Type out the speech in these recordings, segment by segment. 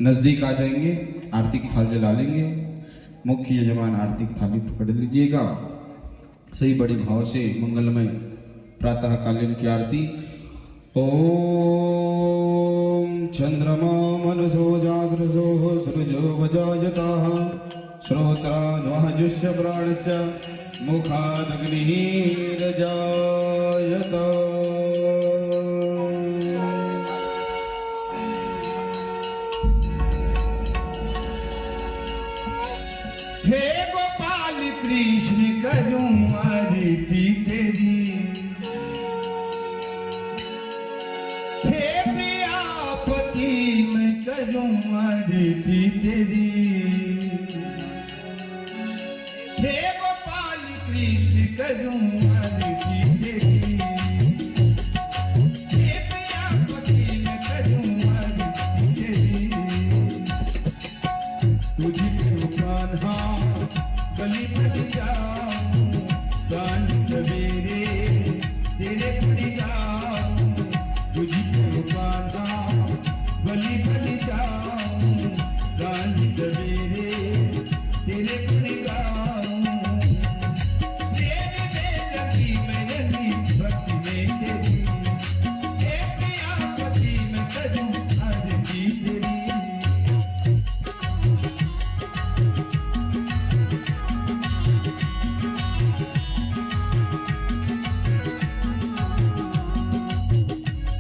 नजदीक आ जाएंगे, आरती की थाल जला लेंगे। मुख्य यजमान आरती की थाली पकड़ लीजिएगा। सही बड़ी भाव से मंगलमय प्रातः कालीन की आरती। ओम चंद्रमा मनसो जागृतो सृजो वजायताः श्रोत्राद्वाजुष्य प्राणश्च मुखादग्निरजायत। हे गोपाल कृष्ण करूं आरती तेरी, हे प्रियापति मैं करूं आरती तेरी। हे गोपाल कृष्ण करूं आरती तेरी, हे प्रियापति मैं करूं आरती तेरी। तुझी कान्हा गली बन जाऊं, गान सवेरे तेरे पड़ जाऊं। तुझी कान्हा गली बन जाऊं, गान सवेरे तेरे पड़ जाऊं। प्रेम में लगी मैं रही भक्ति में तेरी, हे प्रियापति मैं करूं आरती तेरी।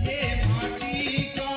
ये माटी का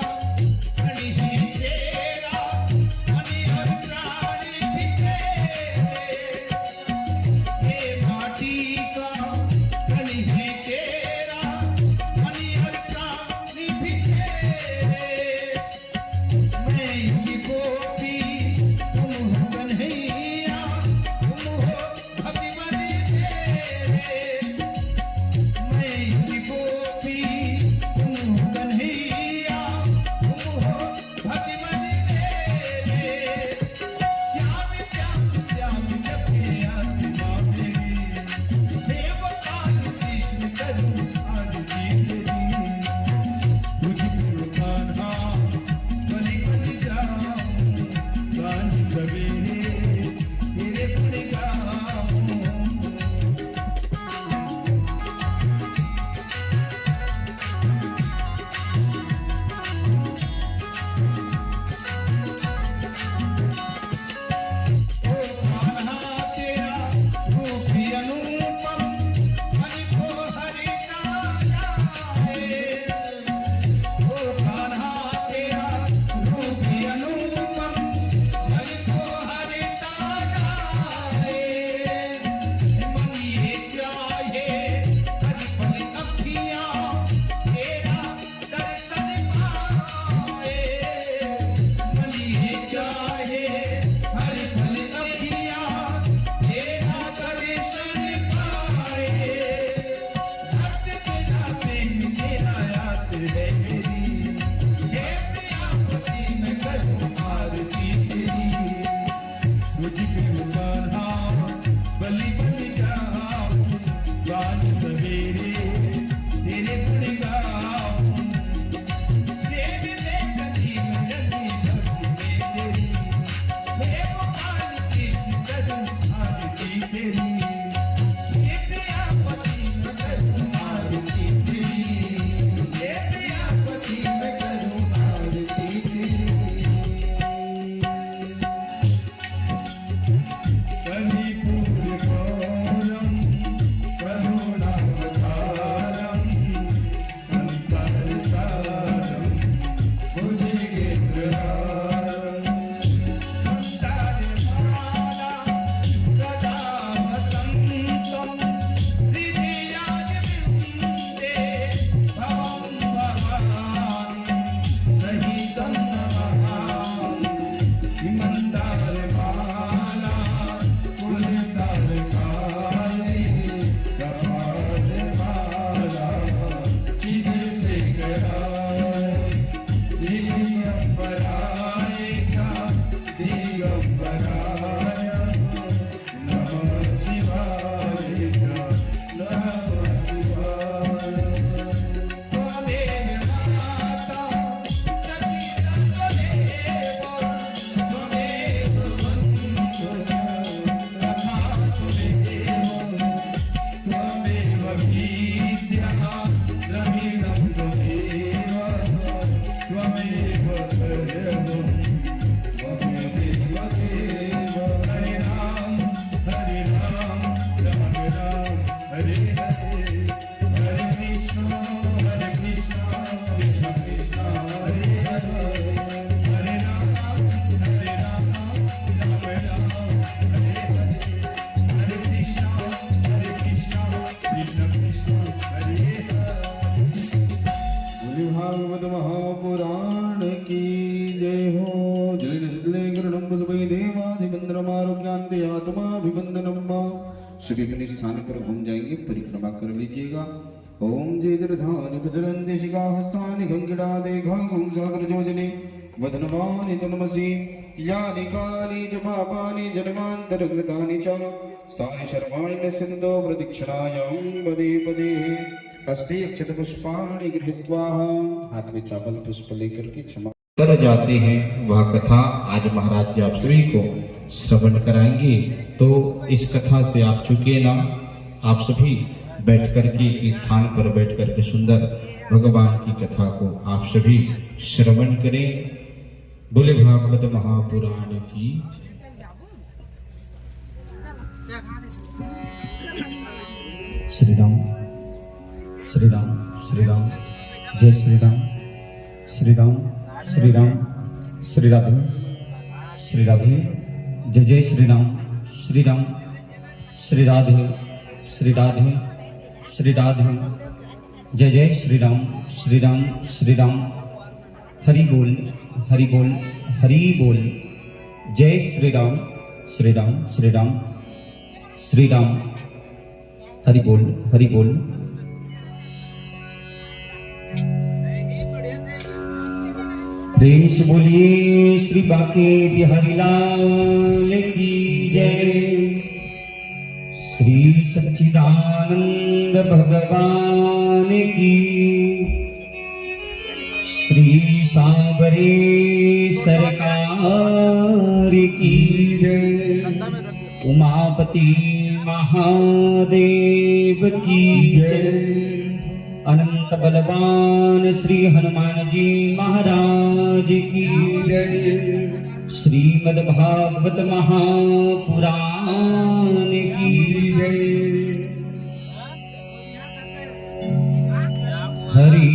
देहो जलेन शीतले गरुडं वसुवै देवाधिबंधनमारोग्यान्ते आत्माभिबंधनं वा सभी अपने स्थान पर घूम जाएंगे, परिक्रमा कर लीजिएगा। ओम जय दीर्घानि प्रचरन्ति शिखाहस्तानि गंगिडादे घागुं सागर जोजने वदनवानि तन्मसि यानि कानि च पापानि जन्मान्तरकृतानि च तानि सर्वाणि नश्यन्तो प्रदक्षिणायां पदे पदे। हस्ते अक्षत पुष्पाणि गृहीत्वा हाथ में चावल पुष्प लेकर के क्षमा कर जाते हैं। वह कथा आज महाराज जी आप सभी को श्रवण कराएंगे। तो इस कथा से आप चुके ना, आप सभी बैठ कर के इस स्थान पर बैठ कर के सुंदर भगवान की कथा को आप सभी श्रवण करें। बोले भागवत महापुराण की श्री राम श्री राम श्री राम जय श्री राम श्री राम श्री राम श्री राधे जय जय श्री राम श्री राम श्री राधे श्री राधे श्री राधे जय जय श्री राम श्री राम श्री राम। हरि बोल हरि बोल हरि बोल। जय श्री राम श्री राम श्री राम श्री राम। हरि बोल हरि बोल। प्रेम से बोलिए श्री बांके बिहारी लाल की जय। श्री सच्चिदानंद भगवान की, श्री सांवरे सरकार की जय। उमापति महादेव की जय। अनंत बलवान श्री हनुमान जी महाराज की जय। श्रीमद् भागवत महापुराण की जय। हरि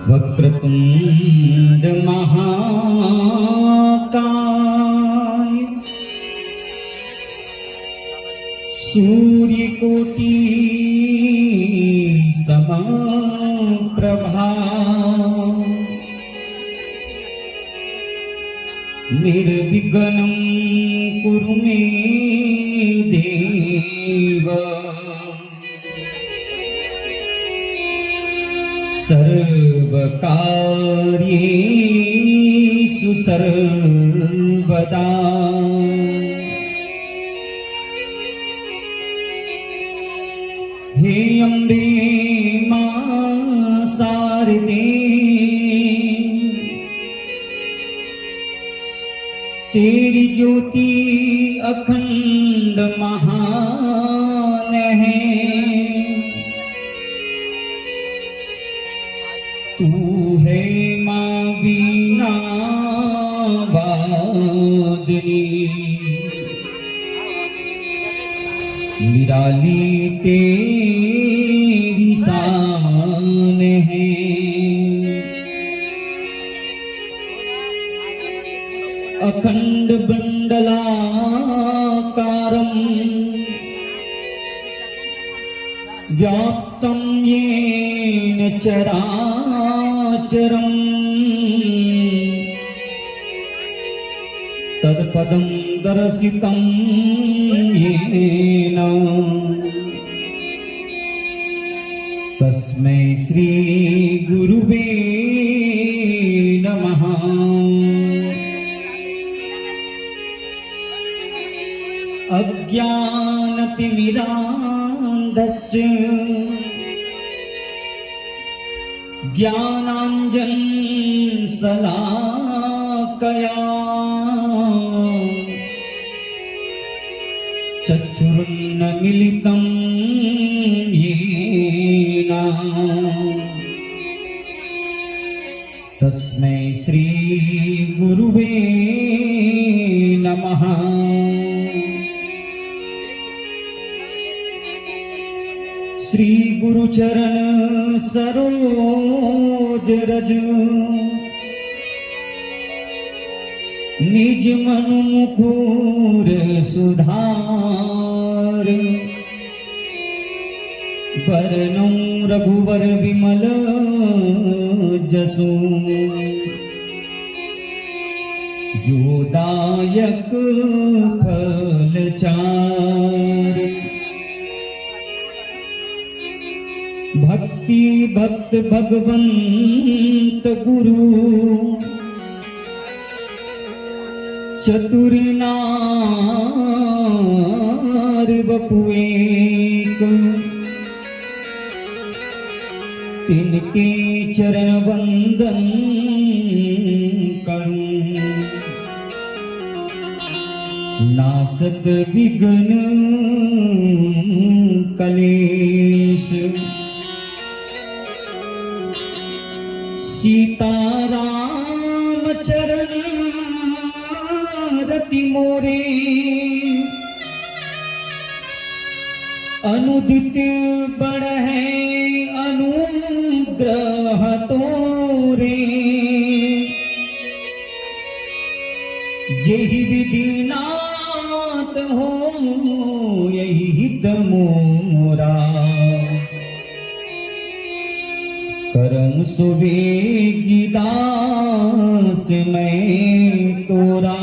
वक्रतुंड महाकाय सूर्यकोटि समप्रभा निर्विघ्नं कुरु मे देव। सर्वकार्येषु सर्वदा हे अम्बे मां शारदे तेरी ज्योति अखंड महान है। तू है मां वीणा वादनी, निराली तेरी शान है। अखंड बंडलाकारं व्याप्तं येन चराचरं तत्पदं दर्शितं येन तस्मै श्री गुरुवे नमः। अज्ञानतिमिरान्धश्च ज्ञानाञ्जनशलाकया चक्षुरुन्मीलितं येन तस्मै श्री गुरुवे नमः। श्री गुरु चरण सरोज, โ रज निज मनु मुकुर सुधार बरनौ रघुवर विमल जसु जोदायक फल चार भक्ति भक्त भगवंत गुरु चतुर नार बपु एक तिनके चरण वंदन करूं नासत विघ्न कलेश सीताराम चरण रति मोरे अनुदित बढ़े अनुग्रह तोरे जेहि विधि नाथ हो यही हित मोरा करम सुवेगी दास मैं तोरा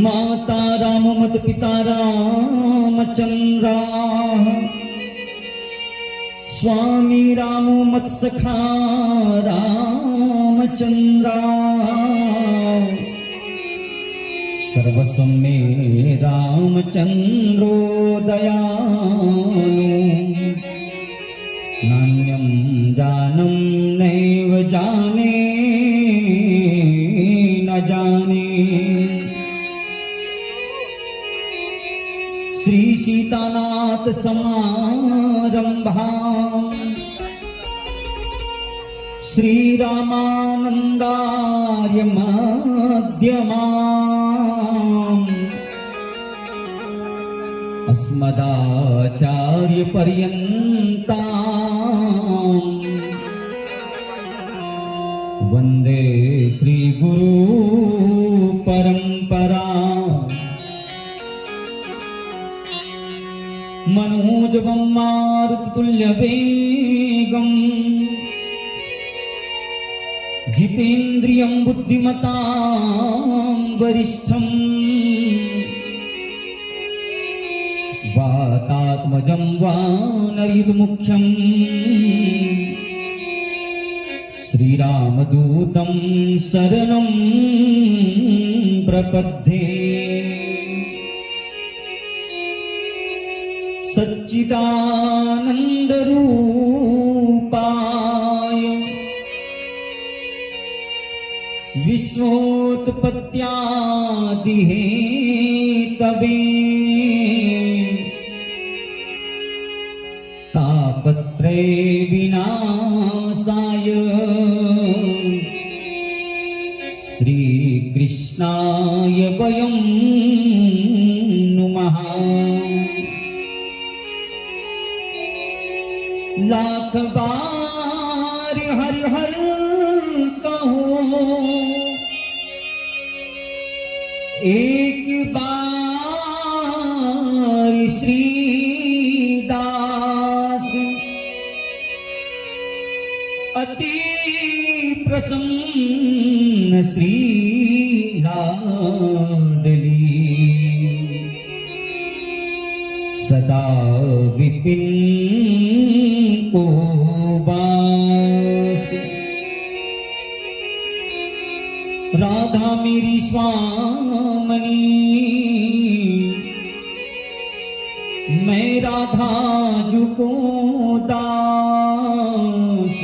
माता राम मत पिता रामचंद्रा स्वामी राम मत सखा रामचंद्रा सर्वस्व में रामचंद्रो दयालु नान्यं जानम नैव जाने न जाने श्री सीतानाथ समारंभा श्री रामानंदार्य मध्यमा अस्मदाचार्य पर्यन्ता वंदे श्री गुरु परंपरा मनोजवं मारुततुल्य वेगं जितेन्द्रियं बुद्धिमतां वरिष्ठं वातात्मजं वानरयुतमुख्यं श्रीरामदूतं शरणं प्रपद्ये सच्चिदानन्दरूपाय विश्वोत्पत्त्यादिहेतवे तापत्रय विनाशाय श्रीकृष्णाय वयं नुमः लाख बार हर हर कहो एक बार श्रीदास अति प्रसन्न श्री लाडली सदा विपिन को वास राधा मेरी स्वामनी मैं राधा जुको दास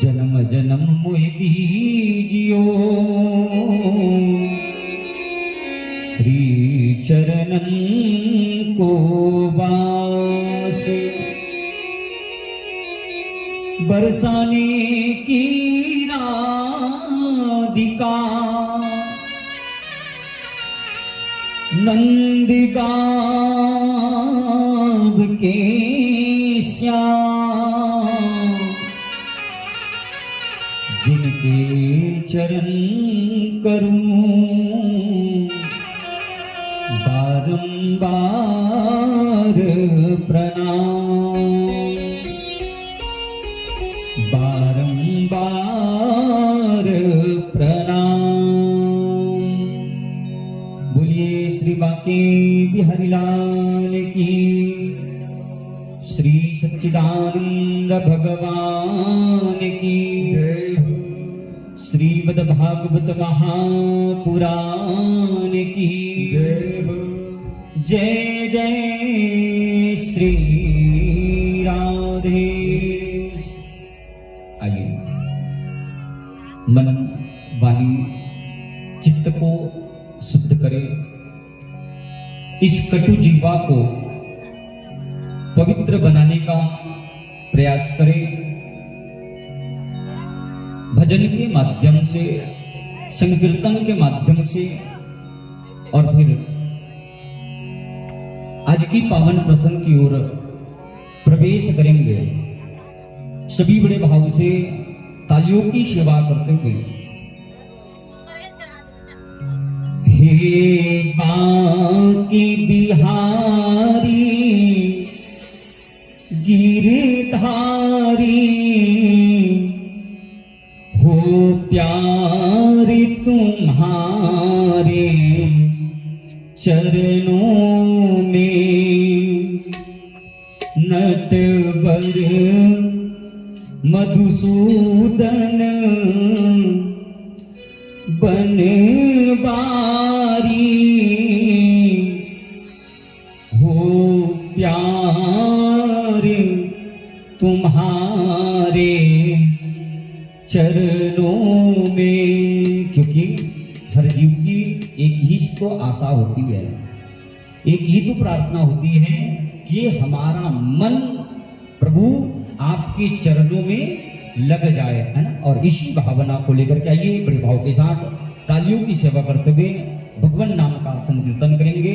जन्म जन्म मोहि दीजियो श्री चरणन को वास बरसाने की राधिका नंदगांव के श्याम जिनके चरण करूं बारंबार प्रणाम, बारंबार प्रणाम। बोलिए श्री बांके बिहारी लाल की, श्री सच्चिदानंद भगवान की, श्रीमद् भागवत महापुराण की जय जय श्री राधे। आइए मन वाणी चित्त को शुद्ध करें, इस कटु जीवा को पवित्र बनाने का प्रयास करें। भजन के माध्यम से, संकीर्तन के माध्यम से, और फिर आज की पावन प्रसंग की ओर प्रवेश करेंगे। सभी बड़े भाव से तालियों की सेवा करते हुए हे बांके बिहारी गिरधारी, हो प्यार तुम्हारे चरणों में, नटवर मधुसूदन बनवारी, हो प्यार तुम्हारे चरणों में। क्योंकि हर जीव की एक ही तो आशा होती है, एक ही तो प्रार्थना होती है कि हमारा मन प्रभु आपके चरणों में लग जाए, है ना। और इसी भावना को लेकर के आइए बड़े भाव के साथ तालियों की सेवा करते हुए भगवान नाम का संकीर्तन करेंगे।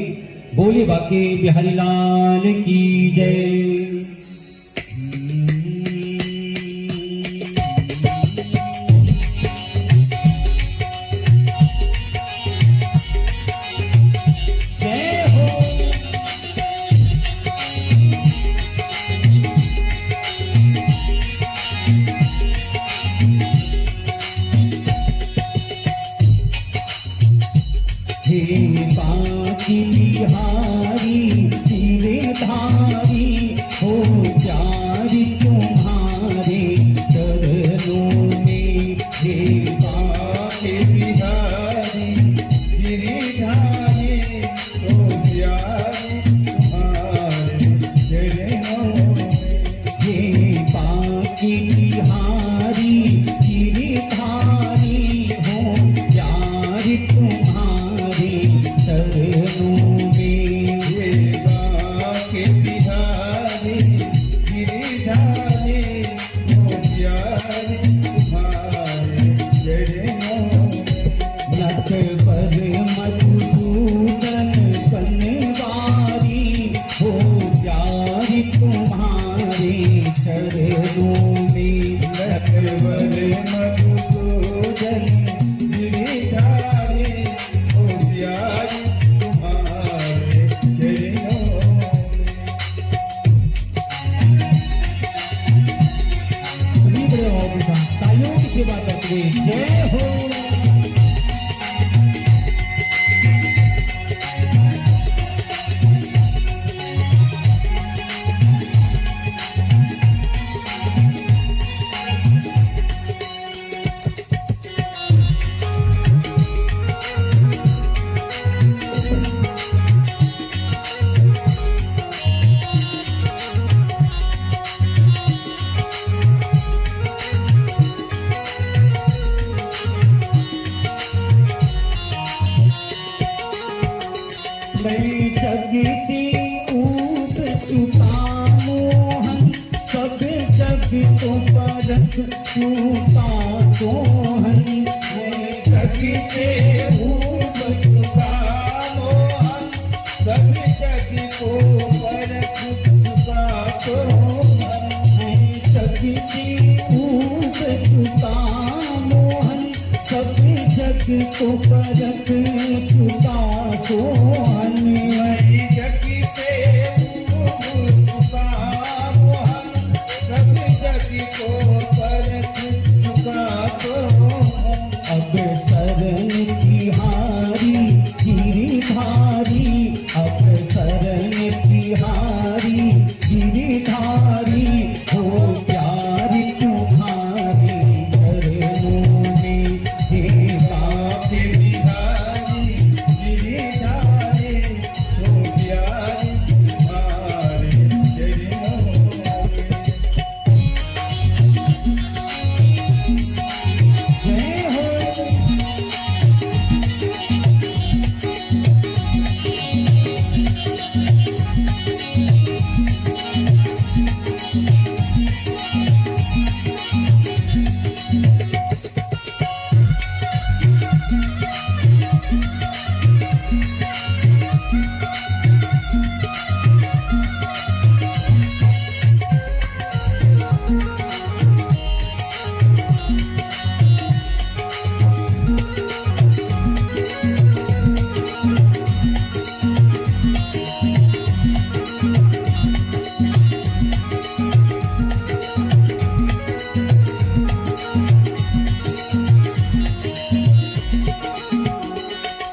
बोले बांके बिहारी लाल की जय। हे बांके बिहारी गिरधारी, हो प्यार तुम्हारे चरणों में। हे बांके बिहारी गिरधारी, हो प्यार तुम्हारे चरणों में। हे बांके बिहारी गिरधारी, हो प्यार तुम्हारे चरणों में। हे बांके बिहारी गिरधारी, हो प्यार तुम्हारे चरणों में। नटवर मधुसूदन बनवारी, हो प्यार तुम्हारे चरणों में। नटवर मधुसूदन गिरधारी, हो प्यार तुम्हारे चरणों में। सभी बड़े भाव के साथ तालियों की सेवा करते हुए जय हो। जग से ऊप चुका मोहन, सब जग तो परख चुका सोहन। जग से ऊप चुका मोहन, सब जग को परख चुका सोहन। जग से ऊप चुका को परख चुका सोहन वही जगी पे चुका मोहन कभी जगी को परख चुका सोहन अब शरण तिहारी गिरिधारी अब शरण तिहारी गिरिधारी हो प्यार तुम्हारे चरणों में हे बाप बिहारी गिरिधारी हो प्यार तुम्हारे चरणों में जय हो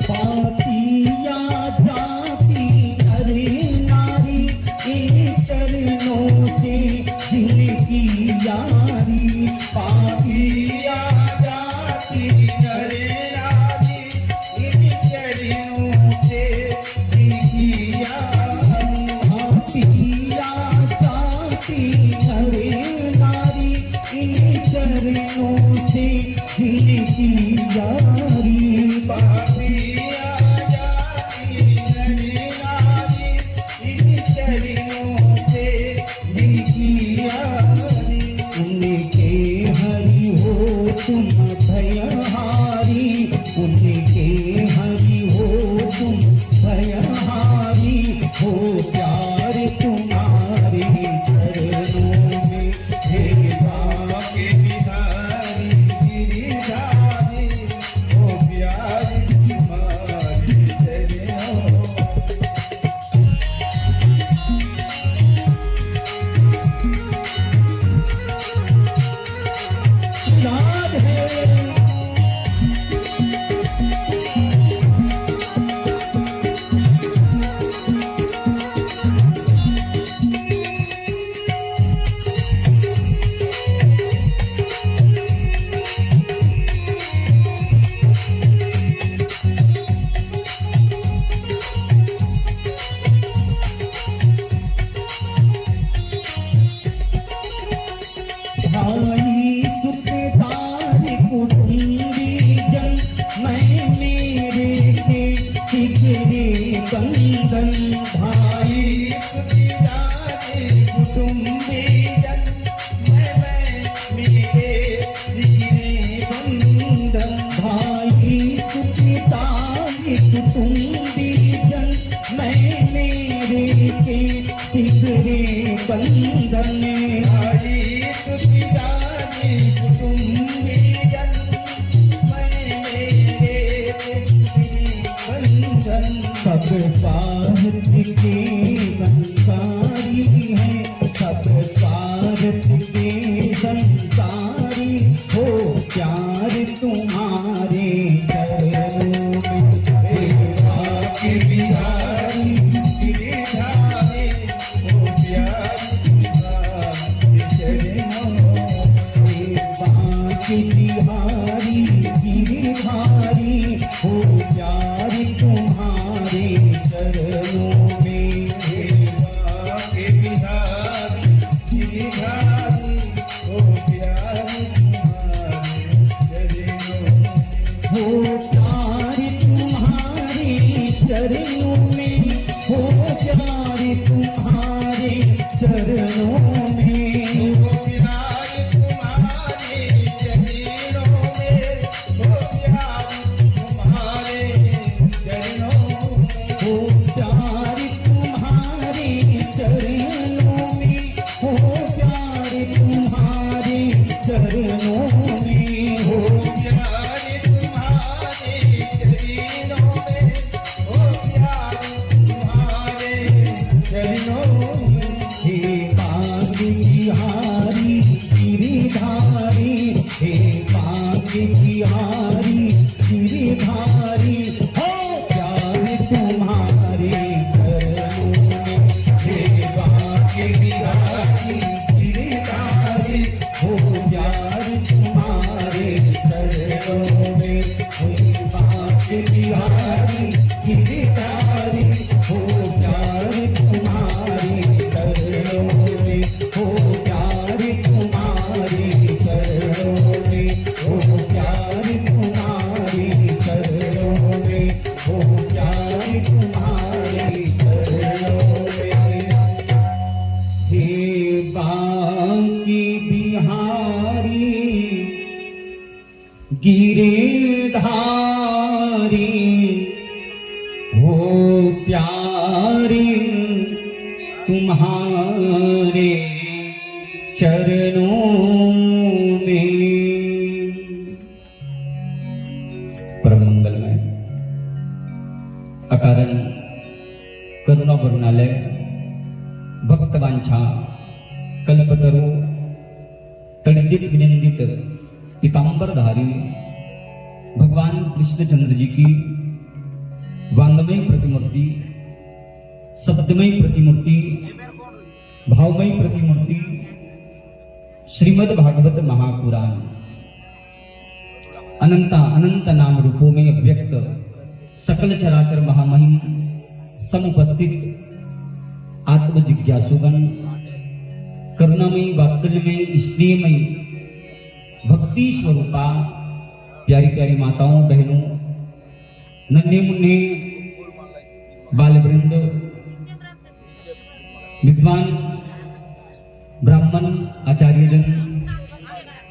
पापिया जाति अरे नारी इन चरणों से जिनकी यारी पापिया जाति अरे नारी इन चरणों से जिनकी यारी पापिया जाति अरे नारी इन चरणों से जिनकी यारी पापिया जाति नरी नारी इन चरणों से जिनकी यारी उनके हरि हो तुम भयहारी उनके हरि हो तुम भयहारी हो प्यार तुम्हारे चरणों में हे बाप बिहारी गिरिधारी हो प्यार तुम्हारे चरणों याद है भाई सुखदार कुटुंबी जन मैं मेरे के सिगरे बंधन भाई सुखदार कुटुंबी जन मैं मेरे सिगरे बंधन भाई सुखदार कुटुंबी जन मैं मेरे के सिगरे बंधन भाई सुखदारी कुटुंबी जन मैं मेरे बंधन सब स्वार्थ के संसारी हैं सब स्वार्थ के संसारी हो प्यार तुम्हारे चरणों में हे बाप बिहारी गिरिधारी हो प्यार तुम्हारे चरणों में बाप बिहारी गिरिधारी हो प्यार तुम्हारे चरणों में हे बाप बिहारी गिरिधारी हो प्यार तुम्हारे चरणों में हो प्यार तुम्हारे चरणों में हो प्यार तुम्हारे चरणों में हो प्यार तुम्हारे चरणों में हो प्यार तुम्हारे चरणों में हो प्यार तुम्हारे चरणों में हो प्यार तुम्हारे चरणों में हो प्यार तुम्हारे बिहारी गिरधारी हो प्यार तुम्हारे चरणों में हे बांके बिहारी गिरधारी हो प्यार तुम्हारे चरणों में हे बांके बिहारी गिरधारी हो प्यार तुम्हारे चरणों में हो प्यार तुम्हारे चरणों में हो प्यार तुम्हारे चरणों में हो प्यार तुम्हारे चरणों में हे बांके बिहारी गिरधारी हो प्यारे तुम्हारे चरणों में। परम मंगलमय अकारण करुणा वरुणालय भक्तवांछा कल्पतरु तड़ित विनिंदित पीतांबरधारी भगवान कृष्णचंद्र जी की वांगमयी प्रतिमूर्ति, शब्दमयी प्रतिमूर्ति, भावमयी प्रतिमूर्ति श्रीमद् भागवत महापुराण अनंत नाम रूपों में अव्यक्त सकल चराचर महामहिम समुपस्थित आत्म जिज्ञासुगण करुणामयी वात्सल्यमयी स्नेहमयी भक्ति स्वरूपा प्यारी प्यारी माताओं बहनों नन्हे मुन्ने बालवृंद विद्वान ब्राह्मण आचार्यजन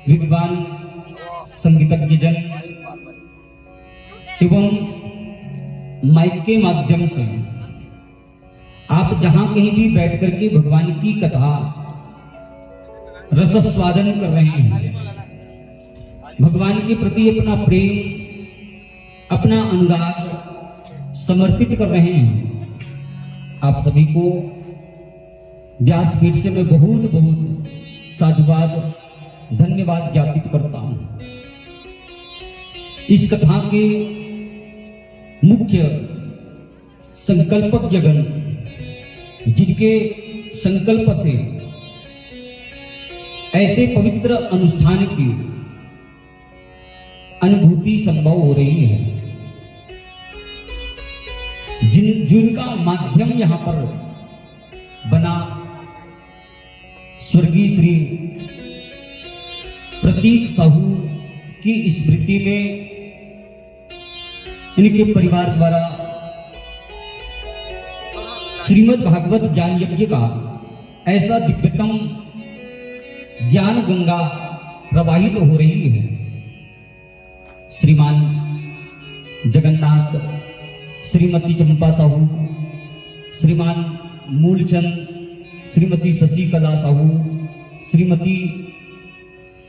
विद्वान संगीतज्ञजन एवं माइक के माध्यम से आप जहां कहीं भी बैठ करके भगवान की कथा रसस्वादन कर रहे हैं, भगवान के प्रति अपना प्रेम अपना अनुराग समर्पित कर रहे हैं, आप सभी को व्यासपीठ से मैं बहुत बहुत साधुवाद धन्यवाद ज्ञापित करता हूं। इस कथा के मुख्य संकल्पक जगन जिनके संकल्प से ऐसे पवित्र अनुष्ठान की अनुभूति संभव हो रही है, जिनका माध्यम यहां पर बना स्वर्गीय श्री प्रतीक साहू की स्मृति में इनके परिवार द्वारा श्रीमद् भागवत ज्ञान यज्ञ का ऐसा दिव्यतम ज्ञान गंगा प्रवाहित हो रही है। श्रीमान जगन्नाथ, श्रीमती चंपा साहू, श्रीमान मूलचंद, श्रीमती शशिकला साहू, श्रीमती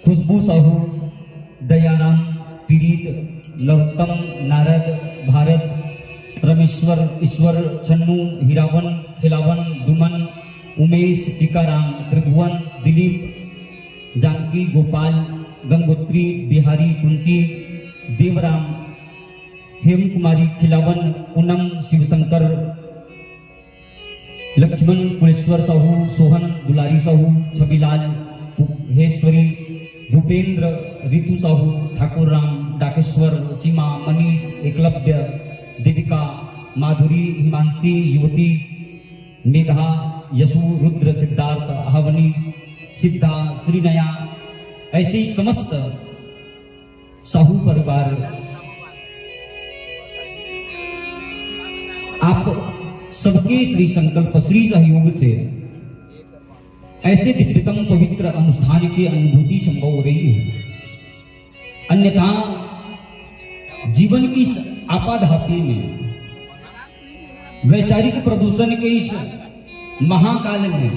खुशबू साहू, दयाराम, पीड़ित, लवतम, नारद, भारत, रमेश्वर, ईश्वर, छन्नू, हीरावन, खिलावन, दुमन, उमेश, टीकाराम, त्रिभुवन, दिलीप, जानकी, गोपाल, गंगोत्री, बिहारी, कुंती, देवराम, हेम कुमारी, खिलावन, पूनम, शिवशंकर, लक्ष्मण, कुलेश्वर साहू, सोहन, दुलारी साहू, छबीलाल, हेश्वरी, भूपेंद्र, रितु साहू, ठाकुर राम, डाकेश्वर, सीमा, मनीष, एकलव्य, देविका, माधुरी, हिमांशी, युवती, मेधा, यशु, रुद्र, सिद्धार्थ, हवनी, सिद्धा, श्रीनया, ऐसे ही समस्त साहू परिवार आप सबके श्री संकल्प श्री सहयोग से ऐसे दिव्यतम पवित्र अनुष्ठान की अनुभूति संभव हो रही है। अन्यथा जीवन की इस आपाधापी में वैचारिक प्रदूषण के इस महाकाल में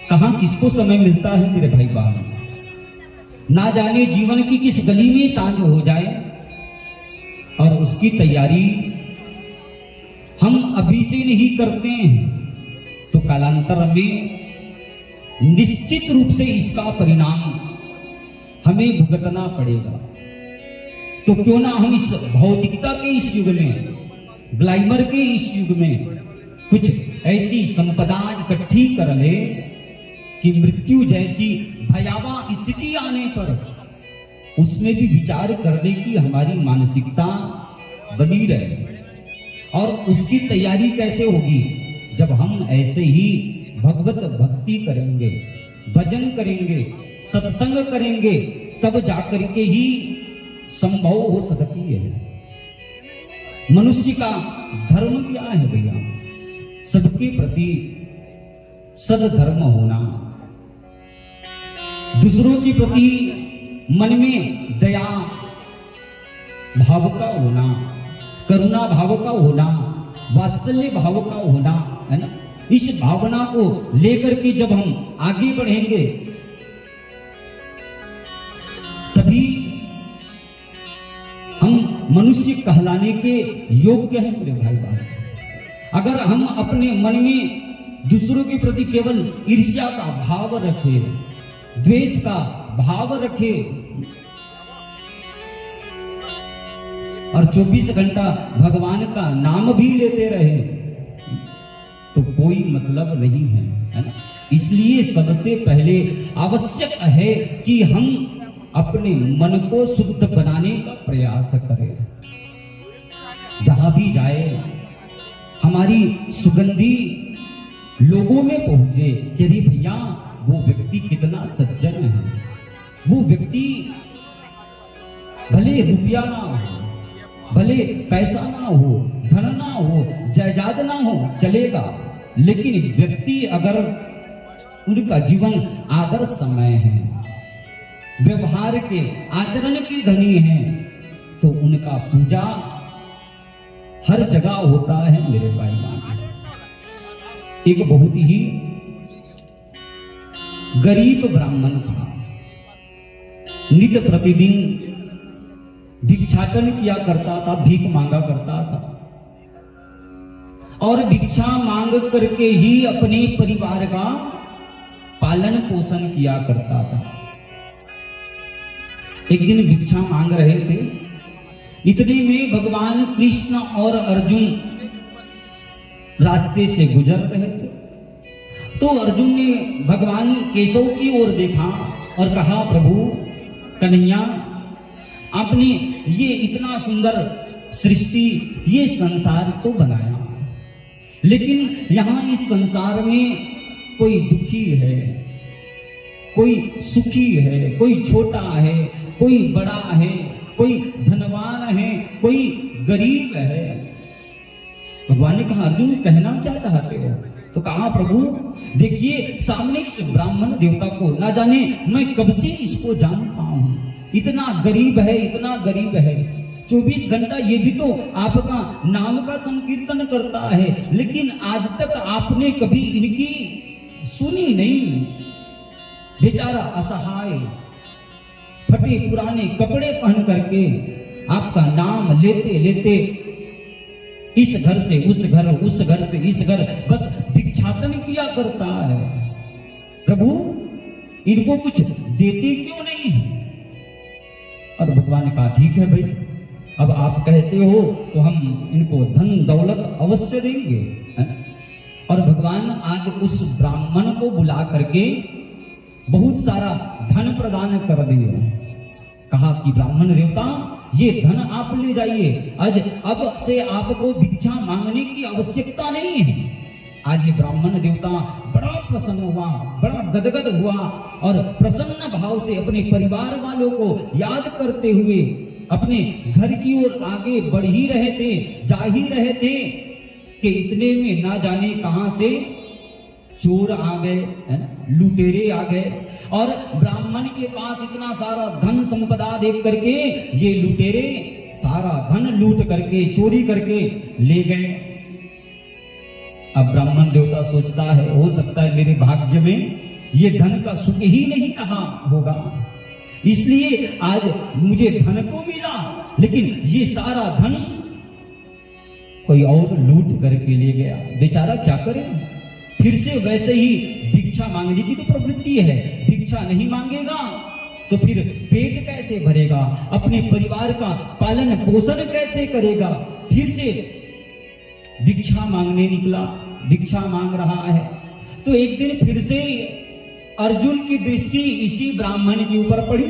कहां किसको समय मिलता है मेरे भाई बहन। ना जाने जीवन की किस गली में सांझ हो जाए और उसकी तैयारी हम अभी से नहीं करते हैं तो कालांतर में निश्चित रूप से इसका परिणाम हमें भुगतना पड़ेगा। तो क्यों ना हम इस भौतिकता के इस युग में, ग्लाइमर के इस युग में कुछ ऐसी संपदा इकट्ठी कर ले कि मृत्यु जैसी भयावह स्थिति आने पर उसमें भी विचार करने की हमारी मानसिकता बनी रहे। और उसकी तैयारी कैसे होगी? जब हम ऐसे ही भगवत भक्ति करेंगे, भजन करेंगे, सत्संग करेंगे, तब जाकर के ही संभव हो सकती है। मनुष्य का धर्म क्या है भैया? सबके प्रति सदधर्म होना, दूसरों के प्रति मन में दया भाव का होना, करुणा भाव का होना, वात्सल्य भाव का होना, है ना। इस भावना को लेकर के जब हम आगे बढ़ेंगे तभी हम मनुष्य कहलाने के योग्य हैं मेरे भाई बहन। अगर हम अपने मन में दूसरों के प्रति केवल ईर्ष्या का भाव रखें, द्वेष का भाव रखें और 24 घंटा भगवान का नाम भी लेते रहे तो कोई मतलब नहीं है, है ना। इसलिए सबसे पहले आवश्यक है कि हम अपने मन को शुद्ध बनाने का प्रयास करें। जहां भी जाए हमारी सुगंधी लोगों में पहुंचे कि अरे भैया वो व्यक्ति कितना सज्जन है, वो व्यक्ति भले रुपया ना हो, भले पैसा ना हो, धन ना हो, जायदाद ना हो, चलेगा, लेकिन व्यक्ति अगर उनका जीवन आदर्शमय है, व्यवहार के आचरण के धनी है, तो उनका पूजा हर जगह होता है मेरे भाई बहन। एक बहुत ही गरीब ब्राह्मण था, नित्य प्रतिदिन भिक्षाटन किया करता था, भीख मांगा करता था और भिक्षा मांग करके ही अपने परिवार का पालन पोषण किया करता था। एक दिन भिक्षा मांग रहे थे, इतने में भगवान कृष्ण और अर्जुन रास्ते से गुजर रहे थे। तो अर्जुन ने भगवान केशव की ओर देखा और कहा, प्रभु कन्हैया, आपने ये इतना सुंदर सृष्टि, ये संसार तो बनाया, लेकिन यहाँ इस संसार में कोई दुखी है, कोई सुखी है, कोई छोटा है, कोई बड़ा है, कोई धनवान है, कोई गरीब है। भगवान ने कहा, अर्जुन कहना क्या चाहते हो? तो कहा, प्रभु देखिए सामने इस ब्राह्मण देवता को ना जाने मैं कब से इसको जानता हूं, इतना गरीब है, इतना गरीब है, 24 घंटा ये भी तो आपका नाम का संकीर्तन करता है, लेकिन आज तक आपने कभी इनकी सुनी नहीं। बेचारा असहाय, फटे पुराने कपड़े पहन करके आपका नाम लेते लेते इस घर से उस घर, उस घर से इस घर, बस भिक्षाटन किया करता है। प्रभु इनको कुछ देते क्यों नहीं है? और भगवान ने कहा, ठीक है भाई, अब आप कहते हो तो हम इनको धन दौलत अवश्य देंगे, है? और भगवान आज उस ब्राह्मण को बुला करके बहुत सारा धन प्रदान कर दिए। कहा कि ब्राह्मण देवता, ये धन आप ले जाइए, आज अब से आपको भिक्षा मांगने की आवश्यकता नहीं है। आज ये ब्राह्मण देवता बड़ा प्रसन्न हुआ, बड़ा गदगद हुआ और प्रसन्न भाव से अपने परिवार वालों को याद करते हुए अपने घर की ओर आगे बढ़ ही रहे थे, जा ही रहे थे कि इतने में ना जाने कहां से चोर आ गए, है ना, लुटेरे आ गए और ब्राह्मण के पास इतना सारा धन संपदा देख करके ये लुटेरे सारा धन लूट करके, चोरी करके ले गए। अब ब्राह्मण देवता सोचता है, हो सकता है मेरे भाग्य में ये धन का सुख ही नहीं रहा होगा, इसलिए आज मुझे धन तो मिला, लेकिन ये सारा धन कोई और लूट करके ले गया। बेचारा क्या करे, फिर से वैसे ही भिक्षा मांगने की तो प्रवृत्ति है, भिक्षा नहीं मांगेगा तो फिर पेट कैसे भरेगा, अपने परिवार का पालन पोषण कैसे करेगा। फिर से भिक्षा मांगने निकला, भिक्षा मांग रहा है। तो एक दिन फिर से अर्जुन की दृष्टि इसी ब्राह्मण के ऊपर पड़ी।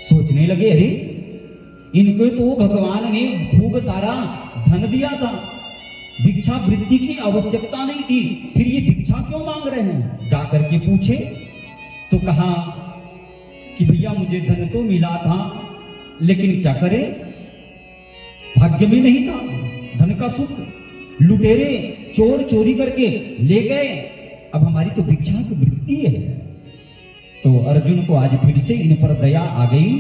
सोचने लगे, अरे इनको तो भगवान ने खूब सारा धन दिया था, भिक्षा वृत्ति की आवश्यकता नहीं थी, फिर ये भिक्षा क्यों मांग रहे हैं। जाकर के पूछे तो कहा कि भैया मुझे धन तो मिला था, लेकिन क्या करे, भाग्य में नहीं था धन का सुख। लुटेरे चोर चोरी करके ले गए, अब हमारी तो भिक्षा की वृत्ति है। तो अर्जुन को आज फिर से इन पर दया आ गई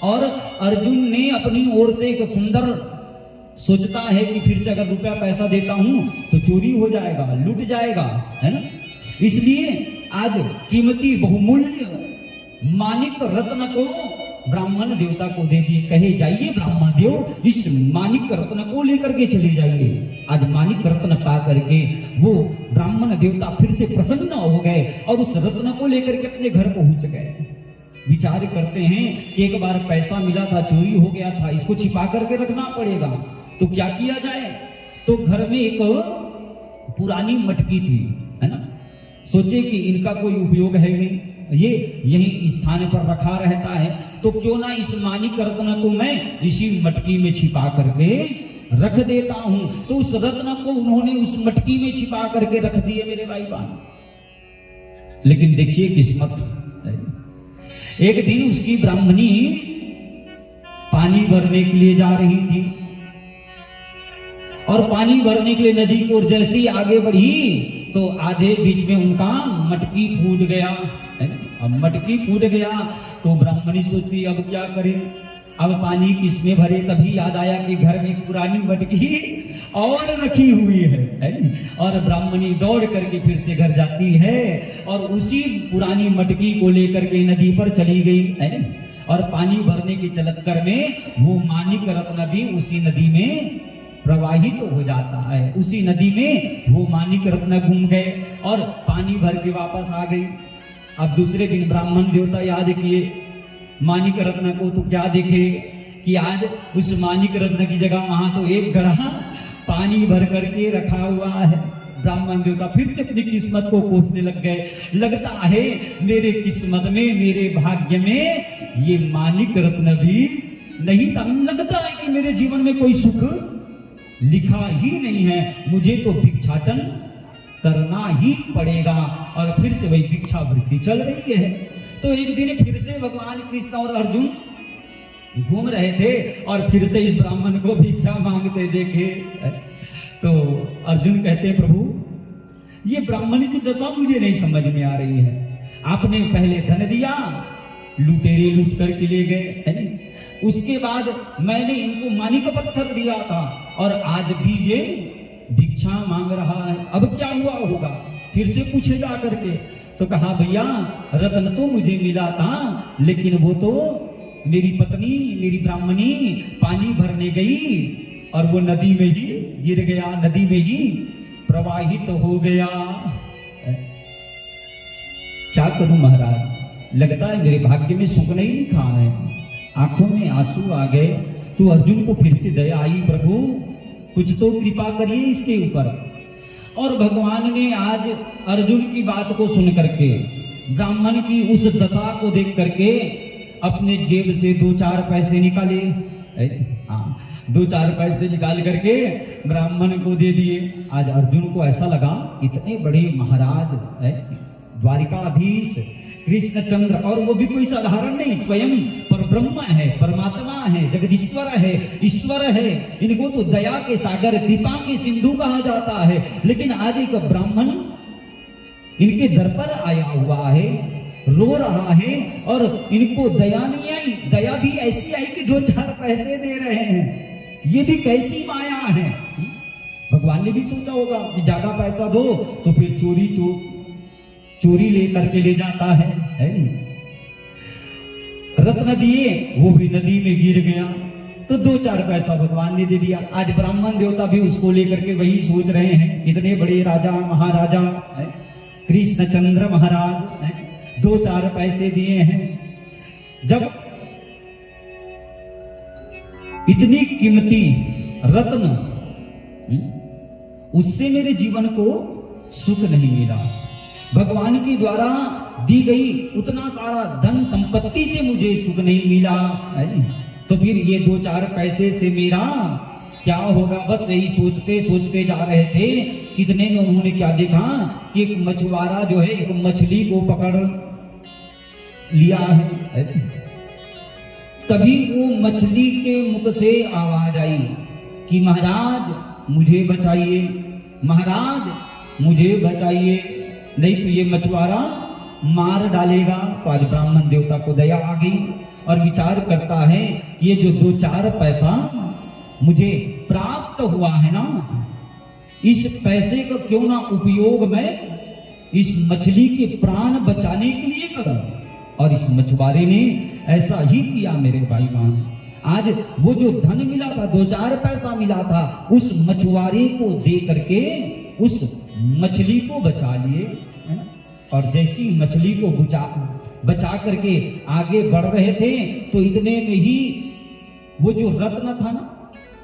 और अर्जुन ने अपनी ओर से एक सुंदर सोचता है कि फिर से अगर रुपया पैसा देता हूं तो चोरी हो जाएगा, लूट जाएगा, है ना। इसलिए आज कीमती बहुमूल्य माणिक रत्न को ब्राह्मण देवता को दे दिए। कहे जाइए ब्राह्मण देव, इस माणिक रत्न को लेकर के चले जाइए। आज माणिक रत्न पा करके वो ब्राह्मण देवता फिर से प्रसन्न हो गए और उस रत्न को लेकर के अपने घर पहुंच गए। विचार करते हैं कि एक बार पैसा मिला था, चोरी हो गया था, इसको छिपा करके रखना पड़ेगा, तो क्या किया जाए। तो घर में एक पुरानी मटकी थी, है ना। सोचे कि इनका कोई उपयोग है नहीं, ये यही स्थान पर रखा रहता है, तो क्यों ना इस माणिक रत्न को मैं इसी मटकी में छिपा करके रख देता हूं। तो उस रत्न को उन्होंने उस मटकी में छिपा करके रख दिए मेरे भाई बहन। लेकिन देखिए किस्मत, एक दिन उसकी ब्राह्मणी पानी भरने के लिए जा रही थी और पानी भरने के लिए नदी की ओर जैसे ही आगे बढ़ी तो आधे बीच में उनका मटकी फूट गया। अब मटकी फूट गया तो ब्राह्मणी सोचती अब क्या करें, अब पानी किसमें भरे। तभी याद आया कि घर में पुरानी मटकी और रखी हुई है। और ब्राह्मणी दौड़ करके फिर से घर जाती है और उसी पुरानी मटकी को लेकर के नदी पर चली गई है। और पानी भरने के चक्कर में वो माणिक रत्न भी उसी नदी में प्रवाहित तो हो जाता है। उसी नदी में वो माणिक रत्न घूम गए और पानी भर के वापस आ गई। अब दूसरे दिन ब्राह्मण देवता याद किए माणिक रत्न को, तो क्या देखे कि आज उस माणिक रत्न की जगह वहां तो एक गढ़ा पानी भर करके रखा हुआ है। ब्राह्मण देवता फिर से अपनी किस्मत को कोसने लग गए। लगता है मेरे किस्मत में, मेरे भाग्य में ये माणिक रत्न भी नहीं था। लगता है कि मेरे जीवन में कोई सुख लिखा ही नहीं है, मुझे तो भिक्षाटन करना ही पड़ेगा। और फिर से वही भिक्षा वृत्ति चल रही है। तो एक दिन फिर से भगवान कृष्ण और अर्जुन घूम रहे थे और फिर से इस ब्राह्मण को भिक्षा मांगते देखे। तो अर्जुन कहते प्रभु ये ब्राह्मण की दशा मुझे नहीं समझ में आ रही है। आपने पहले धन दिया, लुटेरे लूट करके ले गए, है नहीं। उसके बाद मैंने इनको माणिक पत्थर दिया था और आज भी ये भिक्षा मांग रहा है। अब क्या हुआ होगा, फिर से पूछे जा करके। तो कहा भैया रत्न तो मुझे मिला था, लेकिन वो तो मेरी पत्नी, मेरी ब्राह्मणी पानी भरने गई और वो नदी में ही गिर गया, नदी में ही प्रवाहित हो गया। क्या करूं महाराज, लगता है मेरे भाग्य में सुख नहीं लिखा है। आंखों में आंसू आ गए। तो अर्जुन को फिर से दया आई, प्रभु कुछ तो कृपा करिए इसके ऊपर। और भगवान ने आज अर्जुन की बात को सुन करके, ब्राह्मण की उस दशा को देख करके अपने जेब से 2-4 पैसे निकाले। हाँ, 2-4 पैसे निकाल करके ब्राह्मण को दे दिए। आज अर्जुन को ऐसा लगा इतने बड़े महाराज है, द्वारिकाधीश कृष्णचंद्र, और वो भी कोई साधारण नहीं, स्वयं परब्रह्म है, परमात्मा है, जगदीश्वर है, ईश्वर है। इनको तो दया के सागर, कृपा के सिंधु कहा जाता है। लेकिन आज एक ब्राह्मण इनके दर पर आया हुआ है, रो रहा है और इनको दया नहीं आई। दया भी ऐसी आई कि 2-4 पैसे दे रहे हैं। ये भी कैसी माया है। भगवान ने भी सोचा होगा कि ज्यादा पैसा दो तो फिर चोरी ले करके ले जाता है नहीं। रत्न दिए, वो भी नदी में गिर गया, तो 2-4 पैसा भगवान ने दे दिया। आज ब्राह्मण देवता भी उसको लेकर के वही सोच रहे हैं। इतने बड़े राजा महाराजा कृष्णचंद्र महाराज 2-4 पैसे दिए हैं। जब इतनी कीमती रत्न, उससे मेरे जीवन को सुख नहीं मिला। भगवान के द्वारा दी गई उतना सारा धन संपत्ति से मुझे सुख नहीं मिला, है नहीं? तो फिर ये 2-4 पैसे से मेरा क्या होगा? बस यही सोचते सोचते जा रहे थे। कितने में उन्होंने क्या देखा कि एक मछुआरा जो है एक मछली को पकड़ लिया है। तभी वो मछली के मुख से आवाज आई कि महाराज मुझे बचाइए, महाराज मुझे बचाइए, नहीं तो ये मछुआरा मार डालेगा। तो आज ब्राह्मण देवता को दया आ गई और विचार करता है कि ये जो 2-4 पैसा मुझे प्राप्त हुआ है ना, इस पैसे का क्यों ना उपयोग मैं इस मछली के प्राण बचाने के लिए करूं। और इस मछुआरे ने ऐसा ही किया मेरे भाई बहन। आज वो जो धन मिला था, 2-4 पैसा मिला था, उस मछुआरे को दे करके उस मछली को बचा लिए, है ना? और जैसी मछली को बचा करके आगे बढ़ रहे थे तो इतने में ही वो जो रत्न था ना,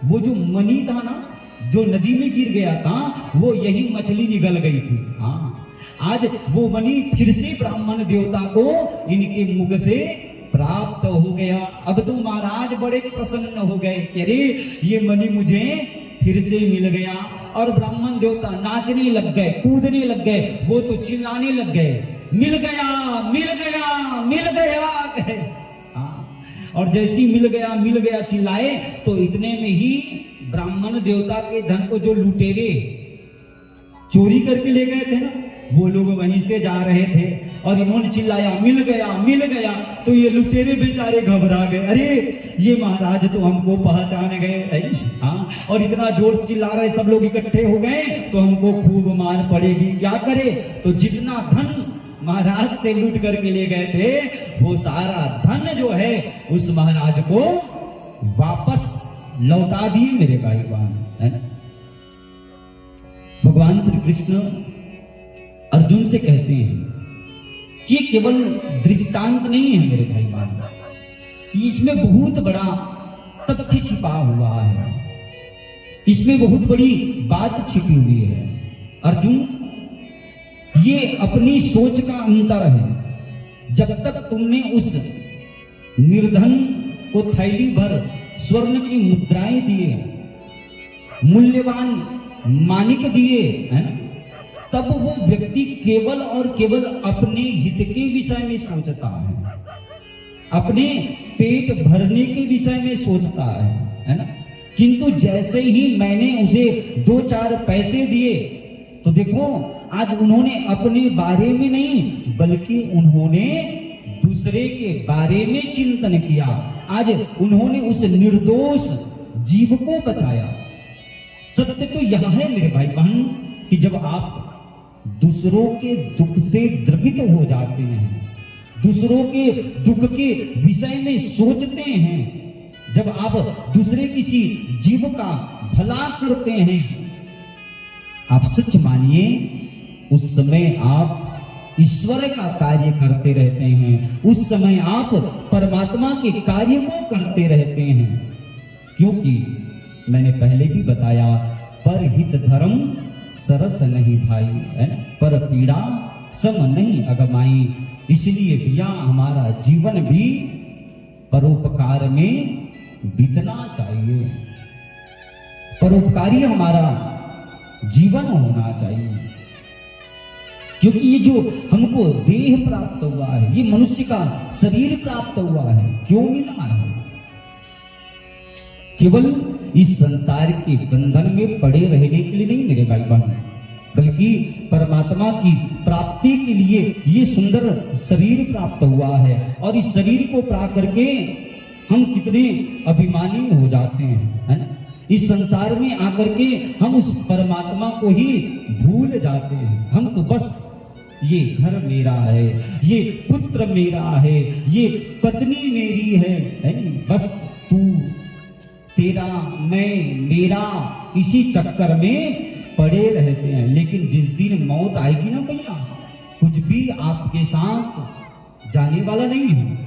वो जो मणि था ना, जो नदी में गिर गया था, वो यही मछली निगल गई थी। हाँ, आज वो मणि फिर से ब्राह्मण देवता को इनके मुख से प्राप्त हो गया। अब तो महाराज बड़े प्रसन्न हो गए, अरे ये मणि मुझे फिर से मिल गया। और ब्राह्मण देवता नाचने लग गए, कूदने लग गए, वो तो चिल्लाने लग गए, मिल गया मिल गया मिल गया कहे। और जैसी मिल गया चिल्लाए तो इतने में ही ब्राह्मण देवता के धन को जो लुटेरे चोरी करके ले गए थे ना, वो लोग वहीं से जा रहे थे और इन्होंने चिल्लाया मिल गया। तो ये लुटेरे बेचारे घबरा गए, अरे ये महाराज तो हमको पहचान गए। हाँ, और इतना जोर से चिल्ला रहे, सब लोग इकट्ठे हो गए तो हमको खूब मार पड़ेगी। क्या करे? तो जितना धन महाराज से लूट करके ले गए थे, वो सारा धन जो है उस महाराज को वापस लौटा दिए मेरे भाई बहन, है ना? भगवान श्री कृष्ण अर्जुन से कहते हैं कि ये केवल दृष्टांत नहीं है मेरे भाई बहन, इसमें बहुत बड़ा तथ्य छिपा हुआ है, इसमें बहुत बड़ी बात छिपी हुई है। अर्जुन, ये अपनी सोच का अंतर है। जब तक तुमने उस निर्धन को थैली भर स्वर्ण की मुद्राएं दिए, मूल्यवान मानिक दिए, है ना, तब वो व्यक्ति केवल और केवल अपने हित के विषय में सोचता है, अपने पेट भरने के विषय में सोचता है ना। किंतु जैसे ही मैंने उसे 2-4 पैसे दिए तो देखो आज उन्होंने अपने बारे में नहीं बल्कि उन्होंने दूसरे के बारे में चिंतन किया। आज उन्होंने उस निर्दोष जीव को बचाया। सत्य तो यह है मेरे भाई बहन कि जब आप दूसरों के दुख से द्रवित हो जाते हैं, दूसरों के दुख के विषय में सोचते हैं, जब आप दूसरे किसी जीव का भला करते हैं, आप सच मानिए उस समय आप ईश्वर का कार्य करते रहते हैं, उस समय आप परमात्मा के कार्य को करते रहते हैं। क्योंकि मैंने पहले भी बताया, पर हित धर्म सरस नहीं भाई, है ना, पर पीड़ा सम नहीं अगमाई। इसलिए भैया हमारा जीवन भी परोपकार में बीतना चाहिए, परोपकारी हमारा जीवन होना चाहिए। क्योंकि ये जो हमको देह प्राप्त हुआ है, ये मनुष्य का शरीर प्राप्त हुआ है, क्यों मिला है? केवल इस संसार के बंधन में पड़े रहने के लिए नहीं मेरे भाई बहन, बल्कि परमात्मा की प्राप्ति के लिए ये सुंदर शरीर प्राप्त हुआ है। और इस शरीर को प्राप्त करके हम कितने अभिमानी हो जाते हैं, है ना। इस संसार में आकर के हम उस परमात्मा को ही भूल जाते हैं। हम तो बस ये घर मेरा है, ये पुत्र मेरा है, ये पत्नी मेरी है नहीं, बस तू तेरा मैं मेरा, इसी चक्कर में पड़े रहते हैं। लेकिन जिस दिन मौत आएगी ना भैया, कुछ भी आपके साथ जाने वाला नहीं है।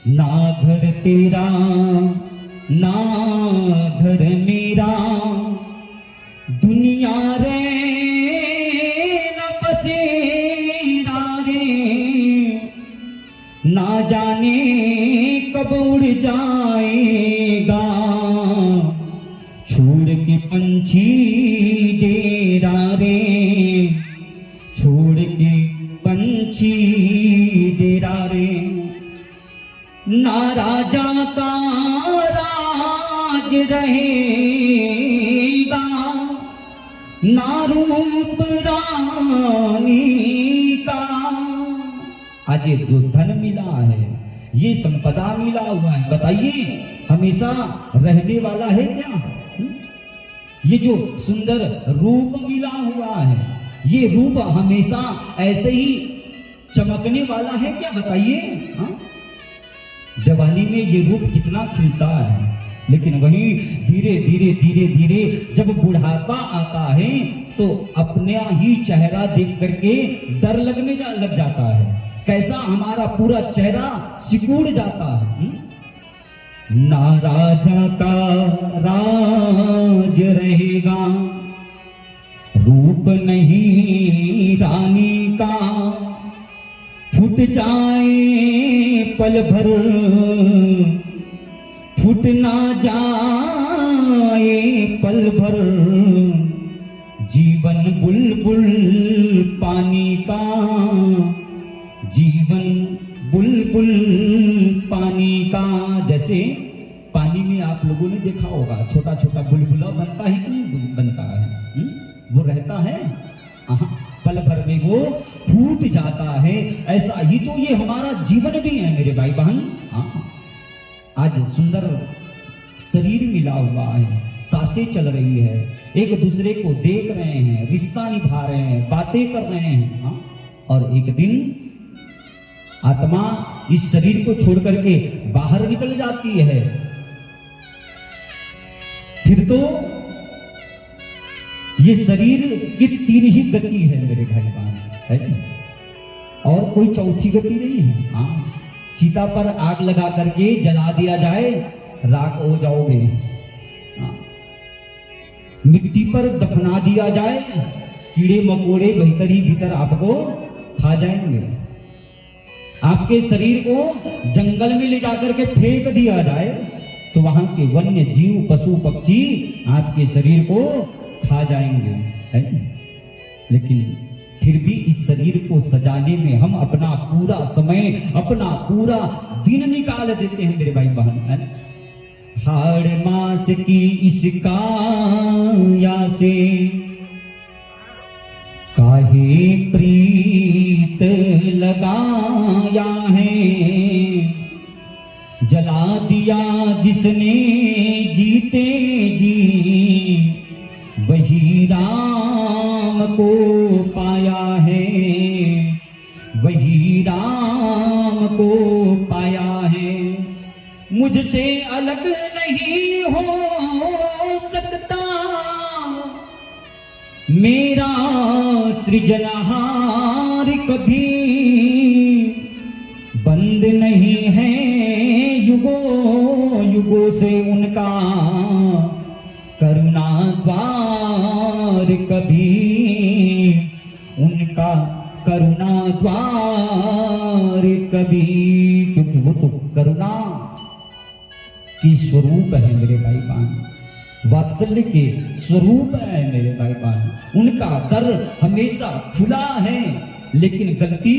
ना घर तेरा ना घर मेरा, दुनिया रे न बसेरा रे, ना जाने कब उड़ जाएगा छोड़ के पंछी डेरा रे, छोड़ के पंछी डेरा रे। ना राजा का राज रहेगा, ना रूप रानी का। आज ये जो धन मिला है, ये संपदा मिला हुआ है, बताइए हमेशा रहने वाला है क्या? ये जो सुंदर रूप मिला हुआ है, ये रूप हमेशा ऐसे ही चमकने वाला है क्या? बताइए। जवानी में ये रूप कितना खिलता है, लेकिन वहीं धीरे धीरे धीरे धीरे जब बुढ़ापा आता है तो अपने ही चेहरा देख करके डर लगने लग जाता है। कैसा हमारा पूरा चेहरा सिकुड़ जाता है। ना राजा का राज रहेगा, रूप नहीं रानी का, फूट जाए पल भर, फूट ना जाए पल भर, जीवन बुलबुल पानी का, जीवन बुलबुल पानी का। जैसे पानी में आप लोगों ने देखा होगा छोटा छोटा बुलबुला बनता है कि नहीं बनता है? वो रहता है, पल भर में वो फूट जाता है। ऐसा ही तो ये हमारा जीवन भी है मेरे भाई बहन। आज सुंदर शरीर मिला हुआ है, सांसें चल रही है, एक दूसरे को देख रहे हैं, रिश्ता निभा रहे हैं, बातें कर रहे हैं। और एक दिन आत्मा इस शरीर को छोड़ करके बाहर निकल जाती है। फिर तो ये शरीर की तीन ही गति है मेरे भाई बहन, है और कोई चौथी गति नहीं है। चिता पर आग लगा करके जला दिया जाए, राख हो जाओगे। मिट्टी पर दफना दिया जाए, कीड़े मकोड़े भीतर ही भीतर आपको खा जाएंगे। आपके शरीर को जंगल में ले जाकर के फेंक दिया जाए तो वहां के वन्य जीव पशु पक्षी आपके शरीर को खा जाएंगे, है? लेकिन फिर भी इस शरीर को सजाने में हम अपना पूरा समय, अपना पूरा दिन निकाल देते हैं मेरे भाई बहन, है? हाड़ मास की इस काया से काहे प्रीत लगाया है, जला दिया जिसने जीते जी, वही राम को पाया है, वही राम को पाया है। मुझसे अलग नहीं हो सकता मेरा सृजनहार कभी, बंद नहीं है युगों युगों से उनका करुणा द्वार कभी, उनका करुणा द्वार कभी। क्योंकि वो तो करुणा की स्वरूप है मेरे भाई बहन, वात्सल्य के स्वरूप है मेरे भाई बहन। उनका दर हमेशा खुला है, लेकिन गलती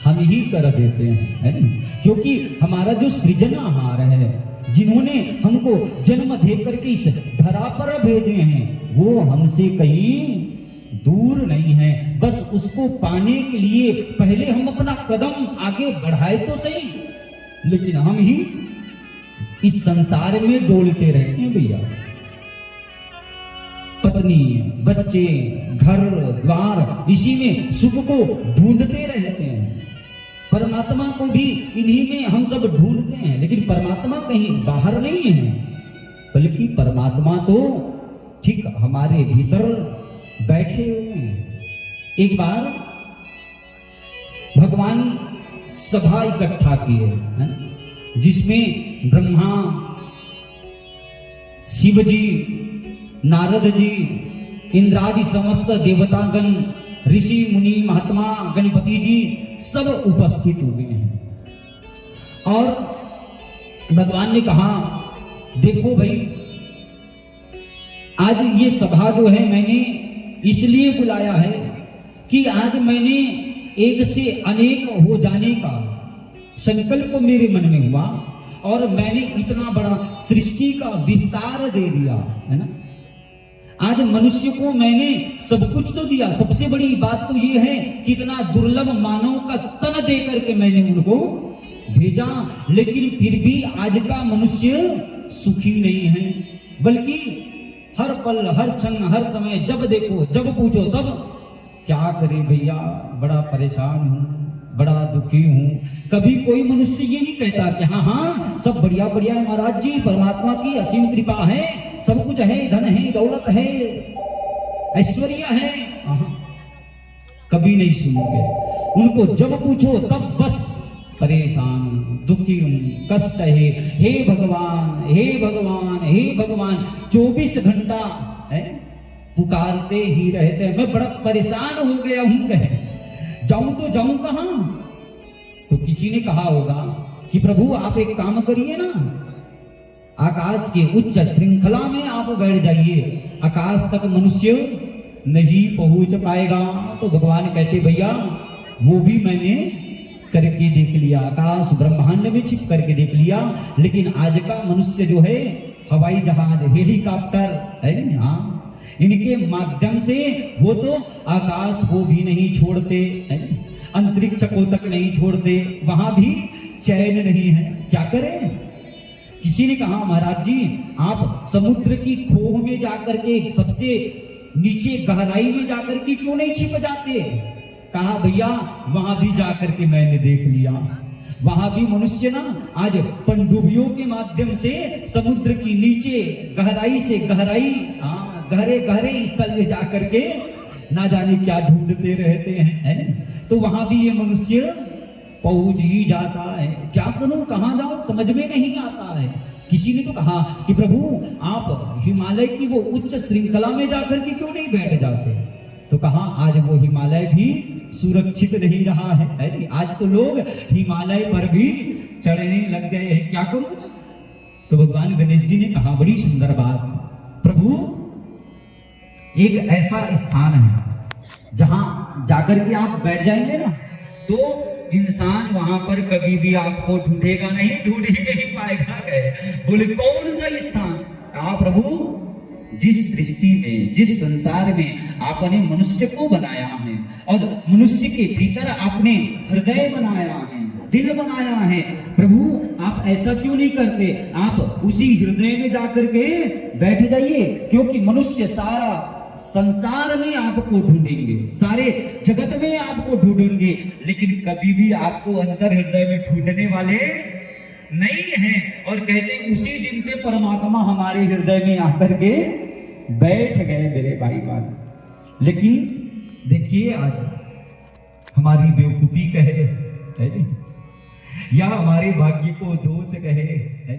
हम ही कर देते हैं, है ना? क्योंकि हमारा जो सृजनहार है, जिन्होंने हमको जन्म दे करके इस धरा पर भेजे हैं, वो हमसे कहीं दूर नहीं है। बस उसको पाने के लिए पहले हम अपना कदम आगे बढ़ाए तो सही, लेकिन हम ही इस संसार में डोलते रहते हैं भैया। पत्नी, बच्चे, घर द्वार, इसी में सुख को ढूंढते रहते हैं। परमात्मा को भी इन्हीं में हम सब ढूंढते हैं, लेकिन परमात्मा कहीं बाहर नहीं है, बल्कि परमात्मा तो ठीक हमारे भीतर बैठे हुए हैं। एक बार भगवान सभा इकट्ठा किए हैं, जिसमें ब्रह्मा, शिव जी, नारद जी, इंद्रादि समस्त देवतागण, ऋषि मुनि, महात्मा, गणपति जी सब उपस्थित हुए हैं। और भगवान ने कहा, देखो भाई, आज ये सभा जो है मैंने इसलिए बुलाया है कि आज मैंने एक से अनेक हो जाने का संकल्प मेरे मन में हुआ और मैंने इतना बड़ा सृष्टि का विस्तार दे दिया है ना। आज मनुष्य को मैंने सब कुछ तो दिया, सबसे बड़ी बात तो ये है कि इतना दुर्लभ मानव का तन दे करके मैंने उनको भेजा, लेकिन फिर भी आज का मनुष्य सुखी नहीं है, बल्कि हर पल, हर क्षण, हर समय, जब देखो, जब पूछो तब क्या करे भैया, बड़ा परेशान हूं, बड़ा दुखी हूं। कभी कोई मनुष्य ये नहीं कहता कि हाँ हाँ सब बढ़िया बढ़िया है महाराज जी, परमात्मा की असीम कृपा है, सब कुछ है, धन है, दौलत है, ऐश्वर्य है। कभी नहीं सुनोगे उनको, जब पूछो तब बस परेशान, दुखी हूं, कष्ट है, हे भगवान, हे भगवान, हे भगवान, 24 घंटा है पुकारते ही रहते हैं। मैं बड़ा परेशान हो गया हूं, कहे जाऊं तो जाऊं कहां। तो किसी ने कहा होगा कि प्रभु आप एक काम करिए ना, आकाश के उच्च श्रृंखला में आप बैठ जाइए, आकाश तक मनुष्य नहीं पहुंच पाएगा। तो भगवान कहते भैया वो भी मैंने करके देख लिया, आकाश ब्रह्मांड में छिप करके देख लिया, लेकिन आज का मनुष्य जो है हवाई जहाज, हेलीकॉप्टर है ना, हाँ, इनके माध्यम से वो तो आकाश को भी नहीं छोड़ते, अंतरिक्ष को तक नहीं छोड़ते, वहां भी चैन नहीं है, क्या करें। किसी ने कहा महाराज जी आप समुद्र की खोह में जाकर के, सबसे नीचे गहराई में जाकर के क्यों नहीं छिप जाते। कहा भैया वहां भी जाकर के मैंने देख लिया, वहां भी मनुष्य ना आज पनडुब्बियों के माध्यम से समुद्र की नीचे गहराई से गहराई, गहरे गहरे स्थल में जाकर के ना जाने क्या ढूंढते रहते हैं। तो वहां भी ये मनुष्य पहुंच ही जाता है, क्या करूं, कहां जाऊं, समझ में नहीं आता है। किसी ने तो कहा कि प्रभु आप हिमालय की वो उच्च श्रृंखला में जाकर के क्यों नहीं बैठ जाते। तो कहा आज वो हिमालय भी सुरक्षित नहीं रहा है, आज तो लोग हिमालय पर भी चढ़ने लग गए हैं, क्या करूं। तो भगवान गणेश जी ने कहा बड़ी सुंदर बात, प्रभु एक ऐसा स्थान है जहां जाकर के आप बैठ जाएंगे ना तो इंसान वहां पर कभी भी आपको ढूंढेगा नहीं, ढूंढ ही नहीं पाएगा। बोले कौन सा स्थान। कहा प्रभु जिस सृष्टि में, जिस संसार में आपने मनुष्य को बनाया है और मनुष्य के भीतर आपने हृदय बनाया है, दिल बनाया है, प्रभु आप ऐसा क्यों नहीं करते, आप उसी हृदय में जाकर के बैठ जाइए, क्योंकि मनुष्य सारा संसार में आपको ढूंढेंगे, सारे जगत में आपको ढूंढेंगे, लेकिन कभी भी आपको अंदर हृदय में ढूंढने वाले नहीं है। और कहते उसी दिन से परमात्मा हमारे हृदय में आकर के बैठ गए मेरे भाई बहन। लेकिन देखिए आज हमारी बेवकूफी कहे है या हमारे भाग्य को दोष कहे है,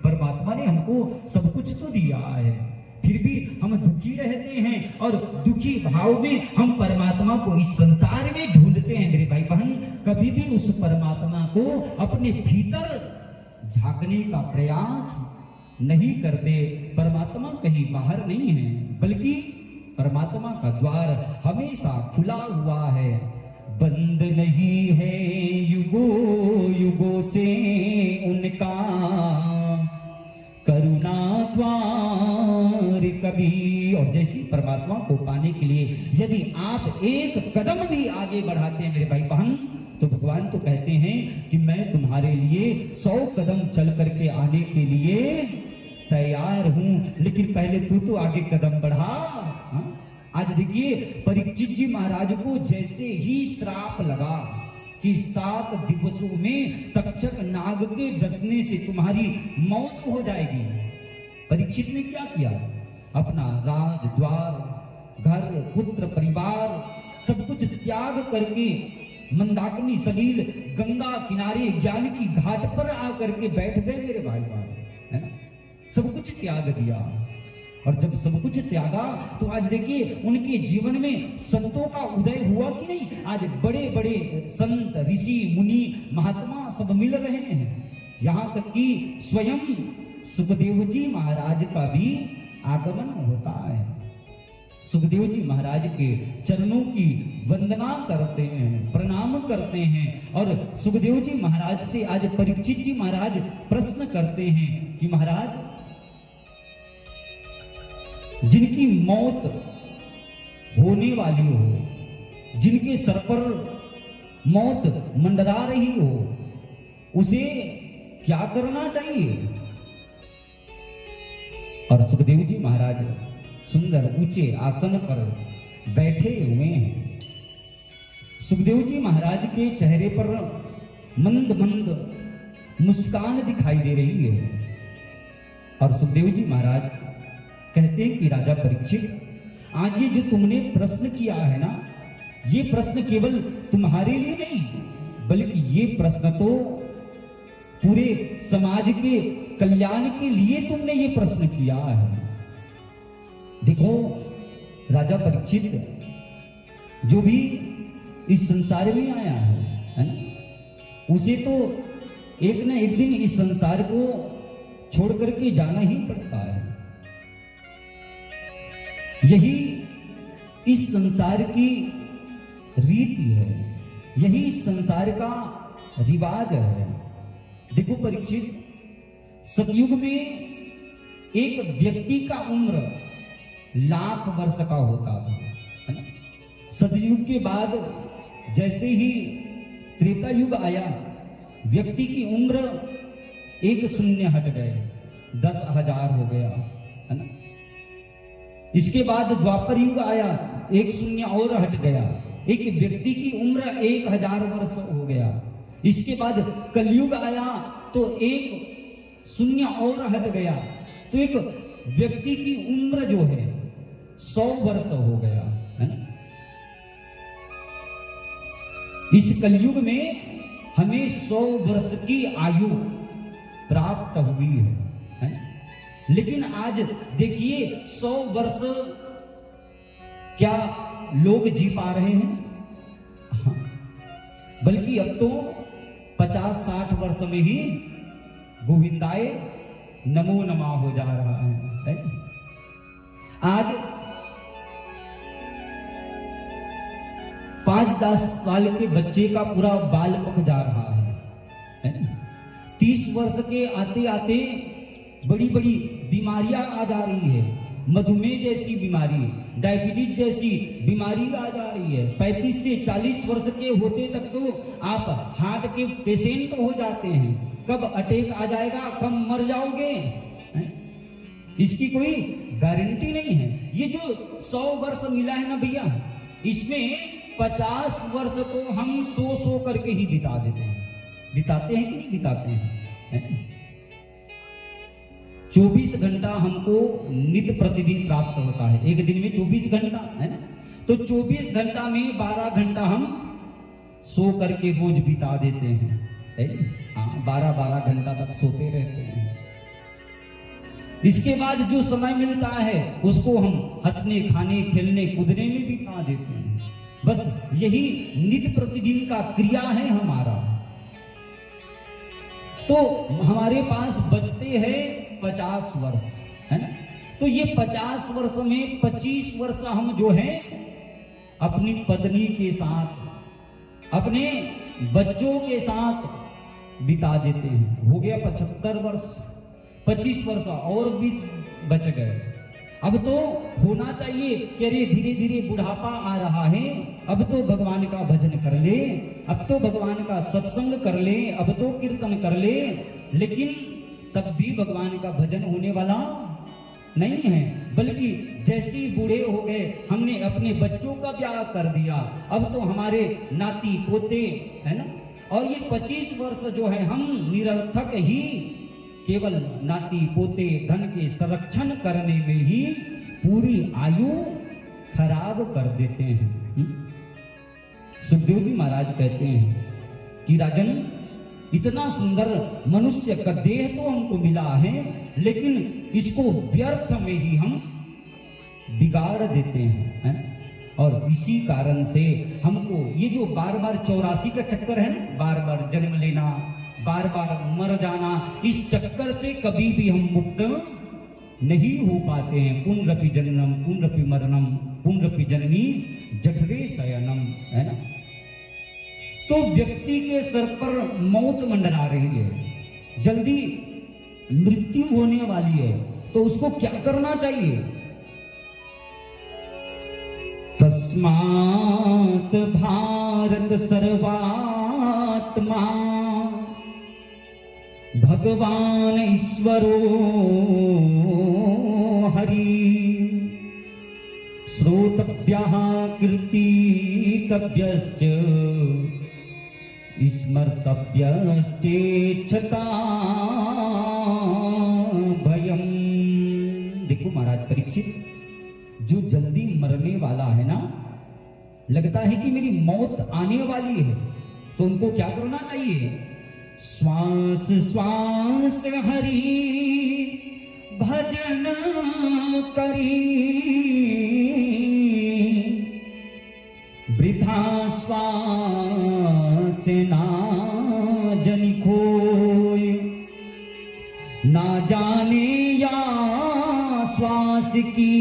परमात्मा ने हमको सब कुछ तो दिया है, फिर भी हम दुखी रहते हैं और दुखी भाव में हम परमात्मा को इस संसार में ढूंढते हैं मेरे भाई बहन। कभी भी उस परमात्मा को अपने भीतर झांकने का प्रयास नहीं करते। परमात्मा कहीं बाहर नहीं है, बल्कि परमात्मा का द्वार हमेशा खुला हुआ है, बंद नहीं है युगों युगों से उनका करुणा द्वार कभी। और जैसी परमात्मा को पाने के लिए यदि आप एक कदम भी आगे बढ़ाते हैं मेरे भाई बहन, तो भगवान तो कहते हैं कि मैं तुम्हारे लिए 100 कदम चल करके आने के लिए तैयार हूं, लेकिन पहले तू तो आगे कदम बढ़ा। आज देखिए परीक्षित जी महाराज को जैसे ही श्राप लगा कि 7 दिवसों में तक्षक नाग के डसने से तुम्हारी मौत हो जाएगी, परीक्षित ने क्या किया, अपना राज द्वार, घर, पुत्र, परिवार सब कुछ त्याग करके मंदाकिनी सलील गंगा किनारे ज्ञान की घाट पर आकर के बैठ गए मेरे भाई भाई, है ना। सब कुछ त्याग दिया, और जब सब कुछ त्यागा तो आज देखिए उनके जीवन में संतों का उदय हुआ कि नहीं। आज बड़े बड़े संत ऋषि मुनि महात्मा सब मिल रहे हैं, यहाँ तक कि स्वयं सुखदेव जी महाराज का भी आगमन होता है। सुखदेव जी महाराज के चरणों की वंदना करते हैं, प्रणाम करते हैं, और सुखदेव जी महाराज से आज परीक्षित जी महाराज प्रश्न करते हैं कि महाराज, जिनकी मौत होने वाली हो, जिनके सर पर मौत मंडरा रही हो, उसे क्या करना चाहिए। और सुखदेव जी महाराज सुंदर ऊंचे आसन पर बैठे हुए हैं। सुखदेव जी महाराज के चेहरे पर मंद मंद मुस्कान दिखाई दे रही है, और सुखदेव जी महाराज कहते हैं कि राजा परीक्षित, आज ये जो तुमने प्रश्न किया है ना, ये प्रश्न केवल तुम्हारे लिए नहीं, बल्कि ये प्रश्न तो पूरे समाज के कल्याण के लिए तुमने ये प्रश्न किया है। देखो राजा परीक्षित, जो भी इस संसार में आया है ना, उसे तो एक न एक दिन इस संसार को छोड़ करके जाना ही पड़ता है। यही इस संसार की रीति है, यही इस संसार का रिवाज है। देखो परीक्षित, सतयुग में एक व्यक्ति का उम्र लाख वर्ष का होता था, है ना। सतयुग के बाद जैसे ही त्रेता युग आया, व्यक्ति की उम्र एक शून्य हट गए, 10,000 हो गया, है ना। इसके बाद द्वापर युग आया, एक शून्य और हट गया, एक व्यक्ति की उम्र 1,000 वर्ष हो गया। इसके बाद कलयुग आया तो एक शून्य और हट गया, तो एक व्यक्ति की उम्र जो है 100 वर्ष हो गया, है ना। इस कलयुग में हमें 100 वर्ष की आयु प्राप्त हुई है ना? लेकिन आज देखिए 100 वर्ष क्या लोग जी पा रहे हैं? हाँ। बल्कि अब तो 50-60 वर्ष में ही गोविंदाय नमो नमः हो जा रहा है। आज 5-10 साल के बच्चे का पूरा बाल पक जा रहा है। 30 वर्ष के आते आते बड़ी बड़ी बीमारियां आ जा रही है, मधुमेह जैसी बीमारी, डायबिटीज जैसी बीमारी आ जा रही है। 35 से 40 वर्ष के होते तक तो आप हार्ट के पेशेंट हो जाते हैं। कब अटैक आ जाएगा, कब मर जाओगे, इसकी कोई गारंटी नहीं है। ये जो 100 वर्ष मिला है ना भैया, इसमें 50 वर्ष को हम सो करके ही बिता देते हैं। बिताते हैं कि नहीं बिताते हैं? 24 घंटा हमको नित्य प्रतिदिन प्राप्त होता है। एक दिन में 24 घंटा है ना, तो 24 घंटा में 12 घंटा हम सो करके रोज बिता देते हैं। हाँ, 12-12 घंटा तक सोते रहते हैं। इसके बाद जो समय मिलता है उसको हम हंसने, खाने, खेलने, कूदने में बिता देते हैं। बस यही नित्य प्रतिदिन का क्रिया है हमारा। तो हमारे पास बचते हैं 50 वर्ष, है ना। तो ये 50 वर्ष में 25 वर्ष हम जो है अपनी पत्नी के साथ, अपने बच्चों के साथ बिता देते हैं। हो गया 75 वर्ष, 25 वर्ष और भी बच गए। अब तो होना चाहिए कि अरे धीरे धीरे बुढ़ापा आ रहा है, अब तो भगवान का भजन कर ले, अब तो भगवान का सत्संग कर ले, अब तो कीर्तन कर ले। लेकिन तब भी भगवान का भजन होने वाला नहीं है, बल्कि जैसे ही बूढ़े हो गए हमने अपने बच्चों का ब्याह कर दिया। अब तो हमारे नाती पोते, है ना। और ये 25 वर्ष जो है हम निरर्थक ही केवल नाती पोते धन के संरक्षण करने में ही पूरी आयु खराब कर देते हैं। सुखदेव जी महाराज कहते हैं कि राजन, इतना सुंदर मनुष्य का देह तो हमको मिला है, लेकिन इसको व्यर्थ में ही हम बिगाड़ देते हैं, और इसी कारण से हमको ये जो बार बार 84 का चक्कर है ना, बार बार जन्म लेना, बार बार मर जाना, इस चक्कर से कभी भी हम मुक्त नहीं हो पाते हैं। पुनरपि जननम पुनरपि मरणम पुनरपि जननी जठरे शयनम, है ना। तो व्यक्ति के सर पर मौत मंडरा रही है, जल्दी मृत्यु होने वाली है, तो उसको क्या करना चाहिए? तस्मात् भारत सर्वात्मा भगवान ईश्वरो हरि श्रोतव्यः कीर्तितव्यश्च स्मर्तव्यश्चेच्छता भयम्। देखो महाराज परीक्षित, जो जल्दी मरने वाला है ना, लगता है कि मेरी मौत आने वाली है, तो उनको क्या करना चाहिए? श्वास श्वास हरि भजन करी, वृथा श्वास ना जनि खोय, ना जाने या श्वास की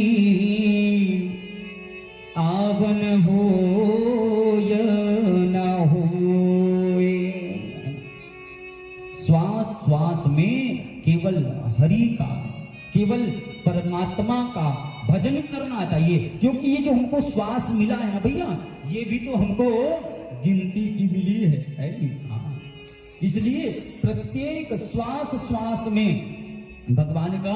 आवन होय न होय। श्वास श्वास में केवल हरि का, केवल परमात्मा का भजन करना चाहिए, क्योंकि ये जो हमको श्वास मिला है ना भैया, ये भी तो हमको गिनती की मिली है हाँ। इसलिए प्रत्येक श्वास श्वास में भगवान का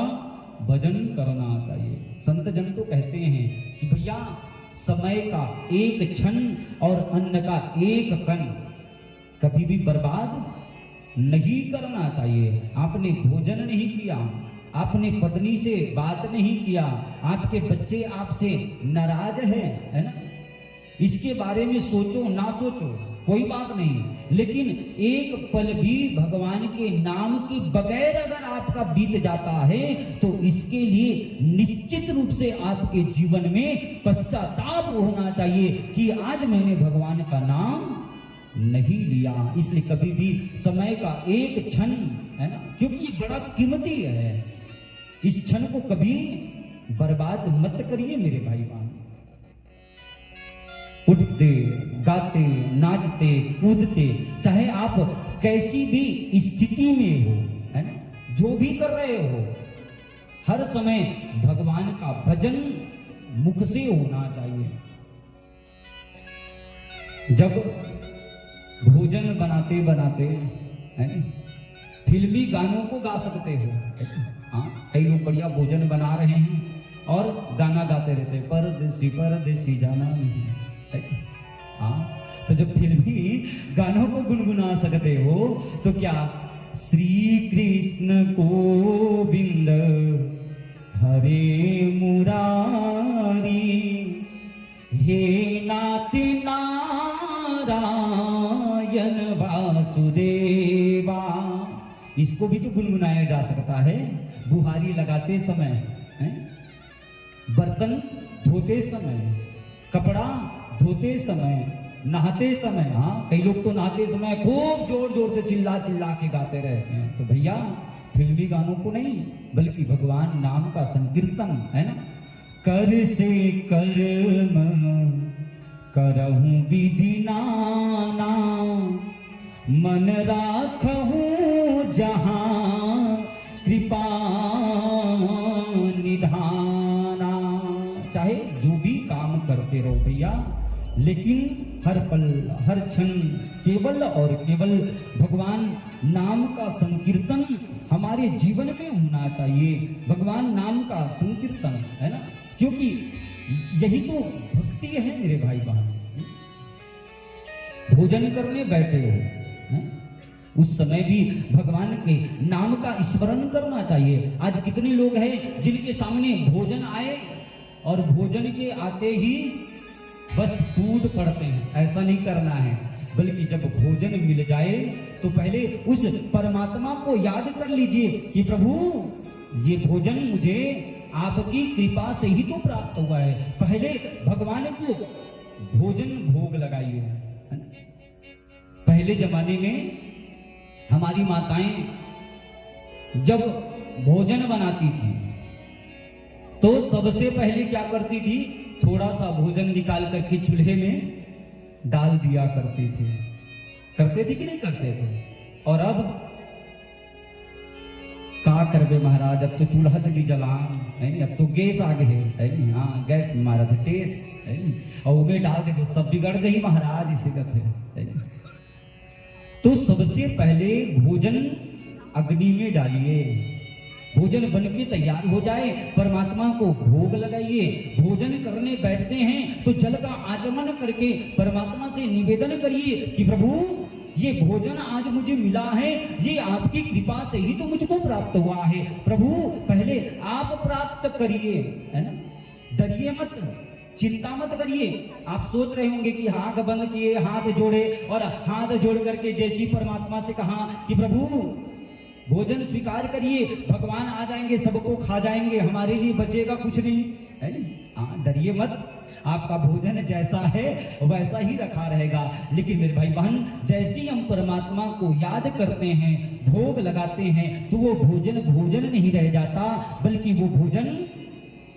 भजन करना चाहिए। संत जन तो कहते हैं कि भैया, समय का एक क्षण और अन्न का एक कण कभी भी बर्बाद नहीं करना चाहिए। आपने भोजन नहीं किया, आपने पत्नी से बात नहीं किया, आपके बच्चे आपसे नाराज है ना, इसके बारे में सोचो ना सोचो कोई बात नहीं, लेकिन एक पल भी भगवान के नाम के बगैर अगर आपका बीत जाता है तो इसके लिए निश्चित रूप से आपके जीवन में पश्चाताप होना चाहिए कि आज मैंने भगवान का नाम नहीं लिया। इसलिए कभी भी समय का एक क्षण है ना, क्योंकि ये बड़ा कीमती है, इस क्षण को कभी बर्बाद मत करिए मेरे भाई बहन। उठते गाते नाचते कूदते, चाहे आप कैसी भी स्थिति में हो, है ना, जो भी कर रहे हो, हर समय भगवान का भजन मुख से होना चाहिए। जब भोजन बनाते बनाते है फिल्मी गानों को गा सकते हो, हाँ, कई लोग बढ़िया भोजन बना रहे हैं और गाना गाते रहते हैं, परदेसी परदेसी जाना नहीं, हाँ। तो जब फिल्मी गानों को गुनगुना सकते हो तो क्या श्री कृष्ण गोविंद हरे मुरारी, हे नाथ नारायण वासुदेवा, इसको भी तो गुनगुनाया जा सकता है। बुहारी लगाते समय, बर्तन धोते समय, कपड़ा धोते समय, नहाते समय, हाँ, कई लोग तो नहाते समय खूब जोर जोर से चिल्ला चिल्ला के गाते रहते हैं। तो भैया फिल्मी गानों को नहीं, बल्कि भगवान नाम का संकीर्तन, है ना। कर से कर्म करहूं विधि नाना, मन राखहूं जहां कृपा निधाना। चाहे जो भी काम करते रहो भैया, लेकिन हर पल हर क्षण केवल और केवल भगवान नाम का संकीर्तन हमारे जीवन में होना चाहिए। भगवान नाम का संकीर्तन, है ना, क्योंकि यही तो भक्ति है मेरे भाई बहन। भोजन करने बैठे हो, है? उस समय भी भगवान के नाम का स्मरण करना चाहिए। आज कितने लोग हैं जिनके सामने भोजन आए और भोजन के आते ही बस दूध पड़ते हैं, ऐसा नहीं करना है। बल्कि जब भोजन मिल जाए तो पहले उस परमात्मा को याद कर लीजिए कि प्रभु ये भोजन मुझे आपकी कृपा से ही तो प्राप्त हुआ है। पहले भगवान को भोजन भोग लगाइए। पहले जमाने में हमारी माताएं जब भोजन बनाती थी तो सबसे पहले क्या करती थी, थोड़ा सा भोजन निकाल करके चूल्हे में डाल दिया करती थी। करते थे कि नहीं करते थे? और अब का करबे महाराज, अब तो चूल्हा चली जलान है नहीं, अब तो गैस आ गए है नहीं। हाँ गैस मारा था टेस है नहीं, और वो में डाल दे सब बिगड़ गई महाराज, इसे कहते हैं। तो सबसे पहले भोजन अग्नि में डालिए, भोजन बन के तैयार हो जाए, परमात्मा को भोग लगाइए। भोजन करने बैठते हैं तो जल का आचमन करके परमात्मा से निवेदन करिए कि प्रभु ये भोजन आज मुझे मिला है, ये आपकी कृपा से ही तो मुझको प्राप्त हुआ है। प्रभु पहले आप प्राप्त करिए, है ना, डरिए मत, चिंता मत करिए। आप सोच रहे होंगे कि आंख बंद किए, हाथ जोड़े और हाथ जोड़ करके जैसी परमात्मा से कहा कि प्रभु भोजन स्वीकार करिए, भगवान आ जाएंगे, सबको खा जाएंगे, हमारे लिए बचेगा कुछ नहीं, है नहीं। हाँ डरिए मत, आपका भोजन जैसा है वैसा ही रखा रहेगा। लेकिन मेरे भाई बहन, जैसे ही हम परमात्मा को याद करते हैं, भोग लगाते हैं, तो वो भोजन भोजन नहीं रह जाता, बल्कि वो भोजन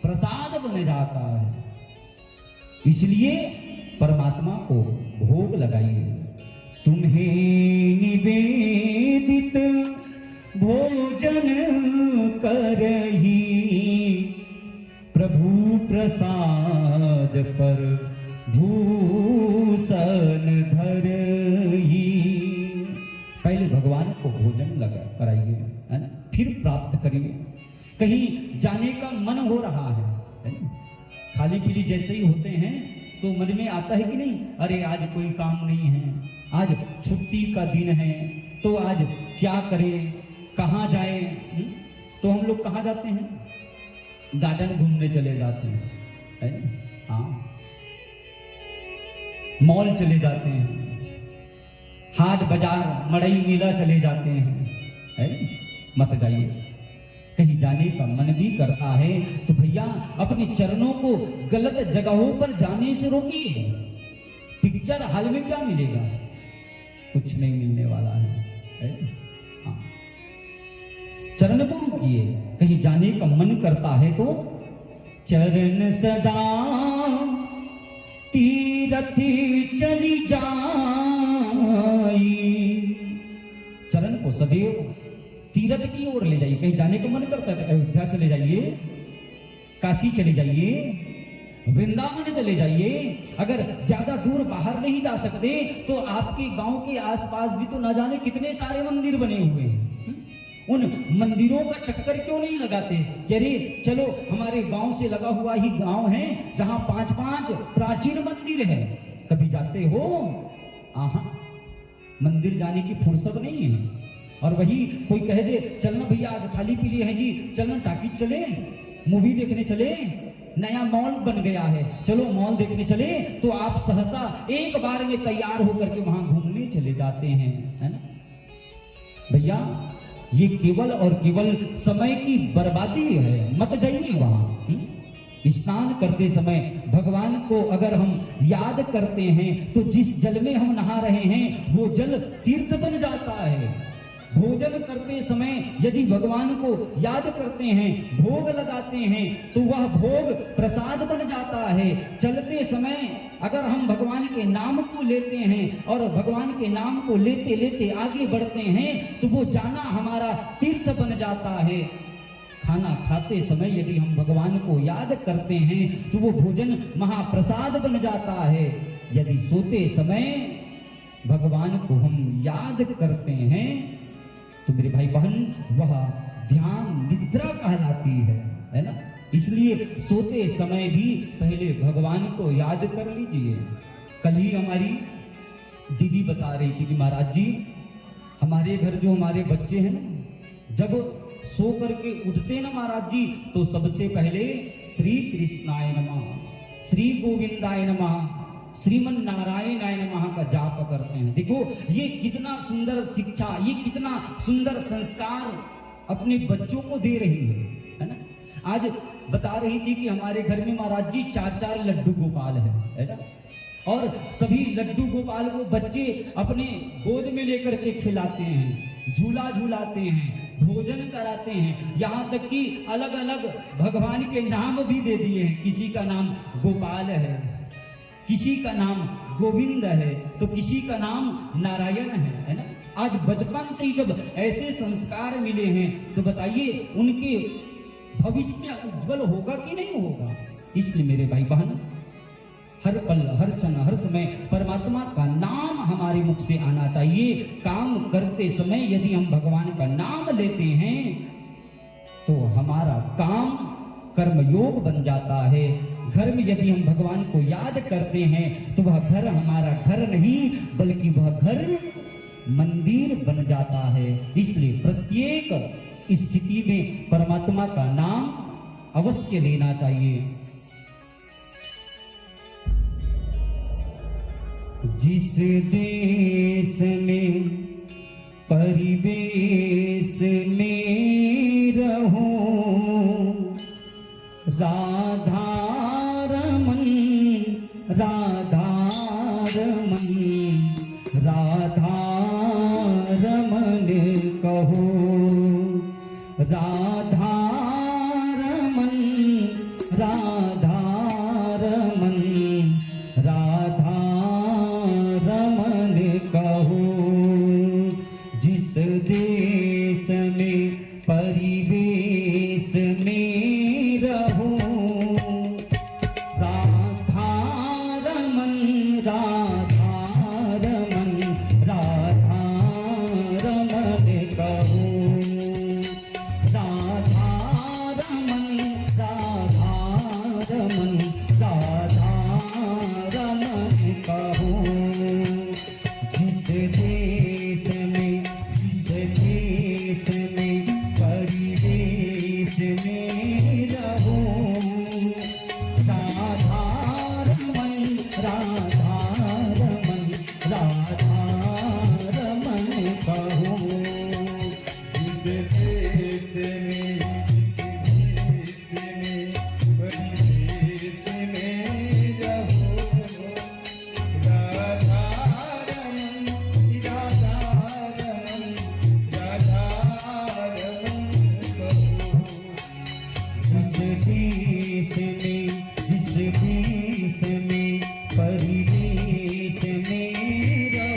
प्रसाद बन जाता है। इसलिए परमात्मा को भोग लगाइए। तुम्हें निवेदित भोजन करही, प्रभु प्रसाद पर भूषण धरही। पहले भगवान को भोजन लगा कराइए, है ना, फिर प्राप्त करिए। कहीं जाने का मन हो रहा है ना? खाली पीली जैसे ही होते हैं तो मन में आता है कि नहीं, अरे आज कोई काम नहीं है, आज छुट्टी का दिन है, तो आज क्या करें, कहाँ जाए? तो हम लोग कहाँ जाते हैं? गार्डन घूमने चले जाते हैं, है ना? हाँ मॉल चले जाते हैं, हाट बाजार मड़ई मेला चले जाते हैं, है ना? मत जाइए। कहीं जाने का मन भी करता है तो भैया अपने चरणों को गलत जगहों पर जाने से रोकिए। पिक्चर हॉल में क्या मिलेगा? कुछ नहीं मिलने वाला है। हाँ चरण को रोकिए। कहीं जाने का मन करता है तो चरण सदा तीरथ चली जाई, चरण को सदैव तीरथ की ओर ले जाइए। कहीं जाने का मन करता है अयोध्या चले जाइए, काशी चले जाइए, वृंदावन चले जाइए। अगर ज्यादा दूर बाहर नहीं जा सकते तो आपके गांव के आसपास भी तो न जाने कितने सारे मंदिर बने हुए हैं। उन मंदिरों का चक्कर क्यों नहीं लगाते? अरे चलो हमारे गांव से लगा हुआ ही गांव है जहां 5-5 प्राचीन मंदिर है, कभी जाते हो? आहा, मंदिर जाने की फुर्सत नहीं है। और वही कोई कह दे चलना भैया आज खाली पीली है जी, चलना टाकीज चले, मूवी देखने चले, नया मॉल बन गया है, चलो मॉल देखने चले, तो आप सहसा एक बार में तैयार होकर के वहां घूमने चले जाते हैं, है ना भैया? ये केवल और केवल समय की बर्बादी है, मत जाइए वहां। स्नान करते समय भगवान को अगर हम याद करते हैं तो जिस जल में हम नहा रहे हैं वो जल तीर्थ बन जाता है। भोजन करते समय यदि भगवान को याद करते हैं, भोग लगाते हैं, तो वह भोग प्रसाद बन जाता है। चलते समय अगर हम भगवान के नाम को लेते हैं और भगवान के नाम को लेते लेते आगे बढ़ते हैं तो वो जाना हमारा तीर्थ बन जाता है। खाना खाते समय यदि हम भगवान को याद करते हैं तो वो भोजन महाप्रसाद बन जाता है। यदि सोते समय भगवान को हम याद करते हैं तो मेरे भाई बहन वह ध्यान निद्रा कहलाती है ना? इसलिए सोते समय भी पहले भगवान को याद कर लीजिए। कल ही हमारी दीदी बता रही थी कि महाराज जी हमारे घर जो हमारे बच्चे हैं ना, जब सो करके उठते ना महाराज जी, तो सबसे पहले श्री कृष्णाय नमः, श्री गोविंदाय नमः, श्रीमन नारायणाय नमः का जाप करते हैं। देखो ये कितना सुंदर शिक्षा, ये कितना सुंदर संस्कार अपने बच्चों को दे रही है ना। आज बता रही थी कि हमारे घर में महाराज जी 4-4 लड्डू गोपाल है ना, और सभी लड्डू गोपाल को बच्चे अपने गोद में लेकर के खिलाते हैं, झूला झूलाते हैं, भोजन कराते हैं, यहाँ तक कि अलग अलग भगवान के नाम भी दे दिए हैं। किसी का नाम गोपाल है, किसी का नाम गोविंद है, तो किसी का नाम नारायण है ना। आज बचपन से ही जब ऐसे संस्कार मिले हैं तो बताइए उनके भविष्य में उज्जवल होगा कि नहीं होगा। इसलिए मेरे भाई बहन, हर पल हर क्षण हर समय परमात्मा का नाम हमारे मुख से आना चाहिए। काम करते समय यदि हम भगवान का नाम लेते हैं तो हमारा काम कर्मयोग बन जाता है। घर में यदि हम भगवान को याद करते हैं तो वह घर हमारा घर नहीं बल्कि वह घर मंदिर बन जाता है। इसलिए प्रत्येक स्थिति में परमात्मा का नाम अवश्य लेना चाहिए। जिस देश में परिवेश में रहो राधा रमन राधा रमन राधा रमन कहो, राधा रमन राधा रमन राधा रमन कहो। जिस देश में परिवेश में रहो राधा रमन राधा रमन राधा रमन कहो, राधा रमन राधा रमन राधा रमन कहो। जिस देश में परिवेश में रहो राधा रमन राधा रमन राधा रमन कहो। जिस देश में परिवेश में रहो राधा रमन राधा रमन राधा रमन कहो। जिस देश में परिवेश में रहो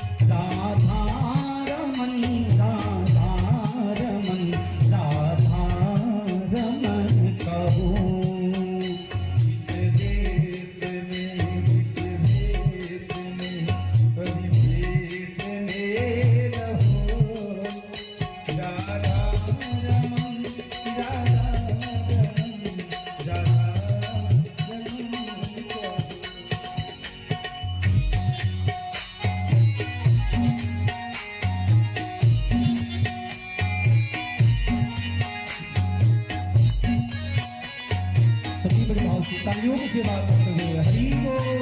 राधा रमन राधा रमन राधा रमन कहो। जिस देश में परिवेश में रहो राधा रमन राधा रमन राधा रमन कहो। सभी बड़े भाव से तालियों की सेवा करते हुए हरि बोल।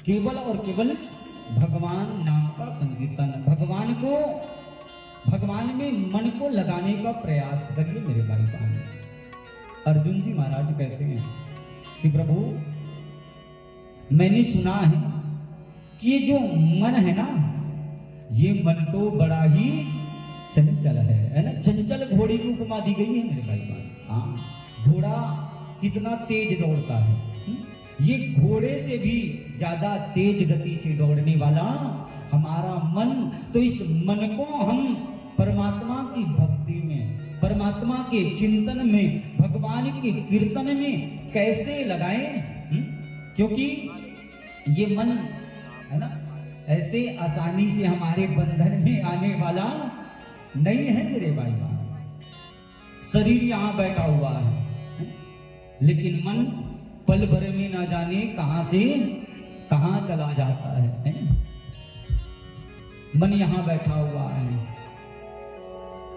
केवल और केवल भगवान नाम का संकीर्तन, भगवान में मन को लगाने का प्रयास करिए मेरे भाई बहन। अर्जुन जी महाराज कहते हैं कि प्रभु मैंने सुना है कि ये जो मन है ना, ये मन तो बड़ा ही चंचल है ना। चंचल घोड़ी की उपमा दी गई है मेरे भाई बहन। हाँ, घोड़ा कितना तेज दौड़ता है, ये घोड़े से भी ज्यादा तेज गति से दौड़ने वाला हमारा मन। तो इस मन को हम परमात्मा की भक्ति में, परमात्मा के चिंतन में, भगवान के कीर्तन में कैसे लगाएं? क्योंकि ये मन है ना ऐसे आसानी से हमारे बंधन में आने वाला नहीं है मेरे भाई। शरीर यहाँ बैठा हुआ है, लेकिन मन पल भर में ना जाने कहां से कहां चला जाता है। मन यहां बैठा हुआ है,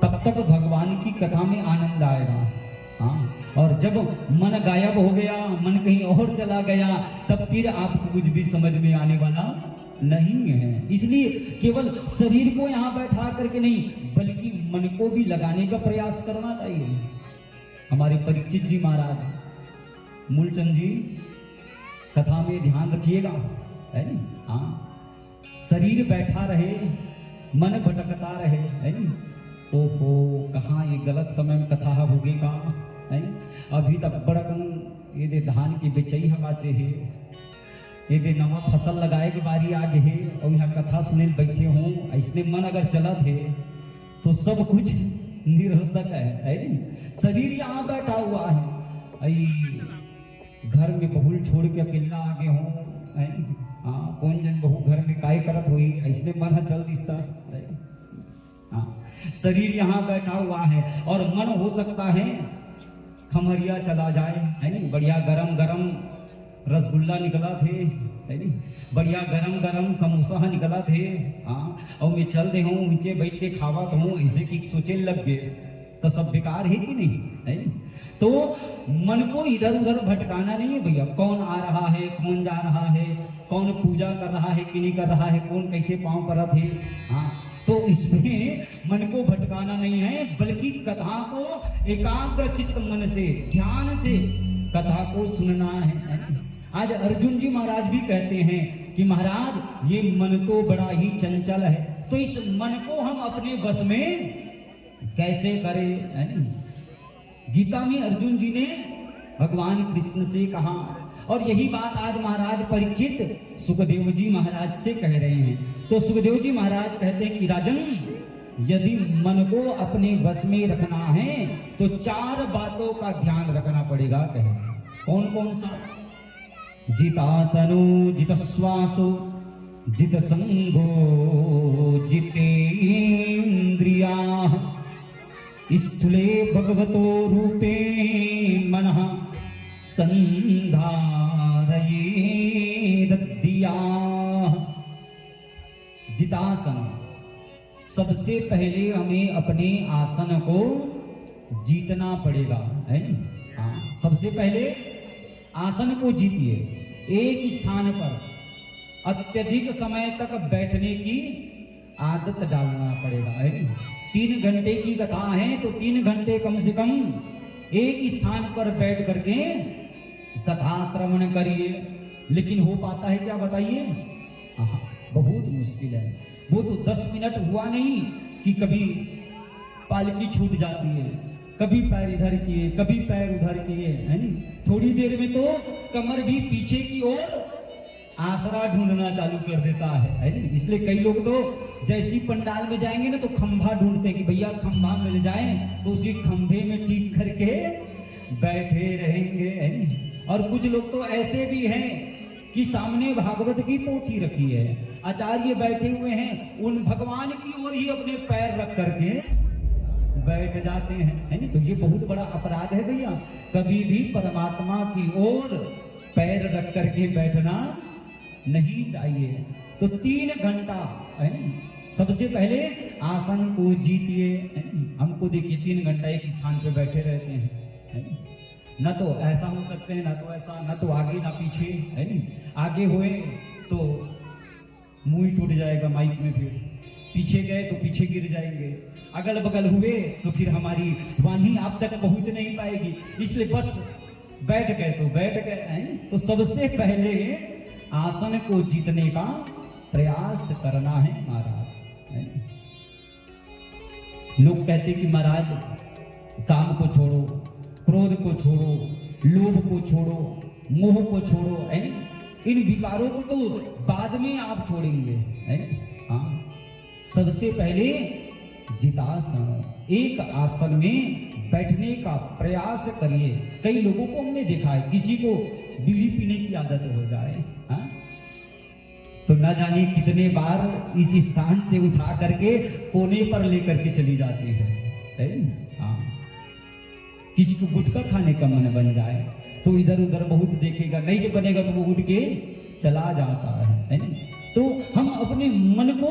तब तक भगवान की कथा में आनंद आएगा। हाँ, और जब मन गायब हो गया, मन कहीं और चला गया, तब फिर आपको कुछ भी समझ में आने वाला नहीं है। इसलिए केवल शरीर को यहाँ बैठा करके नहीं, बल्कि मन को भी लगाने का प्रयास करना चाहिए। हमारे परीक्षित जी महाराज, मूलचंद जी, कथा में ध्यान रखिएगा, है नी। हाँ, शरीर बैठा रहे, मन भटकता रहे, है नी। ओहो, कहाँ ये गलत समय में कथा होगी का, है नी। अभी तक बड़कन ये दे धान की बेचई हवाचे है, ये दे नवा फसल लगाए के बारी आगे है, और यहाँ कथा सुने बैठे हों, ऐसने मन अगर चला थे तो सब कुछ निरर्थक है नी। शरीर यहाँ बैठा हुआ है, घर में बहुल छोड़ के अकेला आगे हो, हाँ, कौन जन बहु घर में काय करत हुई, ऐसने मन चल दिसता। हाँ, शरीर यहाँ बैठा हुआ है और मन हो सकता है खमरिया चला जाए, है नी। बढ़िया गरम गरम रसगुल्ला निकला थे, है नी। बढ़िया गरम गरम समोसा निकला थे, हाँ, और मैं चल दे हूँ नीचे बैठ के खावा तो हूँ, ऐसे की सोचे लग गए तो सब बेकार है कि नहीं, है नी। तो मन को इधर उधर भटकाना नहीं है भैया। कौन आ रहा है, कौन जा रहा है, कौन पूजा कर रहा है कि नहीं कर रहा है, कौन कैसे पाँव पर थे, हाँ, तो इसमें मन को भटकाना नहीं है, बल्कि कथा को एकाग्र चित्त मन से, ध्यान से कथा को सुनना है। आज अर्जुन जी महाराज भी कहते हैं कि महाराज ये मन तो बड़ा ही चंचल है, तो इस मन को हम अपने बस में कैसे करें, है? गीता में अर्जुन जी ने भगवान कृष्ण से कहा। और यही बात आज महाराज परीक्षित सुखदेव जी महाराज से कह रहे हैं। तो सुखदेव जी महाराज कहते हैं कि राजन, यदि मन को अपने वश में रखना है तो 4 बातों का ध्यान रखना पड़ेगा। कहे कौन कौन सा? जितासनो, जितश्वासो, जित संगो, जितेन्द्रिया, स्थूले भगवतो रूपे मनः संधारयेदद्धिया। जितासन, सबसे पहले हमें अपने आसन को जीतना पड़ेगा, है? हाँ, सबसे पहले आसन को जीतिए। एक स्थान पर अत्यधिक समय तक बैठने की आदत डालना पड़ेगा, है? 3 घंटे की कथा है तो 3 घंटे कम से कम एक स्थान पर बैठ करके कथा श्रवण करिए। लेकिन हो पाता है क्या बताइए? बहुत मुश्किल है। वो तो 10 मिनट हुआ नहीं कि कभी पालकी छूट जाती है, कभी पैर इधर किए, कभी पैर उधर किए, है नहीं? थोड़ी देर में तो कमर भी पीछे की ओर आसरा ढूंढना चालू कर देता है नहीं? इसलिए कई लोग तो जैसी पंडाल में जाएंगे ना तो खंभा ढूंढते हैं कि भैया खंभा मिल जाए तो उसी खंभे में टिक करके बैठे रहेंगे, है नहीं? और कुछ लोग तो ऐसे भी हैं कि सामने भागवत की पोथी रखी है, आचार्य बैठे हुए हैं, उन भगवान की ओर ही अपने पैर रख करके बैठ जाते हैं, है नहीं? तो ये बहुत बड़ा अपराध है भैया। कभी भी परमात्मा की ओर पैर रख करके बैठना नहीं चाहिए। तो 3 घंटा, है नहीं? सबसे पहले आसन को जीतिए। हमको देखिए 3 घंटा एक स्थान पे बैठे रहते हैं, है नहीं? न तो ऐसा हो सकते हैं, न तो ऐसा, न तो आगे ना पीछे, है नहीं? आगे हुए तो मुंह टूट जाएगा माइक में, फिर पीछे गए तो पीछे गिर जाएंगे, अगल बगल हुए तो फिर हमारी वाणी आप तक पहुंच नहीं पाएगी। इसलिए बस बैठ गए तो बैठ गए, हैं? तो सबसे पहले आसन को जीतने का प्रयास करना है महाराज, है? लोग कहते कि महाराज काम को छोड़ो, क्रोध को छोड़ो, लोभ को छोड़ो, मोह को छोड़ो, है? इन विकारों को तो बाद में आप छोड़ेंगे, है? हाँ, सबसे पहले जितासन, एक आसन में बैठने का प्रयास करिए। कई लोगों को हमने देखा है, किसी को बीड़ी पीने की आदत हो जाए, हाँ? तो न जाने कितने बार इस स्थान से उठा करके कोने पर लेकर के चली जाती है? हाँ, किसी को गुटखा खाने का मन बन जाए तो इधर उधर बहुत देखेगा, नहीं जब बनेगा तो वो उठ के चला जाता है नहीं? तो हम अपने मन को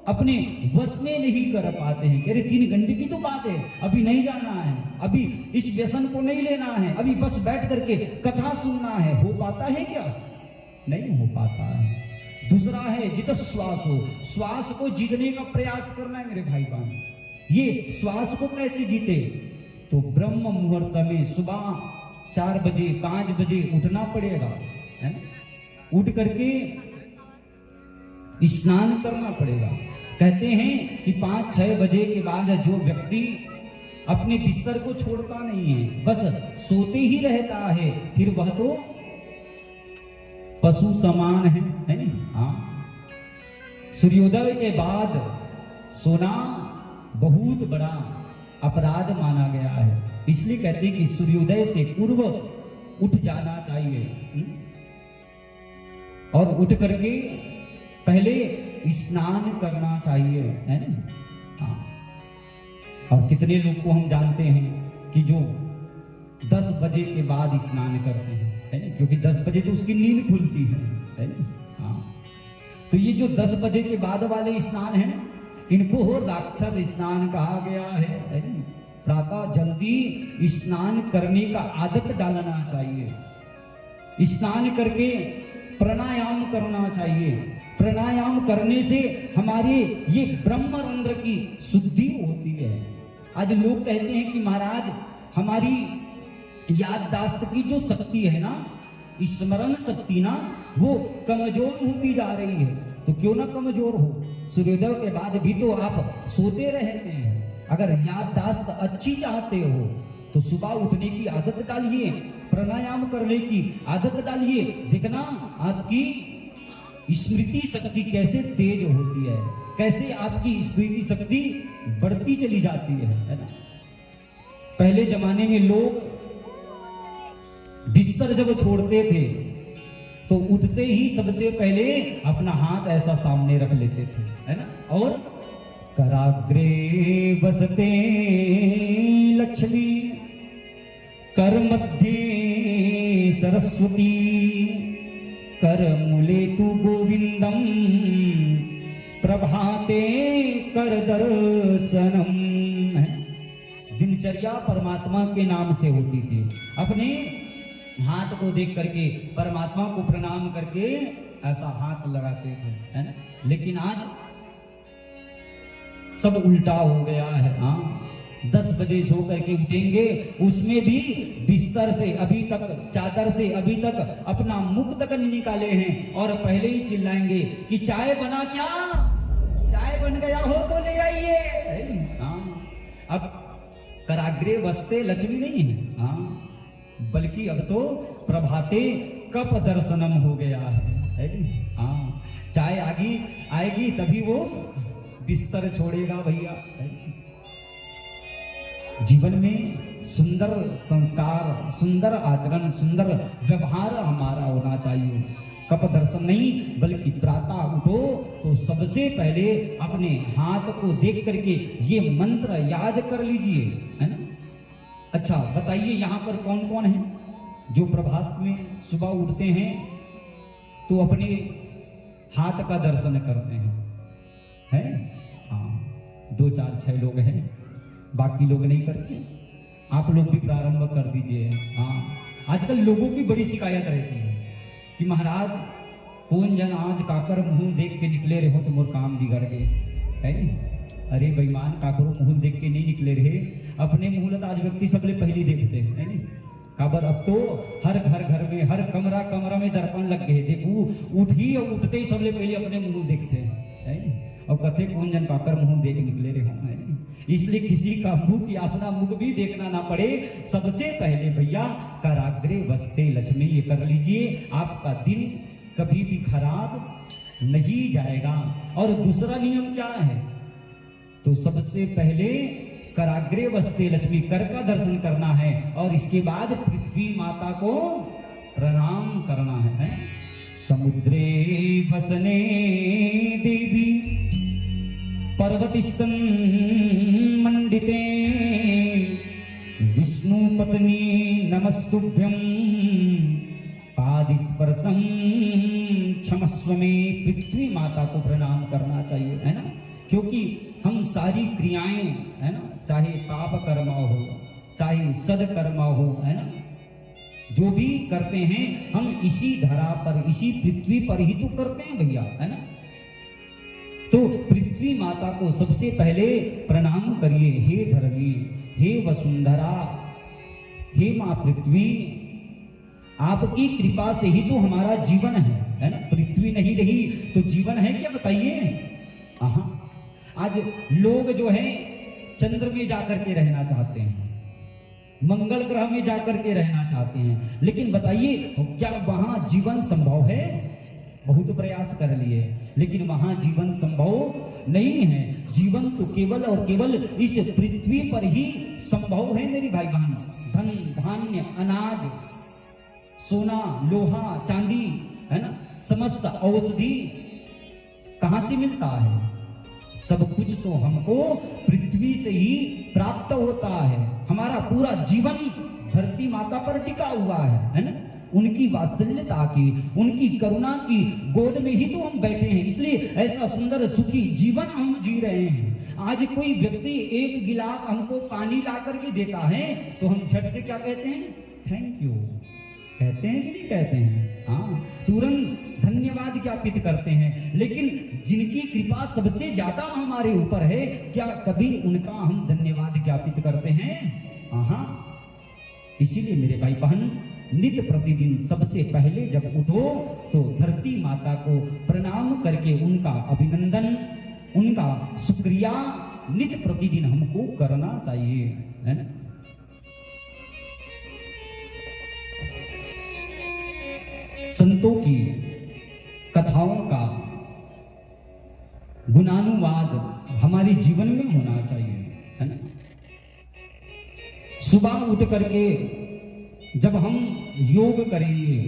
अपने वश में नहीं कर पाते हैं। अरे 3 घंटे की तो बात है, अभी नहीं जाना है, अभी इस व्यसन को नहीं लेना है, अभी बस बैठ करके कथा सुनना है। हो पाता है क्या? नहीं हो पाता है। दूसरा है जित श्वास हो, श्वास को जीतने का प्रयास करना है मेरे भाई बहन। ये श्वास को कैसे जीते? तो ब्रह्म मुहूर्त में सुबह 4 बजे 5 बजे उठना पड़ेगा, है? उठ करके स्नान करना पड़ेगा। कहते हैं कि 5-6 बजे के बाद जो व्यक्ति अपने बिस्तर को छोड़ता नहीं है, बस सोते ही रहता है, फिर वह तो पशु समान है नहीं? हाँ, सूर्योदय के बाद सोना बहुत बड़ा अपराध माना गया है। इसलिए कहते हैं कि सूर्योदय से पूर्व उठ जाना चाहिए और उठ करके पहले स्नान करना चाहिए, है ना? हाँ, और कितने लोग को हम जानते हैं कि जो 10 बजे के बाद स्नान करते हैं, है ना? क्योंकि 10 बजे तो उसकी नींद खुलती है ना? हाँ, तो ये जो 10 बजे के बाद वाले स्नान हैं, इनको हो राक्षस स्नान कहा गया है ना? प्रातः जल्दी स्नान करने का आदत डालना चाहिए। स्नान करके प्राणायाम करना चाहिए। प्राणायाम करने से हमारे ये ब्रह्मरंध्र की शुद्धि होती है। आज लोग कहते हैं कि महाराज हमारी याददाश्त की जो शक्ति है ना, स्मरण शक्ति ना, वो कमजोर होती जा रही है। तो क्यों ना कमजोर हो, सूर्योदय के बाद भी तो आप सोते रहते हैं। अगर याददाश्त अच्छी चाहते हो तो सुबह उठने की आदत डालिए, प्राणायाम करने की आदत डालिए, देखना आपकी स्मृति शक्ति कैसे तेज होती है, कैसे आपकी स्मृति शक्ति बढ़ती चली जाती है ना। पहले जमाने में लोग बिस्तर जब छोड़ते थे तो उठते ही सबसे पहले अपना हाथ ऐसा सामने रख लेते थे, है ना। और कराग्रे वसते लक्ष्मी कर मध्ये सरस्वती कर मूले तु गोविंदम प्रभाते कर दर्शनम। दिनचर्या परमात्मा के नाम से होती थी। अपने हाथ को देख करके परमात्मा को प्रणाम करके ऐसा हाथ लगाते थे, है ना। लेकिन आज सब उल्टा हो गया है। हाँ, 10 बजे सो करके उठेंगे, उसमें भी बिस्तर से अभी तक, चादर से अभी तक अपना मुख तक नहीं निकाले हैं और पहले ही चिल्लाएंगे कि चाय बना क्या, चाय बन गया हो तो ले आइए। हाँ, अब कराग्रे वस्ते लक्ष्मी नहीं है, हाँ, बल्कि अब तो प्रभाते कप दर्शनम हो गया है। हाँ, चाय आएगी तभी वो बिस्तर छोड़ेगा भैया। जीवन में सुंदर संस्कार, सुंदर आचरण, सुंदर व्यवहार हमारा होना चाहिए। कप दर्शन नहीं, बल्कि प्रातः उठो तो सबसे पहले अपने हाथ को देख करके ये मंत्र याद कर लीजिए, है ना। अच्छा बताइए, यहाँ पर कौन कौन है जो प्रभात में सुबह उठते हैं तो अपने हाथ का दर्शन करते हैं? हाँ, 2 4 6 लोग हैं, बाकी लोग नहीं करते। आप लोग भी प्रारंभ कर दीजिए। हाँ, आजकल लोगों की बड़ी शिकायत रहती है कि महाराज कौन जन आज काकर मुंह देख के निकले रहे हो तो मोर काम बिगड़ गए, है। अरे बेईमान, काकरो मुंह देख के नहीं निकले रहे, अपने मुंह आज व्यक्ति सबले पहली देखते हैं, नहीं। काबर अब तो हर घर में, हर कमरा में दर्पण लग गए। देखो उठी और उठते ही सबले पहले अपने मुंह देखते हैं और कथे कौन जन काकर मुंह देख निकले रहे हैं। इसलिए किसी का मुख या अपना मुख भी देखना ना पड़े, सबसे पहले भैया कराग्रे वस्ते लक्ष्मी ये कर लीजिए, आपका दिन कभी भी खराब नहीं जाएगा। और दूसरा नियम क्या है, तो सबसे पहले कराग्रे वस्ते लक्ष्मी कर का दर्शन करना है और इसके बाद पृथ्वी माता को प्रणाम करना है। समुद्रे वसने देवी पर्वतिस्तन मंडिते विष्णु पत्नी नमस्तुभ्यं पादिस्पर्शं क्षमस्व में। पृथ्वी माता को प्रणाम करना चाहिए, है ना, क्योंकि हम सारी क्रियाएं, है ना, चाहे पाप कर्म हो चाहे सदकर्म हो, है ना, जो भी करते हैं हम इसी धरा पर, इसी पृथ्वी पर ही तो करते हैं भैया, है ना। तो पृथ्वी माता को सबसे पहले प्रणाम करिए। हे धरणी, हे वसुंधरा, हे माँ पृथ्वी, आपकी कृपा से ही तो हमारा जीवन है ना। पृथ्वी नहीं रही तो जीवन है क्या, बताइए। आज लोग जो है चंद्र में जाकर के रहना चाहते हैं, मंगल ग्रह में जाकर के रहना चाहते हैं, लेकिन बताइए क्या वहां जीवन संभव है? बहुत प्रयास कर लिए लेकिन वहां जीवन संभव नहीं है। जीवन तो केवल और केवल इस पृथ्वी पर ही संभव है मेरी भाई बहन। धन धान्य अनाज सोना लोहा चांदी, है ना, समस्त औषधि कहां से मिलता है? सब कुछ तो हमको पृथ्वी से ही प्राप्त होता है। हमारा पूरा जीवन धरती माता पर टिका हुआ है ना। उनकी वात्सल्यता की, उनकी करुणा की गोद में ही तो हम बैठे हैं, इसलिए ऐसा सुंदर सुखी जीवन हम जी रहे हैं। आज कोई व्यक्ति एक गिलास हमको पानी ला करके देता है तो हम झट से क्या कहते हैं? थैंक यू कहते हैं कि नहीं कहते हैं? हाँ, तुरंत धन्यवाद ज्ञापित करते हैं। लेकिन जिनकी कृपा सबसे ज्यादा हमारे ऊपर है, क्या कभी उनका हम धन्यवाद ज्ञापित करते हैं? हाँ, इसीलिए मेरे भाई बहन नित्य प्रतिदिन सबसे पहले जब उठो तो धरती माता को प्रणाम करके उनका अभिनंदन, उनका शुक्रिया नित्य प्रतिदिन हमको करना चाहिए, है ना। संतों की कथाओं का गुणानुवाद हमारे जीवन में होना चाहिए, है ना। सुबह उठ करके जब हम योग करेंगे,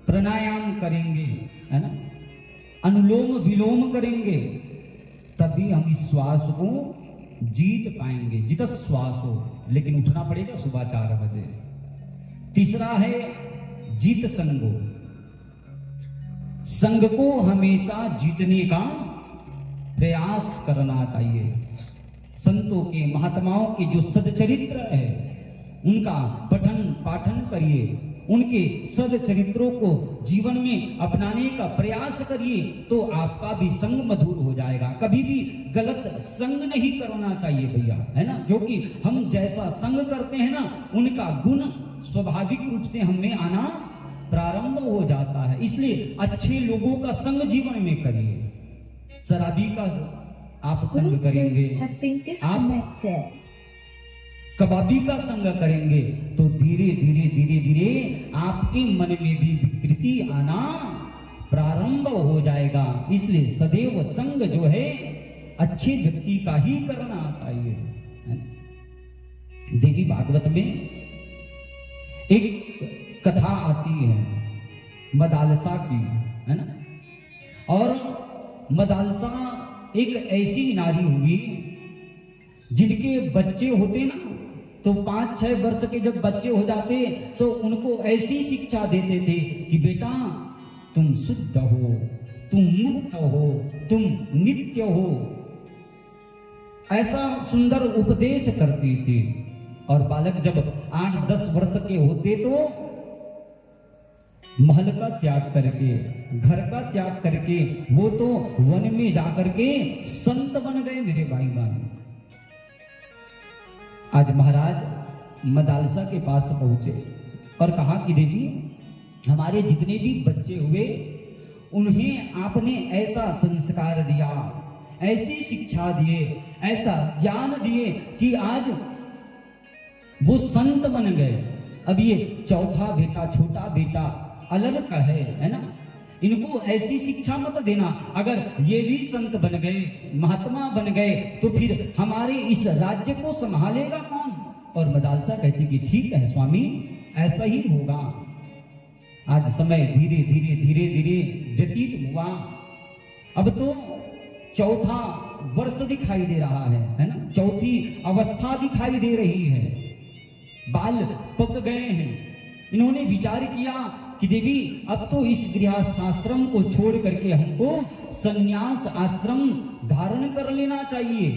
प्राणायाम करेंगे, है ना, अनुलोम विलोम करेंगे, तभी हम इस श्वास को जीत पाएंगे। जित श्वास हो, लेकिन उठना पड़ेगा सुबह 4 बजे। तीसरा है जीत संगो, संग को हमेशा जीतने का प्रयास करना चाहिए। संतों के, महात्माओं के जो सदचरित्र है उनका पठन पाठन करिए, उनके सदचरित्रों को जीवन में अपनाने का प्रयास करिए, तो आपका भी संग मधुर हो जाएगा। कभी भी गलत संग नहीं करना चाहिए भैया, है ना, क्योंकि हम जैसा संग करते हैं ना, उनका गुण स्वाभाविक रूप से हमें आना प्रारंभ हो जाता है। इसलिए अच्छे लोगों का संग जीवन में करिए। शराबी का आप संग करेंगे, आप कबाबी का संग करेंगे, तो धीरे धीरे आपके मन में भी विकृति आना प्रारंभ हो जाएगा। इसलिए सदैव संग जो है अच्छे व्यक्ति का ही करना चाहिए। देवी भागवत में एक कथा आती है मदालसा की, है ना, और मदालसा एक ऐसी नारी हुई जिनके बच्चे होते ना, तो 5-6 वर्ष के जब बच्चे हो जाते तो उनको ऐसी शिक्षा देते थे कि बेटा तुम शुद्ध हो, तुम मुक्त हो, तुम नित्य हो, ऐसा सुंदर उपदेश करती थी। और बालक जब 8-10 वर्ष के होते तो महल का त्याग करके, घर का त्याग करके वो तो वन में जाकर के संत बन गए मेरे भाई बहन। आज महाराज मदालसा के पास पहुंचे और कहा कि देवी, हमारे जितने भी बच्चे हुए उन्हें आपने ऐसा संस्कार दिया, ऐसी शिक्षा दिए, ऐसा ज्ञान दिए कि आज वो संत बन गए। अब ये चौथा बेटा, छोटा बेटा अलग का है ना, इनको ऐसी शिक्षा मत देना। अगर ये भी संत बन गए, महात्मा बन गए, तो फिर हमारे इस राज्य को संभालेगा कौन? और मदालसा कहती कि ठीक है स्वामी, ऐसा ही होगा। आज समय धीरे धीरे व्यतीत हुआ। अब तो चौथा वर्ष दिखाई दे रहा है ना, चौथी अवस्था दिखाई दे रही है, बाल पक गए हैं। इन्होंने विचार किया कि देवी, अब तो इस गृहस्थाश्रम को छोड़ करके हमको संन्यास आश्रम धारण कर लेना चाहिए,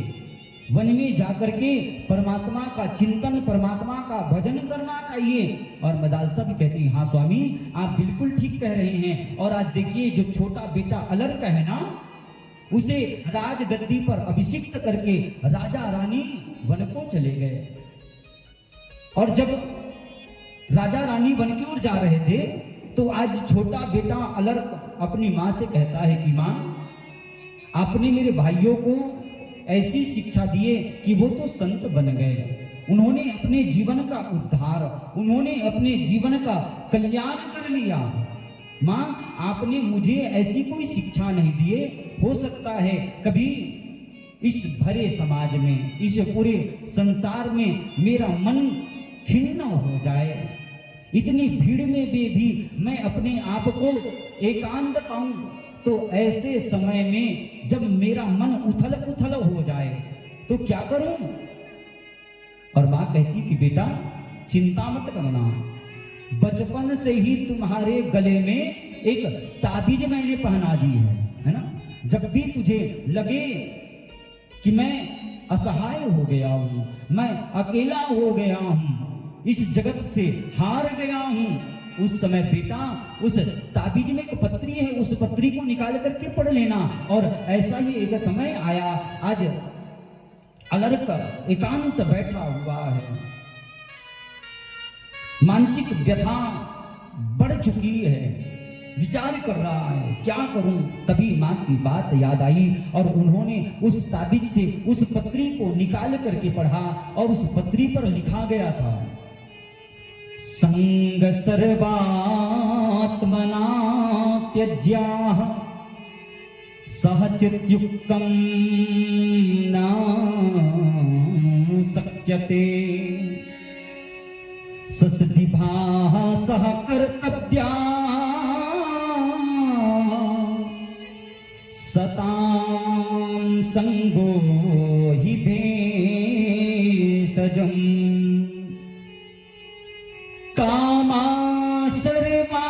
वन में जाकर के परमात्मा का चिंतन, परमात्मा का भजन करना चाहिए। और मदालसा भी कहती है, हाँ स्वामी आप बिल्कुल ठीक कह रहे हैं। और आज देखिए जो छोटा बेटा अलर्क है ना, उसे राजगद्दी पर अभिषिक्त करके राजा रानी वन को चले गए। और जब राजा रानी वन की ओर जा रहे थे तो आज छोटा बेटा अलर्क अपनी माँ से कहता है कि माँ, आपने मेरे भाइयों को ऐसी शिक्षा दिए कि वो तो संत बन गए, उन्होंने अपने जीवन का उद्धार, उन्होंने अपने जीवन का कल्याण कर लिया। माँ, आपने मुझे ऐसी कोई शिक्षा नहीं दिए। हो सकता है कभी इस भरे समाज में, इस पूरे संसार में मेरा मन खिन्न हो जाए, इतनी भीड़ में भी मैं अपने आप को एकांत पाऊं, तो ऐसे समय में जब मेरा मन उथल पुथल हो जाए तो क्या करूं? और मां कहती कि बेटा चिंता मत करना, बचपन से ही तुम्हारे गले में एक ताबीज मैंने पहना दी है ना। जब भी तुझे लगे कि मैं असहाय हो गया हूं, मैं अकेला हो गया हूं, इस जगत से हार गया हूं, उस समय बेटा उस ताबीज में एक पत्री है, उस पत्री को निकाल करके पढ़ लेना। और ऐसा ही एक समय आया, आज अलर्क एकांत बैठा हुआ है, मानसिक व्यथा बढ़ चुकी है, विचार कर रहा है क्या करूं। तभी मां की बात याद आई और उन्होंने उस ताबीज से उस पत्री को निकाल करके पढ़ा और उस पत्री पर लिखा गया था, संग सर्वात्मना परमात्मना त्यज्याः सहचित्युक्तं न शक्यते ससदिभाः सह कर्तव्या सतां संगो हि भेषजम् कामा सर्वात्मना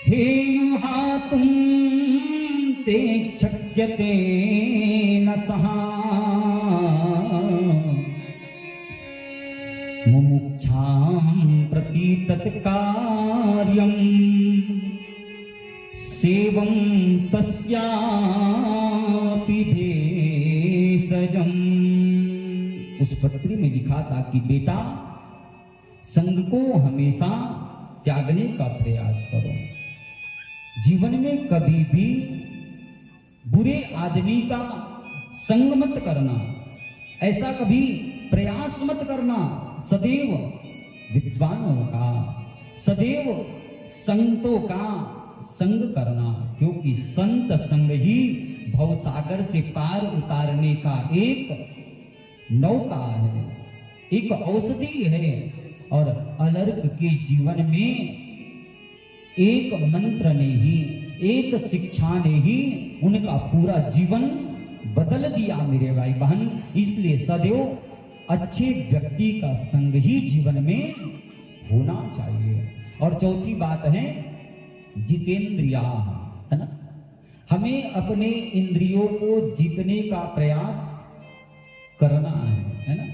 हेयुहातुं ते शक्यते न सः मुमुक्षां प्रति तत्कार्यम् सेवं तस्यापि भेषजम्। उस पत्री में लिखा था कि बेटा संग को हमेशा त्यागने का प्रयास करो। जीवन में कभी भी बुरे आदमी का संग मत करना, ऐसा कभी प्रयास मत करना। सदैव विद्वानों का, सदैव संतों का संग करना, क्योंकि संत संग ही भवसागर से पार उतारने का एक नौका है, एक औषधि है। और अलर्क के जीवन में एक मंत्र ने ही, एक शिक्षा ने ही उनका पूरा जीवन बदल दिया मेरे भाई बहन। इसलिए सदैव अच्छे व्यक्ति का संग ही जीवन में होना चाहिए। और चौथी बात है जितेंद्रिया, है ना। हमें अपने इंद्रियों को जीतने का प्रयास करना है ना।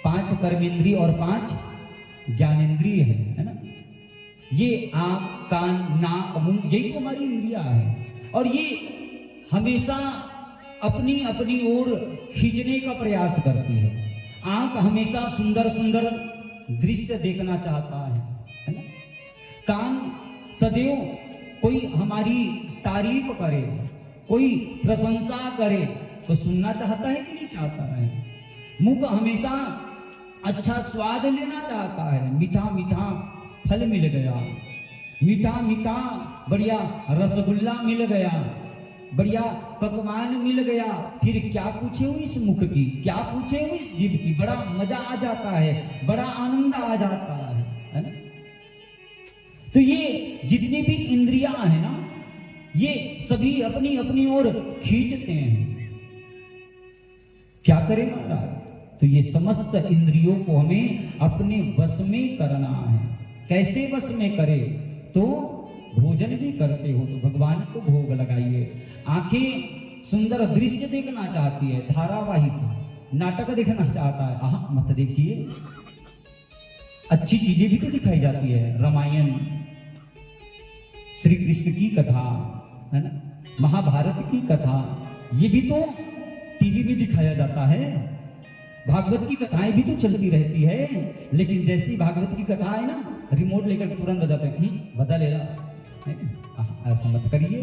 5 कर्मेंद्रिय और 5 ज्ञानेंद्रिय है ना। ये आंख, कान, नाक, मुंह, यही तो हमारी इंद्रिया है। और ये हमेशा अपनी अपनी ओर खींचने का प्रयास करती है। आंख हमेशा सुंदर सुंदर दृश्य देखना चाहता है ना। कान सदैव कोई हमारी तारीफ करे, कोई प्रशंसा करे तो सुनना चाहता है कि नहीं चाहता है। मुंह हमेशा अच्छा स्वाद लेना चाहता है। मीठा मीठा फल मिल गया, मीठा मीठा बढ़िया रसगुल्ला मिल गया, बढ़िया पकवान मिल गया, फिर क्या पूछे हो इस मुख की, क्या पूछे हो इस जीभ की। बड़ा मजा आ जाता है, बड़ा आनंद आ जाता है ना। तो ये जितनी भी इंद्रियां है ना, ये सभी अपनी अपनी ओर खींचते हैं। क्या करें महाराज? तो ये समस्त इंद्रियों को हमें अपने वश में करना है। कैसे वश में करे? तो भोजन भी करते हो तो भगवान को भोग लगाइए। आंखें सुंदर दृश्य देखना चाहती है, धारावाहिक नाटक देखना चाहता है, आह मत देखिए। अच्छी चीजें भी तो दिखाई जाती है, रामायण, श्री कृष्ण की कथा, है ना, महाभारत की कथा, ये भी तो टीवी में दिखाया जाता है। भागवत की कथाएं भी तो चलती रहती है, लेकिन जैसी भागवत की कथा है ना, रिमोट लेकर तुरंत बजाते हैं, बजा ले रहा, ऐसा मत करिए।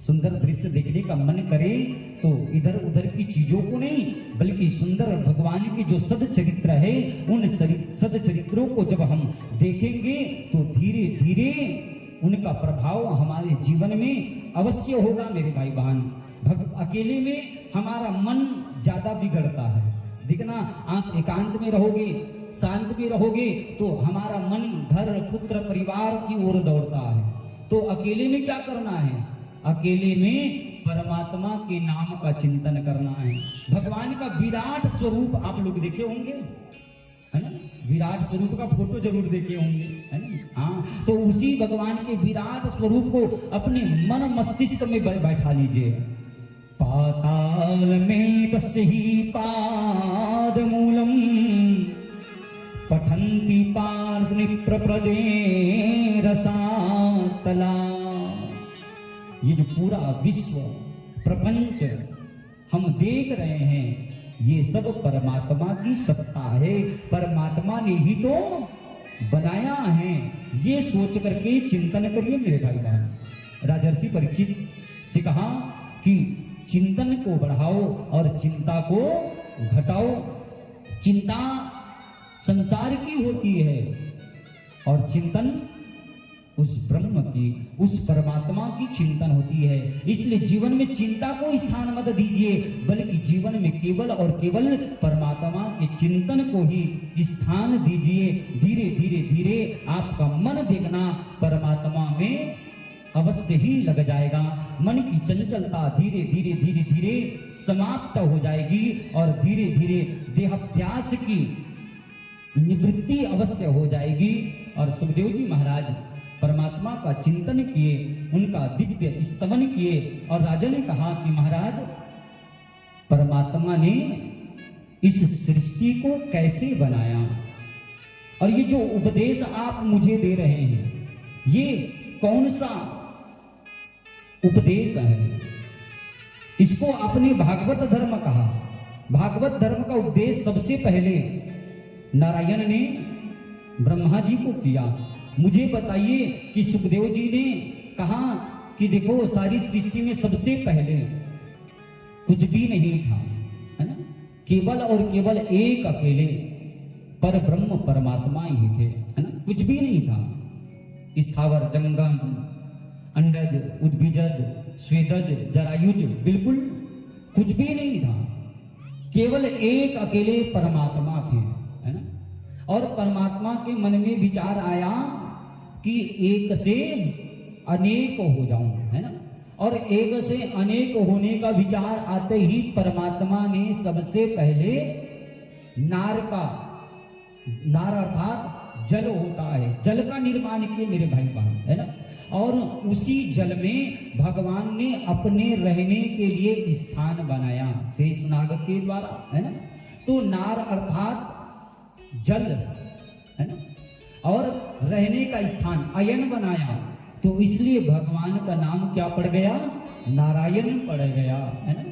सुंदर दृश्य देखने का मन करे तो इधर उधर की चीजों को नहीं, बल्कि सुंदर भगवान के जो सदचरित्र है, उन सदचरित्रों को जब हम देखेंगे तो धीरे धीरे उनका प्रभाव हमारे जीवन में अवश्य होगा मेरे भाई बहन। अकेले में हमारा मन ज्यादा बिगड़ता है। देखना, आप एकांत में रहोगे, शांत में रहोगे तो हमारा मन घर, पुत्र, परिवार की ओर दौड़ता है। तो अकेले में क्या करना है? अकेले में परमात्मा के नाम का चिंतन करना है। भगवान का विराट स्वरूप आप लोग देखे होंगे, है ना। विराट स्वरूप का फोटो जरूर देखे होंगे, है ना। हाँ, तो उसी भगवान के विराट स्वरूप को अपने मन मस्तिष्क में बैठा लीजिए। पाताल में तस्य ही पादमूलम पठन्ति पार्ष्णिप्रपदे रसातला। ये जो पूरा विश्व प्रपंच हम देख रहे हैं, ये सब परमात्मा की सत्ता है। परमात्मा ने ही तो बनाया है। ये सोच करके चिंतन करिए मेरे भाई बहन। राजर्षि परीक्षित से कहा कि चिंतन को बढ़ाओ और चिंता को घटाओ। चिंता संसार की होती है और चिंतन उस ब्रह्म की, उस परमात्मा की चिंतन होती है। इसलिए जीवन में चिंता को स्थान मत दीजिए, बल्कि जीवन में केवल और केवल परमात्मा के चिंतन को ही स्थान दीजिए। धीरे धीरे धीरे आपका मन देखना परमात्मा में अवश्य ही लग जाएगा। मन की चंचलता धीरे धीरे धीरे धीरे समाप्त हो जाएगी और धीरे धीरे देहाभ्यास की निवृत्ति अवश्य हो जाएगी। और सुखदेव जी महाराज परमात्मा का चिंतन किए, उनका दिव्य स्तवन किए और राजा ने कहा कि महाराज, परमात्मा ने इस सृष्टि को कैसे बनाया और ये जो उपदेश आप मुझे दे रहे हैं, ये कौन सा उपदेश है? इसको आपने भागवत धर्म कहा। भागवत धर्म का उपदेश सबसे पहले नारायण ने ब्रह्मा जी को किया। मुझे बताइए कि सुखदेव जी ने कहा कि देखो, सारी सृष्टि में सबसे पहले कुछ भी नहीं था, है ना, केवल और केवल एक अकेले पर ब्रह्म परमात्मा ही थे, है ना, कुछ भी नहीं था। स्थावर जंगम अंडज उद्भिजज स्वेदज जरायुज बिल्कुल कुछ भी नहीं था, केवल एक अकेले परमात्मा थे, है ना। और परमात्मा के मन में विचार आया कि एक से अनेक हो जाऊं, है ना। और एक से अनेक होने का विचार आते ही परमात्मा ने सबसे पहले नार अर्थात जल होता है, जल का निर्माण किया मेरे भाई बहन, है ना। और उसी जल में भगवान ने अपने रहने के लिए स्थान बनाया शेषनाग के द्वारा, है ना। तो नार अर्थात जल, है ना, और रहने का स्थान अयन बनाया, तो इसलिए भगवान का नाम क्या पड़ गया? नारायण पड़ गया, है ना।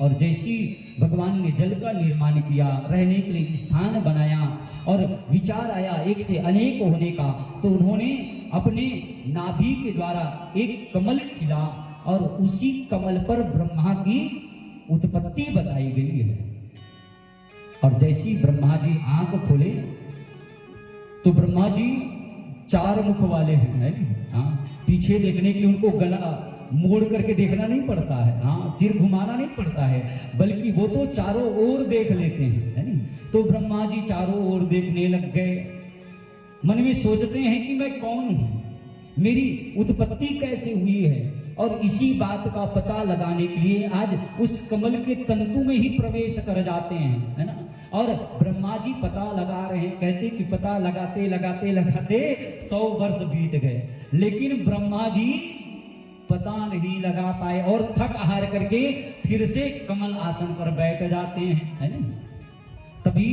और जैसी भगवान ने जल का निर्माण किया, रहने के लिए स्थान बनाया और विचार आया एक से अनेक होने का, तो उन्होंने अपने नाभि के द्वारा एक कमल खिला और उसी कमल पर ब्रह्मा की उत्पत्ति बताई गई है। और जैसी ब्रह्मा जी आंख खोले तो ब्रह्मा जी 4 मुख वाले हैं, हाँ, पीछे देखने के लिए उनको गला मोड़ करके देखना नहीं पड़ता है, हाँ, सिर घुमाना नहीं पड़ता है, बल्कि वो तो चारों ओर देख लेते हैं, है नहीं। तो ब्रह्मा जी चारों ओर देखने लग गए, मन में सोचते हैं कि मैं कौन हूं, मेरी उत्पत्ति कैसे हुई है। और इसी बात का पता लगाने के लिए आज उस कमल के तंतु में ही प्रवेश कर जाते हैं, है ना। और ब्रह्मा जी पता लगा रहे हैं, कहते कि पता लगाते लगाते लगाते 100 वर्ष बीत गए, लेकिन ब्रह्मा जी पता नहीं लगा पाए और थक हार करके फिर से कमल आसन पर बैठ जाते हैं, है ना। तभी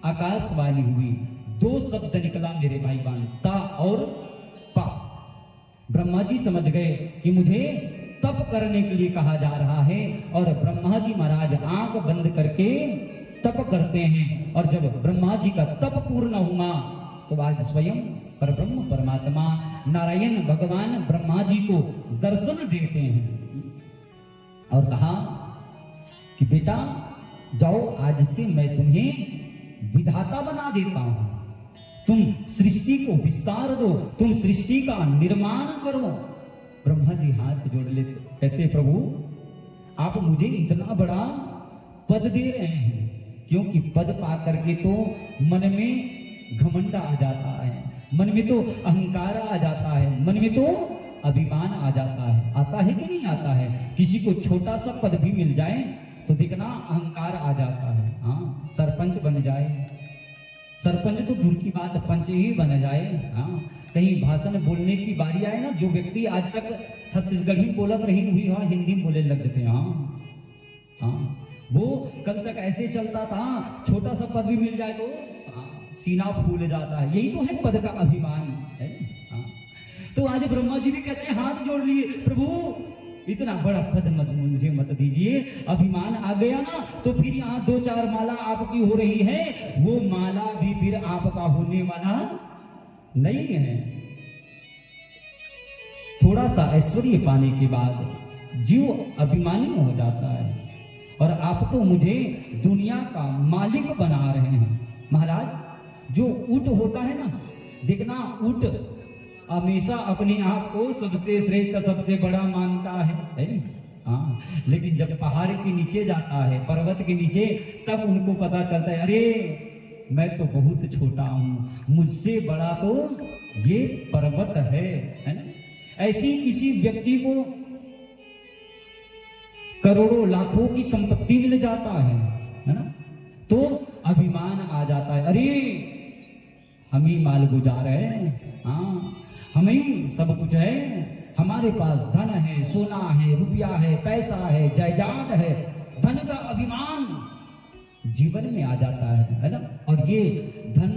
आकाशवाणी हुई, 2 शब्द निकला मेरे भाई बहन, ता और पा। ब्रह्मा जी समझ गए कि मुझे तप करने के लिए कहा जा रहा है, और ब्रह्मा जी महाराज आंख बंद करके तप करते हैं। और जब ब्रह्मा जी का तप पूर्ण हुआ तो आज स्वयं परब्रह्म परमात्मा नारायण भगवान ब्रह्मा जी को दर्शन देते हैं और कहा कि बेटा जाओ, आज से मैं तुम्हें विधाता बना देता हूं, तुम सृष्टि को विस्तार दो, तुम सृष्टि का निर्माण करो। ब्रह्मा जी हाथ जोड़ लेते, कहते प्रभु आप मुझे इतना बड़ा पद दे रहे हैं, क्योंकि पद पा करके तो मन में घमंड आ जाता है, मन में तो अहंकार आ जाता है, मन में तो अभिमान आ जाता है। आता है कि नहीं आता है? किसी को छोटा सा पद भी मिल जाए तो दिखना अहंकार आ जाता है। हाँ, सरपंच बन जाए, सरपंच तो दूर की बात, पंच ही बन जाए। हाँ, कहीं भाषण बोलने की बारी आए ना, जो व्यक्ति आज तक छत्तीसगढ़ी बोलत रही हुई हाँ हिंदी बोले लग जाते हैं। हाँ हाँ, वो कल तक ऐसे चलता था, छोटा सा पद भी मिल जाए तो सीना फूल जाता है। यही तो है पद का अभिमान, है। हाँ, तो आज ब्रह्मा जी भी कहते हैं, हाथ जोड़ लिए, प्रभु इतना बड़ा पद मत मुझे मत दीजिए, अभिमान आ गया ना तो फिर यहाँ 2-4 माला आपकी हो रही है, वो माला भी फिर आपका होने वाला नहीं है। थोड़ा सा ऐश्वर्य पाने के बाद जीव अभिमानी हो जाता है, और आप तो मुझे दुनिया का मालिक बना रहे हैं। महाराज जो ऊंट होता है ना, देखना ऊंट हमेशा अपने आप को सबसे श्रेष्ठ सबसे बड़ा मानता है नहीं? हाँ, लेकिन जब पहाड़ के नीचे जाता है, पर्वत के नीचे, तब उनको पता चलता है अरे मैं तो बहुत छोटा हूं, मुझसे बड़ा तो ये पर्वत है ना? ऐसी किसी व्यक्ति को करोड़ों लाखों की संपत्ति मिल जाता है ना? तो अभिमान आ जाता है, अरे हम ही माल गुजार है, हाँ हमें सब कुछ है, हमारे पास धन है, सोना है, रुपया है, पैसा है, जायदाद है। धन का अभिमान जीवन में आ जाता है ना? और ये धन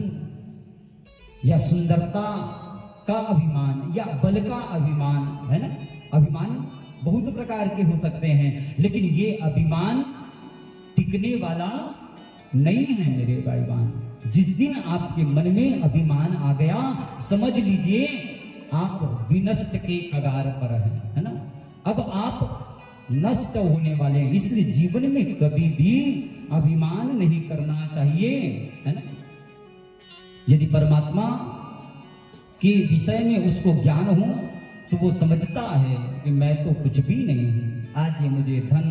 या सुंदरता का अभिमान या बल का अभिमान है ना? अभिमान बहुत प्रकार के हो सकते हैं, लेकिन ये अभिमान टिकने वाला नहीं है मेरे भाईवान। जिस दिन आपके मन में अभिमान आ गया, समझ लीजिए आप विनष्ट के कगार पर है ना? अब आप नष्ट होने वाले हैं, इसलिए जीवन में कभी भी अभिमान नहीं करना चाहिए, है ना? यदि परमात्मा के विषय में उसको ज्ञान हो तो वो समझता है कि मैं तो कुछ भी नहीं हूं। आज ये मुझे धन,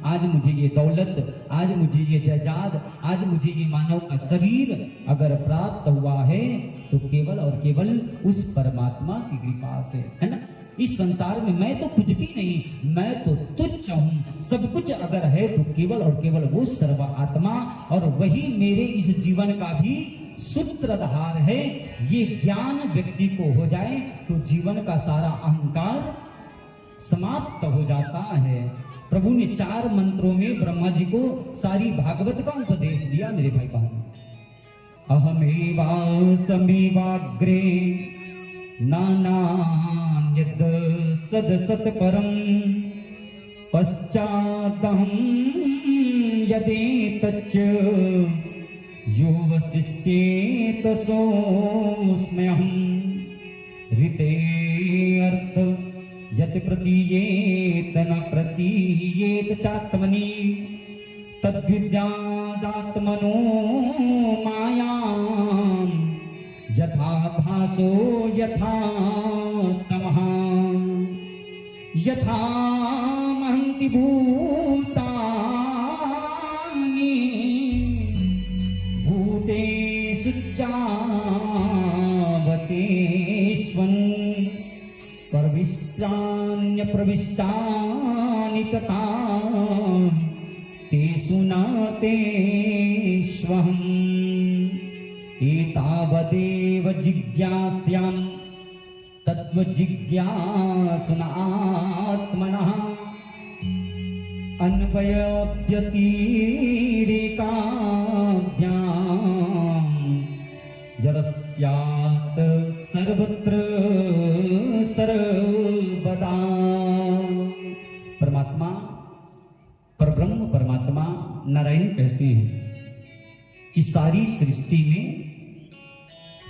आज मुझे ये दौलत, आज मुझे ये जायदाद, आज मुझे ये मानव का शरीर अगर प्राप्त हुआ है तो केवल और केवल उस परमात्मा की कृपा से, है ना? इस संसार में मैं तो कुछ भी नहीं, मैं तो तुच्छ हूं। सब कुछ अगर है तो केवल और केवल वो सर्व आत्मा, और वही मेरे इस जीवन का भी सूत्रधार है। ये ज्ञान व्यक्ति को हो जाए तो जीवन का सारा अहंकार समाप्त हो जाता है। प्रभु ने 4 मंत्रों में ब्रह्मा जी को सारी भागवत का उपदेश दिया मेरे भाई बहन। अहमेवासमेवाग्रे नानान्यद सदसत परम पश्चादहं यदेतच्च यो वशिष्येत सोऽस्म्यहं ऋते अर्थ यत् प्रतीयेत न प्रतीयेत चात्मनि तद्विद्यादात्मनो मायां यथा भासो यथा तमः यथा महन्ति भूतानि भूतेषु चावतेष्वन् प्रविष्टान्य प्रविष्टानि तथा तेषु न तेष्वहम् एतावदेव जिज्ञास्याम् तत्त्वजिज्ञासुनात्मनः अन्वयव्यतिरेकाभ्याम् यदस्यात् सर्वत्र सर्वदा। परमात्मा, परब्रह्म परमात्मा नारायण कहते हैं कि सारी सृष्टि में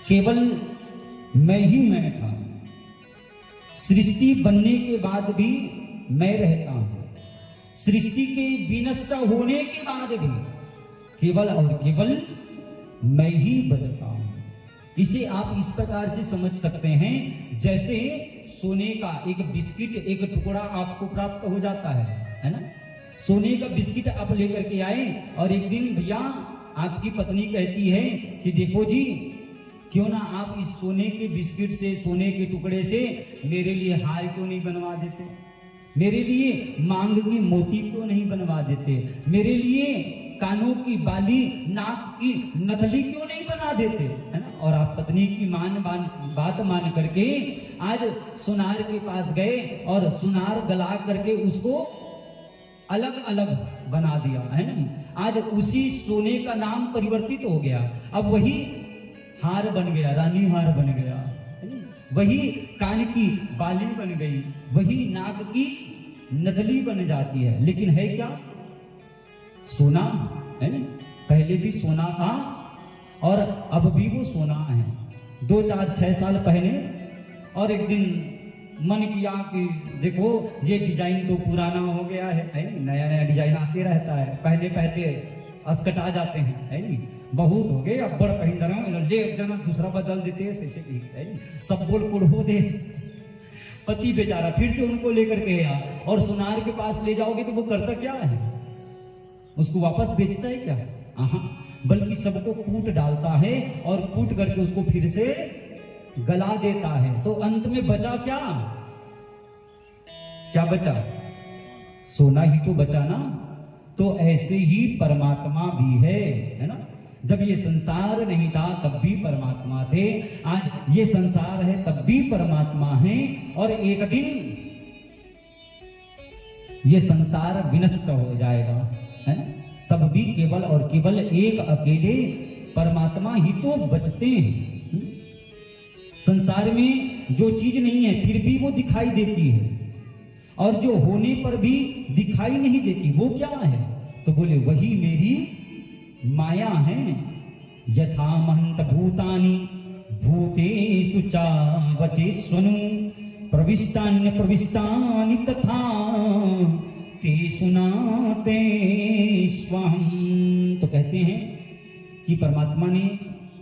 केवल मैं ही मैं था। सृष्टि बनने के बाद भी मैं रहता हूं। सृष्टि के विनष्ट होने के बाद भी केवल और केवल मैं ही बचता हूं। इसे आप इस प्रकार से समझ सकते हैं, जैसे सोने का एक बिस्किट, एक टुकड़ा आपको प्राप्त हो जाता है ना? सोने का बिस्किट आप लेकर के आए और एक दिन भैया आपकी पत्नी कहती है कि देखो जी, क्यों ना आप इस सोने के बिस्किट से, सोने के टुकड़े से मेरे लिए हार क्यों नहीं बनवा देते, मेरे लिए मांग की मोती क्यों नहीं बनवा देते, मेरे लिए कानों की बाली, नाक की नथली क्यों नहीं बना देते, है ना? और आप पत्नी की बात मान करके आज सुनार के पास गए और सुनार गला करके उसको अलग अलग बना दिया, है ना? आज उसी सोने का नाम परिवर्तित हो गया, अब वही हार बन गया, रानी हार बन गया, वही कान की बाली बन गई, वही नाक की नथली बन जाती है, लेकिन है क्या? सोना है ना? पहले भी सोना था और अब भी वो सोना है। 2, 4, 6 साल पहले और एक दिन मन किया कि देखो ये डिजाइन तो पुराना हो गया है नहीं? नया नया डिजाइन आते रहता है, पहले पहले अस्कटा जाते हैं, है नहीं? बहुत हो गए, अब बड़ पहिंदर ले जना दूसरा बदल देते हैं ऐसे है। सब बोल कुड़ो देश। पति बेचारा फिर से उनको लेकर के गया और सुनार के पास ले जाओगे तो वो करता क्या है, उसको वापस बेचता है क्या? बल्कि सबको कूट डालता है और कूट करके उसको फिर से गला देता है। तो अंत में बचा क्या? क्या बचा? सोना ही तो बचा ना। तो ऐसे ही परमात्मा भी है ना। जब ये संसार नहीं था तब भी परमात्मा थे, आज ये संसार है तब भी परमात्मा है, और एक दिन ये संसार विनष्ट हो जाएगा, है ना? तब भी केवल और केवल एक अकेले परमात्मा ही तो बचते हैं। संसार में जो चीज नहीं है फिर भी वो दिखाई देती है, और जो होने पर भी दिखाई नहीं देती वो क्या है? तो बोले वही मेरी माया है। यथा महंत भूतानि भूतेषु चावचेष्वनु प्रविष्टान्य प्रविष्टानि तथा तेषु नातेष्वहम्। तो कहते हैं कि परमात्मा ने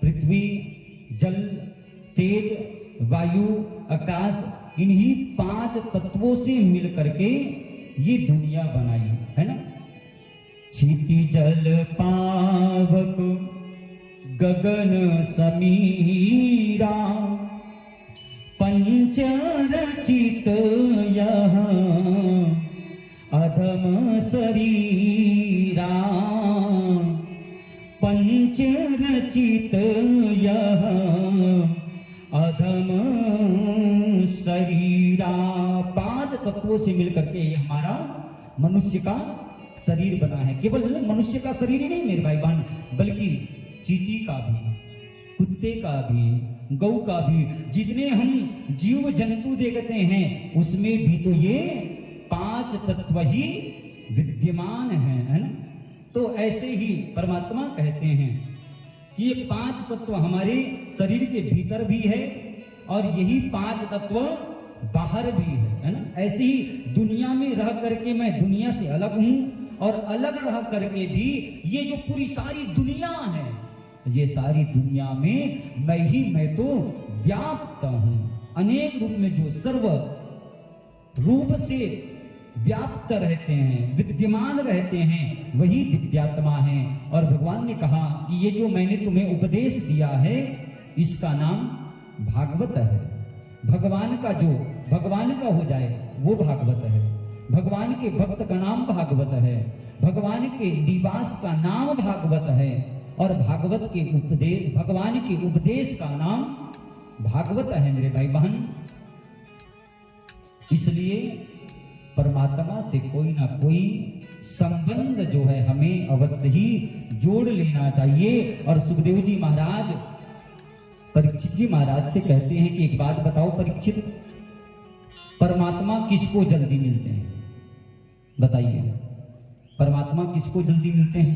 पृथ्वी, जल, तेज, वायु, आकाश, इन्हीं 5 तत्वों से मिल करके ये दुनिया बनाई है ना। क्षिति जल पावक गगन समीरा पंच रचित यह अधम शरीरा, पंच रचित यह अधम शरीरा। 5 तत्वों से मिलकर के ये हमारा मनुष्य का शरीर बना है। केवल मनुष्य का शरीर ही नहीं मेरे भाई बहन, बल्कि चींटी का भी, कुत्ते का भी, गौ का भी, जितने हम जीव जंतु देखते हैं उसमें भी तो ये 5 तत्व ही विद्यमान है ना। तो ऐसे ही परमात्मा कहते हैं कि ये 5 तत्व हमारे शरीर के भीतर भी है और यही 5 तत्व बाहर भी है ना। ऐसे ही दुनिया में रह करके मैं दुनिया से अलग हूं, और अलग रह करके भी ये जो पूरी सारी दुनिया है, ये सारी दुनिया में मैं तो व्याप्त हूं। अनेक रूप में जो सर्व रूप से व्याप्त रहते हैं, विद्यमान रहते हैं, वही दिव्यात्मा है। और भगवान ने कहा कि ये जो मैंने तुम्हें उपदेश दिया है इसका नाम भागवत है। भगवान का जो भगवान का हो जाए वो भागवत है। भगवान के भक्त का नाम भागवत है, भगवान के निवास का नाम भागवत है, और भागवत के उपदेश, भगवान के उपदेश का नाम भागवत है मेरे भाई बहन। इसलिए परमात्मा से कोई ना कोई संबंध जो है हमें अवश्य ही जोड़ लेना चाहिए। और सुखदेव जी महाराज परीक्षित जी महाराज से कहते हैं कि एक बात बताओ परीक्षित, परमात्मा किसको जल्दी मिलते हैं? बताइए, परमात्मा किसको जल्दी मिलते हैं?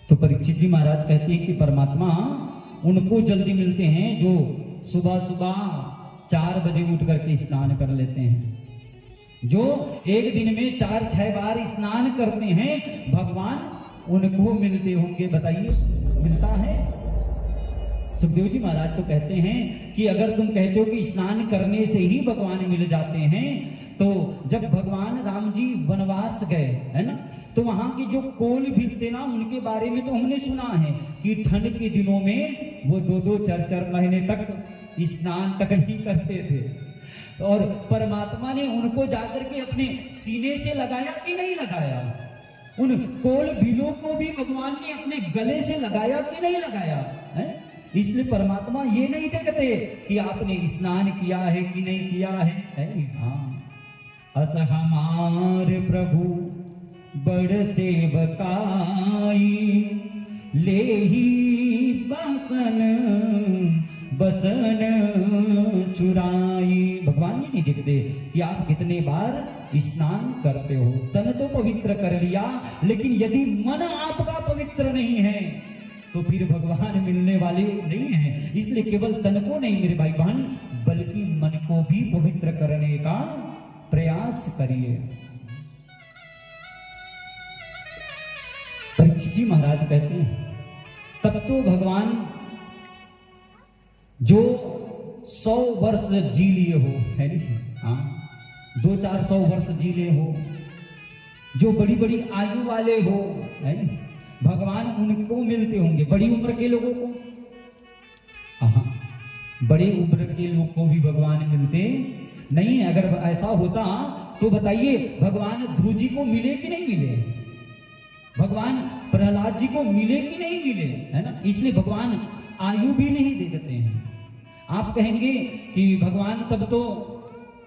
तो परीक्षित जी महाराज कहते हैं कि परमात्मा उनको जल्दी मिलते हैं जो सुबह सुबह 4 बजे उठ करके स्नान कर लेते हैं, जो एक दिन में 4-6 बार स्नान करते हैं, भगवान उनको मिलते होंगे। बताइए, मिलता है? सुखदेव जी महाराज तो कहते हैं कि अगर तुम कहते हो कि स्नान करने से ही भगवान मिल जाते हैं, तो जब भगवान राम जी वनवास गए है ना, तो वहां के जो कोल भी थे ना, उनके बारे में तो हमने सुना है कि ठंड के दिनों में वो 2-2, 4-4 महीने तक स्नान तक नहीं करते थे। और परमात्मा ने उनको जाकर के अपने सीने से लगाया कि नहीं लगाया? उन कोल बिलों को भी भगवान ने अपने गले से लगाया कि नहीं लगाया है? इसलिए परमात्मा ये नहीं देखते कि आपने स्नान किया है कि नहीं किया है। हाँ, अस हमार प्रभु बड़ सेवकाई, ले ही बसन बसन चुराई। भगवान ये नहीं देखते कि आप कितने बार स्नान करते हो। तन तो पवित्र कर लिया, लेकिन यदि मन आपका पवित्र नहीं है तो फिर भगवान मिलने वाले नहीं है। इसलिए केवल तन को नहीं मेरे भाई बहन, बल्कि मन को भी पवित्र करने का प्रयास करिए। परीक्षित जी महाराज कहते हैं तब तो भगवान जो 100 वर्ष जी लिए हो, है नहीं, हाँ 200-400 वर्ष जी ले हो, जो बड़ी बड़ी आयु वाले हो, है नहीं, भगवान उनको मिलते होंगे, बड़ी उम्र के लोगों को। हाँ, बड़े उम्र के लोग को भी भगवान मिलते नहीं। अगर ऐसा होता तो बताइए भगवान ध्रुव जी को मिले कि नहीं मिले, भगवान प्रहलाद जी को मिले कि नहीं मिले, है ना। इसलिए भगवान आयु भी नहीं देखते हैं। आप कहेंगे कि भगवान तब तो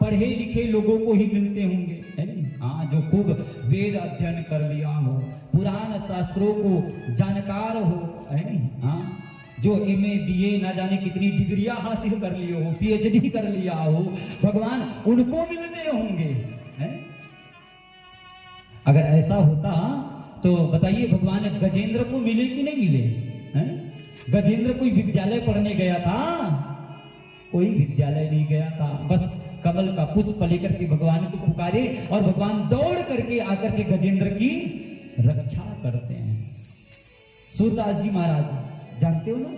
पढ़े लिखे लोगों को ही मिलते होंगे, है ना। हाँ, जो खूब वेद अध्ययन कर लिया हो, पुराण शास्त्रों को जानकार हो, है ना। हाँ, जो MA BA ना जाने कितनी डिग्रियां हासिल कर ली हो, PhD कर लिया हो, भगवान उनको मिलते होंगे, है। अगर ऐसा होता तो बताइए भगवान गजेंद्र को मिले कि नहीं मिले, हैं? गजेंद्र कोई विद्यालय पढ़ने गया था? कोई विद्यालय नहीं गया था, बस कमल का पुष्प लेकर के भगवान को पुकारे और भगवान दौड़ करके आकर के गजेंद्र की रक्षा करते हैं। सूरदास जी महाराज जानते हो ना,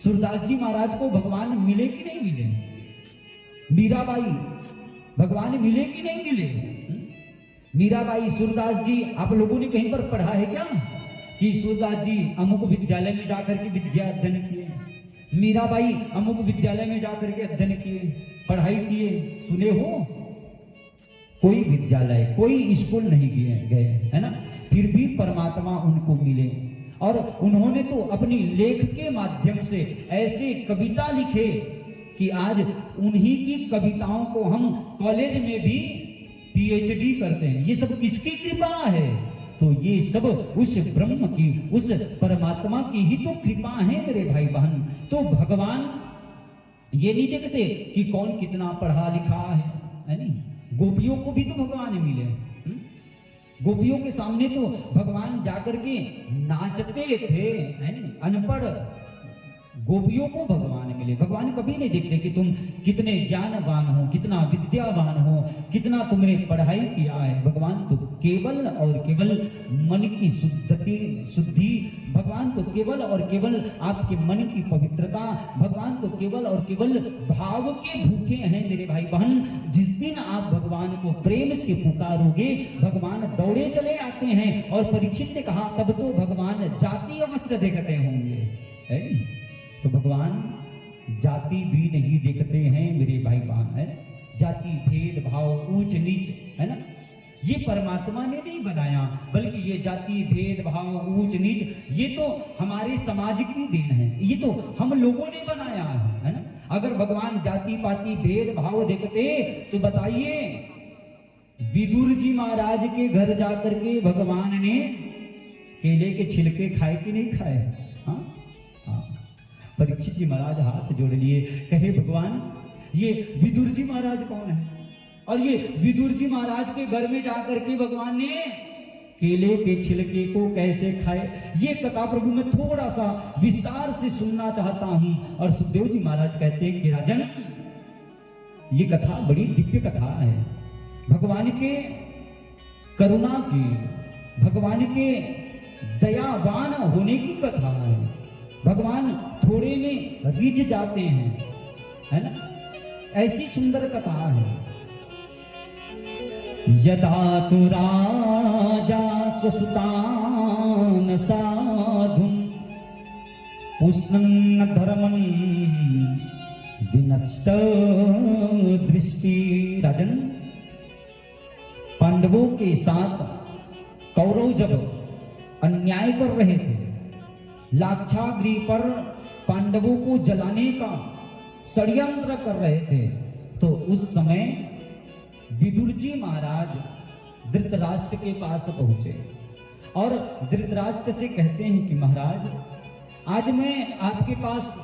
सूरदास जी महाराज को भगवान मिले कि नहीं मिले? मीराबाई भगवान मिले कि नहीं मिले? मीराबाई, सूरदास जी, आप लोगों ने कहीं पर पढ़ा है क्या कि सूरदास जी अमुक विद्यालय में जाकर के विद्या अध्ययन किए, मीराबाई अमुक विद्यालय में जाकर के अध्ययन किए, पढ़ाई किए, सुने हो? कोई विद्यालय, कोई स्कूल नहीं गए, है ना। फिर भी परमात्मा उनको मिले और उन्होंने तो अपनी लेख के माध्यम से ऐसे कविता लिखे कि आज उन्हीं की कविताओं को हम कॉलेज में भी PhD करते हैं। ये सब किसकी कृपा है? तो ये सब उस ब्रह्म की, उस परमात्मा की ही तो कृपा है मेरे भाई बहन। तो भगवान ये नहीं देखते कि कौन कितना पढ़ा लिखा है नहीं। गोपियों को भी तो भगवान मिले, गोपियों के सामने तो भगवान जाकर के नाचते थे, है नहीं। अनपढ़ गोपियों को भगवान मिले। भगवान कभी नहीं देखते कि तुम कितने ज्ञानवान हो, कितना विद्यावान हो, कितना तुमने पढ़ाई किया है। भगवान तो केवल और केवल मन की शुद्धि, भगवान तो केवल और केवल आपके मन की पवित्रता, भगवान तो केवल और केवल भाव के भूखे हैं मेरे भाई बहन। जिस दिन आप भगवान को प्रेम से पुकारोगे भगवान दौड़े चले आते हैं। और परीक्षित ने कहा तब तो भगवान जाति अवश्य देखते होंगे, है। तो भगवान जाति भी नहीं देखते हैं मेरे भाई बहन, है। जाति भेद भाव ऊंच नीच, है ना, ये परमात्मा ने नहीं बनाया, बल्कि ये जाति भेद भाव ऊंच नीच ये तो हमारे समाज की देन है, ये तो हम लोगों ने बनाया है ना। अगर भगवान जाति पाति भेद भाव देखते तो बताइए विदुर जी महाराज के घर जाकर के भगवान ने केले के छिलके खाए कि नहीं खाए? हाँ, परीक्षित जी महाराज हाथ जोड़ लिए, कहे भगवान ये विदुर जी महाराज कौन है? और ये विदुर जी महाराज के घर में जाकर के भगवान ने केले के छिलके को कैसे खाए? ये कथा प्रभु मैं थोड़ा सा विस्तार से सुनना चाहता हूं। और सुखदेव जी महाराज कहते हैं कि राजन ये कथा बड़ी दिव्य कथा है, भगवान के करुणा की, भगवान के दयावान होने की कथा है। भगवान थोड़े में रिझ जाते हैं, है ना, ऐसी सुंदर कथा है। यदा तु राजा स्वसुतान साधुं पुष्णन् धर्मं विनष्ट दृष्टि। राजन, पांडवों के साथ कौरव जब अन्याय कर रहे थे, लाक्षागृह पर पांडवों को जलाने का षड्यंत्र कर रहे थे, तो उस समय विदुर जी महाराज धृतराष्ट्र के पास पहुंचे और धृतराष्ट्र से कहते हैं कि महाराज आज मैं आपके पास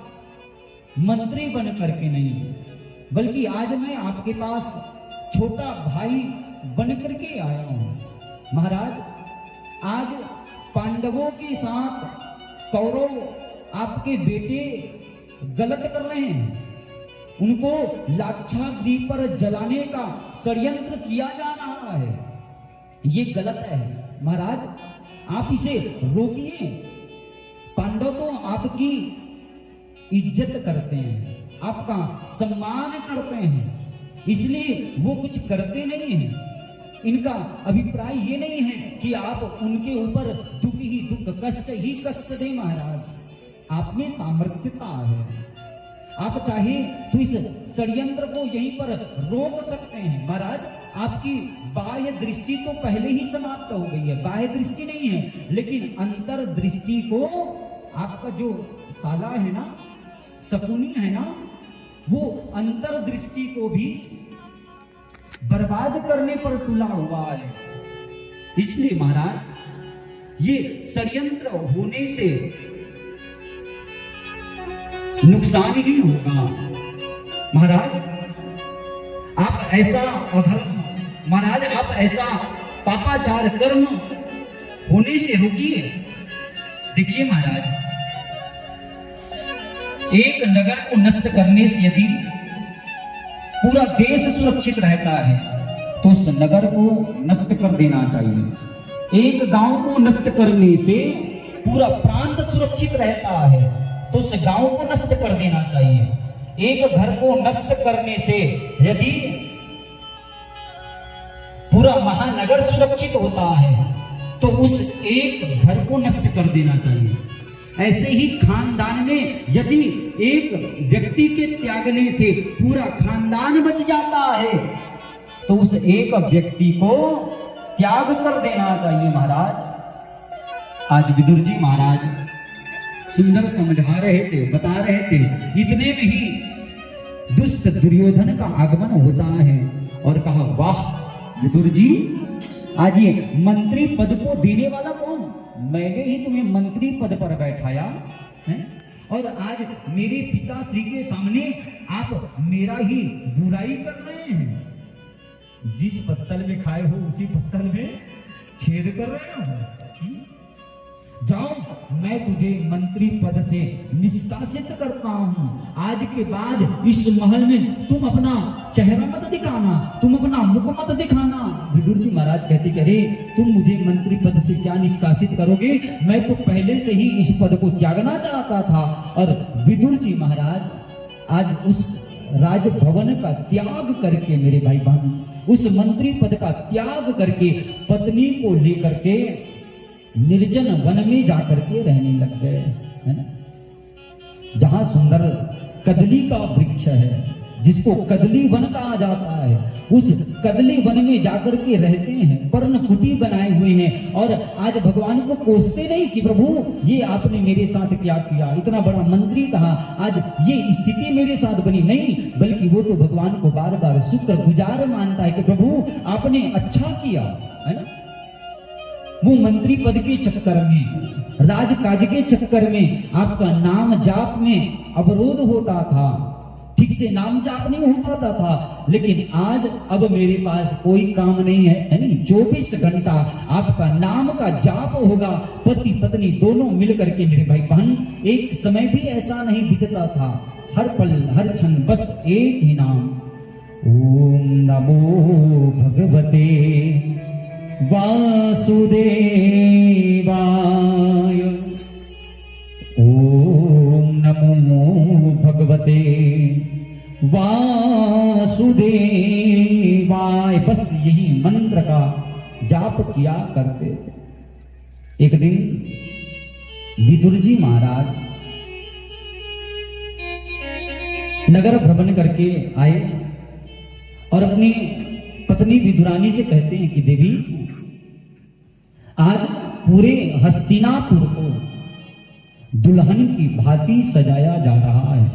मंत्री बन करके नहीं, बल्कि आज मैं आपके पास छोटा भाई बन करके आया हूं। महाराज आज पांडवों के साथ कौरव आपके बेटे गलत कर रहे हैं, उनको लाक्षागृह पर जलाने का षड्यंत्र किया जा रहा है, ये गलत है। महाराज आप इसे रोकिए। पांडव तो आपकी इज्जत करते हैं, आपका सम्मान करते हैं, इसलिए वो कुछ करते नहीं हैं। इनका अभिप्राय ये नहीं है कि आप उनके ऊपर दुख ही दुख, कष्ट ही कष्ट दे। महाराज, आप में सामर्थ्यता है, आप चाहे तो इस षड्यंत्र को यहीं पर रोक सकते हैं। महाराज, आपकी बाह्य दृष्टि तो पहले ही समाप्त हो गई है, बाह्य दृष्टि नहीं है, लेकिन अंतर दृष्टि को आपका जो साला है ना, शकुनी है ना, वो अंतर दृष्टि को भी बर्बाद करने पर तुला हुआ है। इसलिए महाराज, ये षड्यंत्र होने से नुकसान ही होगा। महाराज, आप ऐसा अधर्म, महाराज आप ऐसा पापाचार कर्म होने से रोकिए। देखिए महाराज, एक नगर को नष्ट करने से यदि पूरा देश सुरक्षित रहता है तो उस नगर को नष्ट कर देना चाहिए। एक गांव को नष्ट करने से पूरा प्रांत सुरक्षित रहता है तो उस गांव को नष्ट कर देना चाहिए। एक घर को नष्ट करने से यदि पूरा महानगर सुरक्षित होता है तो उस एक घर को नष्ट कर देना चाहिए। ऐसे ही खानदान में यदि एक व्यक्ति के त्यागने से पूरा खानदान बच जाता है तो उस एक व्यक्ति को त्याग कर देना चाहिए। महाराज, आज विदुर जी महाराज सुंदर समझा रहे थे, बता रहे थे। इतने में ही दुष्ट दुर्योधन का आगमन होता है और कहा, वाह विदुर जी, आज ये मंत्री पद को देने वाला कौन? मैंने ही तुम्हें मंत्री पद पर बैठाया है और आज मेरे पिताश्री के सामने आप मेरा ही बुराई कर रहे हैं। जिस पत्तल में खाए हो उसी पत्तल में छेद कर रहे हो। जाओ, मैं तुझे मंत्री पद से निष्कासित करता हूं। आज के बाद इस महल में तुम अपना चेहरा मत दिखाना, तुम अपना मुख मत दिखाना। विदुर जी महाराज कहते कि अरे तुम मुझे मंत्री पद से क्या निष्कासित करोगे, मैं तो पहले से ही इस पद को त्यागना चाहता था। और विदुर जी महाराज आज उस राजभवन का त्याग करके, मेरे भाई बहन, उस मंत्री पद का त्याग करके पत्नी को लेकर के निर्जन वन में जाकर के रहने लग गए, है ना। जहां सुंदर कदली का वृक्ष है, जिसको कदली वन कहा जाता है, उस कदली वन में जाकर के रहते हैं, पर्ण कुटी बनाए हुए हैं और आज भगवान को कोसते नहीं कि प्रभु ये आपने मेरे साथ क्या किया, इतना बड़ा मंत्री था, आज ये स्थिति मेरे साथ बनी। नहीं, बल्कि वो तो भगवान को बार बार शुक्र गुजार मानता है कि प्रभु आपने अच्छा किया, है ना। वो मंत्री पद के चक्कर में, राजकाज के चक्कर में आपका नाम जाप में अवरोध होता था, ठीक से नाम जाप नहीं हो पाता था। लेकिन आज अब मेरे पास कोई काम नहीं है, नहीं, 24 घंटा आपका नाम का जाप होगा। पति पत्नी दोनों मिलकर के, मेरे भाई बहन, एक समय भी ऐसा नहीं बीतता था, हर पल हर क्षण बस एक ही नाम, ओम नमो भगवते वासुदेवाय, ओम नमो भगवते वासुदेवाय, बस यही मंत्र का जाप किया करते थे। एक दिन विदुर जी महाराज नगर भ्रमण करके आए और अपनी पत्नी विदुरानी से कहते हैं कि देवी, आज पूरे हस्तिनापुर को दुल्हन की भांति सजाया जा रहा है।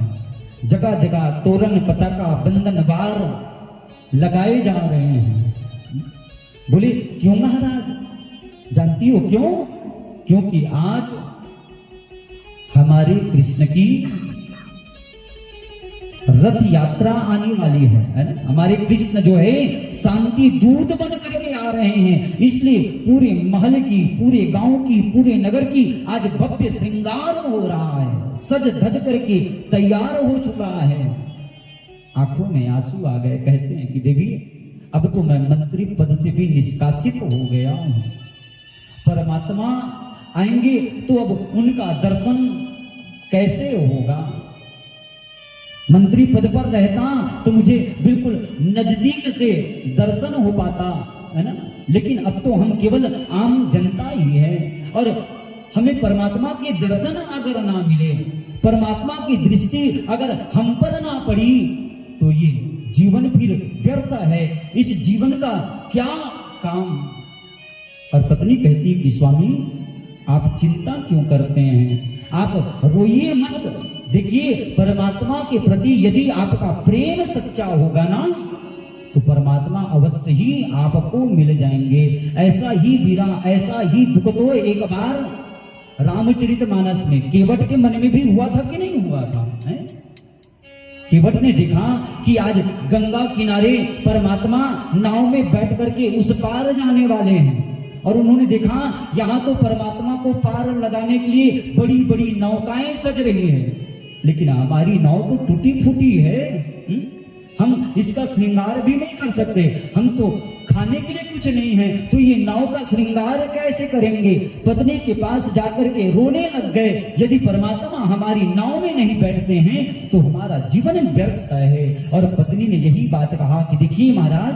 जगह जगह तोरण पताका बंधन बार लगाए जा रहे हैं। बोले क्यों महाराज? जानती हो क्यों? क्योंकि आज हमारे कृष्ण की रथ यात्रा आने वाली है ना। हमारे कृष्ण जो है शांति दूत बन करके आ रहे हैं, इसलिए पूरे महल की, पूरे गांव की, पूरे नगर की आज भव्य श्रृंगार हो रहा है, सज धज करके तैयार हो चुका है। आंखों में आंसू आ गए। कहते हैं कि देवी, अब तो मैं मंत्री पद से भी निष्कासित हो गया हूं। परमात्मा आएंगे तो अब उनका दर्शन कैसे होगा। मंत्री पद पर रहता तो मुझे बिल्कुल नजदीक से दर्शन हो पाता, है ना, लेकिन अब तो हम केवल आम जनता ही है और हमें परमात्मा के दर्शन अगर ना मिले, परमात्मा की दृष्टि अगर हम पर ना पड़ी तो ये जीवन फिर व्यर्थ है, इस जीवन का क्या काम। और पत्नी कहती कि स्वामी आप चिंता क्यों करते हैं, आप रोइए मत। देखिए परमात्मा के प्रति यदि आपका प्रेम सच्चा होगा ना तो परमात्मा अवश्य ही आपको मिल जाएंगे। ऐसा ही वीरा, ऐसा ही दुख तो एक बार रामचरितमानस में केवट के मन में भी हुआ था कि नहीं हुआ था, है? केवट ने देखा कि आज गंगा किनारे परमात्मा नाव में बैठ करके उस पार जाने वाले हैं और उन्होंने देखा यहाँ तो परमात्मा को पार लगाने के लिए बड़ी बड़ी नौकाएं सज रही हैं, लेकिन हमारी नाव तो टूटी फूटी है। हम इसका श्रृंगार भी नहीं कर सकते, हम तो खाने के लिए कुछ नहीं है, तो ये नाव का श्रृंगार कैसे करेंगे। पत्नी के पास जाकर के रोने लग गए, यदि परमात्मा हमारी नाव में नहीं बैठते हैं तो हमारा जीवन व्यर्थ है। और पत्नी ने यही बात कहा कि देखिए महाराज,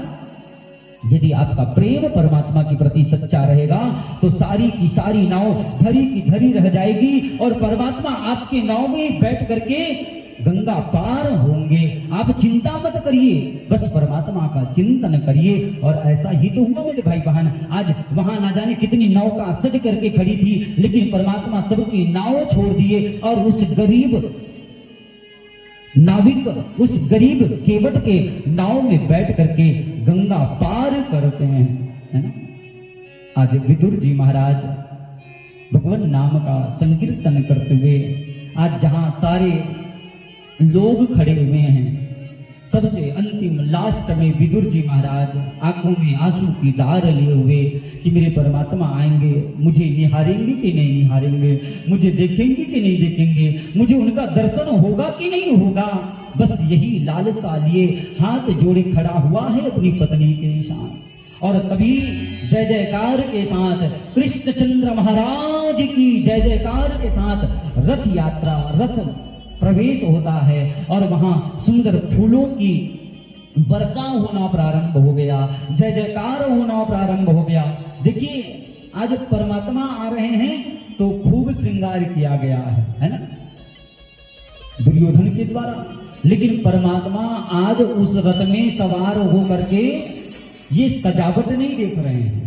यदि आपका प्रेम परमात्मा के प्रति सच्चा रहेगा तो सारी की सारी नाव धरी की धरी रह जाएगी और परमात्मा आपके नाव में बैठ करके गंगा पार होंगे। आप चिंता मत करिए, बस परमात्मा का चिंतन करिए। और ऐसा ही तो हुआ मेरे भाई बहन, आज वहां ना जाने कितनी नौका सज करके खड़ी थी, लेकिन परमात्मा सबकी नाव छोड़ दिए और उस गरीब नाविक, उस गरीब केवट के नाव में बैठ करके गंगा पार करते हैं, है ना। आज विदुर जी महाराज भगवान नाम का संकीर्तन करते हुए आज जहां सारे लोग खड़े हुए हैं, सबसे अंतिम लास्ट में विदुर जी महाराज आंखों में आंसू की धार लिए हुए कि मेरे परमात्मा आएंगे, मुझे निहारेंगे कि नहीं निहारेंगे, मुझे देखेंगे कि नहीं देखेंगे, मुझे उनका दर्शन होगा कि नहीं होगा। बस यही लालसा लिए हाथ जोड़े खड़ा हुआ है अपनी पत्नी के साथ। और तभी जय जयकार के साथ कृष्णचंद्र महाराज की जय जयकार के साथ रथ यात्रा, रथ प्रवेश होता है और वहां सुंदर फूलों की वर्षा होना प्रारंभ हो गया, जय जयकार होना प्रारंभ हो गया। देखिए आज परमात्मा आ रहे हैं तो खूब श्रृंगार किया गया है ना, दुर्योधन के द्वारा, लेकिन परमात्मा आज उस रथ में सवार हो करके ये सजावट नहीं देख रहे हैं,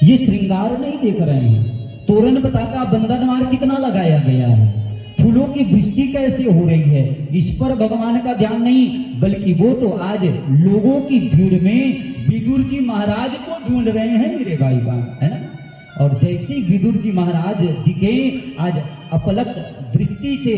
ये श्रृंगार नहीं देख रहे हैं, तोरण पताका बंधनवार कितना लगाया गया है, फूलों की वृष्टि कैसे हो रही है, इस पर भगवान का ध्यान नहीं, बल्कि वो तो आज लोगों की भीड़ में विदुर जी महाराज को ढूंढ रहे हैं मेरे भाई बहन, है ना। और जैसे विदुर जी महाराज दिखे, आज अपलक दृष्टि से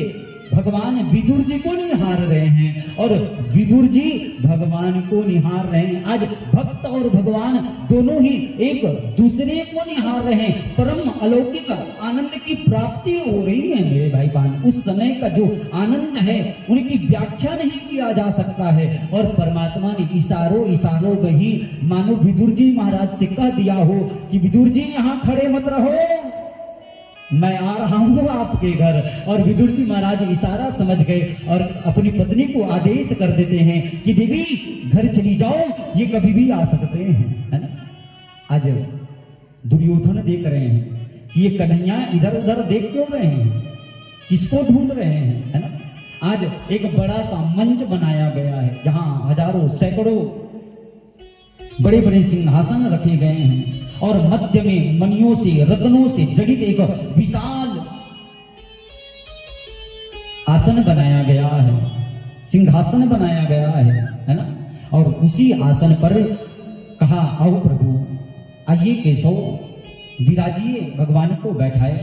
भगवान विदुर जी को निहार रहे हैं और विदुर जी भगवान को निहार रहे हैं। आज भक्त और भगवान दोनों ही एक दूसरे को निहार रहे हैं, परम अलौकिक आनंद की प्राप्ति हो रही है मेरे भाई बहन। उस समय का जो आनंद है उनकी व्याख्या नहीं किया जा सकता है। और परमात्मा ने इशारों इशारों में ही मानो विदुर जी महाराज से कह दिया हो कि विदुर जी यहाँ खड़े मत रहो, मैं आ रहा हूं आपके घर। और विदुर जी महाराज इशारा समझ गए और अपनी पत्नी को आदेश कर देते हैं कि देवी घर चली जाओ, ये कभी भी आ सकते हैं, है ना। आज दुर्योधन देख रहे हैं कि ये कन्हैया इधर उधर देख क्यों रहे हैं, किसको ढूंढ रहे हैं, है ना। आज एक बड़ा सा मंच बनाया गया है जहां हजारों सैकड़ों बड़े बड़े सिंहासन रखे गए हैं और मध्य में मणियों से रत्नों से जड़ित एक विशाल आसन बनाया गया है, सिंहासन बनाया गया है ना। और उसी आसन पर कहा आओ प्रभु आइए केशव विराजिए, भगवान को बैठाए,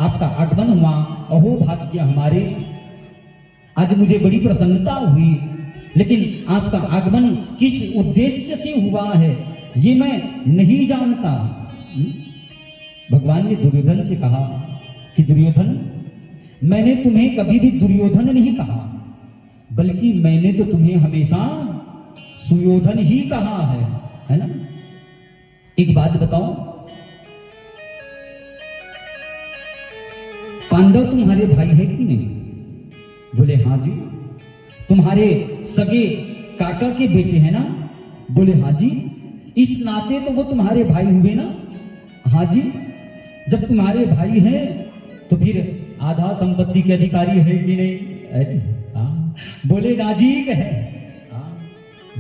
आपका आगमन हुआ, अहो भाग्य हमारे। आज मुझे बड़ी प्रसन्नता हुई, लेकिन आपका आगमन किस उद्देश्य से हुआ है ये मैं नहीं जानता। भगवान ने दुर्योधन से कहा कि दुर्योधन, मैंने तुम्हें कभी भी दुर्योधन नहीं कहा, बल्कि मैंने तो तुम्हें हमेशा सुयोधन ही कहा है ना। एक बात बताओ, पांडव तुम्हारे भाई है कि नहीं? बोले हाँ जी। तुम्हारे सगे काका के बेटे हैं ना? बोले हाँ जी। इस नाते तो वो तुम्हारे भाई हुए ना? हाँ जी। जब तुम्हारे भाई हैं तो फिर आधा संपत्ति के अधिकारी है कि नहीं? अरे हाँ। बोले नाजीक है। हाँ,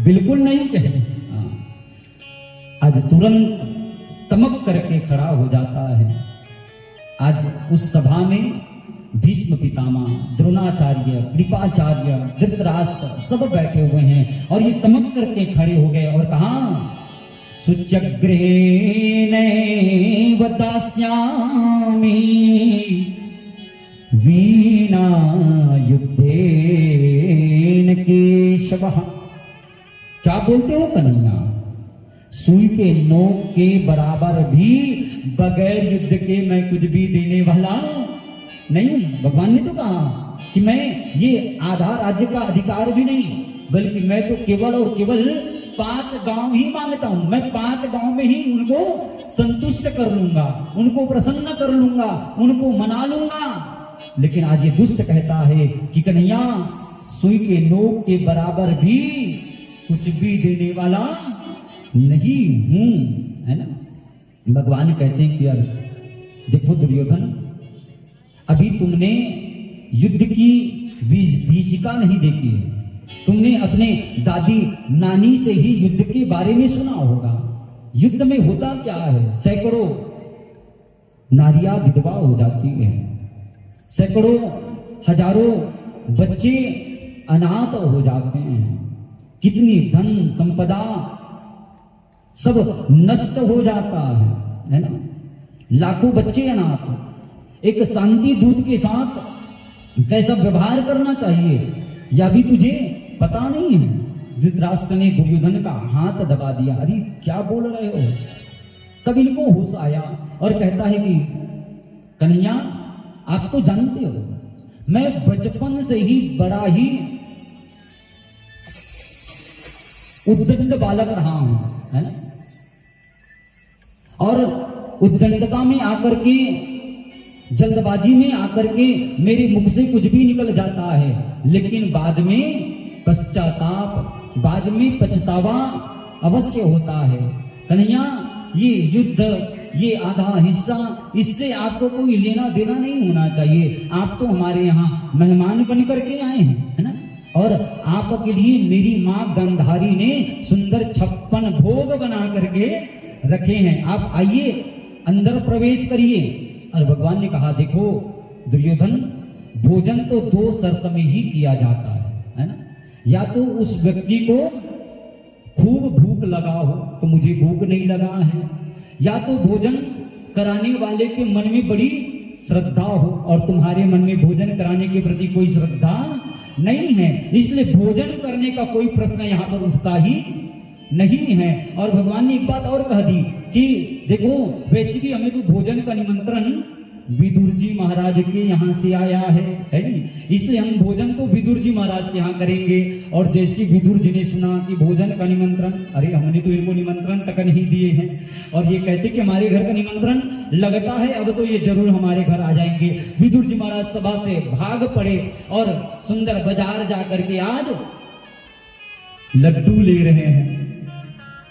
बिल्कुल नहीं कहे। हाँ। आज तुरंत तमक करके खड़ा हो जाता है। आज उस सभा में भीष्म पितामह, द्रोणाचार्य, कृपाचार्य, धृतराष्ट्र सब बैठे हुए हैं और ये तमक करके खड़े हो गए और कहा सुचग्रेण वदास्यामि वीणा युद्धेन केशवः। क्या बोलते हो कन्हैया? सुई के नोक के बराबर भी बगैर युद्ध के मैं कुछ भी देने वाला नहीं हूं। भगवान ने तो कहा कि मैं ये आधा राज्य का अधिकार भी नहीं, बल्कि मैं तो केवल और केवल 5 गांव ही मांगता हूं। मैं 5 गांव में ही उनको संतुष्ट कर लूंगा, उनको प्रसन्न कर लूंगा, उनको मना लूंगा। लेकिन आज ये दुष्ट कहता है कि कन्हैया सुई के नोक के बराबर भी कुछ भी देने वाला नहीं हूं, है ना। भगवान कहते हैं कि यार देखो दुर्योधन, अभी तुमने युद्ध की भीषिका नहीं देखी है। तुमने अपने दादी नानी से ही युद्ध के बारे में सुना होगा। युद्ध में होता क्या है? सैकड़ों नारियां विधवा हो जाती हैं, सैकड़ों हजारों बच्चे अनाथ हो जाते हैं, कितनी धन संपदा सब नष्ट हो जाता है ना। लाखों बच्चे अनाथ। एक शांति दूत के साथ कैसा व्यवहार करना चाहिए या भी तुझे पता नहीं है। धृतराष्ट्र ने दुर्योधन का हाथ दबा दिया। अरे क्या बोल रहे हो? तब इनको होश आया और कहता है कि कन्हैया आप तो जानते हो मैं बचपन से ही बड़ा ही उद्दंड बालक रहा हूं, है ना। और उद्दंडता में आकर के, जल्दबाजी में आकर के मेरे मुख से कुछ भी निकल जाता है, लेकिन बाद में पश्चाताप, बाद में पछतावा अवश्य होता है। कन्हैया ये युद्ध, ये आधा हिस्सा, इससे आपको कोई लेना देना नहीं होना चाहिए। आप तो हमारे यहाँ मेहमान बन करके आए हैं, है ना। और आपके लिए मेरी माँ गंधारी ने सुंदर 56 भोग बना करके रखे हैं। आप आइए, अंदर प्रवेश करिए। और भगवान ने कहा देखो दुर्योधन, भोजन तो 2 शर्त में ही किया जाता है ना। या तो उस व्यक्ति को खूब भूख लगा हो, तो मुझे भूख नहीं लगा है, या तो भोजन कराने वाले के मन में बड़ी श्रद्धा हो और तुम्हारे मन में भोजन कराने के प्रति कोई श्रद्धा नहीं है, इसलिए भोजन करने का कोई प्रश्न यहाँ पर उठता ही नहीं है। और भगवान ने एक बात और कह दी कि देखो वैसे भी हमें तो भोजन का निमंत्रण विदुर जी महाराज के यहाँ से आया है नहीं, इसलिए हम भोजन तो विदुर जी महाराज के यहाँ करेंगे। और जैसे विदुर जी ने सुना कि भोजन का निमंत्रण, अरे हमने तो इनको निमंत्रण तक नहीं दिए हैं, और ये कहते कि हमारे घर का निमंत्रण लगता है, अब तो ये जरूर हमारे घर आ जाएंगे। विदुर जी महाराज सभा से भाग पड़े और सुंदर बाजार जाकर के आज लड्डू ले रहे हैं,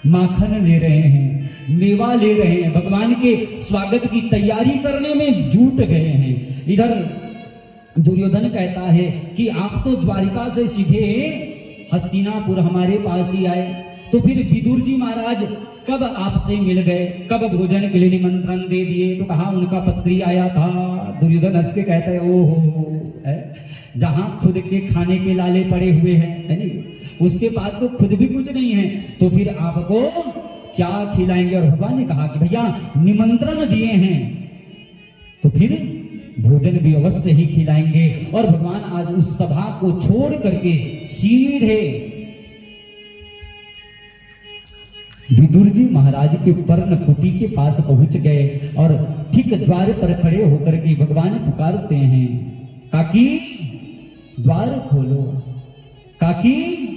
माखन ले रहे हैं, मेवा ले रहे हैं, भगवान के स्वागत की तैयारी करने में जुट गए हैं। इधर दुर्योधन कहता है कि आप तो द्वारिका से सीधे हस्तिनापुर हमारे पास ही आए, तो फिर विदुर जी महाराज कब आपसे मिल गए, कब भोजन के लिए निमंत्रण दे दिए? तो कहा उनका पत्री आया था। दुर्योधन हंस के कहता है ओहो, जहां खुद के खाने के लाले पड़े हुए हैं, है नहीं, उसके बाद तो खुद भी कुछ नहीं है, तो फिर आपको क्या खिलाएंगे? और भगवान ने कहा कि भैया निमंत्रण दिए हैं तो फिर भोजन भी अवश्य ही खिलाएंगे। और भगवान आज उस सभा को छोड़ करके सीधे विदुर जी महाराज के पर्ण कुटी के पास पहुंच गए और ठीक द्वार पर खड़े होकर के भगवान पुकारते हैं, काकी द्वार खोलो, काकी।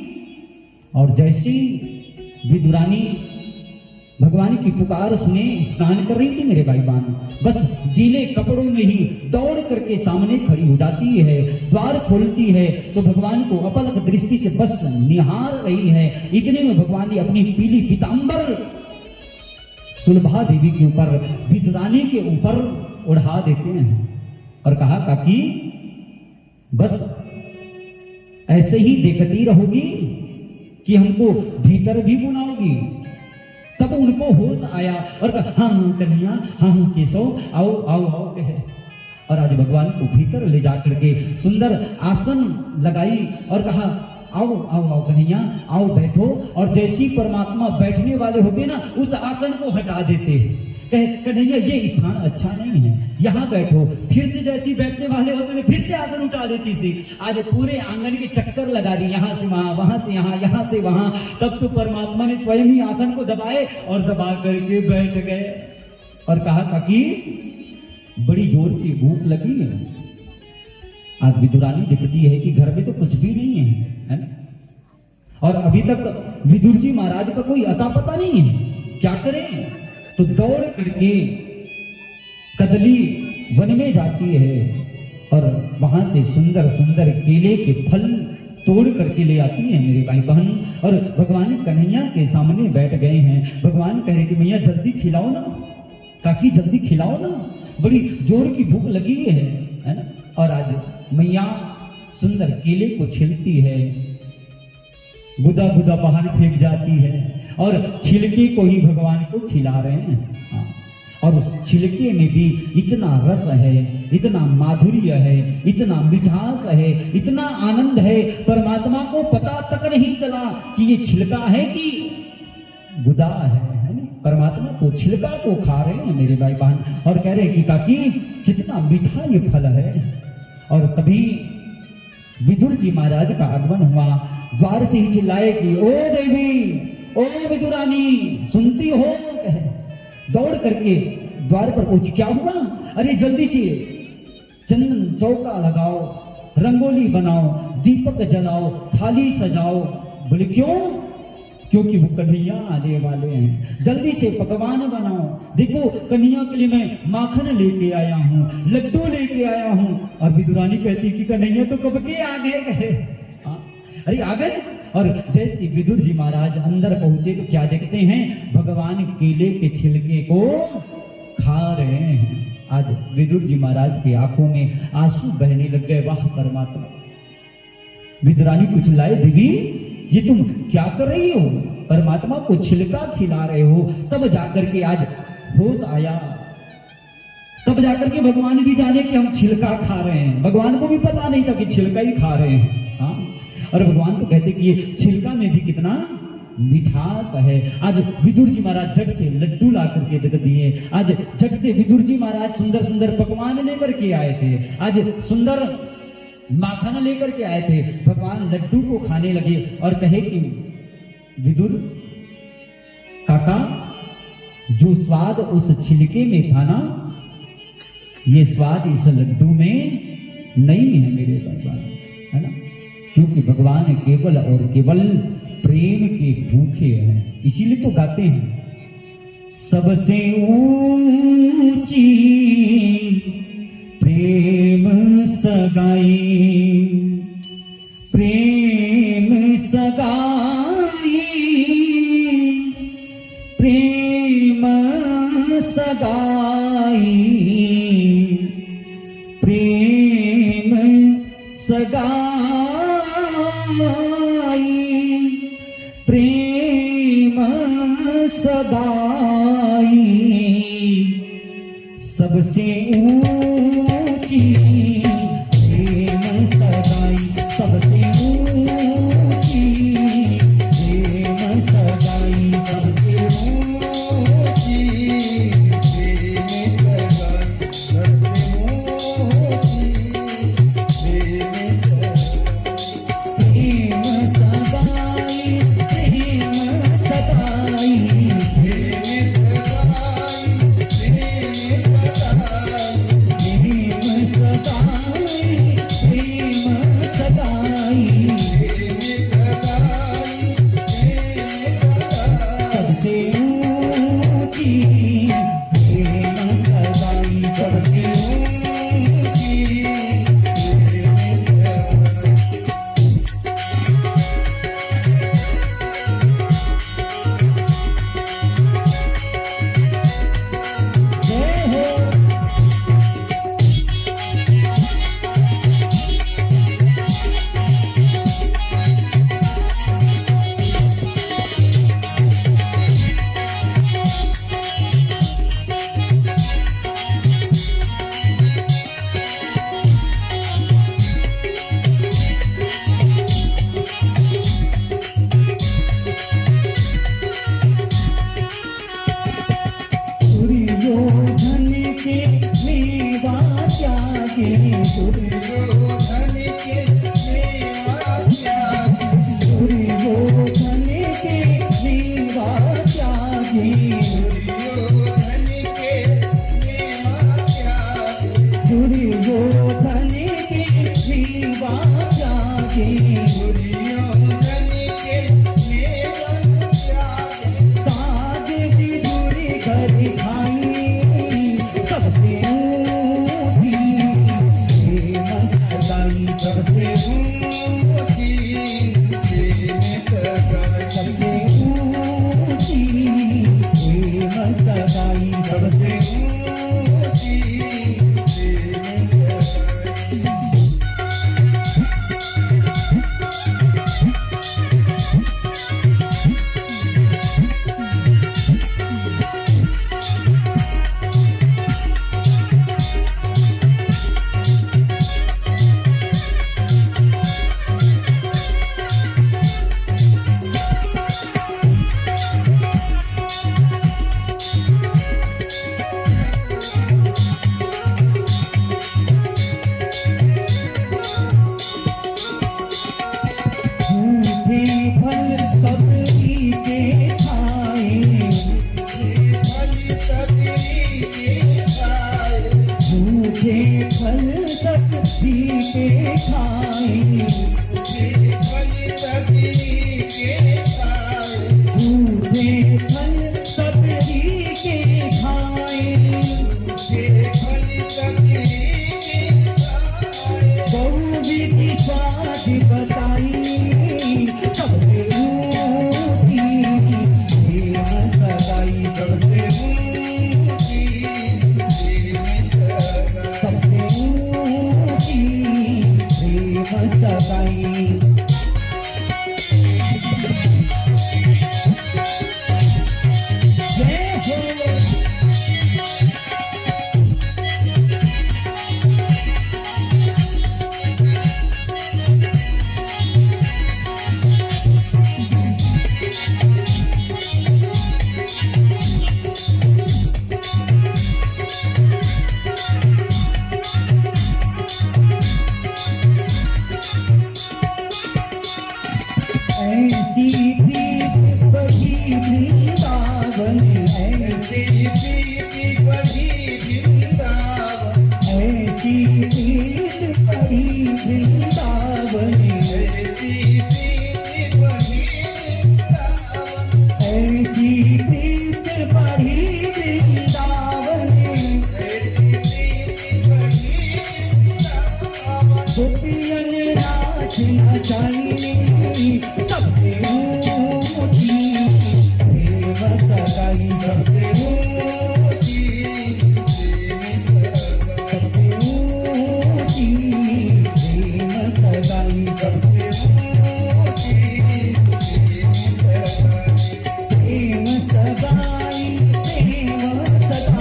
और जैसी विदुरानी भगवान की पुकार सुने स्नान कर रही थी मेरे भाई बहन, बस गीले कपड़ों में ही दौड़ करके सामने खड़ी हो जाती है, द्वार खोलती है तो भगवान को अपलक दृष्टि से बस निहार रही है। इतने में भगवान ने अपनी पीली पीतांबर सुलभा देवी के ऊपर, विदुरानी के ऊपर उड़ा देते हैं और कहा काकी बस ऐसे ही देखती रहोगी कि हमको भीतर भी बुलाओगी। तब उनको होश आया और कहा हाँ हाँ कन्हैया, हाँ हाँ केशव, आओ आओ आओ कहे, और आज भगवान को भीतर ले जा करके सुंदर आसन लगाई और कहा आओ आओ आओ कन्हैया, आओ बैठो। और जैसी परमात्मा बैठने वाले होते ना उस आसन को हटा देते हैं, कहे कन्हैया ये स्थान अच्छा नहीं है, यहाँ बैठो। फिर से जैसी बैठने वाले होते थे फिर से आसन उठा देती थी। आज पूरे आंगन के चक्कर लगा दी, यहाँ से वहां से यहाँ, यहाँ से वहां। तब तो परमात्मा ने स्वयं ही आसन को दबाए और दबा करके बैठ गए और कहा काकी बड़ी जोर की भूख लगी है। आज विदुरानी दिखती है कि घर में तो कुछ भी नहीं है ना? और अभी तक विदुर जी महाराज का कोई अता पता नहीं है, क्या करें? तो दौड़ करके कदली वन में जाती है और वहां से सुंदर सुंदर केले के फल तोड़ करके ले आती है मेरे भाई बहन। और भगवान कन्हैया के सामने बैठ गए हैं। भगवान कह रहे कि मैया जल्दी खिलाओ ना, काकी जल्दी खिलाओ ना, बड़ी जोर की भूख लगी है ना? और आज मैया सुंदर केले को छिलती है, गुदा गुदा बाहर फेंक जाती है और छिलके को ही भगवान को खिला रहे हैं। हाँ। और उस छिलके में भी इतना रस है, इतना माधुर्य है, इतना मिठास है, इतना आनंद है, परमात्मा को पता तक नहीं चला कि ये छिलका है कि गुदा है ना? परमात्मा तो छिलका को खा रहे हैं मेरे भाई बहन और कह रहे हैं कि काकी कितना मीठा ये फल है। और तभी विदुर जी महाराज का आगमन हुआ। द्वार से ही चिल्लाए कि ओ देवी, ओ विदुरानी, सुनती हो? दौड़ करके द्वार पर पहुंची। क्या हुआ? अरे जल्दी से चंदन चौका लगाओ, रंगोली बनाओ, दीपक जलाओ, थाली सजाओ। बोले क्यों? क्योंकि वो कन्हैया आने वाले हैं, जल्दी से पकवान बनाओ। देखो कन्हैया के लिए मैं माखन लेके आया हूँ, लड्डू लेके आया हूँ। और विदुरानी कहती कि कन्हैया तो कब के आ गए। अरे आ गए। और जैसे विदुर जी महाराज अंदर पहुंचे तो क्या देखते हैं? भगवान केले के छिलके को खा रहे हैं। आज विदुर जी महाराज की आंखों में आंसू बहने लग गए। वाह परमात्मा! विदुरानी को चिल्लाए, देवी ये तुम क्या कर रही हो? परमात्मा को छिलका खिला रहे हो। तब जाकर के आज होश आया, तब जाकर के भगवान भी जाने कि हम छिलका खा रहे हैं। भगवान को भी पता नहीं था कि छिलका ही खा रहे हैं। हाँ, और भगवान तो कहते कि ये छिलका में भी कितना मिठास है। आज विदुर जी महाराज झट से लड्डू ला करके दे दिए। आज झट से विदुर जी महाराज सुंदर सुंदर पकवान लेकर के आए थे। आज सुंदर माखन लेकर के आए थे। भगवान लड्डू को खाने लगे और कहे कि विदुर काका, जो स्वाद उस छिलके में था ना, ये स्वाद इस लड्डू में नहीं है मेरे भगवान, है ना? क्योंकि भगवान केवल और केवल प्रेम के भूखे हैं। इसीलिए तो गाते हैं, सबसे ऊंची प्रेम सगाई, प्रेम सगाई, प्रेम सगाई, प्रेम सगाई, प्रेम सगाई, सबसे ऊंची प्रेम सगाई, सबसे ऊंची प्रेम सगाई, सबसे ऊंची प्रेम सगाई, सबसे ऊंची प्रेम सगाई। दुर्योधन के मेवा त्यागी, दुर्योधन के मेवा त्यागी, दुर्योधन के मेवा त्यागी, दुर्योधन के मेवा त्यागी, दुर्योधन के मेवा त्यागी, साग दूरी घर खाई सबसे ऊंची प्रेम सगाई, सबसे ऊंची प्रेम सगाई, सबसे ऊंची प्रेम सगाई, सबसे ऊंची प्रेम सगाई। झूठे फल सबरी के खाए, झूठे फल सबरी के खाए, झूठे फल सबरी के खाए, बहुविधि स्वाद बताई सबसे ऊंची प्रेम सगाई, सबसे सबसे ऊंची प्रेम सगाई। जय हो ऐसी प्रीत बड़ी वृंदावन, ऐसी प्रीत बड़ी वृंदावन, ऐसी प्रीत बड़ी वृंदावन, ऐसी प्रीत बड़ी वृंदावन, ऐसी प्रीत बड़ी वृंदावन, ऐसी प्रीत बड़ी वृंदावन, गोपियन नाच नचाई सबसे ऊंची प्रेम सगाई, सबसे ऊंची सबसे ऊंची प्रेम सगाई, सबसे ऊंची प्रेम सगाई, प्रेम सगाई,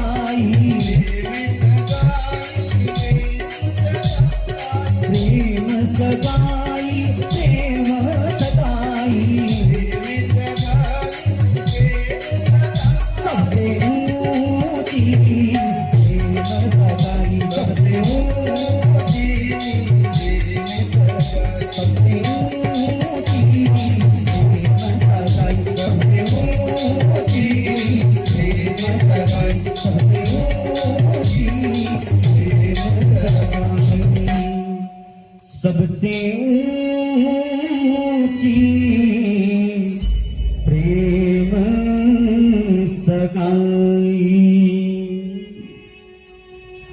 प्रेम सगाई, प्रेम सगाई, सबसे ऊंची प्रेम सगाई, सबसे ऊंची सबसे ऊंची प्रेम सगाई, सबसे ऊंची प्रेम सगाई, सबसे ऊंची प्रेम सगाई, सबसे ऊंची प्रेम सगाई।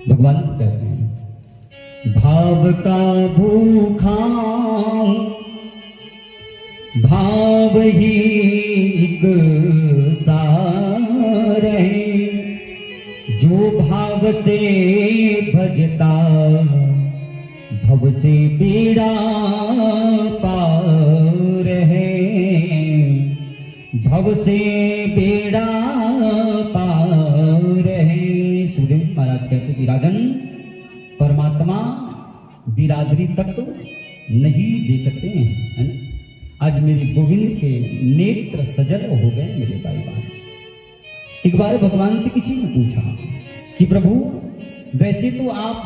भगवान कहते हैं भाव का भूखा भाव ही एक सार है, जो भाव से भजता भव से बेड़ा पार है, भव से बेड़ा पार है। सुखदेव महाराज कहते कि राजन परमात्मा बिरादरी तक तो नहीं देखते हैं, है ना। आज मेरे गोविंद के नेत्र सजल हो गए मेरे भाई बहन। एक बार भगवान से किसी ने पूछा कि प्रभु वैसे तो आप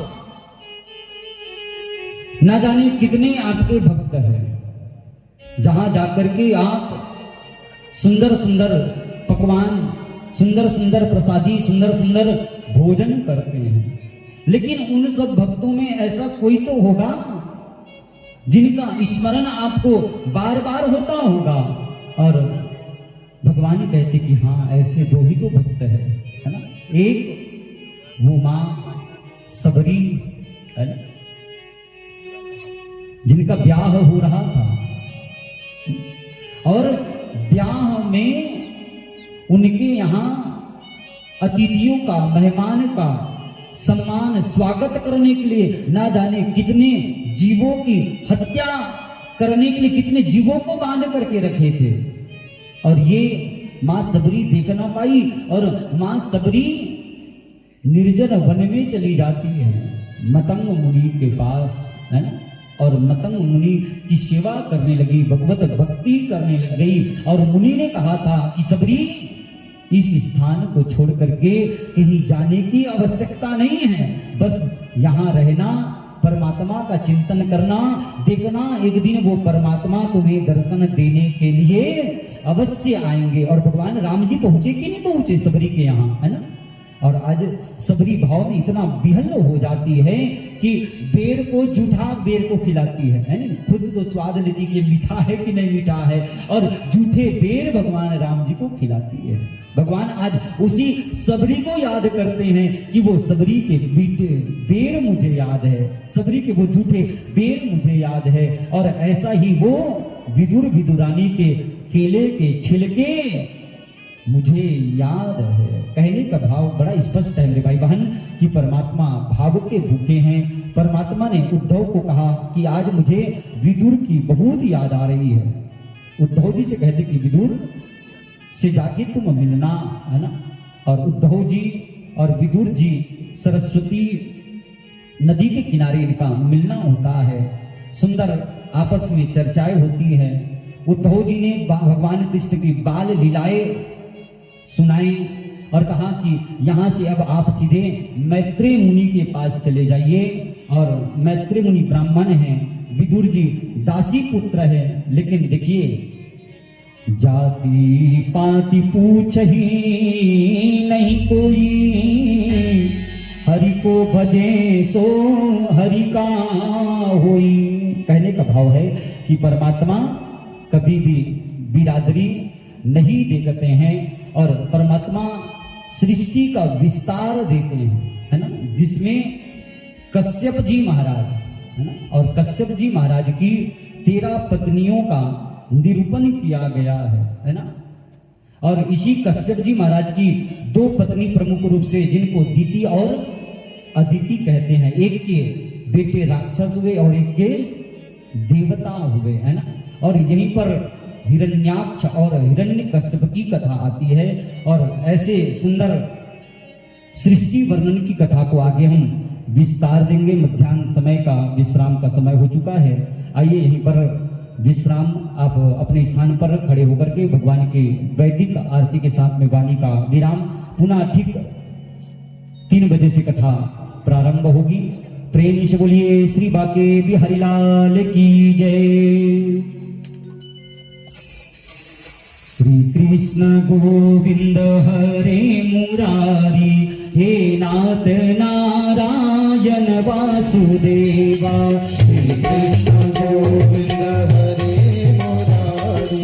ना जाने कितने आपके भक्त हैं, जहां जाकर के आप सुंदर सुंदर पकवान, सुंदर सुंदर प्रसादी, सुंदर सुंदर भोजन करते हैं, लेकिन उन सब भक्तों में ऐसा कोई तो होगा जिनका स्मरण आपको बार बार होता होगा। और भगवान कहते कि हाँ, ऐसे दो ही तो भक्त है ना। एक वो माँ सबरी है ना, जिनका ब्याह हो रहा था, और ब्याह में उनके यहाँ अतिथियों का, मेहमान का सम्मान स्वागत करने के लिए ना जाने कितने जीवों की हत्या करने के लिए कितने जीवों को बांध करके रखे थे। और ये मां सबरी देख ना पाई और मां सबरी निर्जन वन में चली जाती है मतंग मुनि के पास, है ना। और मतंग मुनि की सेवा करने लगी, भगवत भक्ति करने लग गई। और मुनि ने कहा था कि सबरी, इस स्थान को छोड़ करके कहीं जाने की आवश्यकता नहीं है, बस यहाँ रहना, परमात्मा का चिंतन करना, देखना एक दिन वो परमात्मा तुम्हें दर्शन देने के लिए अवश्य आएंगे। और भगवान राम जी पहुंचे कि नहीं पहुंचे सबरी के यहाँ, है ना। और आज सबरी भाव में इतना विहल्ल हो जाती है कि बेर को जूठा बेर को खिलाती है ना। खुद तो स्वाद लेती कि मीठा है कि नहीं मीठा है, और जूठे बेर भगवान राम जी को खिलाती है। भगवान आज उसी सबरी को याद करते हैं कि वो सबरी के बीटे बेर मुझे याद है, सबरी के वो जूठे बेर मुझे याद है। और ऐसा ही वो विदुर विदुरानी के केले के छिलके मुझे याद है। कहने का भाव बड़ा स्पष्ट है मेरे भाई बहन कि परमात्मा भाव के भूखे हैं। परमात्मा ने उद्धव को कहा कि आज मुझे विदुर की बहुत याद आ रही है। उद्धव जी से कहते कि विदुर से जाके तुम मिलना, है ना। और उद्धव जी और विदुर जी सरस्वती नदी के किनारे इनका मिलना होता है, सुंदर आपस में चर्चाएं होती है। उद्धव जी ने भगवान कृष्ण की बाल लीलाएं सुनाई और कहा कि यहाँ से अब आप सीधे मैत्रेय मुनि के पास चले जाइए। और मैत्रेय मुनि ब्राह्मण हैं, विदुर जी दासी पुत्र है, लेकिन देखिए जाति पाति पूछ ही नहीं कोई, हरि को भजे सो हरि का होई। कहने का भाव है कि परमात्मा कभी भी बिरादरी नहीं देखते हैं और परमात्मा सृष्टि का विस्तार देते हैं, है ना। जिसमें कश्यप जी महाराज, है ना, और कश्यप जी महाराज की 13 पत्नियों का निरूपण किया गया है ना। और इसी कश्यप जी महाराज की 2 पत्नी प्रमुख रूप से, जिनको दिति और अदिति कहते हैं, एक के बेटे राक्षस हुए और एक के देवता हुए, है ना। और यहीं पर हिरण्याक्ष और हिरण्यकश्यप की कथा आती है। और ऐसे सुंदर सृष्टि वर्णन की कथा को आगे हम विस्तार देंगे। मध्याह्न समय का विश्राम का समय हो चुका है। आइए यहीं पर विश्राम, आप अपने स्थान पर खड़े होकर के भगवान के वैदिक आरती के साथ में वाणी का विराम। पुनः ठीक 3 बजे से कथा प्रारंभ होगी। प्रेम से बोलिए श्री बाके बिहारी लाल की जय। श्री कृष्ण गोविंद हरे मुरारी, हे नाथ नारायण वासुदेवा। श्री कृष्ण गोविंद हरे मुरारी,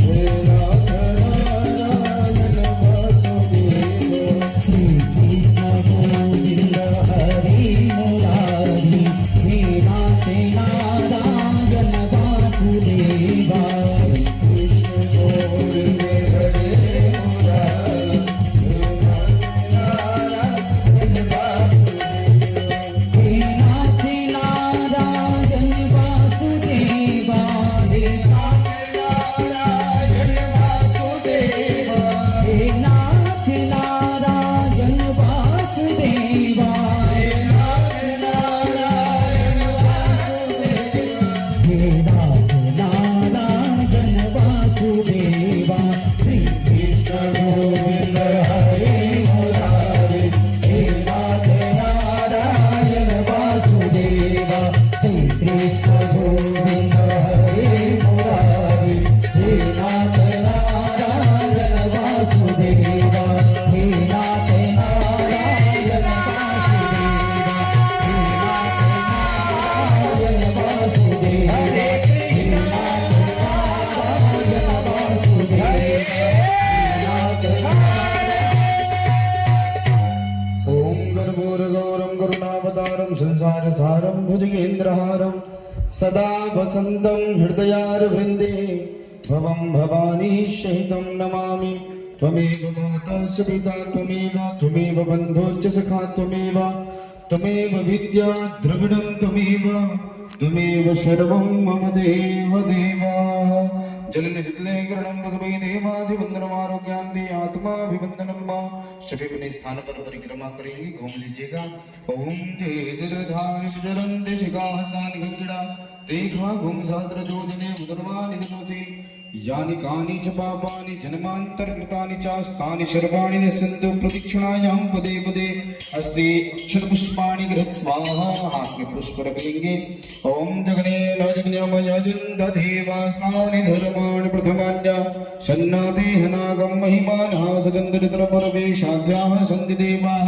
हे नाथ नारायण वासुदेवा। श्री कृष्ण गोविंद हरे मुरारी, हे नाथ नारायण वासुदेवा। कृष्ण गोविंद हरे मुरारी, हे नाथ नारायण वासुदेवा, हे नाथ नारायण वासुदेवा, हे नाथ नारायण वासुदेवा, हे नाथ नारायण वासुदेवा, हे नाथ ओम कर्पूरगौरं करुणावतारं संसारसारं भुजगेन्द्रहारं सदा वसन्तं हृदयारवृन्दे भवं भवानी सहितं नमामि। त्वमेव माता च पिता त्वमेव बन्धुश्च सखा त्वमेव विद्या द्रविडं त्वमेव सर्वं मम देव देवा। जलनिशितले किरणं वसुवै देवाधिवन्दनमारोग्यान्ते आत्माभिवन्दनं मा। सभी अपने स्थान पर परिक्रमा करेंगे, घूम लीजिएगा। ओम जय दुर्धान विचरन्ति शिखाहसान गंगड़ा तेघा घुम सहस्र जोदिने मुदर्वानि दिनोति यानि कानि च पापानि जन्मान्तरकृतानि चास्तानि सर्वाणि निसन्तो प्रदक्षिणायां पदे पदे अस्ति अक्षर पुष्पाणि गृहीत्वा हाथ में पुष्प रखेंगे। ओम जगन्मय देवास्तानि धर्माणि प्रथमान्य सन्नादेह नागं महिमानः सचन्द्रित्र परवेशाद्याः सन्ति देवाः।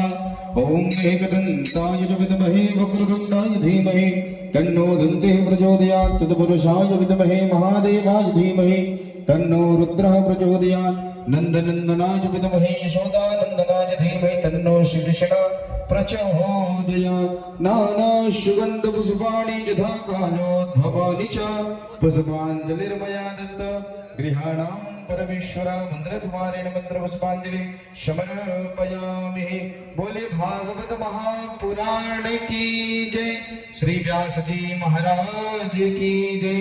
ओम एकदन्ताय च विद्महे वक्रतुण्डाय धीमहि तन्नो दन्तिः प्रचोदयात् तत्पुरुषाय विद्महे महादेवाय धीमहि तन्नो रुद्रः प्रचोदयात् नन्दनन्दनाय च विद्महे यशोदानन्दनाय धीमहि तन्नो श्रीकृष्णः प्रचोदयात्। नाना सुगन्ध पुष्पाणि यथा कालोद्भवानि च पुष्पाञ्जलिर्मया दत्त गृहाणां परमेश्वरा मंत्रद्वारेण मंत्र पुष्पांजलि समर्पयामि। बोले भागवत महापुराण की जय, श्री व्यास जी महाराज की जय।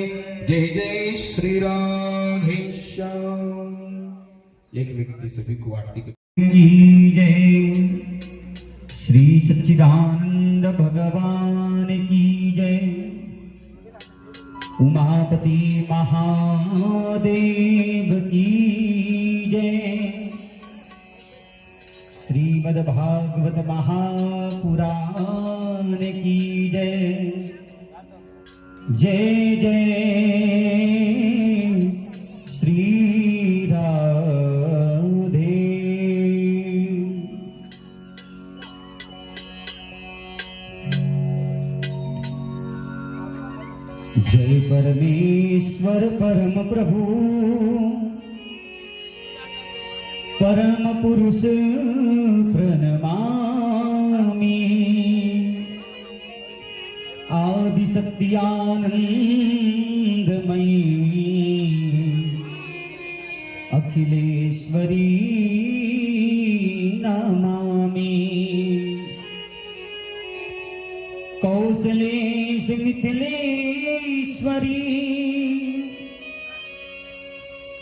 जय जय श्री राधे श्याम। एक व्यक्ति सभी को आरती की जय, श्री सच्चिदानंद भगवान की जय, उमापति महादेव की जय, श्रीमद्भागवत महापुराण की जय। जय जय श्री राधे। जय परमेश्वर परम प्रभु परम पुरुष प्रणमामि। आदि शक्ति आनंदमयी अखिलेश्वरी नमामि। कौशलेश मिथिलेश्वरी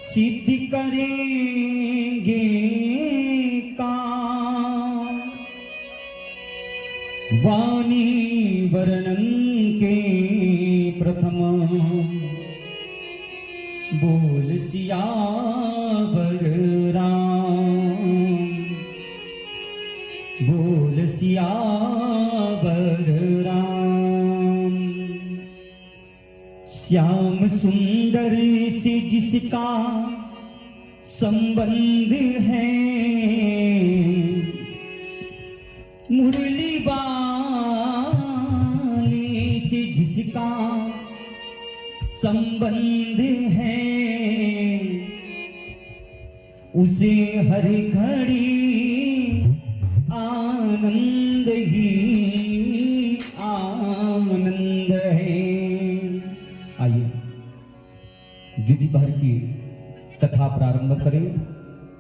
सिद्धि करेंगे काम। वाणी वर्णन के प्रथम बोल सियावर राम, बोल सियावर राम। श्याम सुंदर से जिसका संबंध है, मुरली वाले से जिसका संबंध है, उसे हर घड़ी आनंद ही आनंद है। आइए विधि भर की कथा प्रारंभ करें।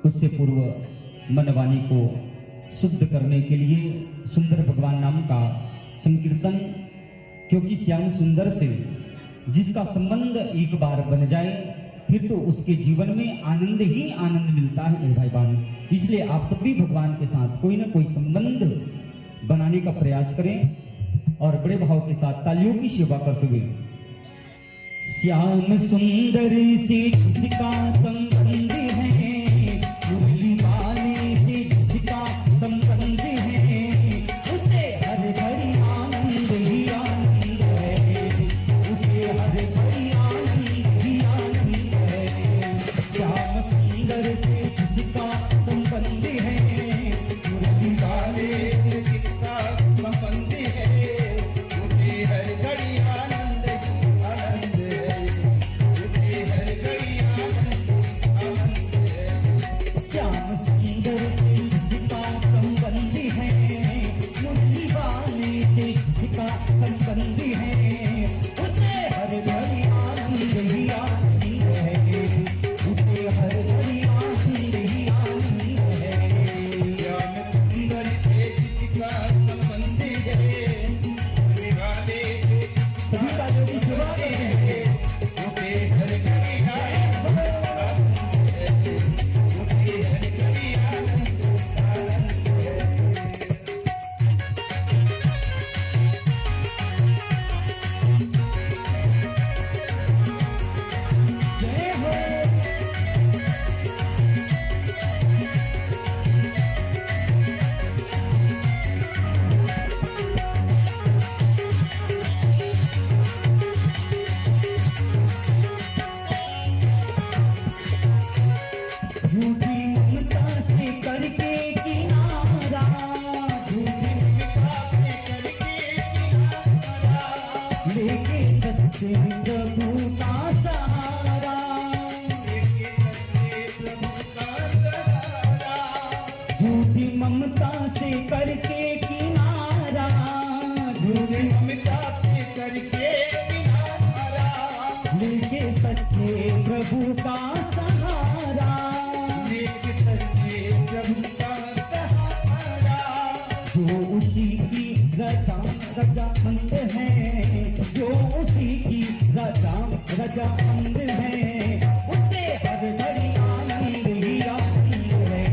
उससे पूर्व मनवाणी को शुद्ध करने के लिए सुंदर भगवान नाम का संकीर्तन, क्योंकि श्याम सुंदर से जिसका संबंध एक बार बन जाए फिर तो उसके जीवन में आनंद ही आनंद मिलता है मेरे भाई बहन। इसलिए आप सभी भगवान के साथ कोई ना कोई संबंध बनाने का प्रयास करें और बड़े भाव के साथ तालियों की सेवा करते हुए। श्याम सुंदर से जिसका संबंध है, मुरली वाले से जिसका संबंध है, उसे हर घड़ी आनंद ही आनंद है। सभी का जो भी सेवा करेंगे उठे हर घड़ी आनंद उठे हर घड़ी आनंद जय हो झूठी ममता से करके किनारा झूठी ममता से करके किनारा लेके सच्चे प्रभु का सहारा लेके सच्चे प्रभु का सहारा झूठी ममता से करके किनारा झूठी ममता से करके किनारा लेके सच्चे प्रभु का सहारा लेके सच्चे प्रभु का सहारा जो उसी की रजामंद है जो उसी की रजामंद है उसे हर घड़ी आनंद ही आनंद है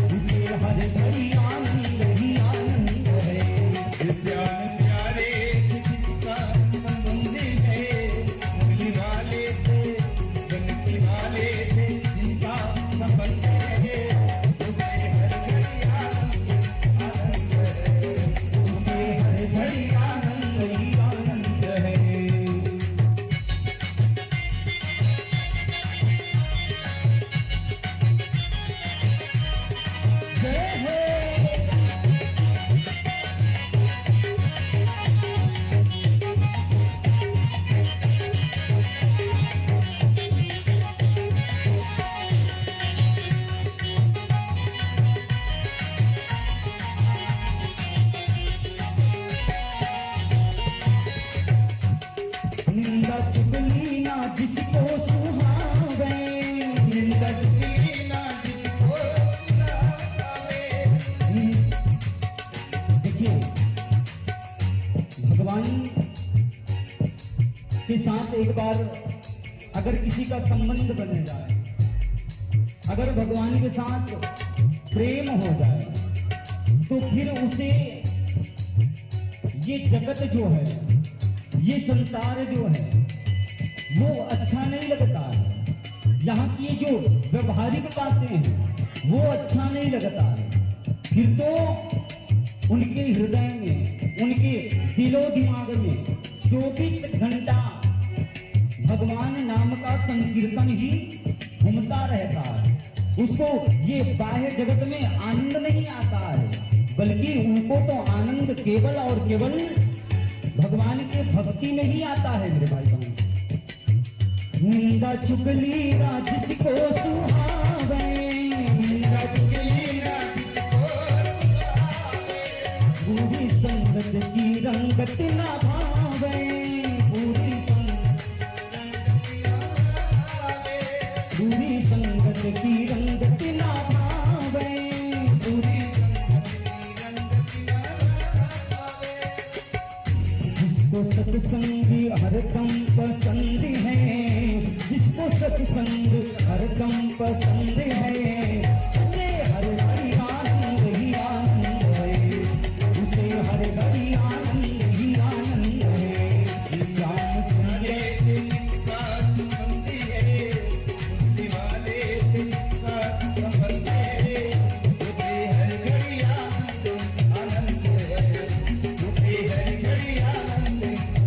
उसे हर घड़ी आनंद ही आनंद है ज्ञान प्यारे जिसका संबंध है मुरली वाले थे गणपति वाले थे जिनका संबंध है उसे हर घड़ी आनंद आनंद है उसे हर घड़ी आनंद ही आनंद है जय हो निंदा चुगली ना जिसको सुहावे निंदा चुगली ना जिसको सुनावे देखिए भगवान के साथ एक बार अगर किसी का संबंध बन जाए अगर भगवान के साथ प्रेम हो जाए तो फिर उसे ये जगत जो है ये संसार जो है वो अच्छा नहीं लगता है यहाँ की जो व्यवहारिक बातें हैं वो अच्छा नहीं लगता है फिर तो उनके हृदय में उनके दिलो दिमाग में 24 घंटा भगवान नाम का संकीर्तन ही घूमता रहता है उसको ये बाह्य जगत में आनंद नहीं आता है बल्कि उनको तो आनंद केवल और केवल भगवान के भक्ति में ही आता है मेरे भाई बहन निंदा चुगली ना जिसको सुहावे निंदा चुगली ना बुरी संगत की रंगत ना भावे बुरी संगत की रंगत ना भावे बुरी जिसको सत्संग हरदम पसंद है जिसको सत्संग हरदम पसंद है उसे हर घड़ी आनंद ही आनंद है उसे हर घड़ी आनंद ही आनंद है श्याम सुंदर जिसका संबंध है मुरली वाले थे जिसका संबंध है उठे हर घड़ी आनंद आनंद है उठे हर घड़ी आनंद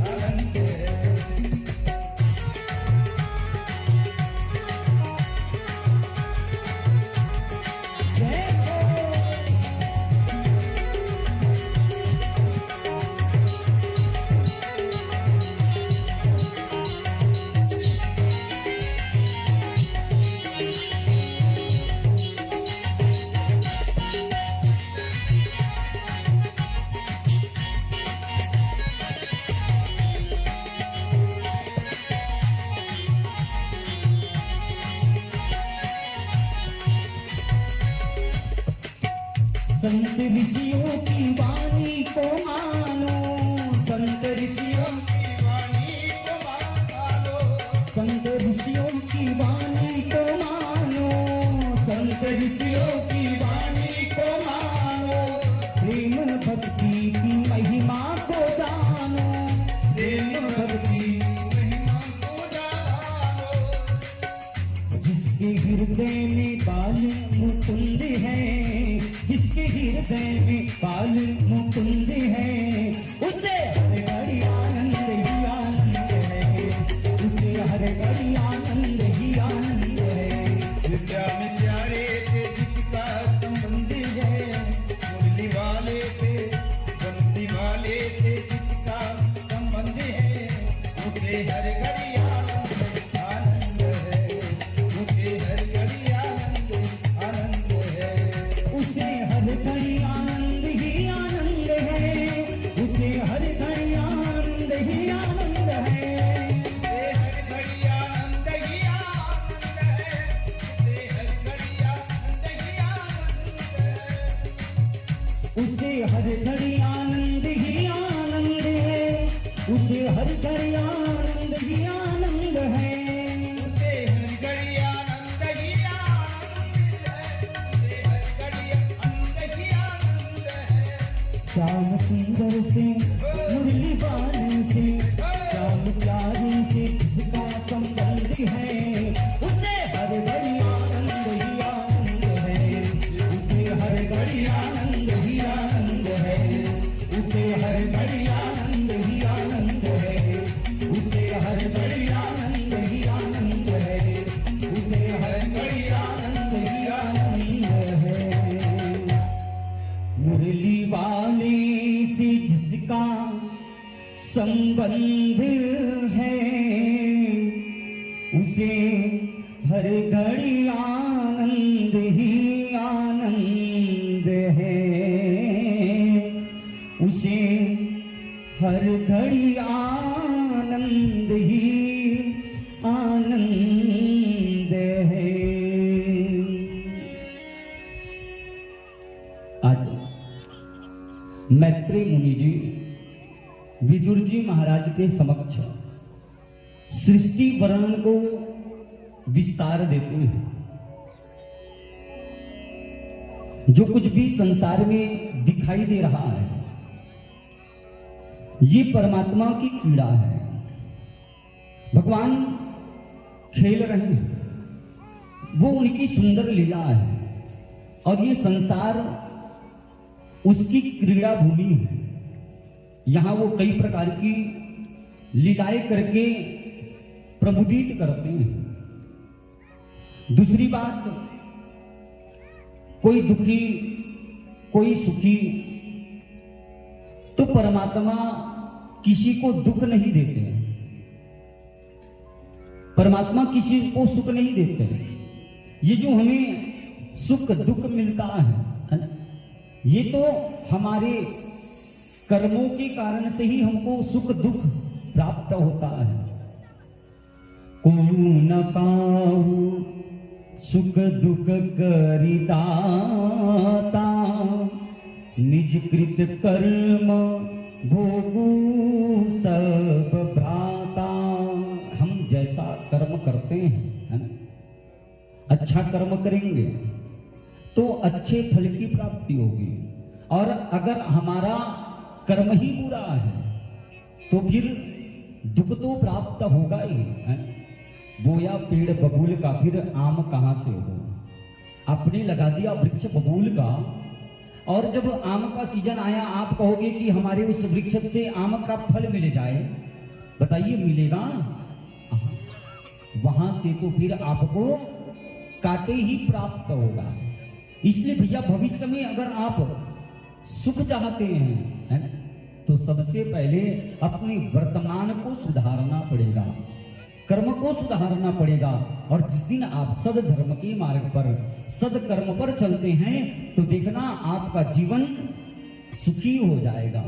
आनंद है जय हो संत ऋषियों की वाणी को मानो संत ऋषियों की वाणी की वाणी को मानो, संत ऋषियों की वाणी को मानो, प्रेम भक्ति की महिमा को जानो, प्रेम भक्ति की महिमा को जानो। जिसके हृदय में बाल मुकुंद है, जिसके हृदय में बाल मुकुंद है, उसे हर घड़ी आनंद ही आनंद है, उसे हर घड़ी आनंद ही आनंद है। विद्या में प्यारे थे जिसका संबंध है, मुरली वाले थे बंदी वाले थे जिसका संबंध है, उसे हर घड़ी आनंद आनंद है, उसे हर घड़ी आनंद आनंद है। उसे हर घड़ी आनंद ही आनंद है, उसे हर घड़ी आनंद ही आनंद है। उसे हर घड़ी आनंद ही आनंद है, उसे हर घड़ी आनंद ही आनंद है। उसे हर घड़ी आनंद ही आनंद है, उसे हर घड़ी आनंद ही आनंद है। श्याम सुंदर से मुरली बाली से, श्याम प्यारी से जिसका संबंध है, उसे हर घड़ी आनंद ही आनंद है, उसे हर घड़ी आनंद ही आनंद है, उसे हर घड़ी आनंद ही आनंद है, उसे हर घड़ी आनंद ही आनंद है, उसे हर घड़ी आनंद ही आनंद है। मुरली वाले से जिसका संबंध है, उसे हर घड़ी आनंद ही आनंद है, उसे हर घड़ी आनंद ही आनंद है। आज मैत्रेय मुनि जी विदुर जी महाराज के समक्ष सृष्टि वर्णन को विस्तार देते हैं। जो कुछ भी संसार में दिखाई दे रहा है, ये परमात्मा की क्रीड़ा है। भगवान खेल रहे हैं, वो उनकी सुंदर लीला है, और ये संसार उसकी क्रीड़ा भूमि है। यहां वो कई प्रकार की लीलाएं करके प्रबुद्धित करते हैं। दूसरी बात, कोई दुखी कोई सुखी, तो परमात्मा किसी को दुख नहीं देते, परमात्मा किसी को सुख नहीं देते। ये जो हमें सुख दुख मिलता है ना, ये तो हमारे कर्मों के कारण से ही हमको सुख दुख प्राप्त होता है। को न काहू सुख दुख करि दाता, निज कृत कर्म भोगू सब भ्राता। हम जैसा कर्म करते हैं, है ना, अच्छा कर्म करेंगे तो अच्छे फल की प्राप्ति होगी, और अगर हमारा कर्म ही बुरा है तो फिर दुख तो प्राप्त होगा ही, है। बोया पेड़ बबूल का, फिर आम कहां से हो। आपने लगा दिया वृक्ष बबूल का, और जब आम का सीजन आया आप कहोगे कि हमारे उस वृक्ष से आम का फल मिल जाए, बताइए मिलेगा? वहां से तो फिर आपको काटे ही प्राप्त होगा। इसलिए भैया भविष्य में अगर आप सुख चाहते हैं, है, तो सबसे पहले अपने वर्तमान को सुधारना पड़ेगा, कर्म को सुधारना पड़ेगा। और जिस दिन आप सदधर्म के मार्ग पर सदकर्म पर चलते हैं तो देखना आपका जीवन सुखी हो जाएगा।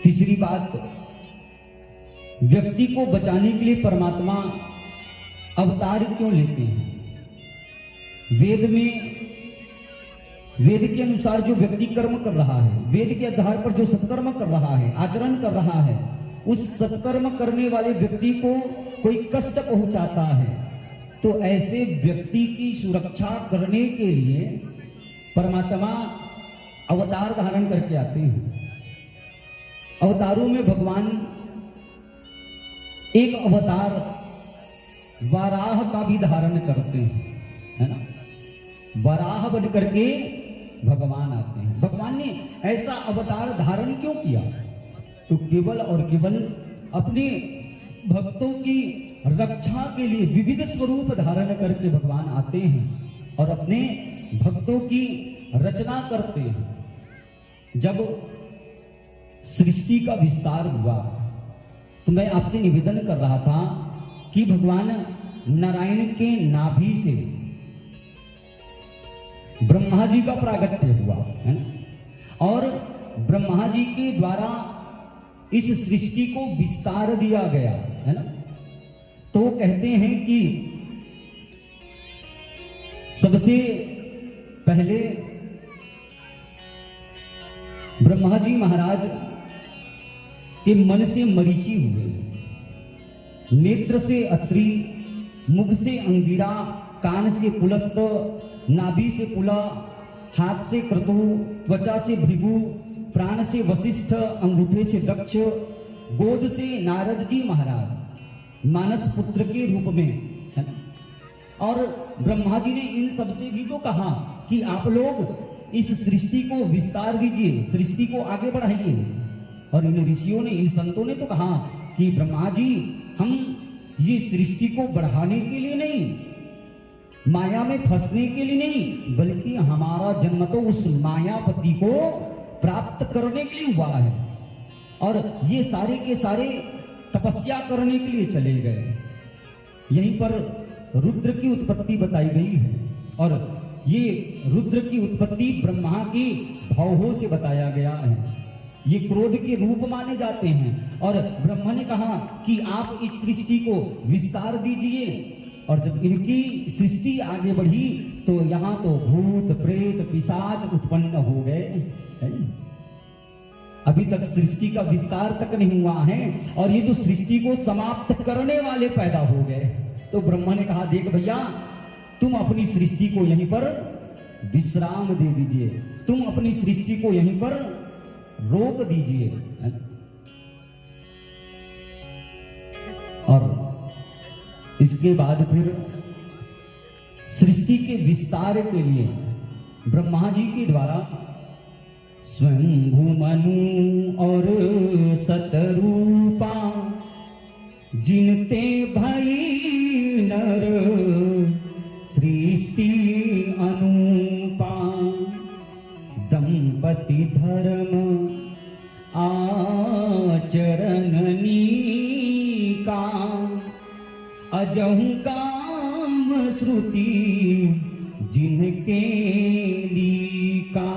तीसरी बात, व्यक्ति को बचाने के लिए परमात्मा अवतार क्यों लेते हैं? वेद के अनुसार जो व्यक्ति कर्म कर रहा है, वेद के आधार पर जो सत्कर्म कर रहा है, आचरण कर रहा है, उस सत्कर्म करने वाले व्यक्ति को कोई कष्ट पहुंचाता है तो ऐसे व्यक्ति की सुरक्षा करने के लिए परमात्मा अवतार धारण करके आते हैं। अवतारों में भगवान एक अवतार वराह का भी धारण करते हैं, है ना। वराह बन करके भगवान आते हैं। भगवान ने ऐसा अवतार धारण क्यों किया? तो केवल और केवल अपने भक्तों की रक्षा के लिए विविध स्वरूप धारण करके भगवान आते हैं और अपने भक्तों की रचना करते हैं। जब सृष्टि का विस्तार हुआ तो मैं आपसे निवेदन कर रहा था कि भगवान नारायण के नाभि से ब्रह्मा जी का प्रागट्य हुआ है और ब्रह्मा जी के द्वारा इस सृष्टि को विस्तार दिया गया है ना। तो कहते हैं कि सबसे पहले ब्रह्मा जी महाराज के मन से मरीचि हुए, नेत्र से अत्रि, मुख से अंगिरा, कान से पुलस्त, नाभि से पुला, हाथ से क्रतु, त्वचा से भृगु, प्राण से वशिष्ठ, अंगूठे से दक्ष, गोद से नारद जी महाराज मानस पुत्र के रूप में, है ना। और ब्रह्मा जी ने इन सबसे भी तो कहा कि आप लोग इस सृष्टि को विस्तार दीजिए, सृष्टि को आगे बढ़ाइए। और इन ऋषियों ने, इन संतों ने तो कहा कि ब्रह्मा जी हम ये सृष्टि को बढ़ाने के लिए नहीं, माया में फंसने के लिए नहीं, बल्कि हमारा जन्म तो उस मायापति को प्राप्त करने के लिए हुआ है। और ये सारे के सारे तपस्या करने के लिए चले गए। यहीं पर रुद्र की उत्पत्ति बताई गई है और ये रुद्र की उत्पत्ति ब्रह्मा की भौहों से बताया गया है। ये क्रोध के रूप माने जाते हैं और ब्रह्मा ने कहा कि आप इस सृष्टि को विस्तार दीजिए। और जब इनकी सृष्टि आगे बढ़ी तो यहाँ तो भूत प्रेत पिशाच उत्पन्न हो गए। अभी तक सृष्टि का विस्तार तक नहीं हुआ है और ये तो सृष्टि को समाप्त करने वाले पैदा हो गए। तो ब्रह्मा ने कहा देख भैया, तुम अपनी सृष्टि को यहीं पर विश्राम दे दीजिए, तुम अपनी सृष्टि को यहीं पर रोक दीजिए। और इसके बाद फिर सृष्टि के विस्तार के लिए ब्रह्मा जी के द्वारा स्वयंभू मनु और सतरूपा जिनते भई नर सृष्टि अनुपा, दंपति धर्म आचरण नीका, अजहु काम श्रुति जिनके लीका।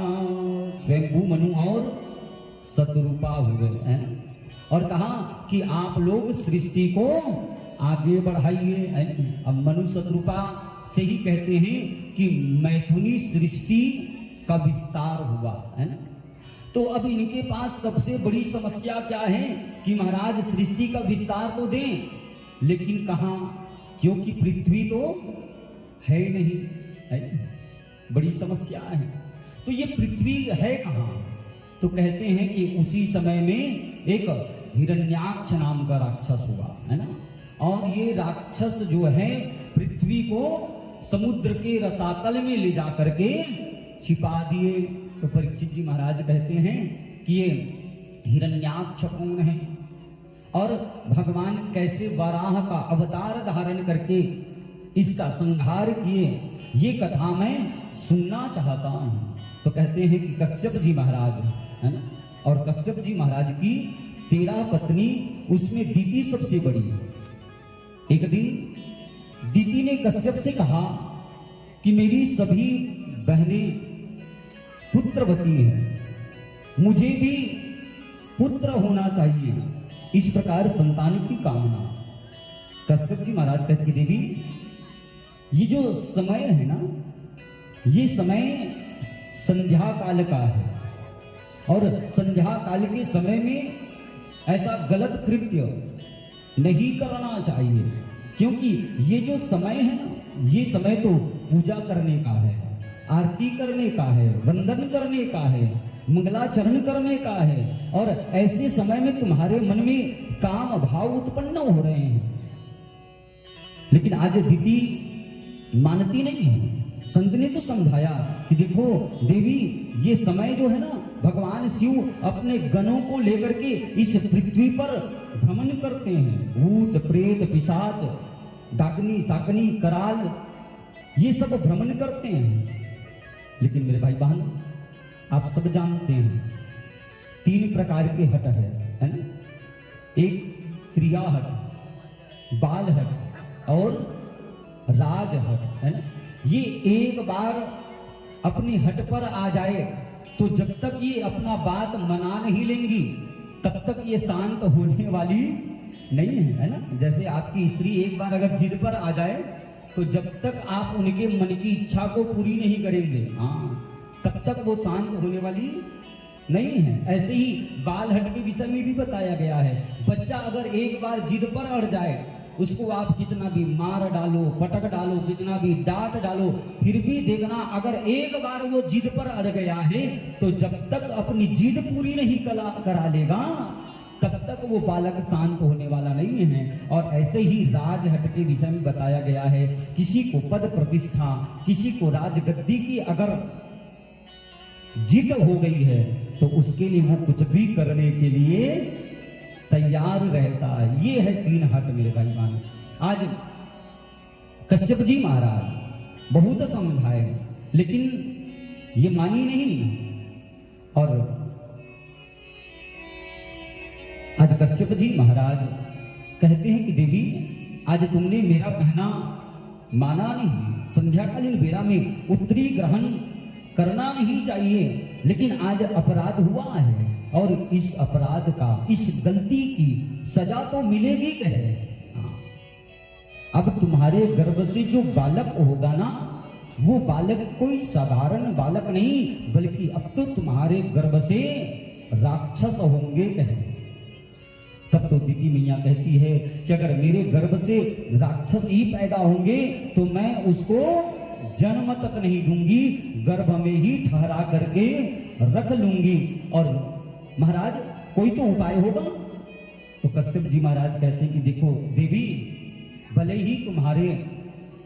स्वयंभू मनु और सतरूपा हो गए हैं और कहा कि आप लोग सृष्टि को आगे बढ़ाइए। अब मनु सतरूपा से ही कहते हैं कि मैथुनी सृष्टि का विस्तार हुआ है ना। तो अब इनके पास सबसे बड़ी समस्या क्या है कि महाराज सृष्टि का विस्तार तो दें, लेकिन कहाँ, क्योंकि पृथ्वी तो है नहीं, है बड़ी समस्या है। तो ये पृथ्वी है कहाँ? तो कहते हैं कि उसी समय में एक हिरण्याक्ष नाम का राक्षस हुआ है ना। और ये राक्षस जो है पृथ्वी को समुद्र के रसातल में ले जा करके छिपा दिए। तो परीक्षित जी महाराज कहते हैं कि ये हिरण्याक्ष कौन है और भगवान कैसे वराह का अवतार धारण करके इसका संहार किए, ये कथा मैं सुनना चाहता हूँ। तो कहते हैं कि कश्यप जी महाराज है ना, और कश्यप जी महाराज की 13 पत्नी, उसमें दीति सबसे बड़ी। एक दिन दीति ने कश्यप से कहा कि मेरी सभी बहनें पुत्रवती हैं, मुझे भी पुत्र होना चाहिए, इस प्रकार संतान की कामना। कश्यप जी महाराज कहते कि देवी, ये जो समय है ना, ये समय संध्या काल का है और संध्या काल के समय में ऐसा गलत कृत्य नहीं करना चाहिए, क्योंकि ये जो समय है ना, ये समय तो पूजा करने का है, आरती करने का है, वंदन करने का है, मंगलाचरण करने का है। और ऐसे समय में तुम्हारे मन में काम भाव उत्पन्न हो रहे हैं, लेकिन आज दीदी मानती नहीं है। संत ने तो समझाया कि देखो देवी, ये समय जो है ना, भगवान शिव अपने गणों को लेकर के इस पृथ्वी पर भ्रमण करते हैं। भूत प्रेत पिशाच डाकनी साकनी कराल ये सब भ्रमण करते हैं। लेकिन मेरे भाई बहन, आप सब जानते हैं 3 प्रकार के हट है ना। एक त्रिया हट, बाल हट और राज हट, है ना। ये एक बार अपनी हट पर आ जाए तो जब तक ये अपना बात मना नहीं लेंगी तब तक ये शांत होने वाली नहीं है ना। जैसे आपकी स्त्री एक बार अगर जिद पर आ जाए तो जब तक आप उनके मन की इच्छा को पूरी नहीं करेंगे, तब तक वो शांत होने वाली नहीं है। ऐसे ही बाल हट के विषय में भी बताया गया है। बच्चा अगर एक बार जिद पर अड़ जाए, उसको आप कितना भी मार डालो, पटक डालो, कितना भी डांट डालो, फिर भी देखना अगर एक बार वो जिद पर अड़ गया है तो जब तक अपनी जिद पूरी नहीं करा लेगा तब तक वो बालक शांत होने वाला नहीं है। और ऐसे ही राजहट के विषय में बताया गया है, किसी को पद प्रतिष्ठा, किसी को राजगद्दी की अगर जिद हो गई है तो उसके लिए वो कुछ भी करने के लिए तैयार रहता है। ये है 3 हट मेरे भाई बहन। आज कश्यप जी महाराज बहुत समझाए लेकिन ये मानी नहीं। और आज कश्यप जी महाराज कहते हैं कि देवी, आज तुमने मेरा कहना माना नहीं। संध्याकालीन बेला में उत्तरी ग्रहण करना नहीं चाहिए, लेकिन आज अपराध हुआ है और इस अपराध का, इस गलती की सजा तो मिलेगी कहे। अब तुम्हारे गर्भ से जो बालक होगा ना, वो बालक कोई साधारण बालक नहीं, बल्कि अब तो तुम्हारे गर्भ से राक्षस होंगे कहे। तब तो दीदी मैया कहती है कि अगर मेरे गर्भ से राक्षस ही पैदा होंगे तो मैं उसको जन्म तक नहीं दूंगी, गर्भ में ही ठहरा करके रख लूंगी। और महाराज कोई तो उपाय होगा। तो कश्यप जी महाराज कहते हैं कि देखो देवी, भले ही तुम्हारे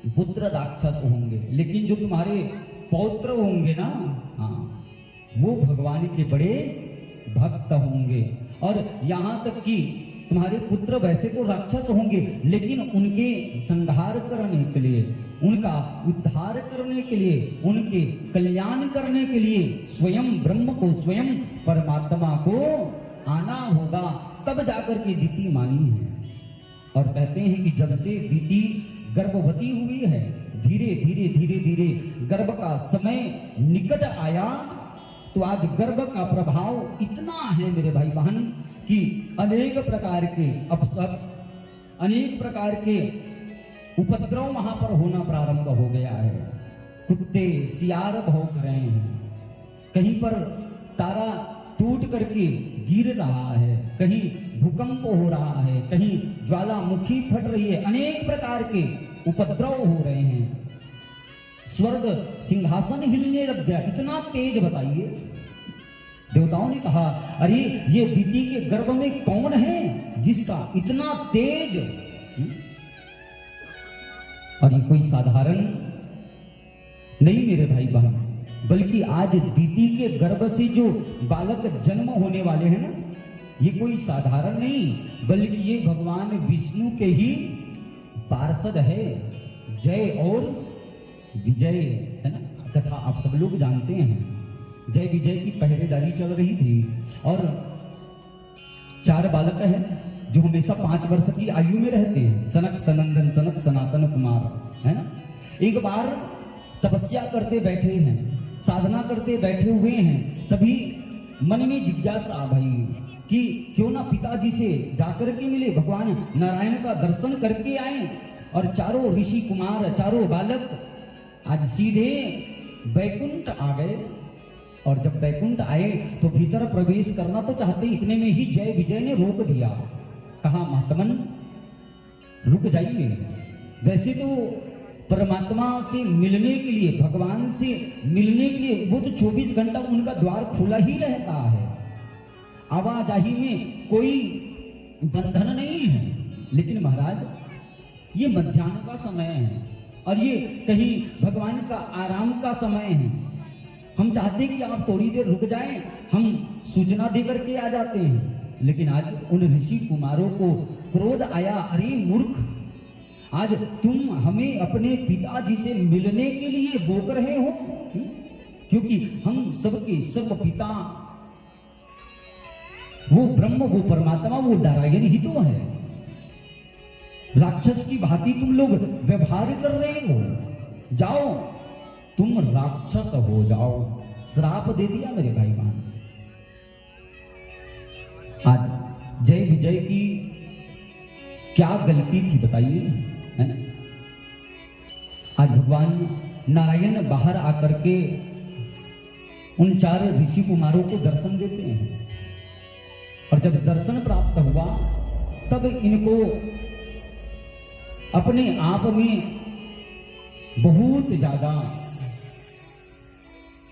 पुत्र राक्षस होंगे, लेकिन जो तुम्हारे पौत्र होंगे ना, वो भगवान के बड़े भक्त होंगे। और यहाँ तक कि तुम्हारे पुत्र वैसे तो राक्षस होंगे, लेकिन उनके संहार करने के लिए, उनका उद्धार करने के लिए, उनके कल्याण करने के लिए स्वयं ब्रह्म को, स्वयं परमात्मा को आना होगा, तब जाकर के दीति मानी है। और कहते हैं कि जब से दीति गर्भवती हुई है, धीरे धीरे धीरे धीरे गर्भ का समय निकट आया, तो आज गर्भ का प्रभाव इतना है मेरे भाई बहन कि अनेक प्रकार के अवसर, अनेक प्रकार के उपद्रव वहां पर होना प्रारंभ हो गया है। कुत्ते सियार भौंक रहे हैं, कहीं पर तारा टूट करके गिर रहा है, कहीं भूकंप हो रहा है, कहीं ज्वालामुखी फट रही है, अनेक प्रकार के उपद्रव हो रहे हैं। स्वर्ग सिंहासन हिलने लग गया, इतना तेज। बताइए, देवताओं ने कहा अरे ये दीति के गर्भ में कौन है जिसका इतना तेज। और ये कोई साधारण नहीं मेरे भाई बहन, बल्कि आज दीति के गर्भ से जो बालक जन्म होने वाले हैं ना, ये कोई साधारण नहीं, बल्कि ये भगवान विष्णु के ही पार्षद है। जय और विजय है ना, कथा आप सब लोग जानते हैं। जय विजय की पहरेदारी चल रही थी और 4 बालक हैं जो हमेशा 5 वर्ष की आयु में रहते हैं। सनक सनंदन सनत सनातन कुमार, है ना। एक बार तपस्या करते बैठे हैं, साधना करते बैठे हुए हैं, तभी मन में जिज्ञासा भाई कि क्यों ना पिताजी से जाकर के मिले, भगवान नारायण का दर्शन करके आए। और चारों ऋषि कुमार, चारों बालक आज सीधे बैकुंठ आ गए। और जब बैकुंठ आए तो भीतर प्रवेश करना तो चाहते, इतने में ही जय विजय ने रोक दिया। कहा महात्मन, रुक जाइए। वैसे तो परमात्मा से मिलने के लिए, भगवान से मिलने के लिए वो तो 24 घंटा उनका द्वार खुला ही रहता है, आवाजाही में कोई बंधन नहीं है। लेकिन महाराज ये मध्याह्न का समय है और ये कहीं भगवान का आराम का समय है। हम चाहते कि आप थोड़ी देर रुक जाएं, हम सूचना देकर के आ जाते हैं। लेकिन आज उन ऋषि कुमारों को क्रोध आया, अरे मूर्ख, आज तुम हमें अपने पिताजी से मिलने के लिए रोक रहे हो, क्योंकि हम सबके सब पिता वो ब्रह्म, वो परमात्मा, वो नारायण ही तो है। राक्षस की भांति तुम लोग व्यवहार कर रहे हो, जाओ तुम राक्षस हो जाओ। श्राप दे दिया मेरे भाई बहन। आज जय विजय की क्या गलती थी बताइए, है ना? आज भगवान नारायण बाहर आकर के उन 4 ऋषि कुमारों को दर्शन देते हैं और जब दर्शन प्राप्त हुआ तब इनको अपने आप में बहुत ज्यादा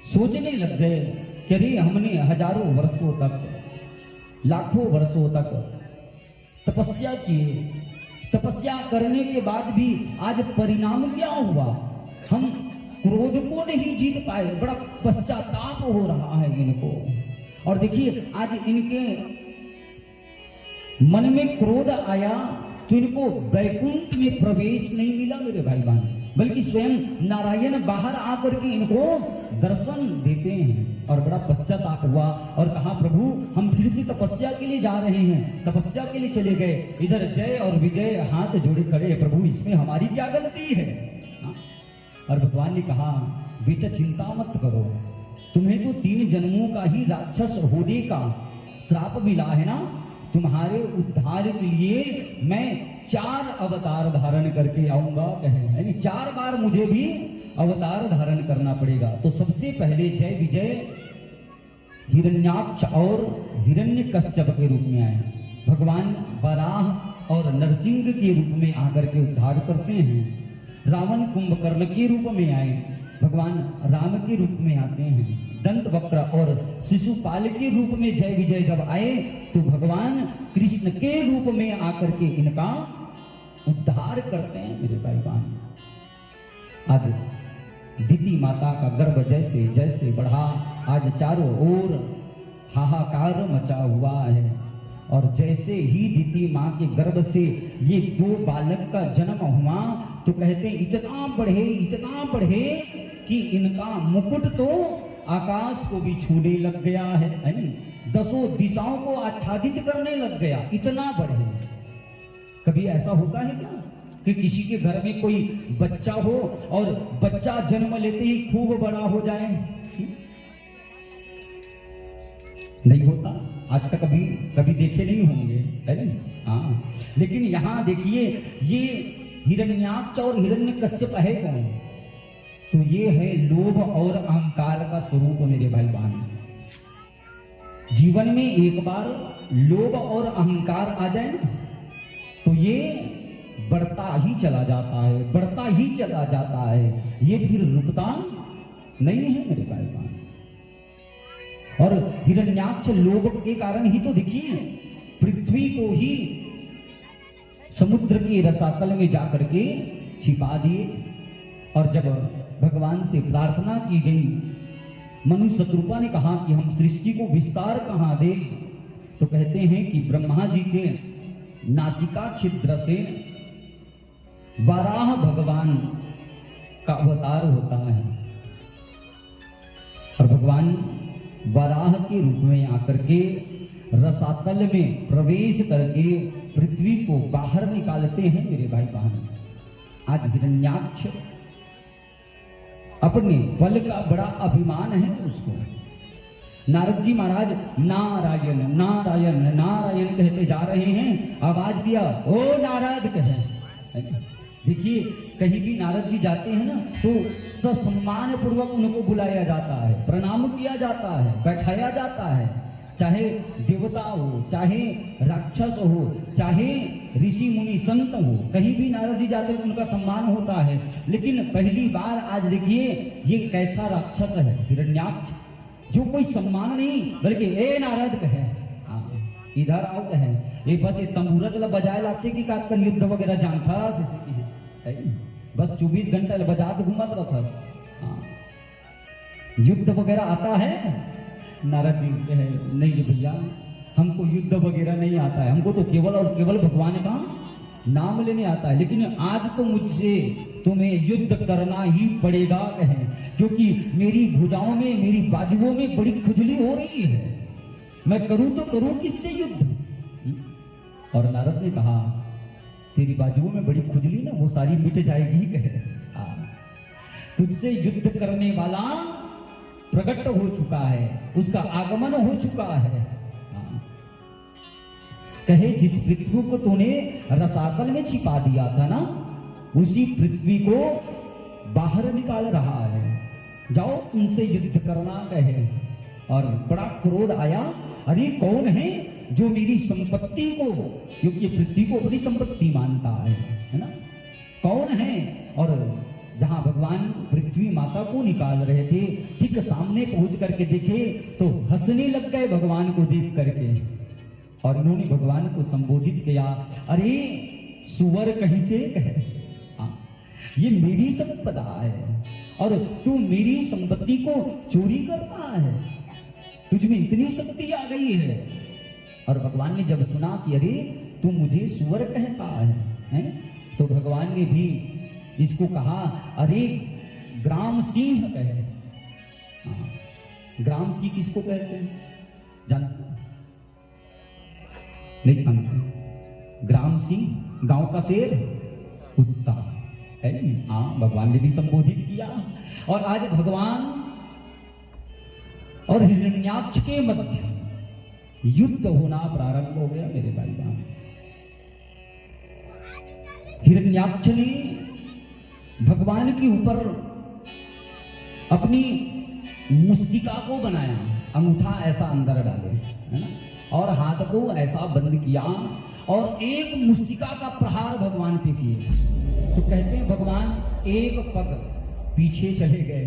सोचने लग गए कि अरे हमने हजारों वर्षों तक, लाखों वर्षों तक तपस्या किए, तपस्या करने के बाद भी आज परिणाम क्या हुआ? हम क्रोध को नहीं जीत पाए, बड़ा पश्चाताप हो रहा है इनको। और देखिए आज इनके मन में क्रोध आया तो इनको वैकुंठ में प्रवेश नहीं मिला मेरे भाई बहन, बल्कि स्वयं नारायण बाहर आकर के इनको दर्शन देते हैं। और बड़ा पश्चाताप हुआ और कहा प्रभु हम फिर से तपस्या के लिए जा रहे हैं। तपस्या के लिए चले गए, इधर जय और विजय हाथ जोड़े खड़े, प्रभु इसमें हमारी क्या गलती है? और भगवान ने कहा बेटा चिंता मत करो, तुम्हें तो 3 जन्मों का ही राक्षस होने का श्राप मिला है ना। तुम्हारे उद्धार के लिए मैं 4 अवतार धारण करके आऊंगा, यानी 4 बार मुझे भी अवतार धारण करना पड़ेगा। तो सबसे पहले जय विजय हिरण्याक्ष और हिरण्यकश्यप के रूप में आए, भगवान वराह और नरसिंह के रूप में आकर के उद्धार करते हैं। रावण कुंभकर्ण के रूप में आए, भगवान राम के रूप में आते हैं। दंत वक्र और शिशुपाल के रूप में जय विजय जब आए तो भगवान कृष्ण के रूप में आकर के इनका उद्धार करते हैं मेरे भाई बहन। आज दिति माता का गर्भ जैसे जैसे बढ़ा, आज चारों ओर हाहाकार मचा हुआ है। और जैसे ही दिति माँ के गर्भ से ये 2 बालक का जन्म हुआ तो कहते हैं इतना बढ़े कि इनका मुकुट तो आकाश को भी छूने लग गया है, नहीं 10 दिशाओं को आच्छादित करने लग गया, इतना बढ़े। कभी ऐसा होता है क्या कि किसी के घर में कोई बच्चा हो और बच्चा जन्म लेते ही खूब बड़ा हो जाए? नहीं होता, आज तक कभी देखे नहीं होंगे, है नहीं? हाँ, लेकिन यहाँ देखिए ये हिरण्याक्ष और हिरण्यकश्यप है कौन? तो ये है लोभ और अहंकार का स्वरूप मेरे भाई बहन। जीवन में एक बार लोभ और अहंकार आ जाए ना तो ये बढ़ता ही चला जाता है, बढ़ता ही चला जाता है, ये फिर रुकता नहीं है मेरे भाई बहन। और हिरण्याक्ष लोभ के कारण ही तो देखिए पृथ्वी को ही समुद्र के रसातल में जाकर के छिपा दिए। और जब भगवान से प्रार्थना की गई, मनु शत्रुपा ने कहा कि हम सृष्टि को विस्तार कहाँ दे, तो कहते हैं कि ब्रह्मा जी के नासिका छिद्र से वराह भगवान का अवतार होता है और भगवान वराह के रूप में आकर के रसातल में प्रवेश करके पृथ्वी को बाहर निकालते हैं मेरे भाई बहन। आज हिरण्याक्ष अपने बल का बड़ा अभिमान है उसको। नारद जी महाराज नारायण नारायण नारायण कहते जा रहे हैं, आवाज दिया ओ नारद कहे। देखिए कहीं भी नारद जी जाते हैं ना तो ससम्मान पूर्वक उनको बुलाया जाता है, प्रणाम किया जाता है, बैठाया जाता है, चाहे देवता हो, चाहे राक्षस हो, चाहे ऋषि मुनि संत हो, कहीं भी नारद जी जाते तो उनका सम्मान होता है। लेकिन पहली बार आज देखिए ये कैसा राक्षस है हिरण्याक्ष, जो कोई सम्मान नहीं बल्कि ए नारद कहे, इधर आओ कहे, ये बस ये तंबूरा चला बजाए लाचे की काट कर युद्ध वगैरह जानता बस 24 घंटा बजात घूमत रहता। युद्ध वगैरह आता है? नारद जी कहे नहीं भैया, हमको युद्ध वगैरह नहीं आता है, हमको तो केवल और केवल भगवान का नाम लेने आता है। लेकिन आज तो मुझसे तुम्हें युद्ध करना ही पड़ेगा कहे, क्योंकि मेरी भुजाओं में, मेरी बाजुओं में बड़ी खुजली हो रही है, मैं करूं तो करूं किससे युद्ध? और नारद ने कहा तेरी बाजुओं में बड़ी खुजली ना, वो सारी मिट जाएगी कहे, तुझसे युद्ध करने वाला प्रकट हो चुका है, उसका आगमन हो चुका है। कहे जिस पृथ्वी को तूने रसातल में छिपा दिया था ना, उसी पृथ्वी को बाहर निकाल रहा है, जाओ उनसे युद्ध करना कहे। और बड़ा क्रोध आया, अरे कौन है जो मेरी संपत्ति को, क्योंकि पृथ्वी को अपनी संपत्ति मानता है ना, कौन है? और जहां भगवान पृथ्वी माता को निकाल रहे थे, ठीक सामने पहुंच करके देखे तो हंसने लग गए भगवान को देख करके, और उन्होंने भगवान को संबोधित किया, अरे सुअर कहीं के कहे, ये मेरी संपदा है और तू मेरी संपत्ति को चोरी कर रहा है, तुझ में इतनी शक्ति आ गई है। और भगवान ने जब सुना कि अरे तू मुझे सुअर कहता है? तो भगवान ने भी इसको कहा, अरे ग्राम सिंह कहे। ग्राम सिंह किसको कहते हैं जानते? नहीं जानते? ग्राम सिंह गांव का शेर, कुत्ता है नहीं? हाँ, भगवान ने भी संबोधित किया। और आज भगवान और हिरण्याक्ष के मध्य युद्ध होना प्रारंभ हो गया मेरे भाई बहन। हिरण्याक्ष ने भगवान के ऊपर अपनी मुस्तिका को बनाया, अंगूठा ऐसा अंदर डाले, है ना, और हाथ को ऐसा बंद किया और एक मुस्तिका का प्रहार भगवान पे किए। तो कहते हैं भगवान एक पग पीछे चले गए,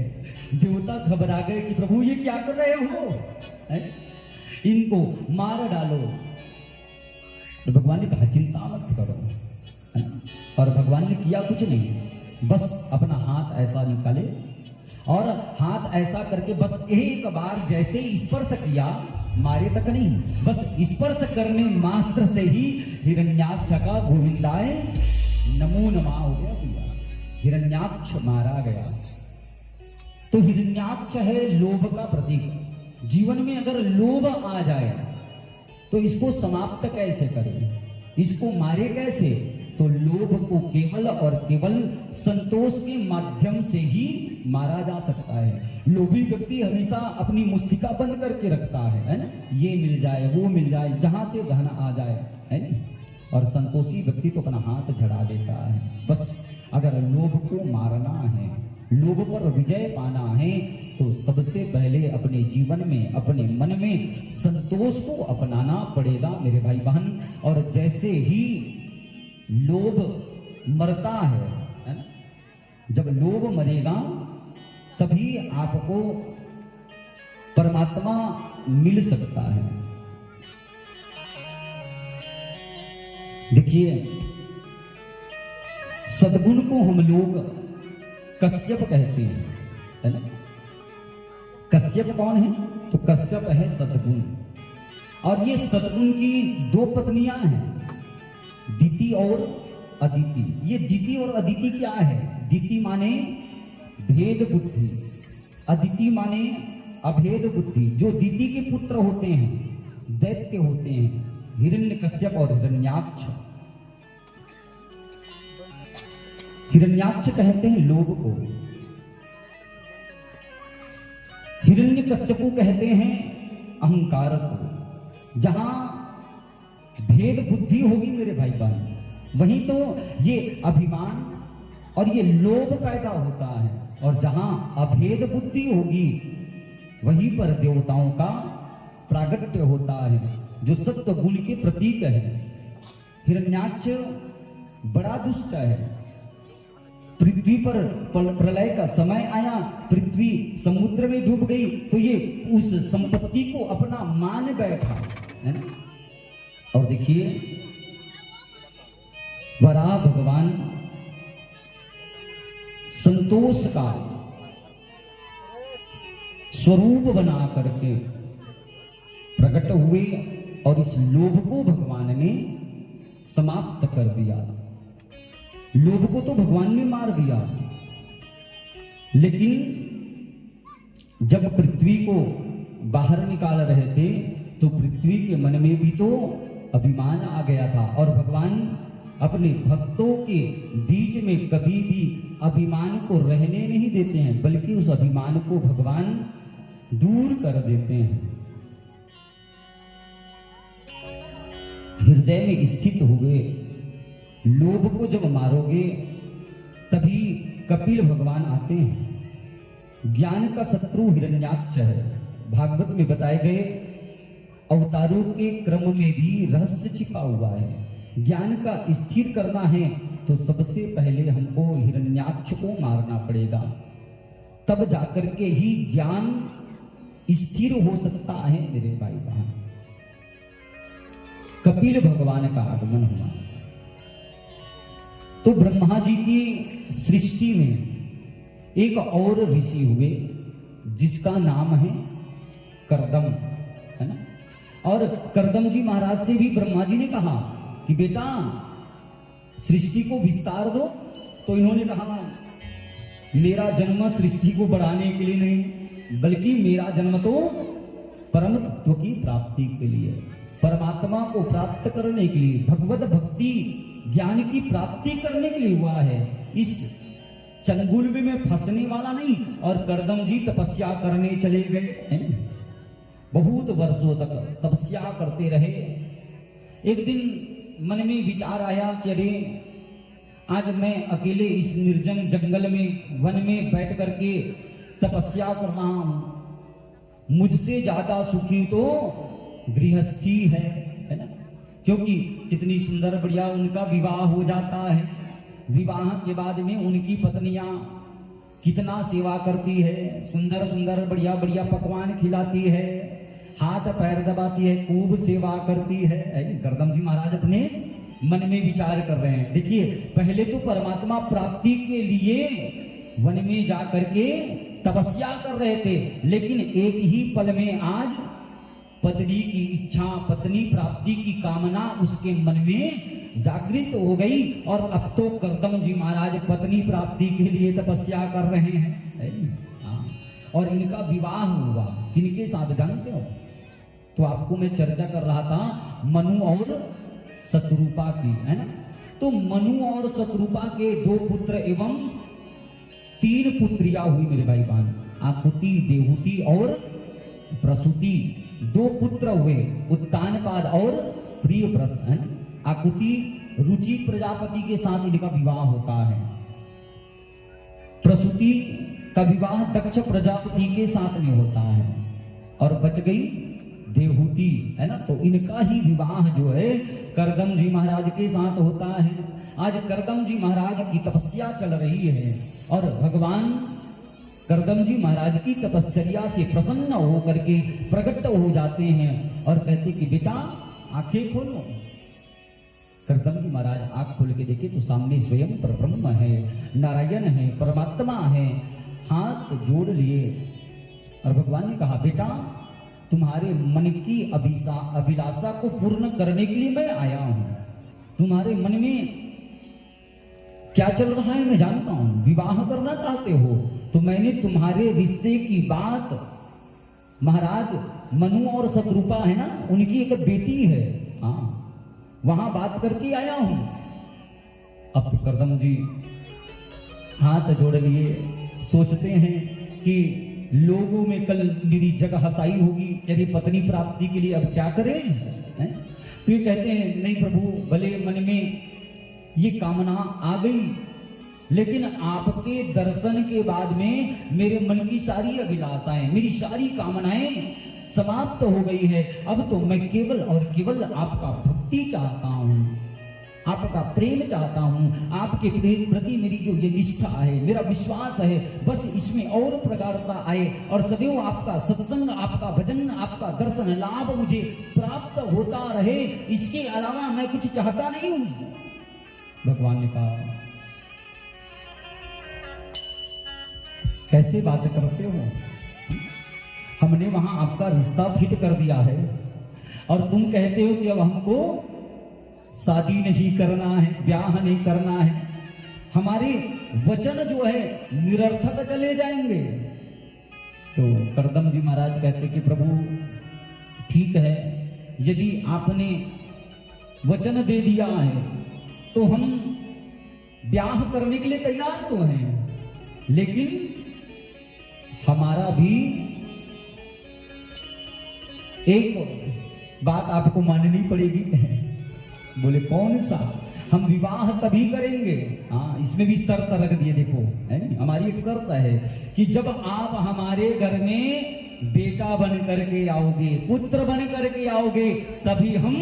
देवता घबरा गए कि प्रभु ये क्या कर रहे हो, है? इनको मार डालो। तो भगवान ने कहा चिंता मत करो, है? और भगवान ने किया कुछ नहीं, बस अपना हाथ ऐसा निकाले और हाथ ऐसा करके बस एक बार जैसे स्पर्श किया, मारे तक नहीं, बस स्पर्श करने मात्र से ही हिरण्याक्ष का गोविंदाय नमो नमः हो गया भैया, हिरण्याक्ष मारा गया। तो हिरण्याक्ष है लोभ का प्रतीक। जीवन में अगर लोभ आ जाए तो इसको समाप्त कैसे करें, इसको मारे कैसे? तो लोभ को केवल और केवल संतोष के माध्यम से ही मारा जा सकता है। लोभी व्यक्ति हमेशा अपनी मुस्तिका बंद करके रखता है ना, ये मिल जाए वो मिल जाए, जहां से धन आ जाए, है ना। और संतोषी व्यक्ति तो अपना हाथ झड़ा देता है। बस अगर लोभ को मारना है, लोभ पर विजय पाना है, तो सबसे पहले अपने जीवन में, अपने मन में संतोष को अपनाना पड़ेगा मेरे भाई बहन। और जैसे ही लोभ मरता है ना, जब लोभ मरेगा तभी आपको परमात्मा मिल सकता है। देखिए, सद्गुण को हम लोग कश्यप कहते हैं, है ना। कश्यप कौन है? तो कश्यप है सद्गुण। और ये सद्गुण की दो पत्नियां हैं, दिति और अदिति। ये दिति और अदिति क्या है? दिति माने भेद बुद्धि, अदिति माने अभेद बुद्धि। जो दिति के पुत्र होते हैं, दैत्य होते हैं, हिरण्यकश्यप और हिरण्याक्ष। हिरण्याक्ष कहते हैं लोभ को, हिरण्यकश्यप कहते हैं अहंकार को। जहां भेद बुद्धि होगी मेरे भाई बहन, वहीं तो ये अभिमान और ये लोभ पैदा होता है। और जहां अभेद बुद्धि होगी, वहीं पर देवताओं का प्रागट्य होता है, जो सत्व गुण के प्रतीक है। हिरण्याक्ष बड़ा दुष्ट है। पृथ्वी पर प्रलय का समय आया, पृथ्वी समुद्र में डूब गई, तो ये उस संपत्ति को अपना मान बैठा, है ना। और देखिए वराह भगवान संतोष का स्वरूप बना करके प्रकट हुए और इस लोभ को भगवान ने समाप्त कर दिया। लोभ को तो भगवान ने मार दिया, लेकिन जब पृथ्वी को बाहर निकाल रहे थे तो पृथ्वी के मन में भी तो अभिमान आ गया था। और भगवान अपने भक्तों के बीच में कभी भी अभिमान को रहने नहीं देते हैं, बल्कि उस अभिमान को भगवान दूर कर देते हैं। हृदय में स्थित हुए लोभ को जब मारोगे तभी कपिल भगवान आते हैं। ज्ञान का शत्रु हिरण्याक्ष है। भागवत में बताए गए अवतारों के क्रम में भी रहस्य छिपा हुआ है। ज्ञान का स्थिर करना है तो सबसे पहले हमको हिरण्याक्ष को मारना पड़ेगा, तब जाकर के ही ज्ञान स्थिर हो सकता है मेरे भाई बहन। कपिल भगवान का आगमन हुआ तो ब्रह्मा जी की सृष्टि में एक और ऋषि हुए जिसका नाम है कर्दम, है ना। और कर्दम जी महाराज से भी ब्रह्मा जी ने कहा कि बेटा सृष्टि को विस्तार दो, तो इन्होंने कहा मेरा जन्म सृष्टि को बढ़ाने के लिए नहीं, बल्कि मेरा जन्म तो परम तत्व की प्राप्ति के लिए, परमात्मा को प्राप्त करने के लिए, भगवत भक्ति ज्ञान की प्राप्ति करने के लिए हुआ है। इस चंगुल में फंसने वाला नहीं। और कर्दम जी तपस्या करने चले गए, बहुत वर्षों तक तपस्या करते रहे। एक दिन मन में विचार आया कि अरे आज मैं अकेले इस निर्जन जंगल में वन में बैठ करके तपस्या कर रहा हूं, मुझसे ज्यादा सुखी तो गृहस्थी है ना। क्योंकि कितनी सुंदर बढ़िया उनका विवाह हो जाता है, विवाह के बाद में उनकी पत्नियां कितना सेवा करती है, सुंदर सुंदर बढ़िया बढ़िया पकवान खिलाती है, हाथ पैर दबाती है, खूब सेवा करती है। कर्दम जी महाराज अपने मन में विचार कर रहे हैं। देखिए पहले तो परमात्मा प्राप्ति के लिए वन में जा करके तपस्या कर रहे थे, लेकिन एक ही पल में आज पत्नी की इच्छा, पत्नी प्राप्ति की कामना उसके मन में जागृत हो गई। और अब तो कर्दम जी महाराज पत्नी प्राप्ति के लिए तपस्या कर रहे हैं। और इनका विवाह हुआ किनके साथ जानते हो? तो आपको मैं चर्चा कर रहा था मनु और शत्रुपा की, है ना। तो मनु और शत्रुपा के 2 पुत्र एवं 3 पुत्रियां हुई मेरे भाई बहन। आकुति, देवहूति और प्रसूति 2 पुत्र हुए, उत्तानपाद और प्रियव्रत, है ना। आकुति रुचि प्रजापति के साथ इनका विवाह होता है। प्रसूति का विवाह दक्ष प्रजापति के साथ में होता है। और बच गई देवहूति, है ना। तो इनका ही विवाह जो है कर्दम जी महाराज के साथ होता है। आज कर्दम जी महाराज की तपस्या चल रही है और भगवान कर्दम जी महाराज की तपश्चर्या से प्रसन्न होकर के प्रकट हो जाते हैं और कहते कि बेटा आंखें खोलो। कर्दम जी महाराज आंख खोल के देखे तो सामने स्वयं परब्रह्म है, नारायण है, परमात्मा है। हाथ जोड़ लिए और भगवान ने कहा बेटा तुम्हारे मन की अभिलाषा को पूर्ण करने के लिए मैं आया हूं। तुम्हारे मन में क्या चल रहा है मैं जानता हूं, विवाह करना चाहते हो, तो मैंने तुम्हारे रिश्ते की बात महाराज मनु और शत्रुपा है ना, उनकी एक बेटी है, हाँ वहां बात करके आया हूं। अब तो कर्दम जी हाथ जोड़ लिए, सोचते हैं कि लोगों में कल मेरी जगह हसाई होगी, यदि पत्नी प्राप्ति के लिए अब क्या करें, हैं? तो ये कहते हैं नहीं प्रभु, भले मन में ये कामना आ गई, लेकिन आपके दर्शन के बाद में मेरे मन की सारी अभिलाषाएं, मेरी सारी कामनाएं समाप्त हो गई है। अब तो मैं केवल और केवल आपका भक्ति चाहता हूँ, आपका प्रेम चाहता हूँ, आपके प्रति मेरी जो ये निष्ठा है, मेरा विश्वास है, बस इसमें और प्रगाढ़ता आए और सदैव आपका सत्संग, आपका भजन, आपका दर्शन लाभ मुझे प्राप्त होता रहे। इसके अलावा मैं कुछ चाहता नहीं हूँ। भगवान ने कहा, कैसे बात करते हो? हमने वहां आपका रिश्ता फिट कर दिया है और तुम कहते हो कि अब हमको शादी नहीं करना है, ब्याह नहीं करना है। हमारे वचन जो है निरर्थक चले जाएंगे। तो करदम जी महाराज कहते कि प्रभु ठीक है, यदि आपने वचन दे दिया है तो हम ब्याह करने के लिए तैयार तो हैं, लेकिन हमारा भी एक बात आपको माननी पड़ेगी। बोले कौन सा? हम विवाह तभी करेंगे, हाँ इसमें भी शर्त रख दिए, देखो है नहीं, हमारी एक शर्त है कि जब आप हमारे घर में बेटा बन करके आओगे, पुत्र बन करके आओगे, तभी हम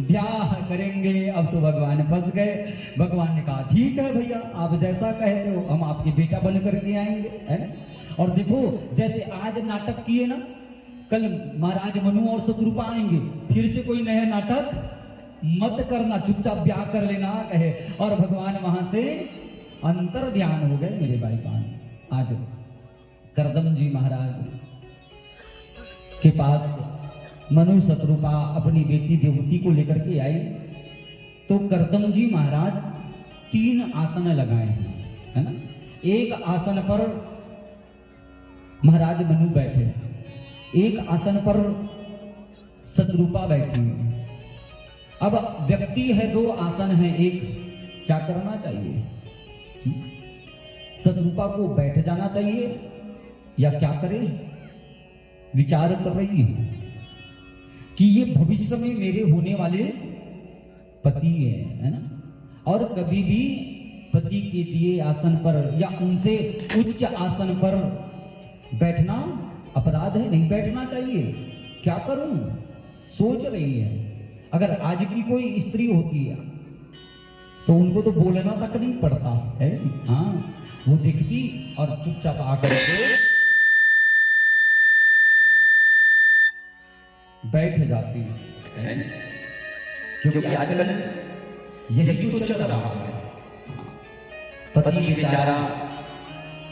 ब्याह करेंगे। अब तो भगवान फंस गए। भगवान ने कहा ठीक है भैया, आप जैसा कहते हो हम आपके बेटा बन करके आएंगे, है। और देखो जैसे आज नाटक किए ना, कल महाराज मनु और शत्रुपा आएंगे, फिर से कोई नया नाटक मत करना, चुपचाप ब्याह कर लेना कहे। और भगवान वहां से अंतर ध्यान हो गए मेरे भाई बहन। आज करदम जी महाराज के पास मनु शत्रुपा अपनी बेटी देवती को लेकर के आई, तो करदम जी महाराज 3 आसन लगाए हैं, है ना। एक आसन पर महाराज मनु बैठे, एक आसन पर शत्रुपा बैठी है। अब व्यक्ति है, 2 आसन है, एक क्या करना चाहिए? शत्रुपा को बैठ जाना चाहिए या क्या करे? विचार कर रही है कि ये भविष्य में मेरे होने वाले पति है ना, और कभी भी पति के दिए आसन पर या उनसे उच्च आसन पर बैठना अपराध है, नहीं बैठना चाहिए। क्या करूं? सोच रही है। अगर आज की कोई स्त्री होती है तो उनको तो बोलना तक नहीं पड़ता है, हाँ वो दिखती और चुपचाप आकर के बैठ जाती है, क्योंकि आजकल यही तो चल रहा है। पति बेचारा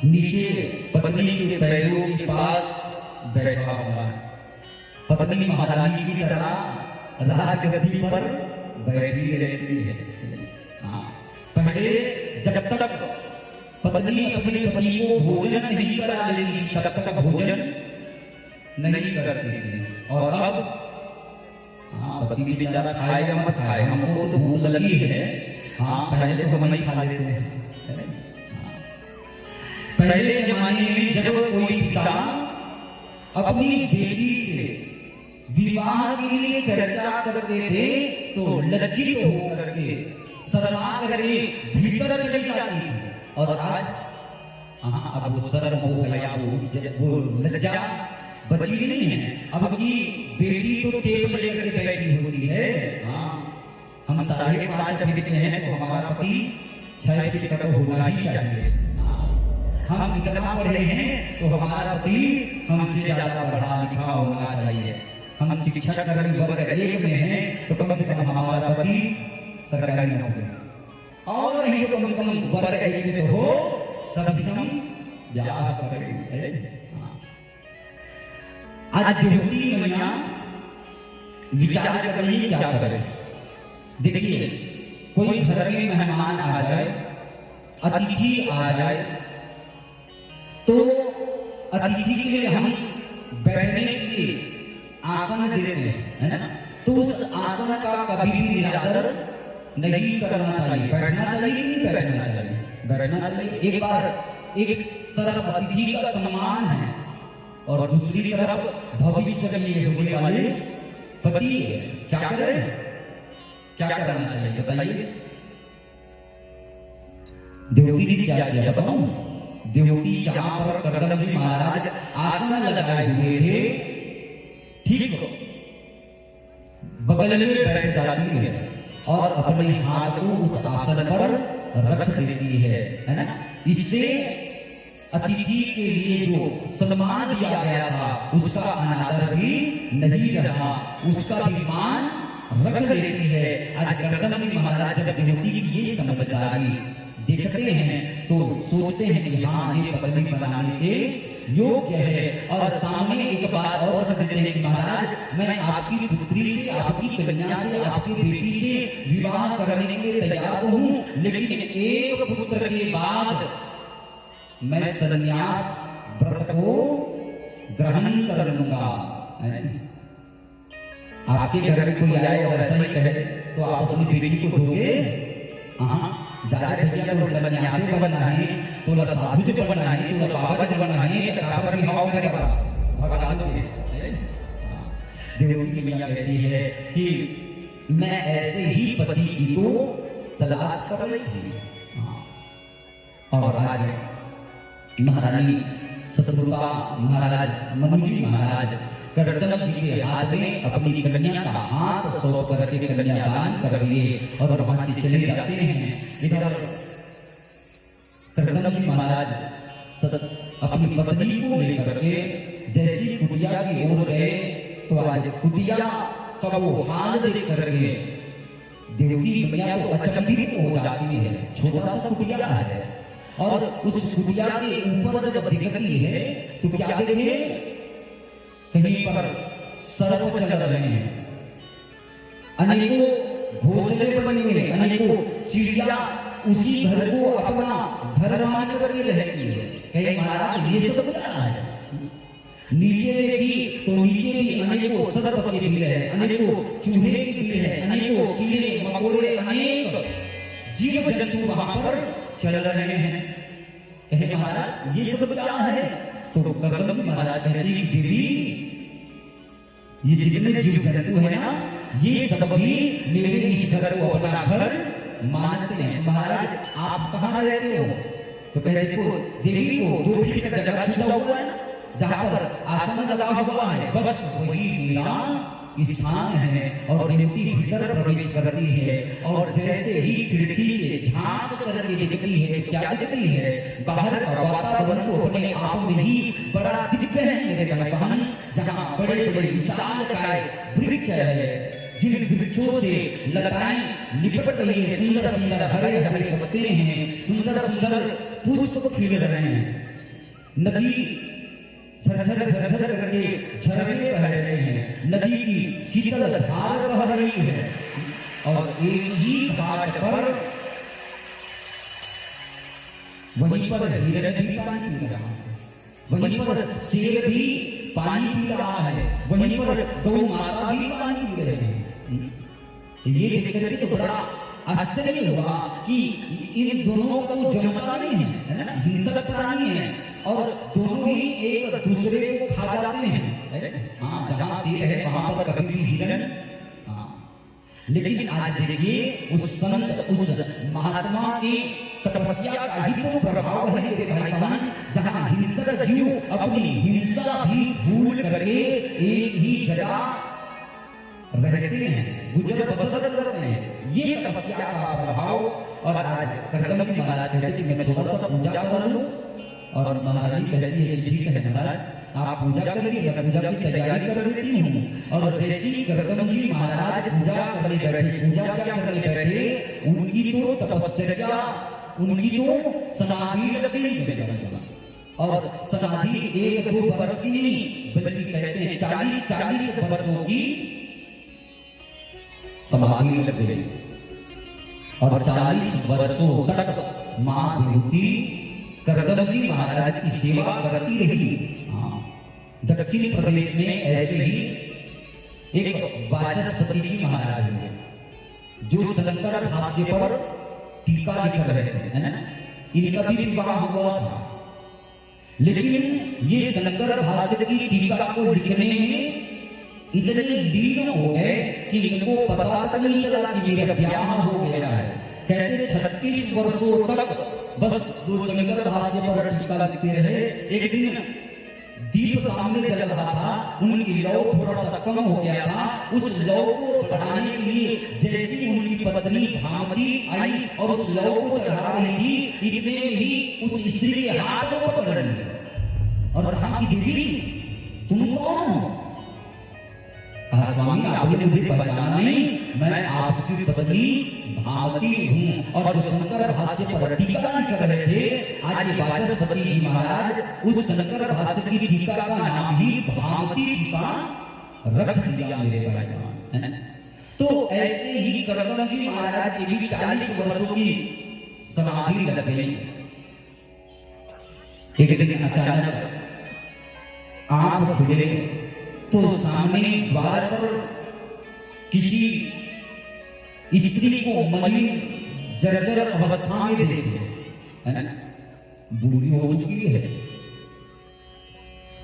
नीचे पत्नी के पैरों के पास बैठा हुआ है, पत्नी महारानी की तरह राजगद्दी पर बैठी रहती है। हाँ, पहले जब तक पत्नी अपने पति को भोजन नहीं करा लेती तब तक भोजन नहीं करती थी, और अब हाँ पति बेचारा खाएगा मत खाए, हमको तो भूख लगी है, हाँ पहले तो हम ही खा लेते हैं। पहले जमाने में जब कोई पिता अपनी बेटी से विवाह के लिए चर्चा करते थे तो लज्जित होकर के शर्मा करके भीतर चली जाती थी, और आज हाँ अब वो शर्म हो गया, वो लज्जा बची नहीं है। अब की बेटी तो टेप लेकर के बैठी होती है, हाँ हम 5.5 फीट के हैं तो हमारा पति 6 फीट का तो होना ही चाहिए। हम इतना पढ़े हैं तो हमारा पति हमसे ज्यादा पढ़ा लिखा होना चाहिए। हम शिक्षक अगर वर्ग 1 में हैं तो कम से कम हमारा पति सरकारी नौकरी, और नहीं तो कम से कम वर्ग 1 में तो हो, तभी हम ब्याह करेंगे। आज देवती मैया विचार कर रही क्या करे। देखिए कोई घर में मेहमान आ जाए, अतिथि आ जाए, तो अतिथि के लिए हम बैठने के लिए आसन देते हैं, है ना। तो उस आसन का कभी भी निरादर नहीं करना चाहिए। बैठना चाहिए नहीं बैठना चाहिए? बैठना चाहिए। एक बार एक तरफ अतिथि का सम्मान है और दूसरी तरफ भविष्य में होने वाले पति है, क्या करें? क्या करना चाहिए बताइए? देवती ने क्या किया बताऊं? देवती जहां पर करदम जी महाराज आसन लगाए हुए थे ठीक बगल में बैठ जाती है और अपने हाथ को उस आसन पर रख देती है ना। इससे अतिथि के लिए जो सम्मान दिया गया था उसका अनादर भी नहीं रहा, उसका भी मान रख लेती है। आज गर्दन जी महाराज जब देवती की ये समझदारी देखते हैं तो सोचते हैं कि हाँ ये पत्नी बनाने के योग्य है, और सामने एक बात और रख देते हैं कि महाराज मैं आपकी पुत्री से, आपकी कन्या से, आपकी बेटी से विवाह करने के लिए तैयार हूँ, लेकिन एक पुत्र के बाद मैं संन्यास व्रत को ग्रहण कर लूंगा। आपके घर में कोई आए और ऐसा ही कहे तो आप अपनी बेटी को दोगे? हाँ, जारे भैया तो सन्यासी बनना है, तो साधु जो बनना है, तो बाबा जो बनना है, तो काबर भी हाव करेगा भगवान के। देवकी मैया कहती है कि मैं ऐसे ही पति की तो तलाश कर रही थी। और आज महारानी शत्रुपा महाराज, मनुजी महाराज करदम जी के हाथ में अपनी कन्या का हाथ सौंप करके कन्यादान कर दिए और वहां से चले जाते हैं। इधर करदम जी महाराज अपनी पत्नी को लेकर के जैसी कुटिया की ओर गए तो आज कुटिया का वो हाल देख करके देवती मैया तो अचंभित हो जाती है। छोटा सा कुटिया है और उस कुटिया के ऊपर जब दिखती है तो क्या देखे, कहीं पर सर्प चल रहे हैं, अनेकों घोंसले बने हुए, अनेकों चिड़िया उसी घर को अपना घर मान करके रहती है। कहे महाराज ये सब क्या है? नीचे देखी तो नीचे भी अनेकों सर्प के बिल है, अनेकों चूहे के बिल है, अनेकों कीड़े मकोड़े, अनेक जीव जंतु वहां पर चल रहे हैं। कहे महाराज ये सब क्या है? तो करदम जी महाराज कहते हैं देवी ये जितने जीव जंतु है ना ये सब भी मेरे इस घर को अपना घर मानते हैं। महाराज आप कहाँ रहते हो? तो कहते देखो देवी को 2 फीट का जगह छूटा हुआ है जहाँ पर आसन लगा हुआ है, बस वही मेरा स्थान है। और देवती भीतर प्रवेश करती है और जैसे ही खिड़की से झांक करके देखती है क्या देखती है? बाहर का वातावरण तो अपने आप में ही बड़ा दिव्य है मेरे भाई बहन, जहाँ बड़े बड़े विशालकाय वृक्ष है, जिन वृक्षों से लताएं लिपट रही है, सुंदर सुंदर हरे हरे पत्ते हैं, सुंदर सुंदर पुष्प खिल रहे हैं, नदी झरझर झरझर करके झरने बह रहे हैं, नदी की शीतल धार बह रही है और एक ही घाट पर वहीं पर हिरण भी पानी पी रहा है, वहीं पर शेर भी पानी पी रहा है, वहीं पर गौ माता भी पानी पी रहे हैं। ये देख करके तो बड़ा आश्चर्य हुआ कि इन दोनों का तो जमता नहीं है ना, हिंसक प्राणी है और दोनों ही एक दूसरे को खा जाते हैं। हाँ, जहाँ शेर है वहां पर कभी भी हिरण। लेकिन आज देखिए उस संत, उस महात्मा की तपस्या का ही तो प्रभाव है मेरे भाई बहन, जहाँ हिंसक जीव अपनी हिंसा भी भूल करके एक ही जगह रहते हैं, गुजर बसर करते हैं। ये तपस्या का प्रभाव। और आज करदम जी महाराज कहते कि मैं थोड़ा सा पूजा कर लूं, और महारानी कहती है कि ठीक है महाराज आप पूजा करिए, मैं पूजा की तैयारी कर देती हूँ। और जैसी करदम जी महाराज पूजा करने बैठे, पूजा क्या करने बैठे, उनकी तो तपस्या, उनकी तो समाधि लग गई। और समाधि 1-2 वर्ष की नहीं बल्कि कहते हैं 40 वर्षों की समाधि लग गई। और 40 वर्षों तक मां देवती करदम जी महाराज की सेवा करती रही। दक्षिण प्रदेश में ऐसे ही एक वाचस्पति जी महाराज है जो शंकर भाष्य पर टीका लिख रहे थे, है ना। इनका भी विवाह हुआ था, लेकिन ये शंकर भाष्य की टीका को लिखने में इतने लीन हो गए कि इनको पता तक नहीं चला कि मेरा ब्याह हो गया है। कहते 36 वर्षों तक बस शंकर भाष्य पर टीका लिखते रहे। एक दिन दीप सामने जल रहा था, उनकी लौ थोड़ा सा कम हो गया था। उस लौ को बढ़ाने के लिए जैसी उनकी पत्नी भामती आई और उस लौ को चढ़ा रही थी, इतने में ही उस स्त्री के हाथ को पकड़ लिया और कहा कि देवी तुम कौन हो? कहा स्वामी आपने मुझे पहचाना नहीं, मैं आपकी पत्नी भामती हूँ। और जो शंकर भाष्य पर टीका लिख रहे थे, आज ये वाचस्पति जी महाराज उस शंकर भाष्य की टीका का नाम ही भामती टीका रख दिया मेरे भाई। तो ऐसे ही करदम जी महाराज की भी 40 वर्षों की समाधि लग गई। एक दिन अचानक आंख खुले तो सामने द्वार पर किसी स्त्री को मलिन जर्जर अवस्था में देखे, है ना, बूढ़ी हो चुकी है,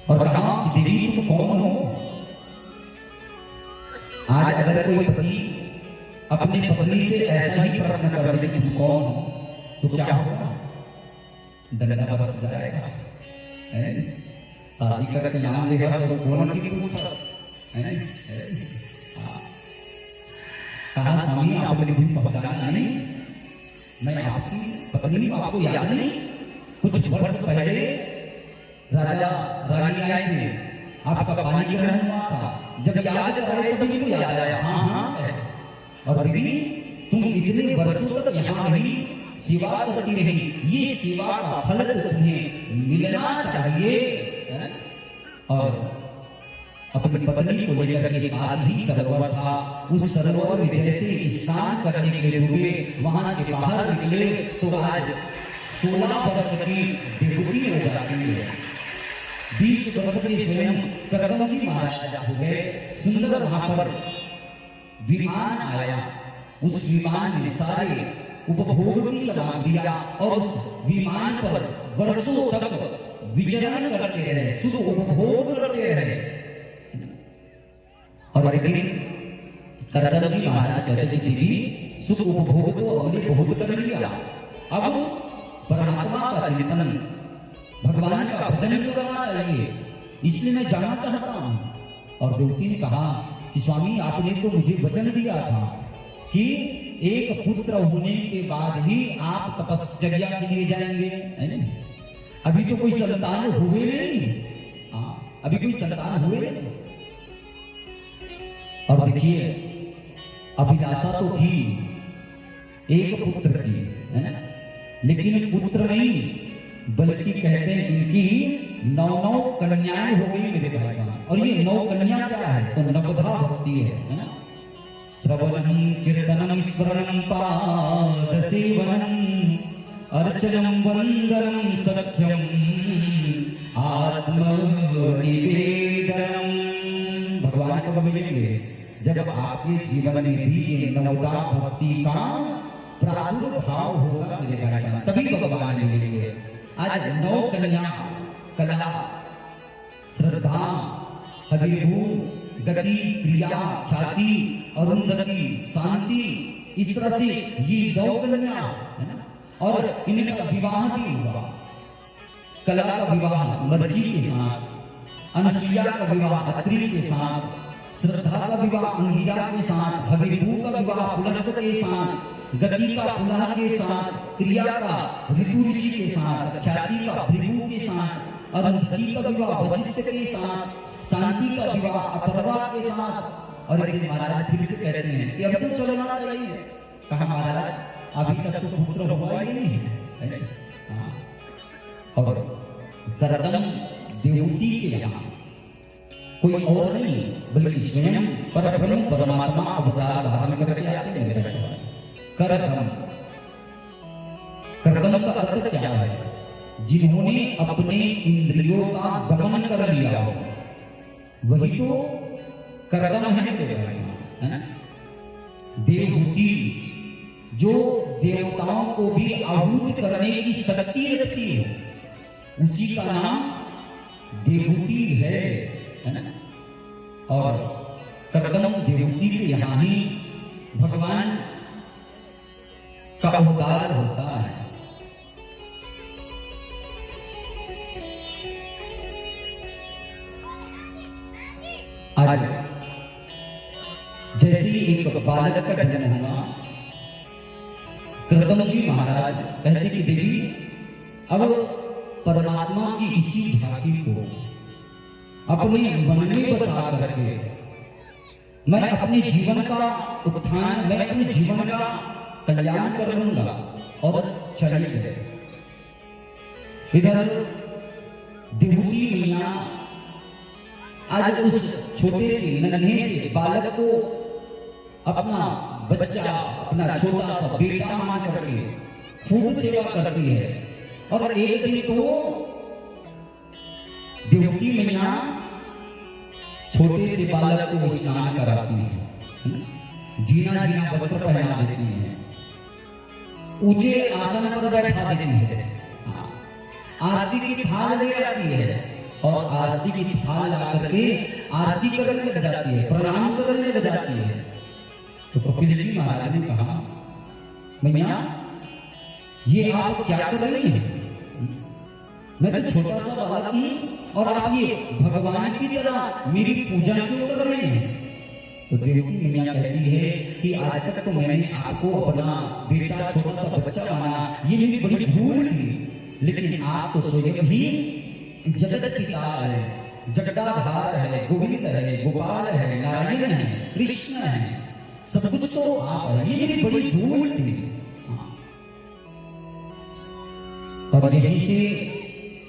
और कहा कि देवी तुम कौन हो? आज अगर कोई पति अपनी पत्नी से ऐसा ही प्रश्न कर दे कि तुम कौन हो, तो क्या होगा? डंडा बरस जाएगा, शादी करके नाम लेगा सब बोनस की पूछता है। कहा स्वामी आपने मुझे पहचाना नहीं, मैं आपकी पत्नी हूं, आपको याद नहीं? कुछ वर्ष पहले राजा रानी आए थे, आपका पानी ग्रहण हुआ था, जब याद कर रहे तभी को याद आया, हाँ। और देवी तुम इतने वर्षों तक यहाँ रही, सेवा करती रही, ये सेवा का फल तो तुम्हें मिलना चाहिए। और अपनी पत्नी को लेकर के पास ही सरोवर था, उस सरोवर में जैसे स्नान करने के लिए हुए, वहां से बाहर निकले तो आज 16 वर्ष की देवती हो जाती है। 20 वर्ष के स्वयं करदम जी महाराज हो गए। सुंदर वहां पर विमान आया, उस विमान में सारे उपभोग की सामग्रियां और उस विमान पर वर्षों तक विचरण करते रहे, सुख उपभोग करते रहे। और एक दिन करदम जी महाराज कहते थे देवी सुख उपभोग तो हमने बहुत कर लिया, अब परमात्मा का चिंतन, भगवान का भजन करना चाहिए, इसलिए मैं जाना चाहता हूं। और देवती ने कहा कि स्वामी आपने तो मुझे वचन दिया था कि एक पुत्र होने के बाद ही आप तपस्या के लिए जाएंगे, है ना? अभी तो कोई संतान हुए नहीं, अभी कोई संतान हुए नहीं। और देखिए अभिलाषा तो थी एक पुत्र की, है ना, लेकिन पुत्र नहीं बल्कि कहते हैं इनकी 9 कन्याएं हो गई मेरे भाई। और ये 9 कन्या क्या है? तो नवधा भक्ति है ना। श्रवणम कीर्तनम स्मरणम पाद सेवनम अर्चनम वंदनम सत्यम आत्म निवेदनम। भगवान को मिलेंगे जब आपके जीवन में भी ये नवदा भक्ति का प्रादुर्भाव होगा मेरे भाई, तभी भगवान मिलेंगे। आज 9 कन्या कला, श्रद्धा, हविर्भू, गति, क्रिया, ख्याति, अरुंधति, शांति, इस तरह से ये 9 कन्या है ना। और इनका विवाह भी हुआ, कला का विवाह मर्जी के साथ, अनुसुईया का विवाह अत्रि के साथ, श्रद्धा का विवाह अंगिरा के साथ, हविर्भू का विवाह पुलस्त के साथ, गति का पुलह के साथ, क्रिया का ऋतु ऋषि के साथ, ख्याति का भृगु के साथ, अरुंधति का विवाह वशिष्ठ के साथ, शांति का विवाह अथर्वा के साथ। और एक दिन महाराज फिर से कहते हैं कि अब तो चलना चाहिए। कहा महाराज अभी तक तो पुत्र हुआ ही नहीं है। और करदम देवती के यहाँ कोई और नहीं बल्कि स्वयं परब्रह्म परमात्मा अवतार धारण करके आते हैं। करदम, करदम का अर्थ क्या है? जिन्होंने अपने इंद्रियों का दमन कर लिया हो, वही तो करदम है ना। देवहूति जो देवताओं को भी आहूत करने की शक्ति रखती है, उसी का नाम देवहूति है ना। और करदम देवहूति के यहाँ ही भगवान का अवतार होता है। आज जैसे ही एक बालक का जन्म हुआ, कृतम जी महाराज कहते कि देवी अब परमात्मा की इसी झांकी को अपने मन में बसा करके मैं अपने जीवन का उत्थान, मैं अपने जीवन का कल्याण कर लूंगा, और चले गए। इधर देवती मैया आज उस छोटे से नन्हे से बालक को अपना बच्चा, अपना छोटा सा बेटा मान करके खूब सेवा करती है। और एक दिन तो देवती मैया छोटे से बालक को स्नान कराती है, जीना जीना वस्त्र पहना देती है, ऊंचे आसन पर बैठा देती है, आरती की थाल ले आती है और आरती की थाल ला करके आरती करने लग जाती है, प्रणाम करने लग जाती है। तो कपिल जी महाराज ने कहा, मैया ये आप क्या कर रही हैं? मैं तो छोटा सा बालक हूं और आप ये भगवान की तरह मेरी पूजा क्यों कर रहे हैं? तो देवती मैया कहती है कि आज तक तो मैंने आपको अपना बेटा, छोटा सा बच्चा माना, ये मेरी बड़ी भूल थी, लेकिन आप तो स्वयं ही जगत पिता है, जगदाधार है, गोविंद है, गोपाल है, नारायण है, कृष्ण है, सब कुछ तो आप है, ये मेरी बड़ी भूल थी। और यहीं से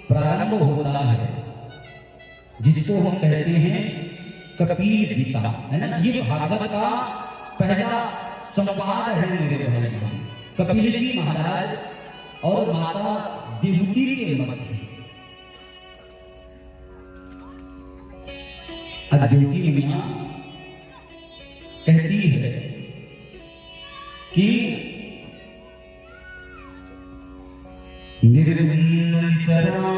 प्रारंभ होता है जिसको हम कहते हैं कपिल गीता, है ना। ये भागवत का पहला संवाद है मेरे भाई। कपिल जी महाराज और माता देवती के मध्य आज देवती मैया कहती है कि निर्विन्नतरा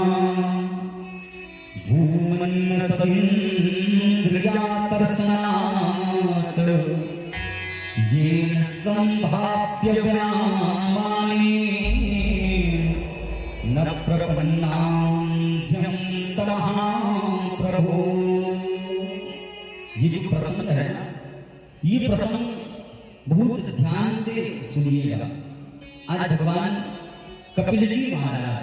भूमन्नसतीन्द्रियातर्शनात् येन सम्भाव्य व्यामाने न प्रपन्नां तमः प्रभो। ये जो प्रसंग है ना, ये प्रसंग बहुत ध्यान से सुनिएगा। आज भगवान कपिल जी महाराज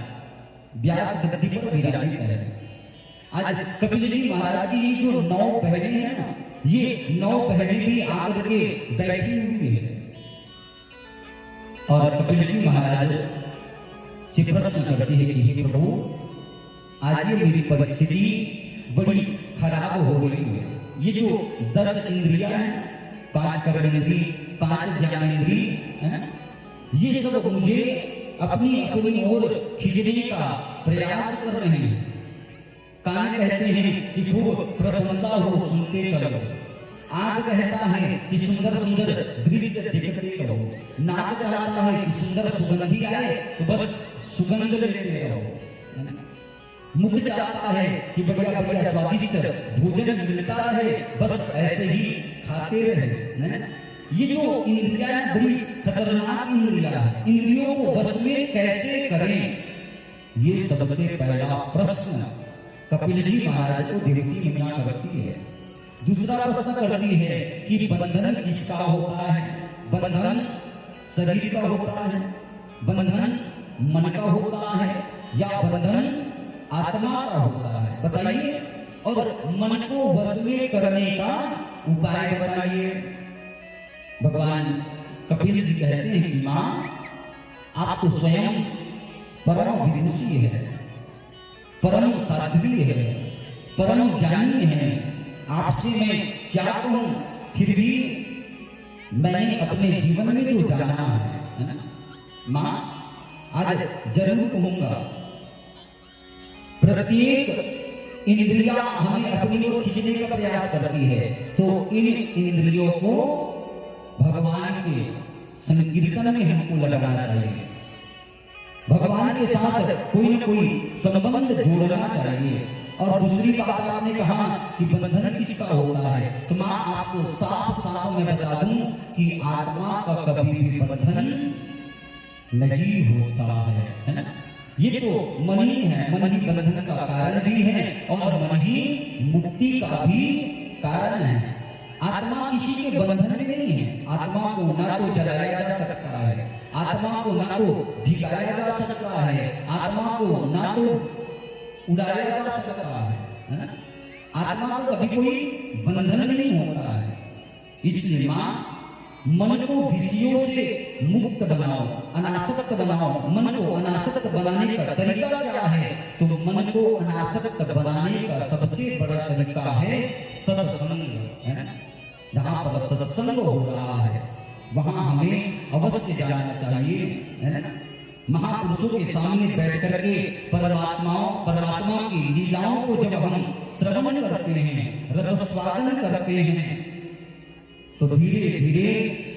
व्यास गद्दी पर विराजित है। आज कपिल जी महाराज की ये जो 9 बहनें हैं ना, ये 9 बहनें भी आकर के बैठी हुई है और कपिल जी महाराज से प्रश्न करती है कि हे प्रभु, आज ये मेरी परिस्थिति बड़ी खराब हो रही है। ये जो 10 इंद्रियां हैं, 5 कर्मेंद्री, 5 ज्ञानेंद्री, है ना, ये सब मुझे अपनी अपनी ओर खींचने का प्रयास कर रहे हैं। कान कहते हैं कि खूब प्रशंसा हो, सुनते चलो। आंख कहता है कि सुंदर सुंदर दृश्य देखते रहो। नाक चाहता है कि सुंदर सुगंधी आए तो बस सुगंध लेते रहो। मुख चाहता है कि बढ़िया बढ़िया स्वादिष्ट भोजन मिलता रहे, बस ऐसे ही खाते रहे। ये जो इंद्रियां हैं बड़ी खतरनाक इंद्रियां हैं। इंद्रियों को वश में कैसे करें, ये सबसे पहला प्रश्न कपिल जी महाराज को देवती मैया करती है। दूसरा प्रश्न करती है कि बंधन किसका होता है? बंधन शरीर का होता है, बंधन मन का होता है, या बंधन आत्मा का होता है? बताइए, और मन को वश में करने का उपाय बताइए। भगवान कपिल जी कहते हैं कि मां, आप तो स्वयं परम विदुषी है, परम साध्वी है, परम ज्ञानी है। आपसे मैं क्या कहूं, फिर भी मैंने अपने जीवन में जो जाना है ना मां, आज जरूर कहूंगा। प्रत्येक इंद्रिया हमें अपनी ओर खींचने का प्रयास करती है, तो इन इंद्रियों को भगवान के संकीर्तन में हमको लगाना चाहिए। भगवान के साथ कोई न कोई संबंध जोड़ना चाहिए। और दूसरी बात आपने कहा कि बंधन किसका होता है, तो मैं आपको साफ साफ मैं बता दूं कि आत्मा का कभी भी बंधन नहीं होता है ना। ये तो मन ही है, मन ही बंधन का कारण भी है और मन ही मुक्ति का भी कारण है। आत्मा किसी के बंधन में नहीं है। आत्मा को ना तो जलाया जा सकता है, आत्मा को ना तो भिगाया जा सकता है, आत्मा को ना तो उड़ाया जा सकता है ना? आत्मा को कभी कोई बंधन नहीं होता है। इसलिए माँ मन को विषयों से मुक्त बनाओ, अनासक्त बनाओ। मन को अनासक्त बनाने का तरीका क्या है? तो मन को अनासक्त बनाने का सबसे बड़ा तरीका है सत्संग, है ना? जहाँ पर सत्संग हो रहा है वहां हमें अवश्य जाना चाहिए, है ना? महापुरुषों के सामने बैठ करके परमात्मा की लीलाओं को जब हम श्रवण करते हैं, रसस्वादन करते हैं, तो धीरे धीरे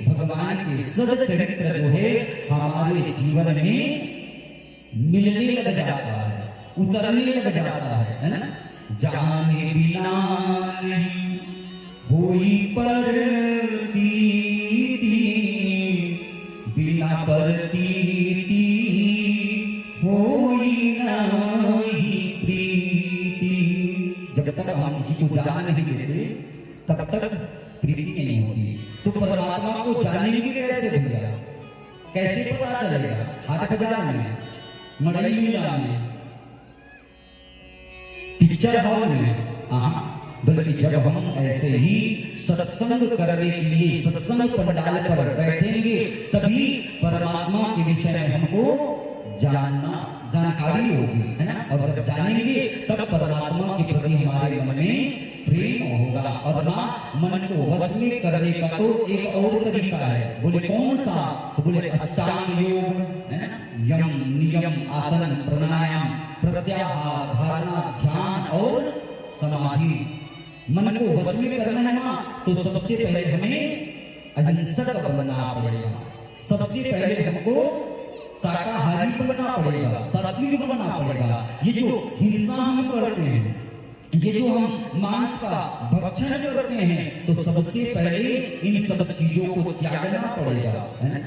भगवान के सदचरित्र जो है हमारे जीवन में मिलने लग जाता है, उतरने लग जाता है ना? जाने बिना नहीं होई प्रतीति, बिना प्रतीति होई नहीं प्रीति। जब तक हम किसी को जान नहीं लेते तब तक प्रीति नहीं होती। तो परमात्मा को जानेंगे कैसे भैया? कैसे पता चलेगा? हाट बाजार में, मड़ई मेला में, पिक्चर हॉल में? हाँ, बल्कि जब हम ऐसे ही सत्संग करने के लिए सत्संग पंडाल पर बैठेंगे तभी परमात्मा के विषय में हमको जानकारी होगी, है ना? और जब जानेंगे तब परमात्मा के प्रति हमारे मन में प्रेम होगा। और ना मन को वश में करने का तो एक और तरीका है। बोले कौन सा? तो बोले अष्टांग योग, है ना? यम, नियम, आसन, प्राणायाम, प्रत्याहार, धारणा, ध्यान और समाधि। मन को वश में करना है ना, तो सबसे पहले हमें अहिंसक बनना पड़ेगा। सबसे पहले हमको शाकाहारी बनना पड़ेगा, सात्विक बनना पड़ेगा। ये जो हिंसा हम करते हैं, ये जो हम मांस का भक्षण करते हैं, तो सबसे पहले इन सब चीजों को त्यागना पड़ेगा, है ना?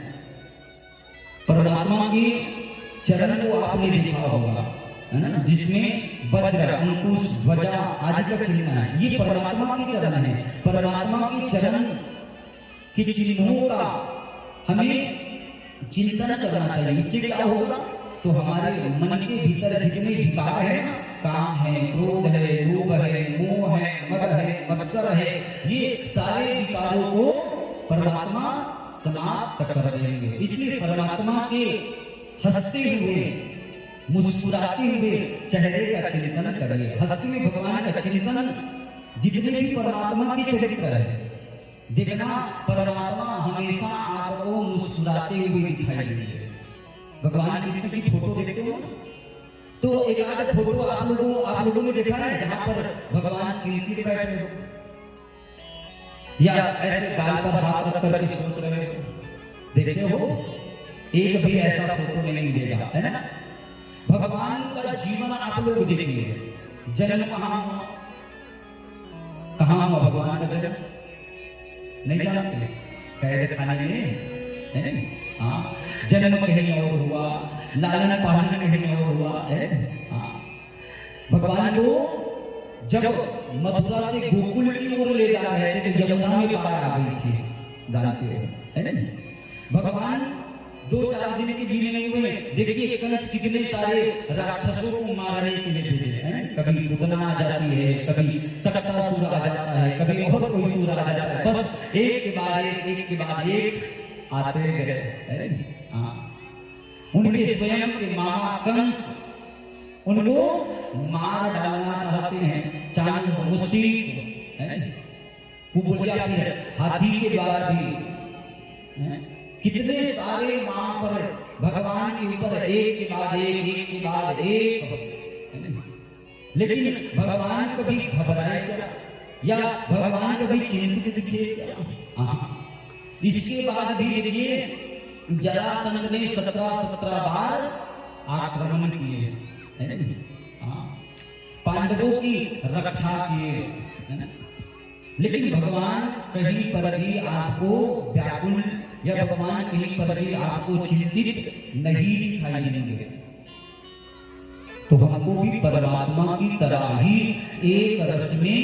परमात्मा के चरण को आपने देखा होगा, है ना? जिसमें वज्र, अंकुश, ध्वजा आदि का चिन्ह है। ये परमात्मा के चरण है। परमात्मा के चरण के चिन्हों का हमें चिंतन करना चाहिए। इससे क्या होगा? तो हमारे मन के भीतर जितने विकार है, काम है, क्रोध है, लोभ है, मोह है, मद है, मत्सर है, ये सारे विकारों को परमात्मा समाप्त कर देंगे। इसलिए परमात्मा के हंसते हुए, मुस्कुराते हुए चेहरे का चिंतन करिए। हंसते हुए भगवान का चिंतन, जितने भी परमात्मा के चरित्र है, देखना परमात्मा हमेशा आपको मुस्कुराते हुए दिखाई देंगे। भगवान कृष्ण की फोटो देखते हो तो एक आध फोटो आप लोगों ने देखा है जहां पर भगवान चिंतित बैठे हो या ऐसे गाल पर हाथ रख कर सोच रहे हो, देखते हो? एक भी ऐसा फोटो नहीं मिलेगा, है ना? भगवान का जीवन आप लोग देखिए। जन्म कहाँ हुआ भगवान का जन्म? नहीं जानते? कैद खाने में, है? हाँ, जन्म कहीं और हुआ, लालन पालन कहीं और हुआ, है? हाँ, भगवान को जब मथुरा से गोकुल की ओर ले जा रहे थे तो यमुना में बाढ़ आ गई थी, जानते हो, है ना? भगवान 2-4 दिन के भी नहीं हुए, देखिए कंस कितने सारे राक्षसों को मारने के लिए भेजे, हैं? कभी पूतना आ जाती है, कभी सक्तासुर आ जाता है, कभी और कोई सूर आ जाता है। बस एक के बाद एक आते गए। हाँ, उनके स्वयं के मामा कंस उनको मार डालना चाहते हैं, चांद मुष्टि, कुबुलिया, फिर हाथी के द्वारा भी कितने सारे वहां पर भगवान के ऊपर एक के बाद एक, लेकिन भगवान कभी घबराए क्या या भगवान कभी चिंतित दिखे क्या? इसके बाद भी देखिए जरासंध ने 17 बार आक्रमण किए, पांडवों की रक्षा किए, लेकिन भगवान कहीं पर भी आपको व्याकुल या भगवान कहीं पर भी आपको चिंतित नहीं दिखाई देंगे। तो हमको भी परमात्मा की तरह ही एक रस में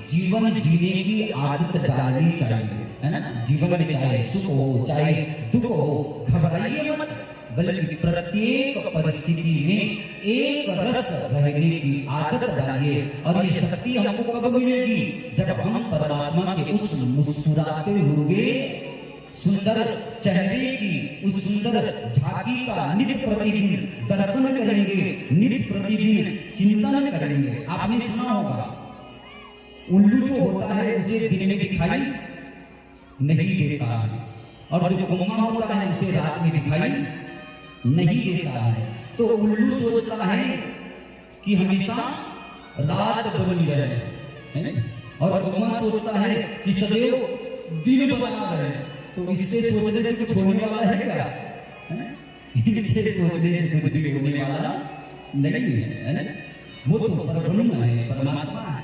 जीवन जीने की आदत डालनी चाहिए, है ना। जीवन में चाहे सुख हो चाहे दुख हो, घबराइए मत, बल्कि प्रत्येक परिस्थिति में एक रस रहने की आदत डालिए। और ये शक्ति हमको कब मिलेगी? जब हम परमात्मा के उस मुस्कुराते हुए सुंदर चेहरे की, उस सुंदर झांकी का नित्य प्रतिदिन दर्शन करेंगे, नित्य प्रतिदिन चिंतन करेंगे। आपने सुना होगा, उल्लू जो होता है उसे दिन में दिखाई नहीं देता है, और जो गुम्मा होता है उसे रात में दिखाई नहीं देता है। तो उल्लू सोचता है कि हमेशा रात बनी रहे, है? और गुम्मा सोचता है कि सदैव दिन बना रहे। तो इसके सोचने से कुछ होने वाला है क्या? इनके सोचने से कुछ भी होने वाला नहीं है ना। वो तो परब्रह्म है, परमात्मा है।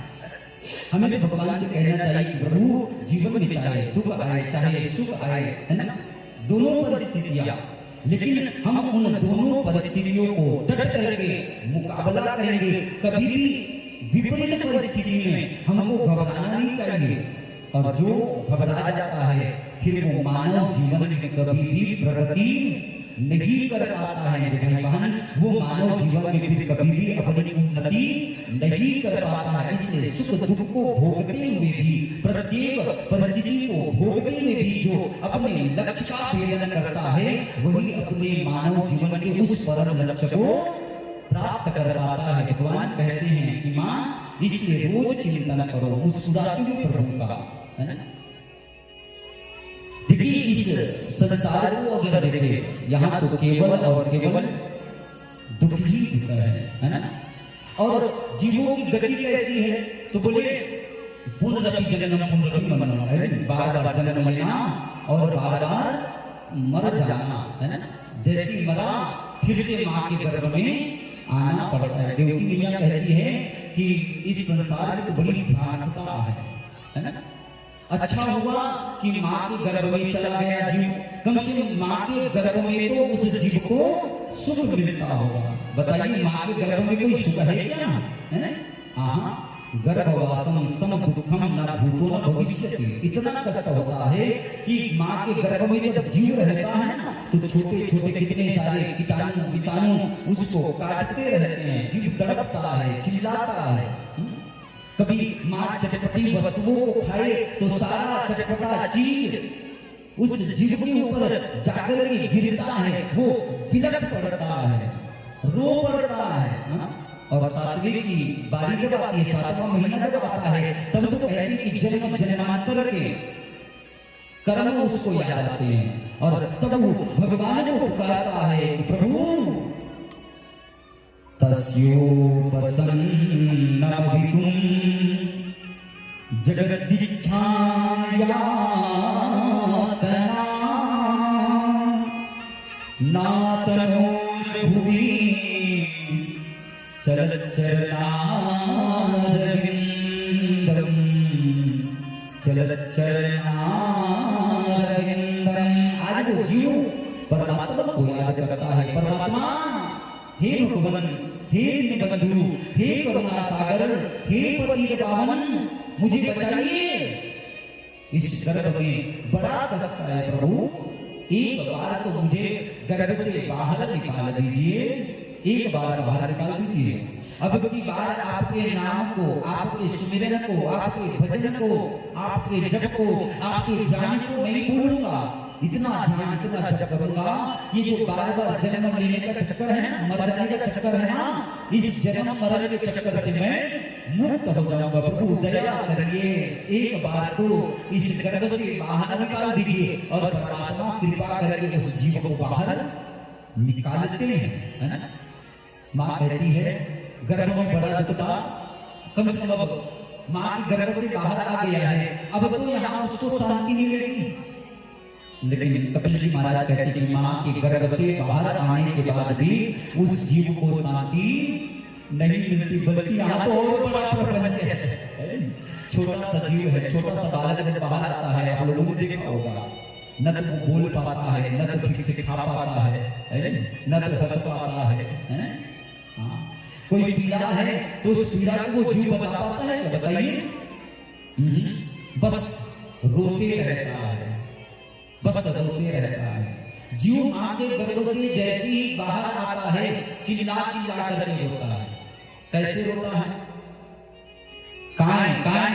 हमें तो भगवान से कहना चाहिए कि प्रभु जीवन में चाहे दुख आए चाहे सुख आए, है ना, दोनों परिस्थितियां, लेकिन हम उन दोनों परिस्थितियों को डट करके मुकाबला करेंगे। कभी भी विपरीत परिस्थिति में हमको घबराना नहीं चाहिए। और जो घबरा जाता है फिर वो मानव जीवन में कभी भी प्रगति नहीं कर पाता है भाई बहन। वो मानव जीवन में फिर कभी भी अपनी उन्नति नहीं कर पाता है। इसलिए सुख दुख को भोगते हुए भी, प्रत्येक परिस्थिति को भोगते हुए भी जो अपने लक्ष्य का भेदन करता है वही अपने मानव जीवन के उस परम लक्ष्य को प्राप्त कर पाता है। भगवान कहते हैं कि मां इसलिए रोज चिंतन करो, मुस्कुराते हुए प्रभु का, है ना। देखिए इस संसार को अगर देखें, यहाँ तो केवल और केवल दुख ही दुख है ना। और जीवों की गति कैसी है? तो बोले पुनरपि जन्म पुनरपि मरणम, है ना। बार बार जन्म लेना और बार बार मर जाना, है ना। जैसी मरा फिर से माँ के गर्भ में आना पड़ता है। देवकी मैया कहती है कि इस संसार में तो बड़ी भ्रांतता है ना। अच्छा हुआ कि माँ के गर्भ में चला गया जीव, कम से कम माँ के गर्भ में तो उस जीव को सुख मिलता होगा। बताइए माँ के गर्भ में कोई सुख है क्या? है गर्भवासम सम दुखम न भूतो न भविष्यति। इतना कष्ट होता है कि माँ के गर्भ में जब जीव रहता है ना तो छोटे छोटे कितने सारे कीटाणु विषाणु उसको काटते रहते हैं। जीव तड़पता है, चिल्लाता है। कभी माँ चटपटी वस्तुओं को खाए तो सारा चटपटा चीज उस जीव के ऊपर जाकर के गिरता है, वो बिलख पड़ता है, रो पड़ता है। और सातवें की बारी जब आती है, सातवां महीना जब आता है, तब तो कहते हैं कि जन्म जन्मांतर के कर्म उसको याद आते हैं और तब वो भगवान को पुकारता है कि प्रभु तस्योपसन्नमभितुं जगदिच्छायातना नातनोर्भुवि चलच्चरणारविन्दं चलच्चरणारविन्दं। आज वो जीव परमात्मा को याद करता है। परमात्मा हे भगवान, हे दीनबंधु, हे करुणा सागर, हे पतित पावन, मुझे बचाइए। इस गर्भ में बड़ा कष्ट है प्रभु, एक बार तो मुझे गर्भ से बाहर निकाल दीजिए, एक बार बाहर निकाल दीजिए। अब की बार आपके नाम को, आपके सुमिरन को, आपके भजन को, आपके जप को, आपके ध्यान को नहीं भूलूंगा। इतना ध्यान इतना जप करूंगा, ये जो बार बार जन्म लेने का चक्कर है ना, मर जाने का चक्कर है ना, इस जन्म मरण के चक्कर से मैं मुक्त हो जाऊंगा। प्रभु दया करिए, एक बार तो इस गर्भ से बाहर निकाल दीजिए। और परमात्मा कृपा करके उस जीव को बाहर निकालते हैं, है ना। माँ कहती है गर्भ में बड़ा दुख था, कम से कम अब माँ के गर्भ से बाहर आ गया है, अब तो यहाँ उसको शांति नहीं मिलेगी। लेकिन कपिल जी महाराज कहते हैं कि माँ के गर्भ से बाहर आने के बाद भी उस जीव को शांति नहीं मिलती, बल्कि यहाँ तो और बड़ा प्रपंच है। छोटा सा जीव है, छोटा सा बालक जब बाहर आता है, आप लोगों ने देखा होगा, न तो वो बोल पाता है, न तो ठीक से खा पाता है, न तो हंस पाता है। कोई पीड़ा है तो उस पीड़ा को वो जीव बता पाता है, बताइए। बस रोते रहता है, बस रोते रहता है। जीव मां के गर्भ से जैसे ही बाहर आता है चिल्ला चिल्ला करके रोता है। कैसे रोता है? काय काय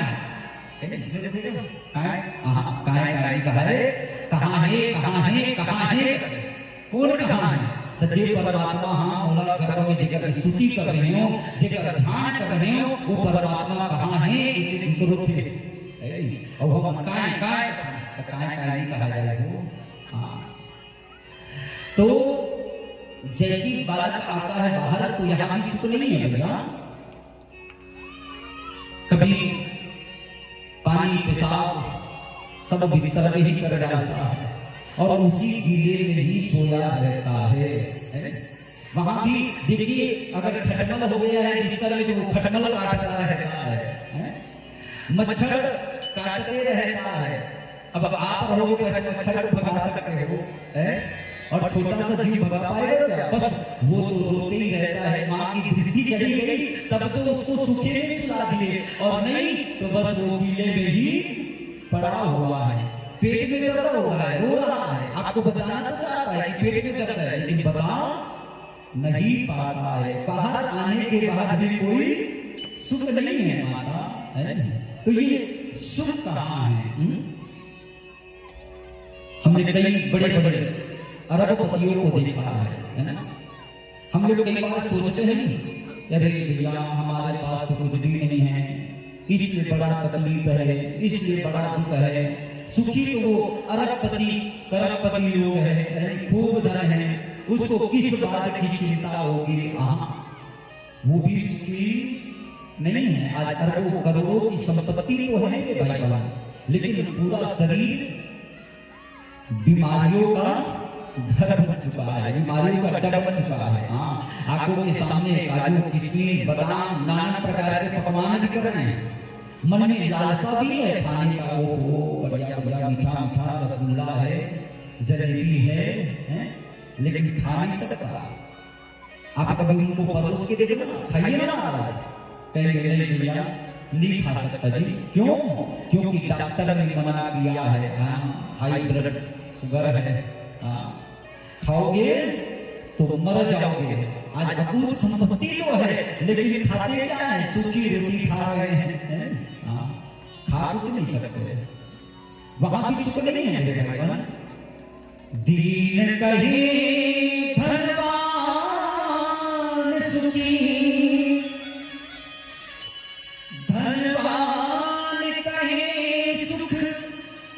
कहाँ है कौन कहाँ है? तो जे परमात्मा हाँ मोला गर्भ में जेकर स्तुति कर रहे हो, जेकर ध्यान कर रहे हो, वो परमात्मा कहाँ है इसे करो थे। और हम काय काय काय कहा जाए वो। हाँ तो जैसी बालक आता है बाहर तो यहाँ भी सुख नहीं है भैया। कभी पानी पेशाब सब बिस्तर में ही कर डालता है और उसी गीले में ही सोया रहता है। वहां भी देखिए अगर खटमल हो गया है बिस्तर में तो खटमल काटता रहता है, मच्छर काटते रहता है। अब आप रहोगे तो ऐसे मच्छर को भगा सकते हो और छोटा सा जीव भगा पाएगा क्या? बस वो तो रोते ही रहता है। माँ की दृष्टि चली गई तब तो उसको सूखे में सुला दिए और नहीं तो बस वो गीले में ही पड़ा हुआ है, पेट में दर्द हो रहा है, रो रहा है। आपको बताना तो चाहता है कि पेट में दर्द है, लेकिन बता नहीं पाता है। बाहर आने के बाद भी कोई सुख नहीं है माता है। तो ये सुख कहाँ है? हमने कई बड़े बड़े अरबपतियों को देखा है ना। हम लोग कई बार सोचते हैं अरे भैया हमारे पास तो कुछ भी नहीं है, इसलिए बड़ा तकलीफ है, इसलिए बड़ा दुख है। सुखी तो वो अरबपति करोड़पति लोग है, खूब धन है, उसको किस बात की चिंता होगी? वो भी सुखी नहीं है। आज अरबों करोड़ों की संपत्ति तो है भाई बाबा, लेकिन पूरा शरीर बीमारियों का घर बन चुका है, बीमारियों का अड्डा बन चुका है। हाँ आंखों के सामने काजू किशमिश बादाम नाना प्रकार के पकवान दिख रहे हैं, मन में लालसा भी है खाने का। ओहो बढ़िया बढ़िया मीठा मीठा रसगुल्ला है, जलेबी है, लेकिन खा नहीं सकता। आप कभी उनको परोस के दे देना, खाइए ना आज, कहेंगे नहीं भैया नहीं खा सकता जी। क्यों? क्योंकि डॉक्टर ने मना किया है, हाई ब्लड शुगर है, खाओगे तो मर जाओगे। आज बहुत संपत्ति तो है लेकिन खाते क्या है? सूखी रोटी खा रहे हैं, खा कुछ नहीं सकते। वहां भी सुख नहीं है मेरे भाई। दीन कही धनवान सुखी, धनवान कहे सुख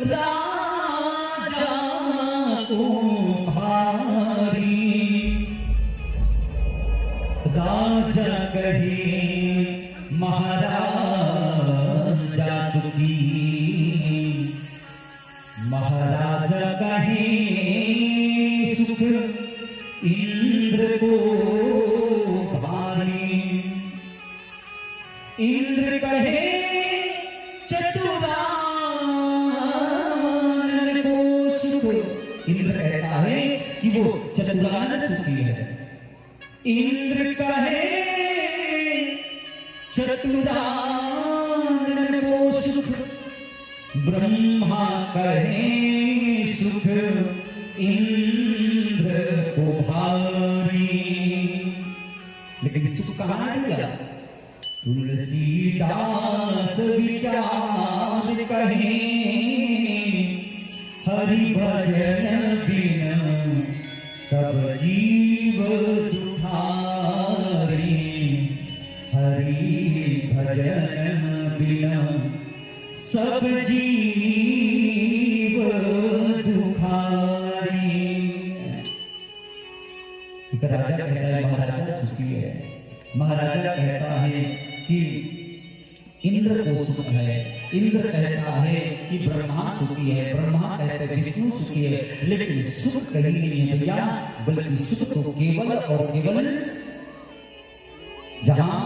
राजा को भारी, राजा कहे महाराजा सुखी, महाराजा कहे सुख इंद्र को भारी, इंद्र कहे चतुरानन को सुख। इंद्र कहता है कि वो चतुरानन सुखी है। इंद्र कहे चतुरानन को सुख, ब्रह्मा कहे सुख इंद्र को भारी। लेकिन सुख कहाँ दिया? तुलसीदास विचार कहे हरि भजन बिन सब जीव दुखारी, हरि भजन बिन सब जीव दुखारी। एक राजा कहता है महाराजा सुखी है, महाराजा कहता है कि इंद्र को सुख है, इंद्र कहता है कि ब्रह्मा सुखी है, ब्रह्मा कहते हैं विष्णु सुखी है। लेकिन सुख कहीं नहीं है भैया, बल्कि सुख तो केवल और केवल जहां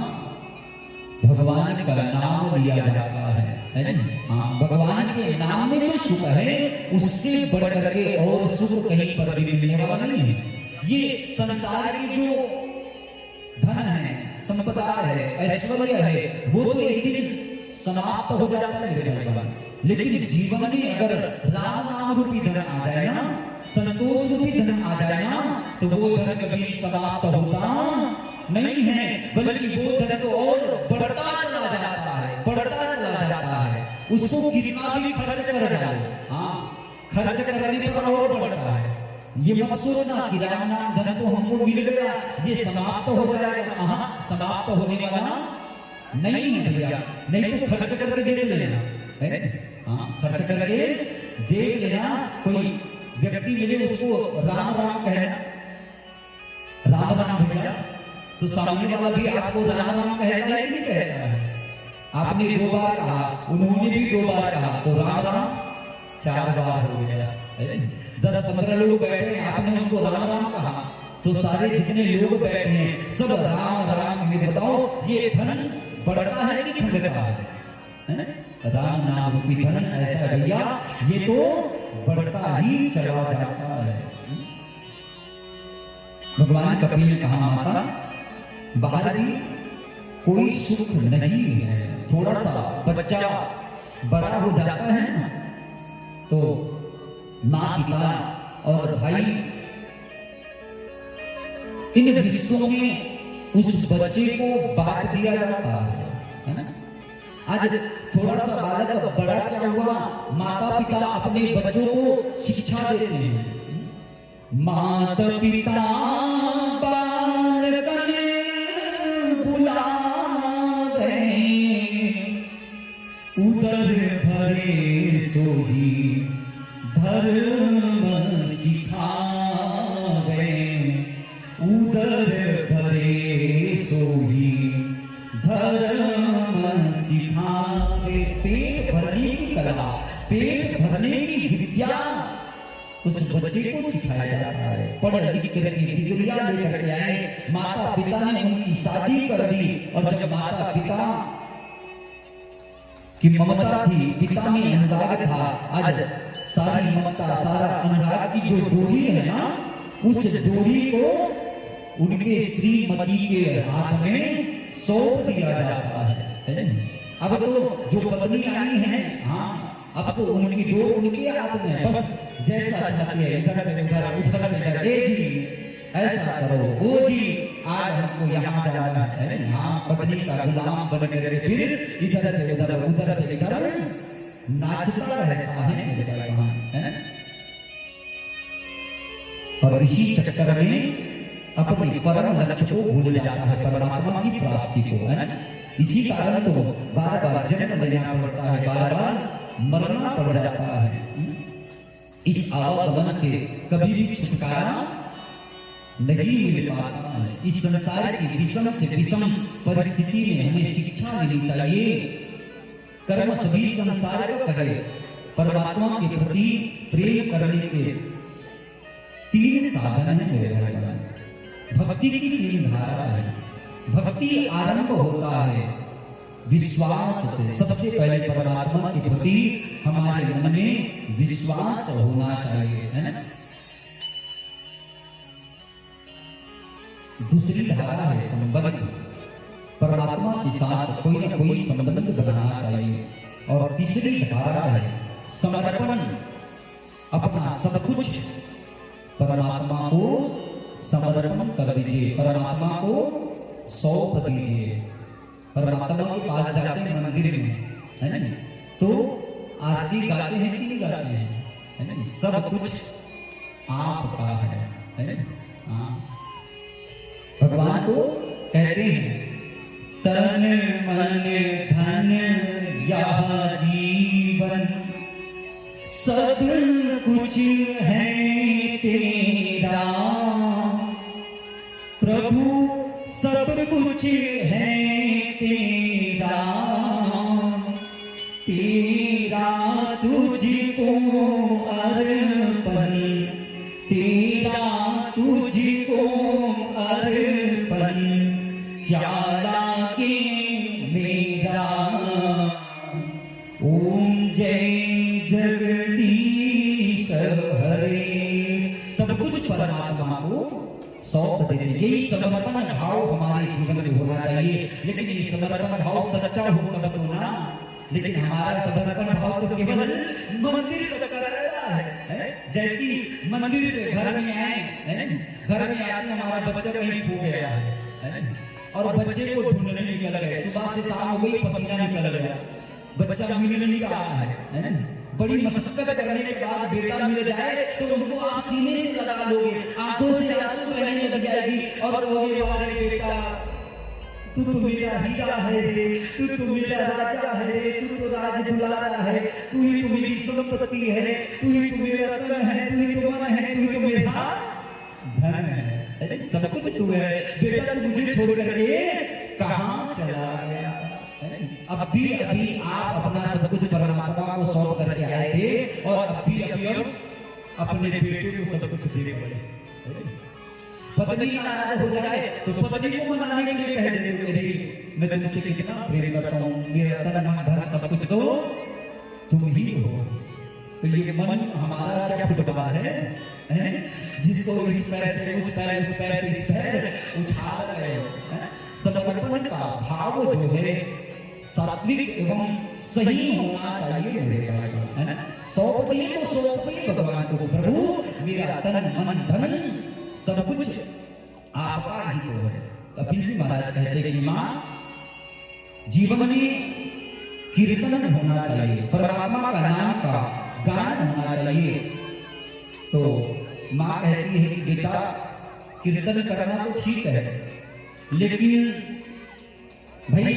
भगवान का नाम लिया जाता है ना। हाँ भगवान के नाम में जो सुख है उससे बढ़ करके और सुख कहीं पर भी मिलने वाला नहीं है। ये संसार की जो धन है, संपदा है, ऐश्वर्य है, वो तो एक दिन समाप्त हो जाता है मेरे भगवान। लेकिन जीवन में अगर राम नाम रूपी धन आ जाए ना, संतोष रूपी धन आ जाए ना, तो वो धन कभी समाप्त होता नहीं है, बल्कि वो धन तो और बढ़ता चला जाता है, बढ़ता चला जाता है। उसको कितना भी खर्च कर डालो, हाँ, खर्च करने पर और बढ़ता है। ये मत सोचना कि राम नाम धन तो हमको मिल गया, ये समाप्त हो जाएगा। हाँ, समाप्त होने वाला नहीं है भैया। नहीं तो खर्च करके देख लेना, हाँ, खर्च करके देख लेना। कोई व्यक्ति मिले, उसको राम राम कहना, राम राम भैया, तो सामने वाला भी आपको राम राम कहता है कि नहीं कहता है? आपने 2 बार कहा, उन्होंने भी 2 बार कहा, तो राम राम 4 बार हो गया। 10-15 लोग बैठे हैं, आपने उनको राम राम कहा, तो सारे जितने लोग बैठे हैं सब राम राम में। बताओ ये धन बढ़ता है कि घटता है? राम नाम रूपी धन ऐसा है भैया, ये तो बढ़ता ही चला जाता है। भगवान कबीर ने कहा, माता बाहर भी कोई सुख नहीं है। थोड़ा सा बच्चा बड़ा हो जाता है ना, तो माँ पिता और भाई इन रिश्तों में उस बच्चे को बांट दिया जाता है ना। आज थोड़ा सा बालक बड़ा क्या हुआ, माता पिता अपने बच्चों को शिक्षा देते हैं। माता पिता बालकन बुलावे, उदर भरे सोही धर्म सिखावे, उदर भरे सोही धर्म सिखावे। पेट भरने की कला, पेट भरने की विद्या उस बच्चे को सिखाया जाता है। पढ़ लिख कर डिग्रियां लेकर के आए, माता पिता ने उनकी शादी कर दी, और जब माता पिता की ममता थी, पिता में अनुराग था, आज सारी ममता सारा अनुराग की जो डोरी है ना, उस डोरी को उनके श्रीमती के हाथ में सौंप दिया जाता है। अब तो जो पत्नी आई है, हाँ, अब तो उनकी डोर उनके हाथ में, बस जैसा चाहती है इधर से उधर, उधर से इधर, ए जी ऐसा करो, ओ जी आज हमको यहाँ जाना है, यहाँ पत्नी का गुलाम बन कर फिर इधर से उधर, उधर से इधर नाचता रहता है मेरे भगवान, है। और इसी चक्कर में अपने परम लक्ष्य को भूल जाता है, परमात्मा की प्राप्ति को, है ना। इसी कारण तो बार बार जन्म लेना पड़ता है, बार बार मरना पड़ जाता है। इस आवागमन से कभी भी छुटकारा नहीं मिल पाता है। इस संसार की विषम से विषम परिस्थिति में हमें शिक्षा लेनी चाहिए। कर्म सभी संसार का कहे, परमात्मा के प्रति प्रेम करने के 3 साधन है मेरे भगवान। भक्ति की 3 धारा है। भक्ति आरंभ होता है विश्वास से। सबसे पहले परमात्मा के प्रति हमारे मन में विश्वास होना चाहिए, है ना। दूसरी धारा है संबंध। परमात्मा के साथ कोई ना कोई संबंध बनाना चाहिए। और तीसरी धारा है समर्पण। अपना सब कुछ परमात्मा को समर्पण कर दीजिए, परमात्मा को सौंप दीजिए। परमात्मा के पास जाते हैं मंदिर में, है ना, तो आरती गाते हैं कि नहीं गाते हैं, है ना। सब कुछ आपका है ना। हाँ, भगवान को कहते हैं तन मन धन यह जीवन सब कुछ है तेरा, प्रभु सब कुछ है तेरा, तेरा तुझको अर्पण, तेरा तुझको अर्पण, क्या लागे मेरा। ओम जय जगदीश हरे। सब कुछ परमात्मा को सौंप देते। यही समर्पण भाव हमारे जीवन में होना चाहिए। लेकिन ये समर्पण भाव सच्चा हो तब तो ना, लेकिन हमारा समर्पण भाव तो केवल मंदिर तक का रहा है? जैसी मंदिर से घर में आए, घर में आते हमारा बच्चा कहीं खो गया है, और बच्चे को ढूंढने निकल गए, सुबह से शाम हो गई, पसीना निकल गया, बच्चा मिल नहीं रहा है, बड़ी मशक्कत करने के बाद बेटा मिल जाए तो उनको आप सीने से लगा लोगे, आंखों से आंसू बहने लग जाएगी और कहोगे वाले बेटा तू तो मेरा हीरा है रे, तू तो मेरा राजा है रे, तू तो राज दुलारा है, तू ही तो मेरी संपत्ति है, तू ही तो मेरा तन है, तू ही तो मन है, तू ही तो मेरा धन है, सब कुछ तू है बेटा, तू मुझे छोड़ करके कहां चला गया? अभी अभी आप अपना सब कुछ परमात्मा को सौंप करके आए थे और अभी अपने बेटे को सब कुछ दे पड़े। पत्नी नाराज हो जाए तो पत्नी को मनाने के लिए कह देते रे मैं तुमसे कितना प्रेम करता हूँ, मेरा तन मन धन सब कुछ तो तुम ही हो। तो ये मन हमारा क्या फुटबॉल है, जिसको इस पैर से उस पैर, उस पैर से इस पैर उछाल रहे हो। समर्पण का भाव जो है सात्विक एवं सही होना चाहिए मेरे भाई, है ना? सौंप दिए तो सौंप दिए भगवान को, प्रभु मेरा तन मन धन सब कुछ आपका ही तो है। कपिल जी महाराज कहते हैं कि माँ जीवन में कीर्तन होना चाहिए, परमात्मा का नाम का गान होना चाहिए। तो माँ कहती है कि बेटा कीर्तन करना तो ठीक है, लेकिन भाई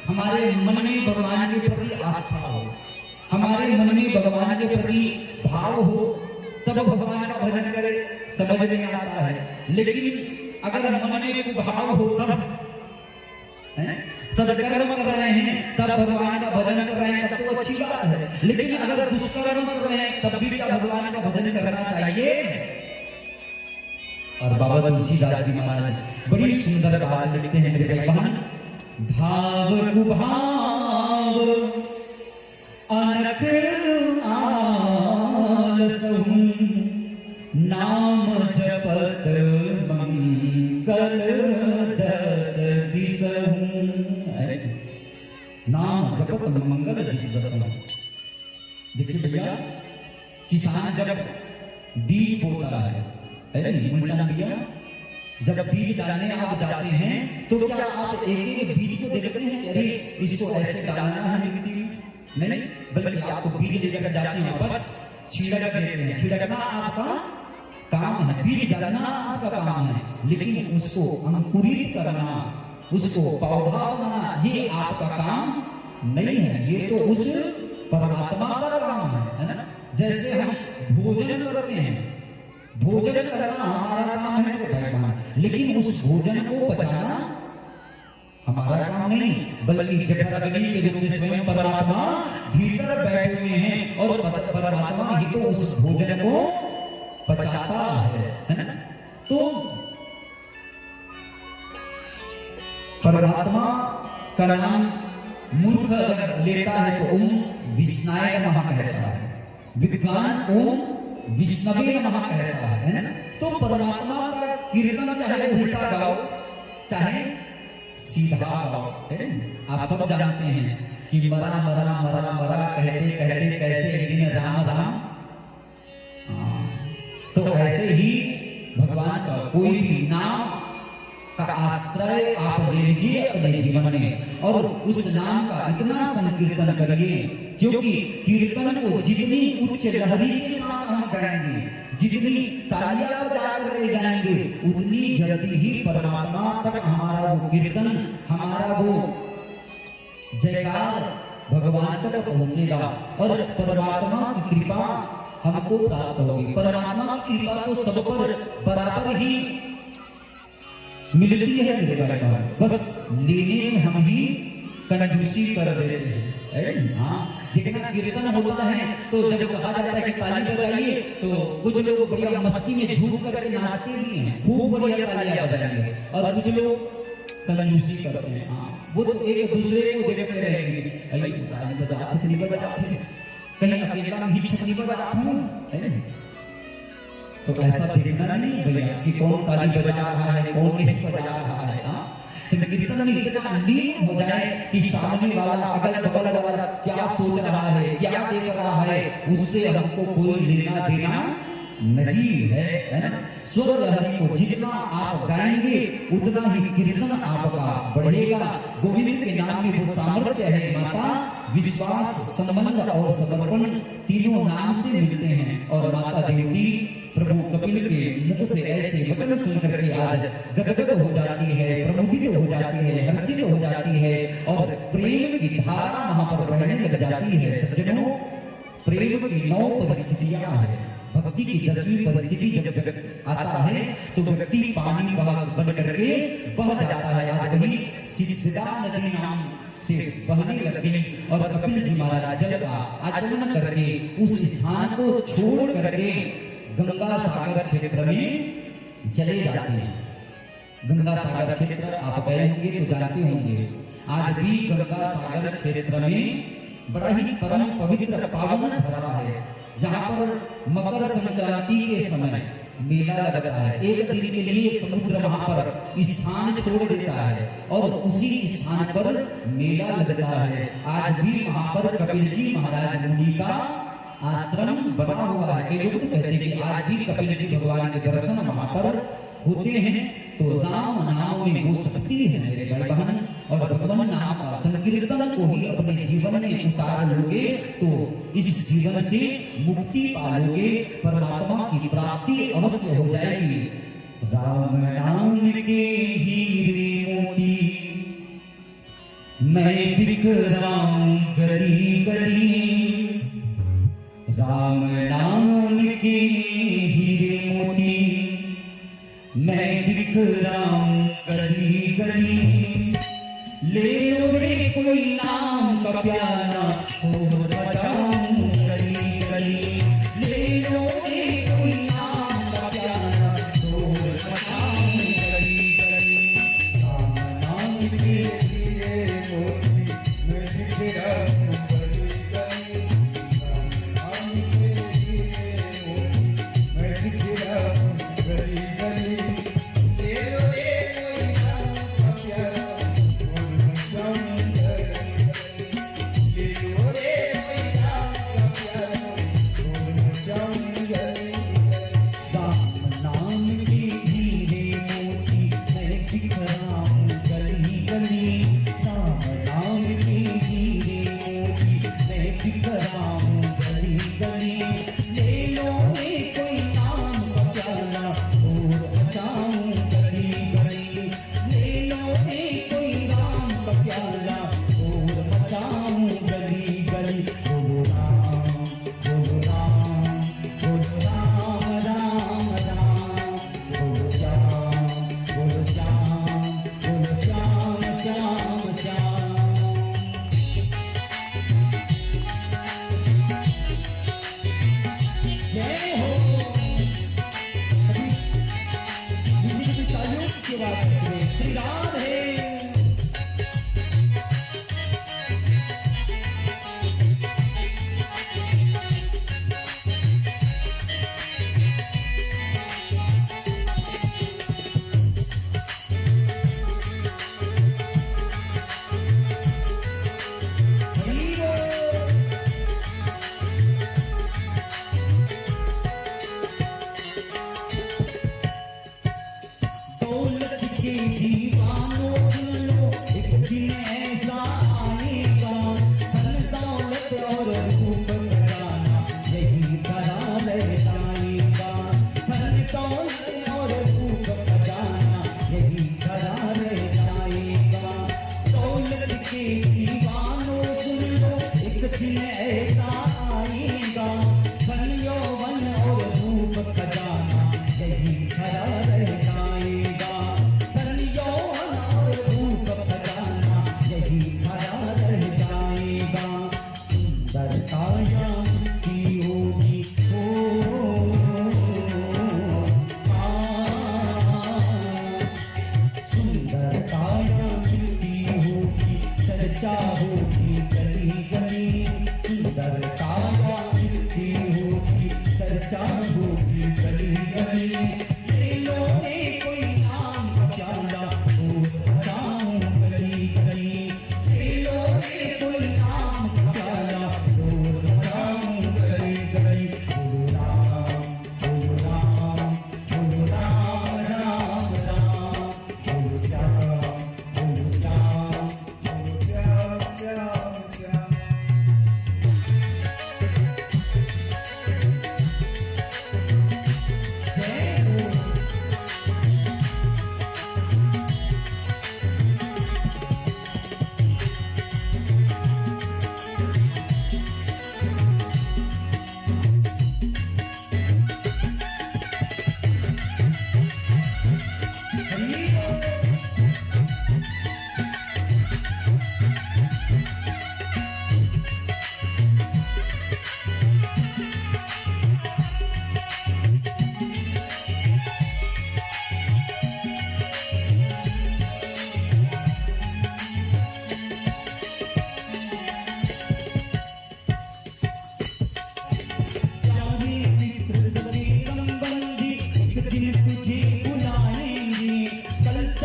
हमारे मन में भगवान के प्रति आस्था हो, हमारे मन में भगवान के प्रति भाव हो, तब भगवान का भजन करे, समझ में आता है। लेकिन अगर मन में भाव हो तब सदकर्म कर रहे हैं, तब भगवान का भजन कर रहे हैं, तब तो अच्छी बात है। लेकिन अगर दुष्कर्म कर रहे हैं तब भी क्या भगवान का भजन करना चाहिए? और बाबा तुलसीदास जी महाराज बड़ी सुंदर बात लिखते हैं मेरे भाई बहन, भाव कुभाव अनख आलसहु नाम जपत मंगल दस दिसहु। नाम जपत मंगल दस दिसहु। देखिए भैया, किसान जब बीज बोता है मुंचा भैया, जब बीज डालने आप जाते हैं तो क्या आप एक एक बीज को देखते हैं अरे इसको ऐसे डालना है मिट्टी में? नहीं, बल्कि आप तो बीज लेकर जाते हैं, बस छिड़क देते हैं। छिड़कना आपका काम है, बीज डालना आपका काम है, लेकिन उसको अंकुरित करना, उसको पौधा बनाना ये आपका काम नहीं है, ये तो उस परमात्मा का काम है ना? जैसे हम भोजन करते हैं, भोजन करना हमारा काम है तो भाई मान, लेकिन उस भोजन को पचाना हमारा काम नहीं, बल्कि जठराग्नि के रूप में स्वयं परमात्मा भीतर बैठे हुए हैं और परमात्मा ही तो उस भोजन को पचाता है ना? तो परमात्मा का नाम मूर्ख अगर लेता है तो ओम विष्णाय नमः कहता है, विद्वान ओम विष्णवे नमः कहता है ना? तो परमात्मा का कीर्तन चाहे उल्टा गाओ चाहे सीधा गाओ, आप सब जानते हैं कि मरा मरा मरा मरा कहते कहते कैसे एक दिन राम राम। तो ऐसे ही भगवान का कोई भी नाम का आश्रय आप ले लीजिए अपने जीवन में और उस नाम का इतना संकीर्तन करिए, क्योंकि कीर्तन को जितनी उच्च लहरी के साथ हम गाएंगे, जितनी तालियां बजा कर गाएंगे, उतनी जल्दी ही परमात्मा तक हमारा वो कीर्तन, हमारा वो जयकार भगवान तक पहुंचेगा और परमात्मा की कृपा हमको प्राप्त होगी। परमात्मा की कृपा तो सब पर बराबर ही मिलती है मेरे भाई, बस लेने में हम ही कंजूसी कर देते हैं। हाँ, जितना कीर्तन होता है तो जब कहा जाता है कि ताली बजाइए तो कुछ लोग बढ़िया मस्ती में झूम करके नाचते भी हैं, खूब बढ़िया तालियां बजाएंगे, और कुछ लोग कंजूसी करते हैं। हाँ, वो तो एक दूसरे को देखते रहेंगे, अरे ताली बजा छतरी बजा, कहीं अकेला ही छतरी बजा, तो ऐसा देखना नहीं भैया कि कौन ताली बजा रहा है कौन नहीं बजा रहा है। हाँ, संकीर्तन में इतना लीन हो जाए कि सामने वाला अगल बगल वाला क्या सोच रहा है क्या देख रहा है उससे हमको कोई लेना देना नहीं है ना। स्वर लहरी को जितना आप गाएंगे उतना ही कीर्तन आपका बढ़ेगा। गोविंद के नाम में वो सामर्थ्य है माता, विश्वास, संबंध और समर्पण तीनों नाम से मिलते हैं। और माता देवती प्रभु कपिल के मुख से ऐसे वचन सुनकर के आज गदगद हो जाती है, प्रमुदित हो जाती है, हर्षित हो जाती है और प्रेम की धारा वहां पर बहने लग जाती है। सज्जनों, प्रेम की 9 परिस्थितियां हैं। भक्ति की 10वीं परिस्थिति जब आता है तो व्यक्ति पानी बन करके बह जाता है। आज वही सिद्धा नदी नाम से बहने लग गई और कपिल जी महाराज जल का आचमन करके उस स्थान को छोड़ करके गंगा सागर क्षेत्र में चले जाते हैं। गंगा सागर क्षेत्र आप गए होंगे तो जानते होंगे, आज भी गंगा सागर क्षेत्र में बड़ा ही परम पवित्र पावन धरा है, जहाँ पर मकर संक्रांति के समय मेला लगता है। एक दिन के लिए समुद्र वहां पर स्थान छोड़ देता है और उसी स्थान पर मेला लगता है। आज भी वहां पर कपिल जी महाराज मुनि का आश्रम बना हुआ है। लोग तो कहते हैं कि आज भी कपिल जी भगवान के दर्शन वहां पर होते हैं। तो राम नाम में वो शक्ति है मेरे भाई बहन, और भगवान नाम का संकीर्तन को ही अपने जीवन में उतार लोगे तो इस जीवन से मुक्ति पालोगे, परमात्मा की प्राप्ति अवश्य हो जाएगी। राम नाम के हीरे मोती मैं बिखराऊं गली गली, राम नाम के हीरे मोती मैं बिखराऊं गली गली, ले लो रे कोई नाम का प्याला तो बचाऊं गली गली, ले लो रे कोई नाम का प्याला तो बचाऊं गली गली। राम नाम के हीरे मोती मैं बिखराऊं गली गली, राम नाम के हीरे मोती मैं बिखराऊं गली गली,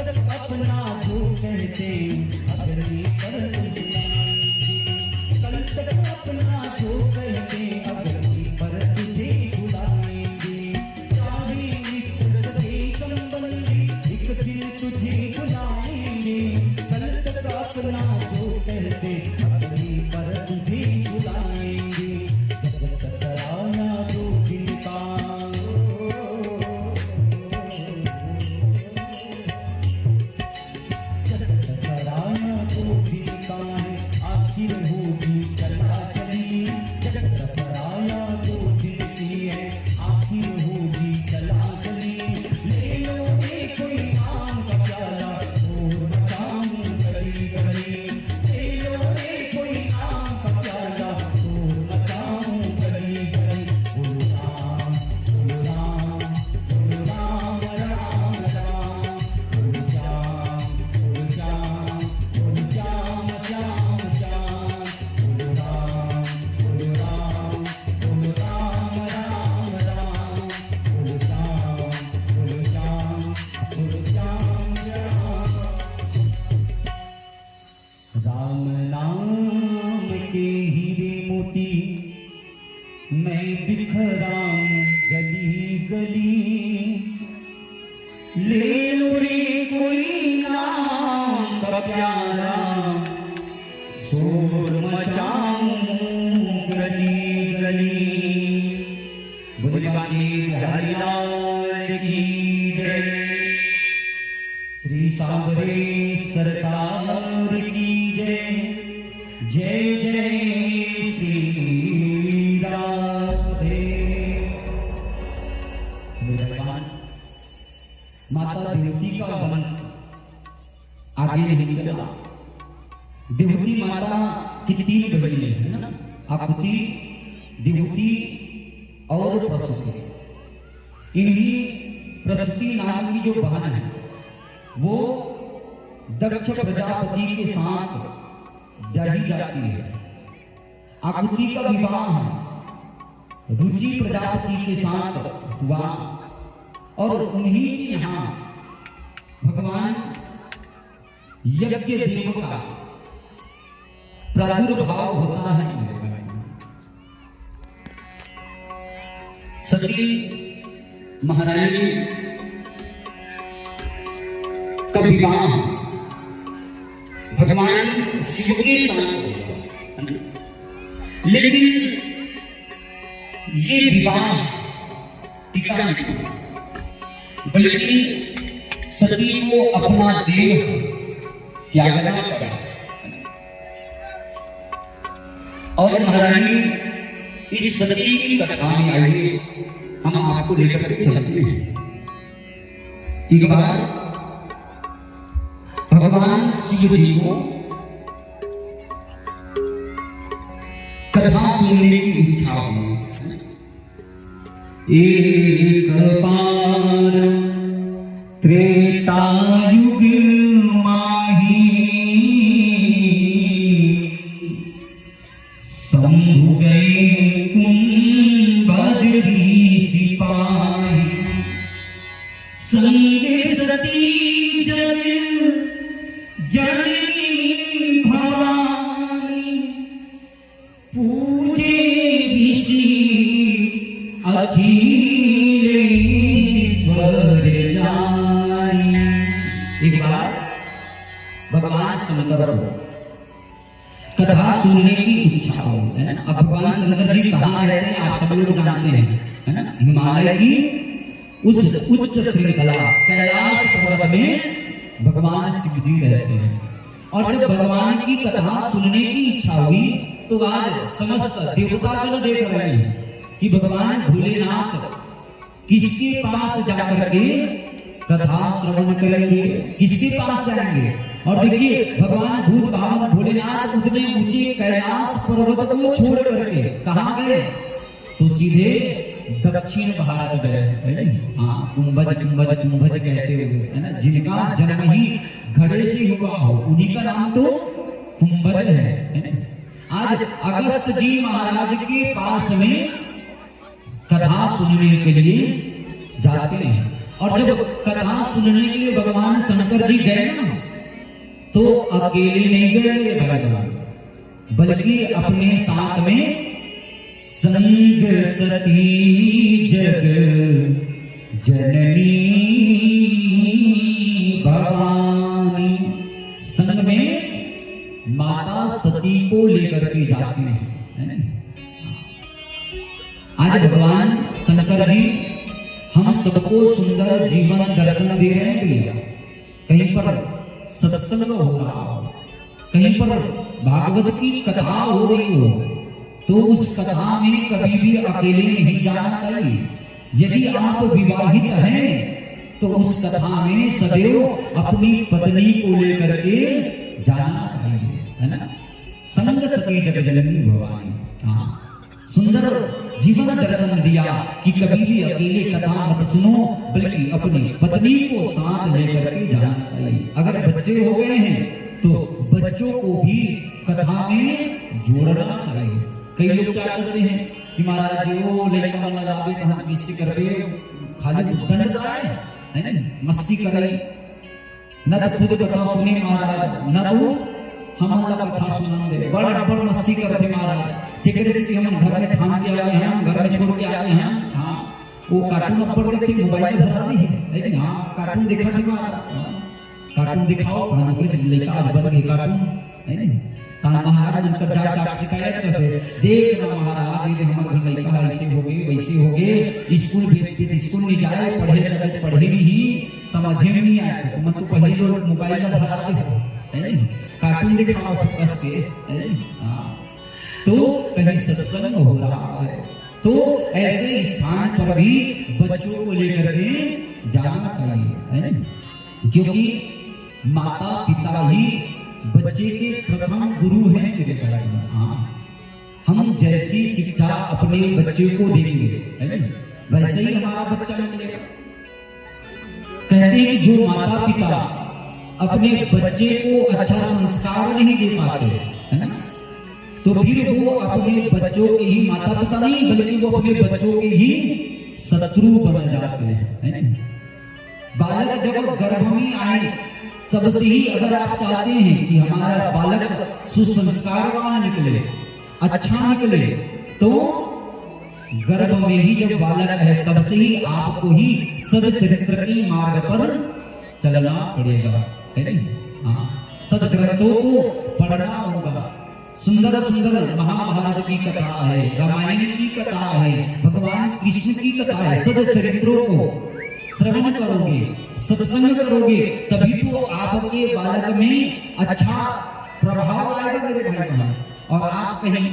तक अपना जो कहते अगली पर कल तक अपना जो कहते अगली पर तुझे सुनाएंगे। चाहे मित्र सगे संबंधी एक दिन तुझे बुलाएंगे। कल तक अपना जो कहते अगली पर तुझे सुनाएंगे। जगत सराहना जो जिनका जगत सराहना जो जिनका है आखिर होगी चला चली। जगत सराहना जो जिनकी है आखिर होगी चला चली। ले लो एक कोई आम का प्याला और मचाऊं गली गली। ले लो एक कोई आम का प्याला और मचाऊं गली गली। बोलो राम बोलो राम बोलो राम राम राम। बोलो श्याम बोलो श्याम बोलो श्याम श्याम श्याम। बोलो राम बोलो राम बोलो राम राम राम। बोलो श्याम बोलो श्याम बोलो श्याम श्याम। राम नाम के हीरे मोती मैं बिखराऊं गली गली। ले लो रे कोई नाम का प्यारा शोर मचाऊं गली गली। बोले बिहारी लाल की जय। श्री सांवरे सरकार की जय। जय जय श्री राधे। मेरे भगवान माता देवती का वंश आगे नहीं चला। देवती माता की तीन बहनें हैं ना, आकुति, देवती और प्रसूति। इन्हीं प्रसूति नाम की जो बहन है वो दक्ष प्रजापति के साथ ब्याही जाती है। आकुति का विवाह रुचि प्रजापति के साथ हुआ और उन्हीं के यहाँ भगवान यज्ञ देव का प्रादुर्भाव होता है। सती महारानी का विवाह भगवान शिव के साथ हुआ, लेकिन ये विवाह टिका नहीं, बल्कि सती को अपना देह त्यागना पड़ा। और महारानी इस सती की कथा में आइए हम आपको लेकर के चलते हैं। एक बार भगवान शिव जी को कथा सुनने की इच्छा हुई। एक बार त्रेता युग माही शंभु गए कुंभज सिपाही। संगे सती जग जननी भवानी पूजे ऋषि अखिलेश्वर जानी। एक बार भगवान शंकर हो कथा सुनने की इच्छा हो, है ना। अब भगवान शंकर जी कहाँ रहते हैं आप सब लोग जानते हैं, है ना। हिमालय की उस उच्च श्रृंखला कैलाश पर्वत में भगवान शिव जी रहते हैं। और जब भगवान की कथा सुनने की इच्छा हुई तो आज समस्त देवतागण देख रहे हैं कि भगवान भोलेनाथ किसके पास जाकर के कथा श्रवण करेंगे, किसके पास जाएंगे। और देखिए भगवान भूत भावन भोलेनाथ उतने ऊंचे कैलाश पर्वत को छोड़ करके कहाँ गए तो सीधे दक्षिण भारत गए, है ना। हाँ, कुंभज कुंभज कुंभज कहते हुए, है ना। जिनका जन्म ही घड़े से हुआ हो उन्हीं का नाम तो कुंभज है ना। आज अगस्त जी महाराज के पास में कथा सुनने के लिए जाते हैं। और जब कथा सुनने के लिए भगवान शंकर जी गए ना, तो अकेले नहीं गए मेरे भगवान, बल्कि अपने साथ में संग सती जग जननी भवानी, संग में माता सती को लेकर के जाते हैं। आज भगवान शंकर जी हम सबको सुंदर जीवन दर्शन दे रहे हैं भैया। कहीं पर सत्संग हो रहा हो, कहीं पर भागवत की कथा हो रही हो, तो उस कथा में कभी भी अकेले नहीं जाना चाहिए। यदि आप विवाहित हैं तो उस कथा में सदैव अपनी पत्नी को लेकर के जाना चाहिए, है ना। संग सती जग जननी भवानी, हाँ, सुंदर जीवन दर्शन दिया कि कभी भी अकेले कथा मत सुनो, बल्कि अपनी पत्नी को साथ लेकर के जाना चाहिए। अगर बच्चे हो गए हैं तो बच्चों को भी कथा में जोड़ना चाहिए। कई लोग क्या करते हैं कि महाराज जी वो लड़का मन लगावे तो हम किसी करवे खाली दंड दाए, है ना, मस्ती करे, न तो खुद कथा सुने महाराज, न तो हम कथा सुना दे, बड़ मस्ती करते महाराज। जेकरे से हम घर में थाम के आए हैं, घर में छोड़ के आए हैं, हाँ, वो कार्टून अपड़ के मोबाइल में धरा दी है, लेकिन हाँ कार्टून देखा जी महाराज, कार्टून दिखाओ, हाँ कुछ लड़का आज बन गए कार्टून, है नहीं। तान महाराज उनकर जा शिकायत करते, देख ना महाराज ये हमारे घर लड़का ऐसे हो गए वैसे हो गए, स्कूल भेज स्कूल नहीं जाए, पढ़े नहीं, समझे नहीं आए, तो मतलब पहले लोग मोबाइल में धराते हो, है नहीं, कार्टून दिखाओ बस के, है नहीं। हाँ, तो कहीं सत्संग हो रहा है तो ऐसे स्थान पर भी बच्चों को लेकर के जाना चाहिए, है ना, क्योंकि माता पिता ही बच्चे के प्रथम गुरु हैं मेरे भाई। हाँ, हम जैसी शिक्षा अपने बच्चे को देंगे, है ना, वैसे ही हमारा बच्चा मिलेगा। कहते हैं जो माता पिता अपने बच्चे को अच्छा संस्कार नहीं दे पाते, है ना, तो फिर वो अपने बच्चों के ही माता पिता नहीं, बल्कि वो अपने बच्चों के ही शत्रु बन जाते हैं, है ना। बालक जब गर्भ में आए तब से ही अगर आप चाहते हैं कि हमारा बालक सुसंस्कारवान निकले, अच्छा निकले, तो गर्भ में ही जब बालक है तब से ही आपको ही सदचरित्र के मार्ग पर चलना पड़ेगा, है ना। हाँ, सदग्रंथों को पढ़ना होगा। सुंदर सुंदर महाभारत की कथा है, रामायण की कथा है, भगवान कृष्ण की कथा है, सदचरित्रों को श्रवण करोगे, सत्संग करोगे, तभी तो आपके बालक में अच्छा प्रभाव आएगा मेरे भाई बहन। और आप कहीं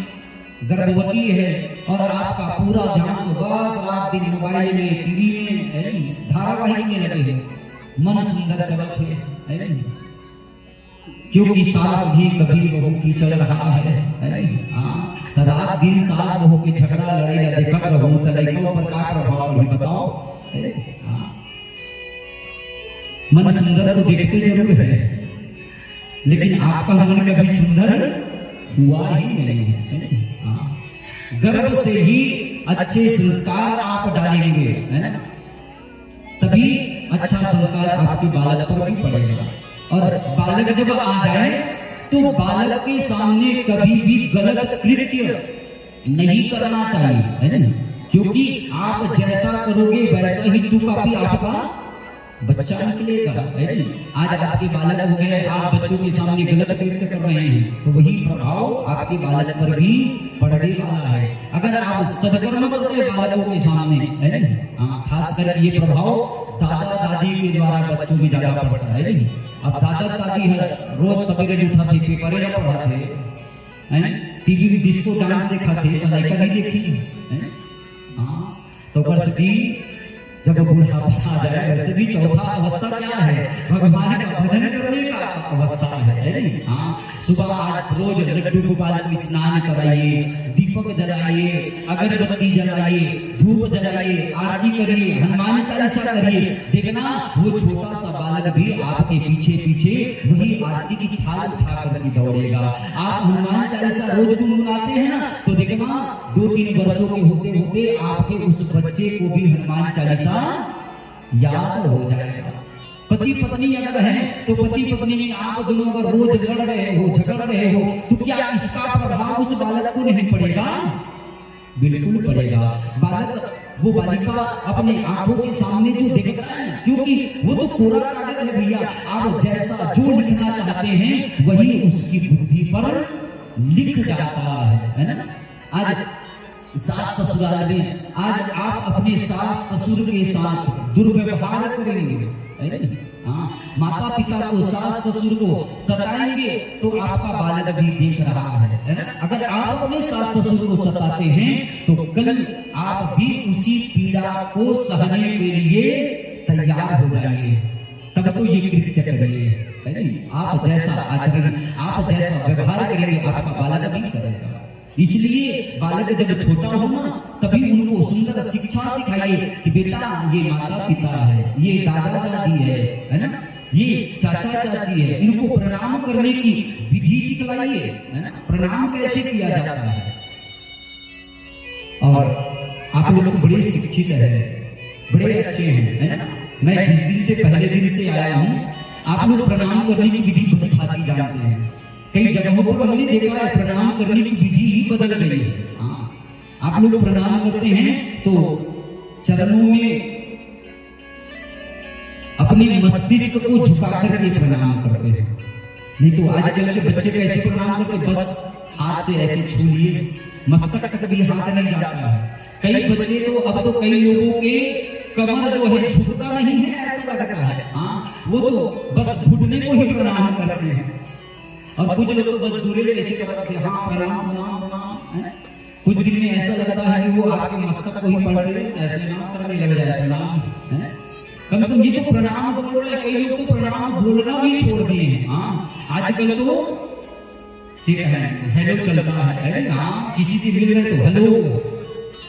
गर्भवती है और आपका पूरा ध्यान तो बस रात दिन मोबाइल में, टीवी में, धारावाहिक में लगे हैं, मन सुंदर चलत है नहीं, क्योंकि सास भी कभी बहू की चल रहा है नहीं। हाँ, रात दिन सास बहू के झगड़ा लड़ाई देखत रहूं तो लड़कों पर क्या प्रभाव भी बताओ। हाँ, मन सुंदर तो देखते जरूर है, लेकिन आपका मन कभी सुंदर हुआ ही नहीं है। हाँ, गर्भ से ही अच्छे संस्कार आप डालेंगे, है ना, तभी अच्छा संस्कार आपके बालक पर भी पड़ेगा। और बालक जब आ जाए तो बालक के सामने कभी भी गलत कृत्य नहीं करना चाहिए, है ना, क्योंकि आप जैसा करोगे वैसा ही तो काफी आपका बच्चा निकलेगा, है ना। आज आपके बालक हो गए, आप बच्चों के सामने गलत कृत्य कर रहे हैं, तो वही प्रभाव आपके बालक पर भी पड़ने वाला है। अगर आप सदकर्म करते हैं बालकों के सामने, है ना, खास कर ये प्रभाव दादा दादी के द्वारा बच्चों में ज्यादा पड़ता है। अब दादा दादी है रोज सवेरे उठा थे, पेपर न पढ़ाते, है, टीवी में डिस्को डांस देखा थे, तो लड़का नहीं देखी, है। हाँ, तो कर सकी जब बुढ़ापा आ जाए, वैसे भी चौथा अवस्था क्या है, भगवान का भजन करने का अवस्था है। हाँ, सुबह 8 रोज लड्डू गोपाल को स्नान कराइए, दीपक जलाइए, अगरबत्ती जलाइए, धूप जलाइए, आरती करिए, हनुमान चालीसा करिए। देखना वो छोटा सा बालक भी आपके पीछे पीछे वही आरती की थाल उठा करके दौड़ेगा। आप हनुमान चालीसा रोज गुनगुनाते हैं ना, तो देखना 2-3 वर्षों के होते होते आपके उस बच्चे को भी हनुमान चालीसा याद हो जाएगा। पति पत्नी अगर है तो पति पत्नी में आप दोनों अगर रोज झगड़ रहे हो तो क्या इसका प्रभाव उस बालक को नहीं पड़ेगा? बिल्कुल पड़ेगा। बालक वो बालिका अपने आंखों के सामने जो देखता है, क्योंकि वो तो पूरा कागज है भैया, आप जैसा जो लिखना चाहते हैं वही उसकी बुद्धि पर लिख जाता है ना। आज सास ससुराल में आज आप अपने सास ससुर के साथ दुर्व्यवहार करेंगे, हाँ, माता पिता को सास ससुर को सताएंगे तो आपका बालक भी देख रहा है ना। अगर आप अपने सास ससुर को सताते हैं तो कल आप भी उसी पीड़ा को सहने के लिए तैयार हो जाएंगे, तब तो ये कृत्य करेंगे। आप जैसा आचरण, आप जैसा व्यवहार करेंगे आपका बालक भी करेगा। इसलिए बालक जब छोटा हो ना तभी उनको सुंदर शिक्षा सिखाइए कि बेटा ये माता पिता है, ये दादा दादी है ना, ये चाचा चाची है, इनको प्रणाम करने की विधि सिखलाइए, है ना, प्रणाम कैसे किया जाता है। और आप लोग तो बड़े शिक्षित है, बड़े अच्छे हैं, है ना। मैं जिस दिन से पहले दिन से आया हूँ आप लोग प्रणाम करने की विधि बहुत भांति जानते हैं। कई जगहों पर हमने देखा है प्रणाम करने की विधि ही बदल गई है। हाँ, आप लोग प्रणाम करते हैं तो चरणों में अपने मस्तिष्क को झुका करके प्रणाम करते हैं, नहीं तो आजकल के बच्चे कैसे प्रणाम करते, बस हाथ से ऐसे छू लिए, मस्तक तक भी हाथ नहीं जाता है। कई बच्चे तो अब तो कई लोगों के कमर जो है झुकता नहीं है, ऐसा लगता है। हाँ, वो तो बस घुटने को ही प्रणाम करते हैं। और कुछ लोग तो बस दूर ऐसे करते हैं, हाँ प्रणाम प्रणाम प्रणाम। कुछ दिन में ऐसा लगता है कि वो आपके मस्तक को ही पढ़ रहे, ऐसे नाम करने लग जाए प्रणाम। कम से कम ये तो प्रणाम बोल रहे हैं, कई लोग तो प्रणाम बोलना भी छोड़ दिए हैं। हाँ, आजकल तो सिर्फ हेलो चलता है, हाँ, किसी से मिल रहे तो हेलो।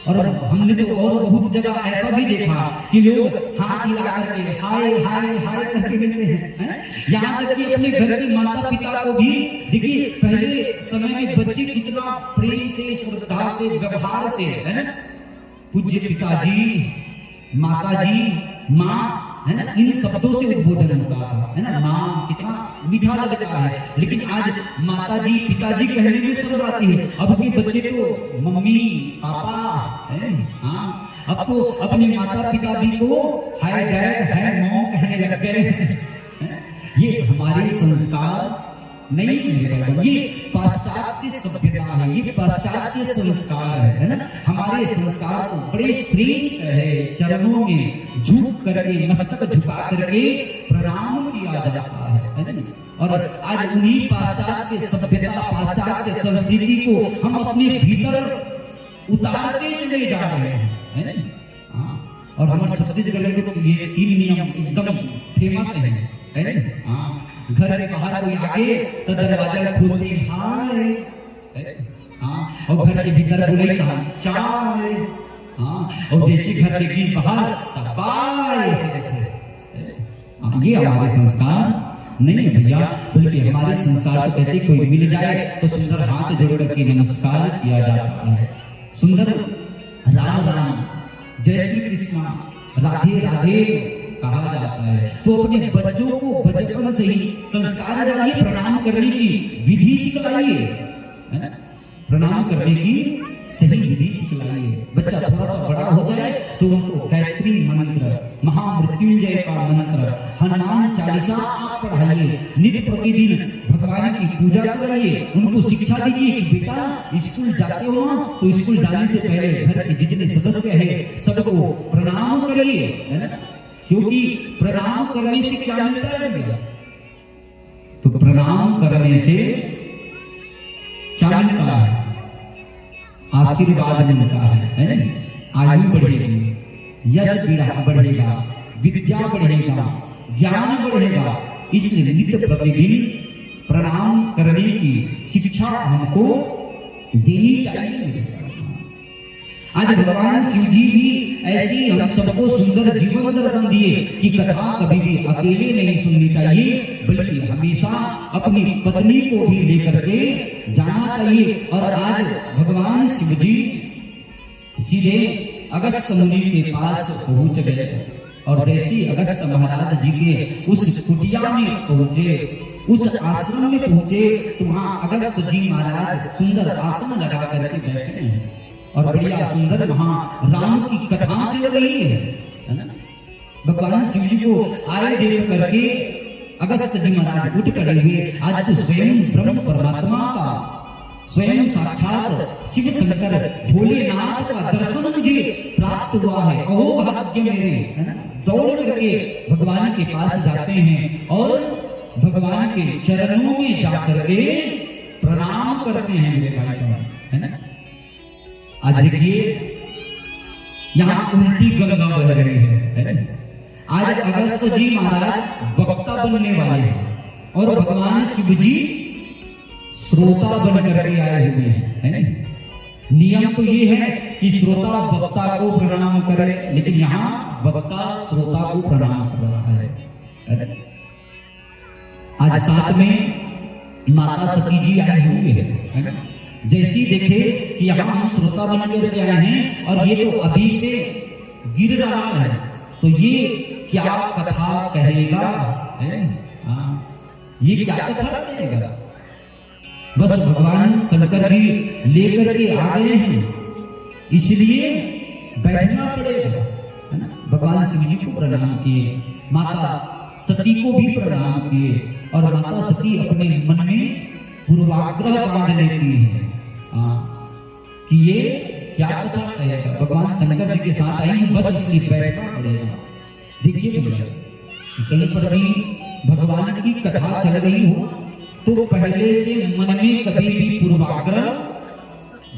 और हमने तो और बहुत जगह ऐसा भी देखा कि लोग हाथ हिला करके हाय हाय हाय करके मिलते हैं। यहाँ तक कि अपने घर के माता पिता को भी देखिए, पहले समय में बच्चे कितना प्रेम से, श्रद्धा से, व्यवहार से, है ना, पूज्य पिताजी, माताजी, माँ, है ना, इन शब्दों से उद्बोधन होता था, है ना। माँ कितना मीठा लगता है, लेकिन आज माताजी पिताजी कहने में शर्म आती है। अब के बच्चे तो मम्मी पापा है, हाँ, अब तो अपने माता पिता भी को हाय डैड हाय मॉम कहने लग गए। ये हमारे संस्कार नहीं है, ये पाश्चात्य सभ्यता है, ये पाश्चात्य संस्कार है ना। हमारे संस्कार तो बड़े श्रेष्ठ है, चरणों में झुक करके, मस्तक झुका करके प्रणाम किया जाता है ना। और आज उन्हीं पाश्चात्य सभ्यता, पाश्चात्य संस्कृति को हम अपने भीतर उतारते चले जा रहे हैं, है ना। हाँ, और हमारे छत्तीसगढ़ में तो ये 3 नियम एकदम फेमस है ना। हाँ, घर के बाहर कोई आगे तो दरवाजा खोलते हाय, हाँ, और घर के भीतर बोले चाय, हाँ, और जैसे घर के बीच बाहर बाय ऐसे देखे। ये हमारे संस्कार नहीं है भैया, बल्कि हमारे संस्कार तो कहते कोई मिल जाए तो सुंदर हाथ जोड़ करके नमस्कार किया जाता है। सुंदर राम राम, जय श्री कृष्ण, राधे राधे कहा जाता है। तो अपने बच्चों को बचपन से ही संस्कार डालिए, प्रणाम करने की विधि सिखलाइए, है ना, प्रणाम करने की सही विधि सिखलाइए। बच्चा थोड़ा सा बड़ा हो जाए तो उनको गायत्री मंत्र, महामृत्युंजय का मंत्र, हनुमान चालीसा आप पढ़ाइए, नित्य प्रतिदिन भगवान की पूजा कराइए, उनको शिक्षा दीजिए कि बेटा स्कूल जाते हो ना तो स्कूल जाने से पहले घर के जितने सदस्य हैं सबको प्रणाम करिए, है ना, क्योंकि प्रणाम करने से क्या मिलता है भैया, तो प्रणाम करने से क्या मिलता है, आशीर्वाद मिलता है ना, आयु बढ़ेगी, यश बढ़ेगा, विद्या बढ़ेगा, ज्ञान बढ़ेगा। इसलिए नित्य प्रतिदिन प्रणाम करने की शिक्षा हमको देनी चाहिए। आज भगवान शिव जी भी ऐसी हम सबको सुंदर जीवन दर्शन दिए कि कथा कभी भी अकेले नहीं सुननी चाहिए, बल्कि हमेशा अपनी पत्नी को भी लेकर के जाना चाहिए। और आज भगवान शिव जी सीधे अगस्त मुनि के पास पहुंच गए और जैसे अगस्त महाराज जी के उस कुटिया में पहुंचे, उस आश्रम में पहुंचे, तो वहां अगस्त जी महाराज सुंदर आसन लगा करके बैठे हैं और बढ़िया सुंदर वहां राम की कथा चल रही है ना। भगवान शिव जी को आए देख करके अगस्त जी महाराज उठ खड़े हुए। आज तो स्वयं ब्रह्म परमात्मा का, स्वयं साक्षात शिव शंकर भोलेनाथ का दर्शन मुझे प्राप्त हुआ है। अहो भाग्य मेरे, है ना। दौड़ करके भगवान के पास जाते हैं और भगवान के चरणों में जाकर के प्रणाम करते हैं मेरे भाई बहन, है ना। आज देखिए यहाँ उल्टी गंगा बह रही है ना। आज अगस्त जी महाराज वक्ता बनने वाले हैं और भगवान शिव जी श्रोता बन करके आए हुए हैं, है ना। नियम तो ये है कि श्रोता वक्ता को प्रणाम करे, लेकिन यहाँ वक्ता श्रोता को प्रणाम कर रहा है। आज साथ में माता सती जी आई हुई है ना। जैसी देखे कि यहाँ हम श्रोता बन करके आए हैं और ये तो अभी से गिर रहा है, तो ये क्या कथा कहेगा, है? ये क्या कथा कहेगा। बस भगवान शंकर जी लेकर के आ गए हैं, इसलिए बैठना पड़ेगा, है ना। भगवान शिव जी को प्रणाम किए, माता सती को भी प्रणाम किए और माता सती अपने मन में पूर्वाग्रह बांध लेती है कि ये क्या कथा कहेगा। भगवान शंकर जी के साथ आई हूं, बस इसलिए बैठना पड़ेगा। देखिए कहीं पर भी भगवान की कथा चल रही हो तो पहले से मन में कभी भी पूर्वाग्रह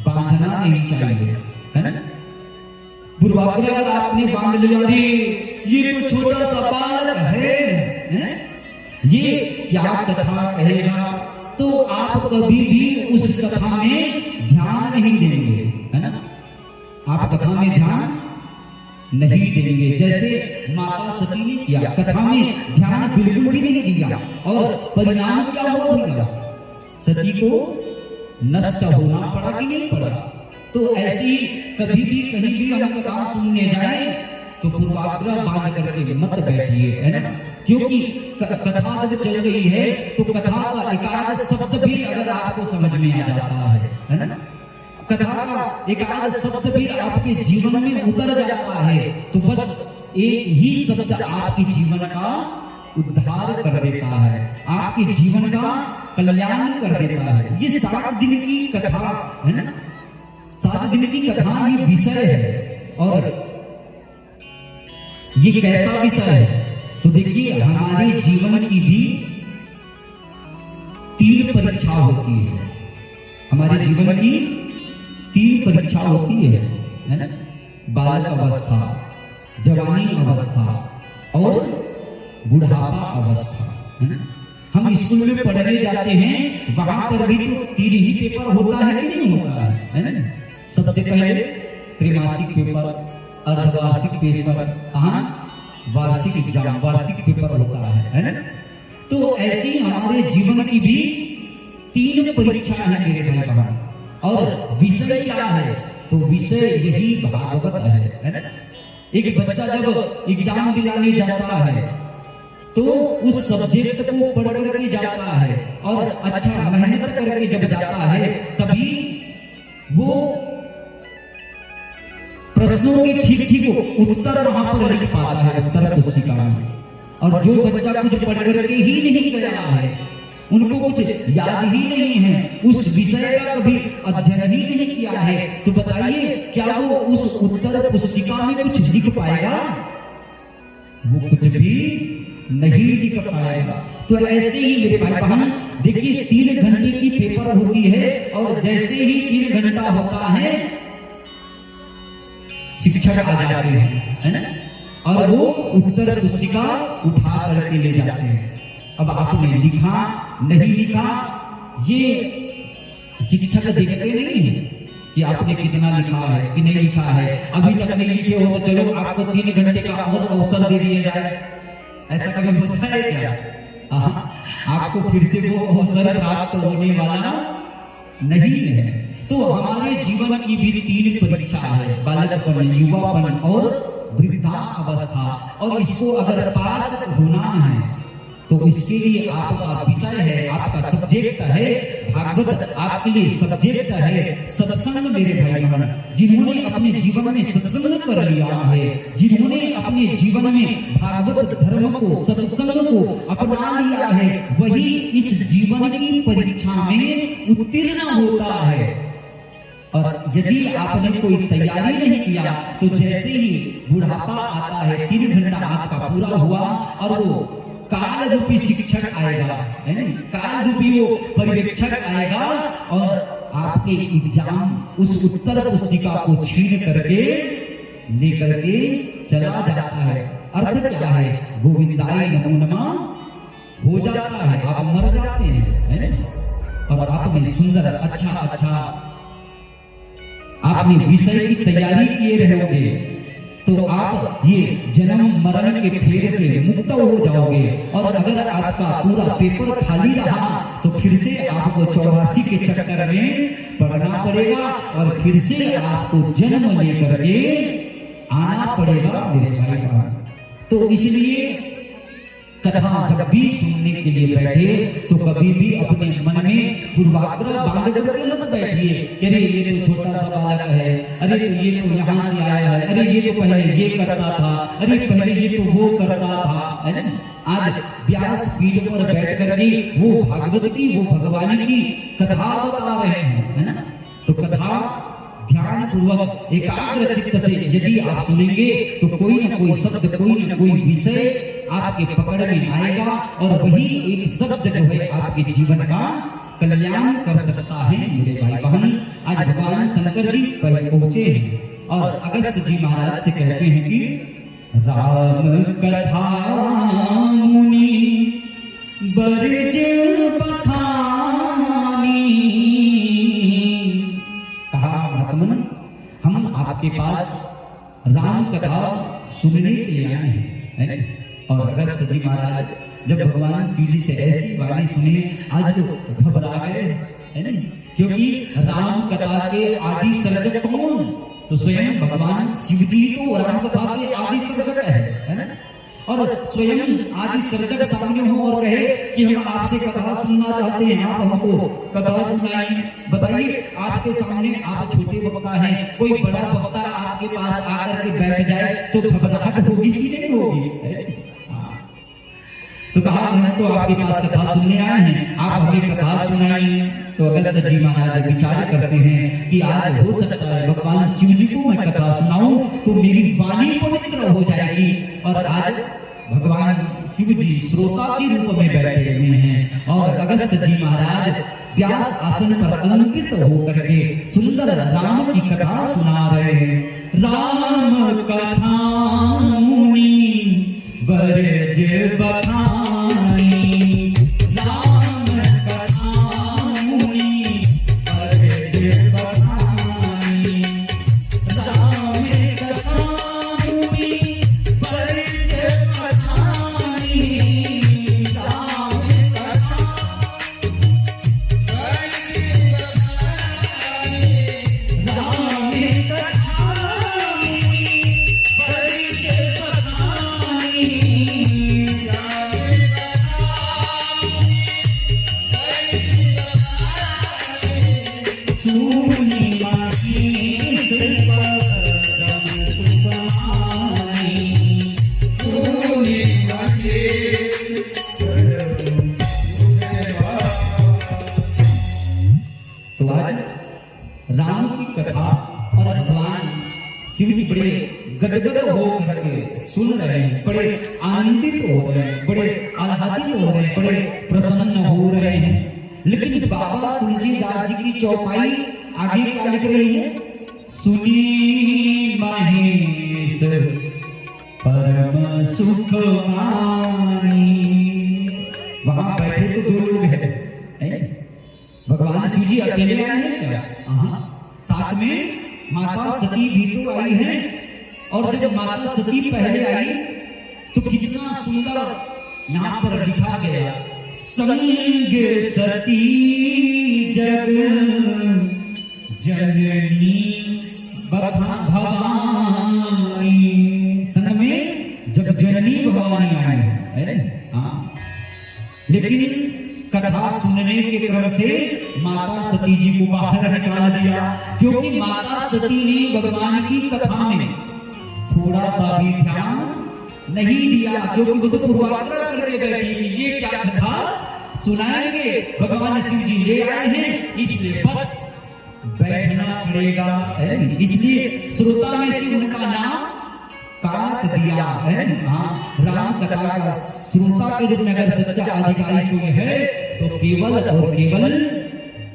बांधना नहीं चाहिए, है ना। पूर्वाग्रह अगर आपने बांध लिया, अरे ये तो छोटा सा बालक है, ये क्या कथा कहेगा, तो आप कभी भी उस कथा में ध्यान नहीं देंगे, है ना। आप कथा में ध्यान नहीं देंगे। जैसे माता सती ने किया, कथा में ध्यान बिल्कुल भी नहीं दिया और परिणाम क्या हुआ भैया, सती को नष्ट होना पड़ा कि नहीं पड़ा। तो ऐसी कभी भी कहीं भी हम कथा सुनने जाए तो पूर्वाग्रह बांध करके मत बैठिए, है ना। क्योंकि कथा जब चल रही है तो कथा का एकाध शब्द भी अगर आपको समझ में आ जाता है ना, कथा का एकाध शब्द भी आपके जीवन में उतर जाता है, तो बस एक ही शब्द आपके जीवन का उद्धार कर देता है, आपके जीवन का कल्याण कर देता है। ये 7 दिन की कथा है ना, 7 दिन की कथा ये विषय है। और ये कैसा विषय है, तो देखिए हमारे जीवन की भी 3 परीक्षा होती है। हमारे जीवन की 3 परीक्षा होती है ना। बालक अवस्था, जवानी अवस्था और बुढ़ापा अवस्था, है ना। हम स्कूल में पढ़ने जाते हैं, वहां पर भी तो 3 ही पेपर होता है कि नहीं होता है ना। सबसे पहले त्रैमासिक पेपर, अर्धवार्षिक पेपर, वार्षिक एग्जाम, वार्षिक पेपर होता है ना। तो ऐसी हमारे जीवन की भी 3 परीक्षा है मेरे भाई बहन। और विषय क्या है, तो विषय यही भागवत है ना। एक बच्चा जब एग्जाम दिलाने जाता है तो उस सब्जेक्ट को पढ़ करके जाता है और अच्छा मेहनत करके जब जाता है तभी वो प्रश्नों के ठीक उत्तर वहां पर लिख पाता है, उत्तर पुस्तिका में। और जो बच्चा कुछ पढ़ करके ही नहीं गया है, उनको कुछ याद ही नहीं है, उस विषय का कभी अध्ययन ही नहीं किया है, तो बताइए क्या वो उस उत्तर पुस्तिका में कुछ लिख पाएगा? वो कुछ भी नहीं लिख पाएगा। तो ऐसे ही मेरे भाई बहन देखिए 3 घंटे की पेपर होती है और जैसे ही 3 घंटा होता है शिक्षक आ जाते हैं, है ना। और वो उत्तर पुस्तिका उठा करके ले जाते हैं। अब आपने लिखा नहीं लिखा ये शिक्षक देखते नहीं है कि आपने कितना लिखा है कि नहीं लिखा है। अभी तक नहीं लिखे हो तो चलो आपको 3 घंटे का और अवसर दे दिया जाए, ऐसा कभी होता है क्या? आपको फिर से वो अवसर प्राप्त होने वाला नहीं है। तो हमारे जीवन की भी 3 परीक्षा है, बालकपन, युवापन और वृद्धा अवस्था, और इसको अगर पास होना है तो इसके लिए आपका विषय है, आपका सब्जेक्ट है भागवत, आपके लिए सब्जेक्ट है सत्संग। मेरे भाई बहन, जिन्होंने अपने जीवन में सत्संग कर लिया है, जिन्होंने अपने जीवन में भागवत धर्म को, सत्संग को अपना लिया है, वही इस जीवन की परीक्षा में उत्तीर्ण होता है। और यदि आपने कोई तैयारी नहीं किया तो जैसे ही बुढ़ापा आता है, 3 घंटा आपका पूरा हुआ और वो काल रूपी शिक्षक आएगा, है ना, काल रूपी वो पर्यवेक्षक आएगा और आपके एग्जाम उस उत्तर पुस्तिका को छीन करके लेकर के चला जाता है। अर्थ क्या है? गोविंदाय नमो नमः हो जाता है, आप मर जाते हैं, है ना। और आपने सुंदर अच्छा आपने विषय की तैयारी किए रहोगे तो आप ये जन्म मरण के फेर से मुक्त हो जाओगे। और अगर आपका पूरा पेपर खाली रहा तो फिर से आपको 84 के चक्कर में पढ़ना पड़ेगा और फिर से आपको जन्म लेकर के आना पड़ेगा मेरे भाई बहन। तो इसलिए कथा जब भी सुनने के लिए बैठे तो कभी भी अपने मन में पूर्वाग्रह बांध करके मत बैठिए, अरे ये तो छोटा सा बालक है, अरे तो ये तो यहाँ से आया है, अरे ये तो पहले ये करता था, अरे पहले ये तो वो करता था, है ना। आज व्यास पीठ पर बैठ करके वो भागवत की, वो भगवान की कथा बता रहे हैं, है ना। तो कथा ध्यान पूर्वक एकाग्र चित्त से यदि आप सुनेंगे तो कोई ना कोई शब्द, कोई ना कोई विषय आपके पकड़ में आएगा और वही एक शब्द जो है आपके जीवन का कल्याण कर सकता है मेरे भाई बहन। आज भगवान शंकर जी पर पहुंचे हैं और अगस्त जी महाराज से कहते हैं कि राम कथा मुनि बरज बखानी। कहा महात्मन, हम आपके पास राम कथा सुनने के लिए आए हैं, है? और अगस्त जी महाराज जब भगवान शिव जी से ऐसी वाणी सुनी, आज तो घबरा गए, है ना, क्योंकि राम कथा के आदि सर्जक कौन? तो स्वयं भगवान शिव जी तो राम कथा के आदि सर्जक है ना। और स्वयं आदि सर्जक सामने हो और कहे कि हम आपसे कथा सुनना चाहते हैं, आप हमको कथा सुनाइए। बताइए, आपके सामने आप छोटे वक्ता हैं, कोई बड़ा वक्ता आपके पास आकर के बैठ जाए तो घबराहट होगी कि नहीं होगी? तो कहा हम तो आपके पास कथा सुनने आए हैं, आप हमें कथा सुनाइए। तो अगस्त जी महाराज विचार करते हैं कि आज हो सकता है भगवान शिव जी को मैं कथा सुनाऊं तो मेरी वाणी पवित्र हो जाएगी। और आज भगवान शिव जी श्रोता के रूप में बैठे हुए हैं और अगस्त जी महाराज व्यास आसन पर अलंकृत होकर के सुंदर राम की कथा सुना रहे हैं। राम कथा मुनि बरज बखानी, राम कथा मुनि बरज बखानी, राम कथा मुनि बरज बखानी, राम कथा राम की कथा और भगवान शिव जी बड़े गदगद हो करके सुन रहे हैं, बड़े आनंदित हो रहे हैं, बड़े आह्लादित हो रहे हैं, बड़े प्रसन्न हो रहे हैं। लेकिन बाबा तुलसीदास जी की चौपाई आगे क्या लिख रही है? सुनी महेश परम सुख मानी। वहां बैठे तो 2 लोग हैं, भगवान शिव जी अकेले आए हैं क्या? साथ में माता सती भी तो आई है। और जब माता सती पहले आई तो कितना सुंदर यहाँ पर लिखा गया, संग सती जग जननी भवानी। है। हाँ, लेकिन कथा सुनने के क्रम से माता सती जी को बाहर निकाल दिया, क्योंकि माता सती ने भगवान की कथा में थोड़ा सा भी ध्यान नहीं दिया, क्योंकि वो तो पूर्वाग्रह करके बैठी, ये क्या कथा सुनाएंगे, भगवान शिव जी ले आए हैं, इसलिए बस बैठना पड़ेगा, है। इसलिए श्रोता में से उनका नाम काट दिया है। हाँ, राम कथा का श्रोता के रूप में अगर सच्चा अधिकारी कोई है तो केवल और केवल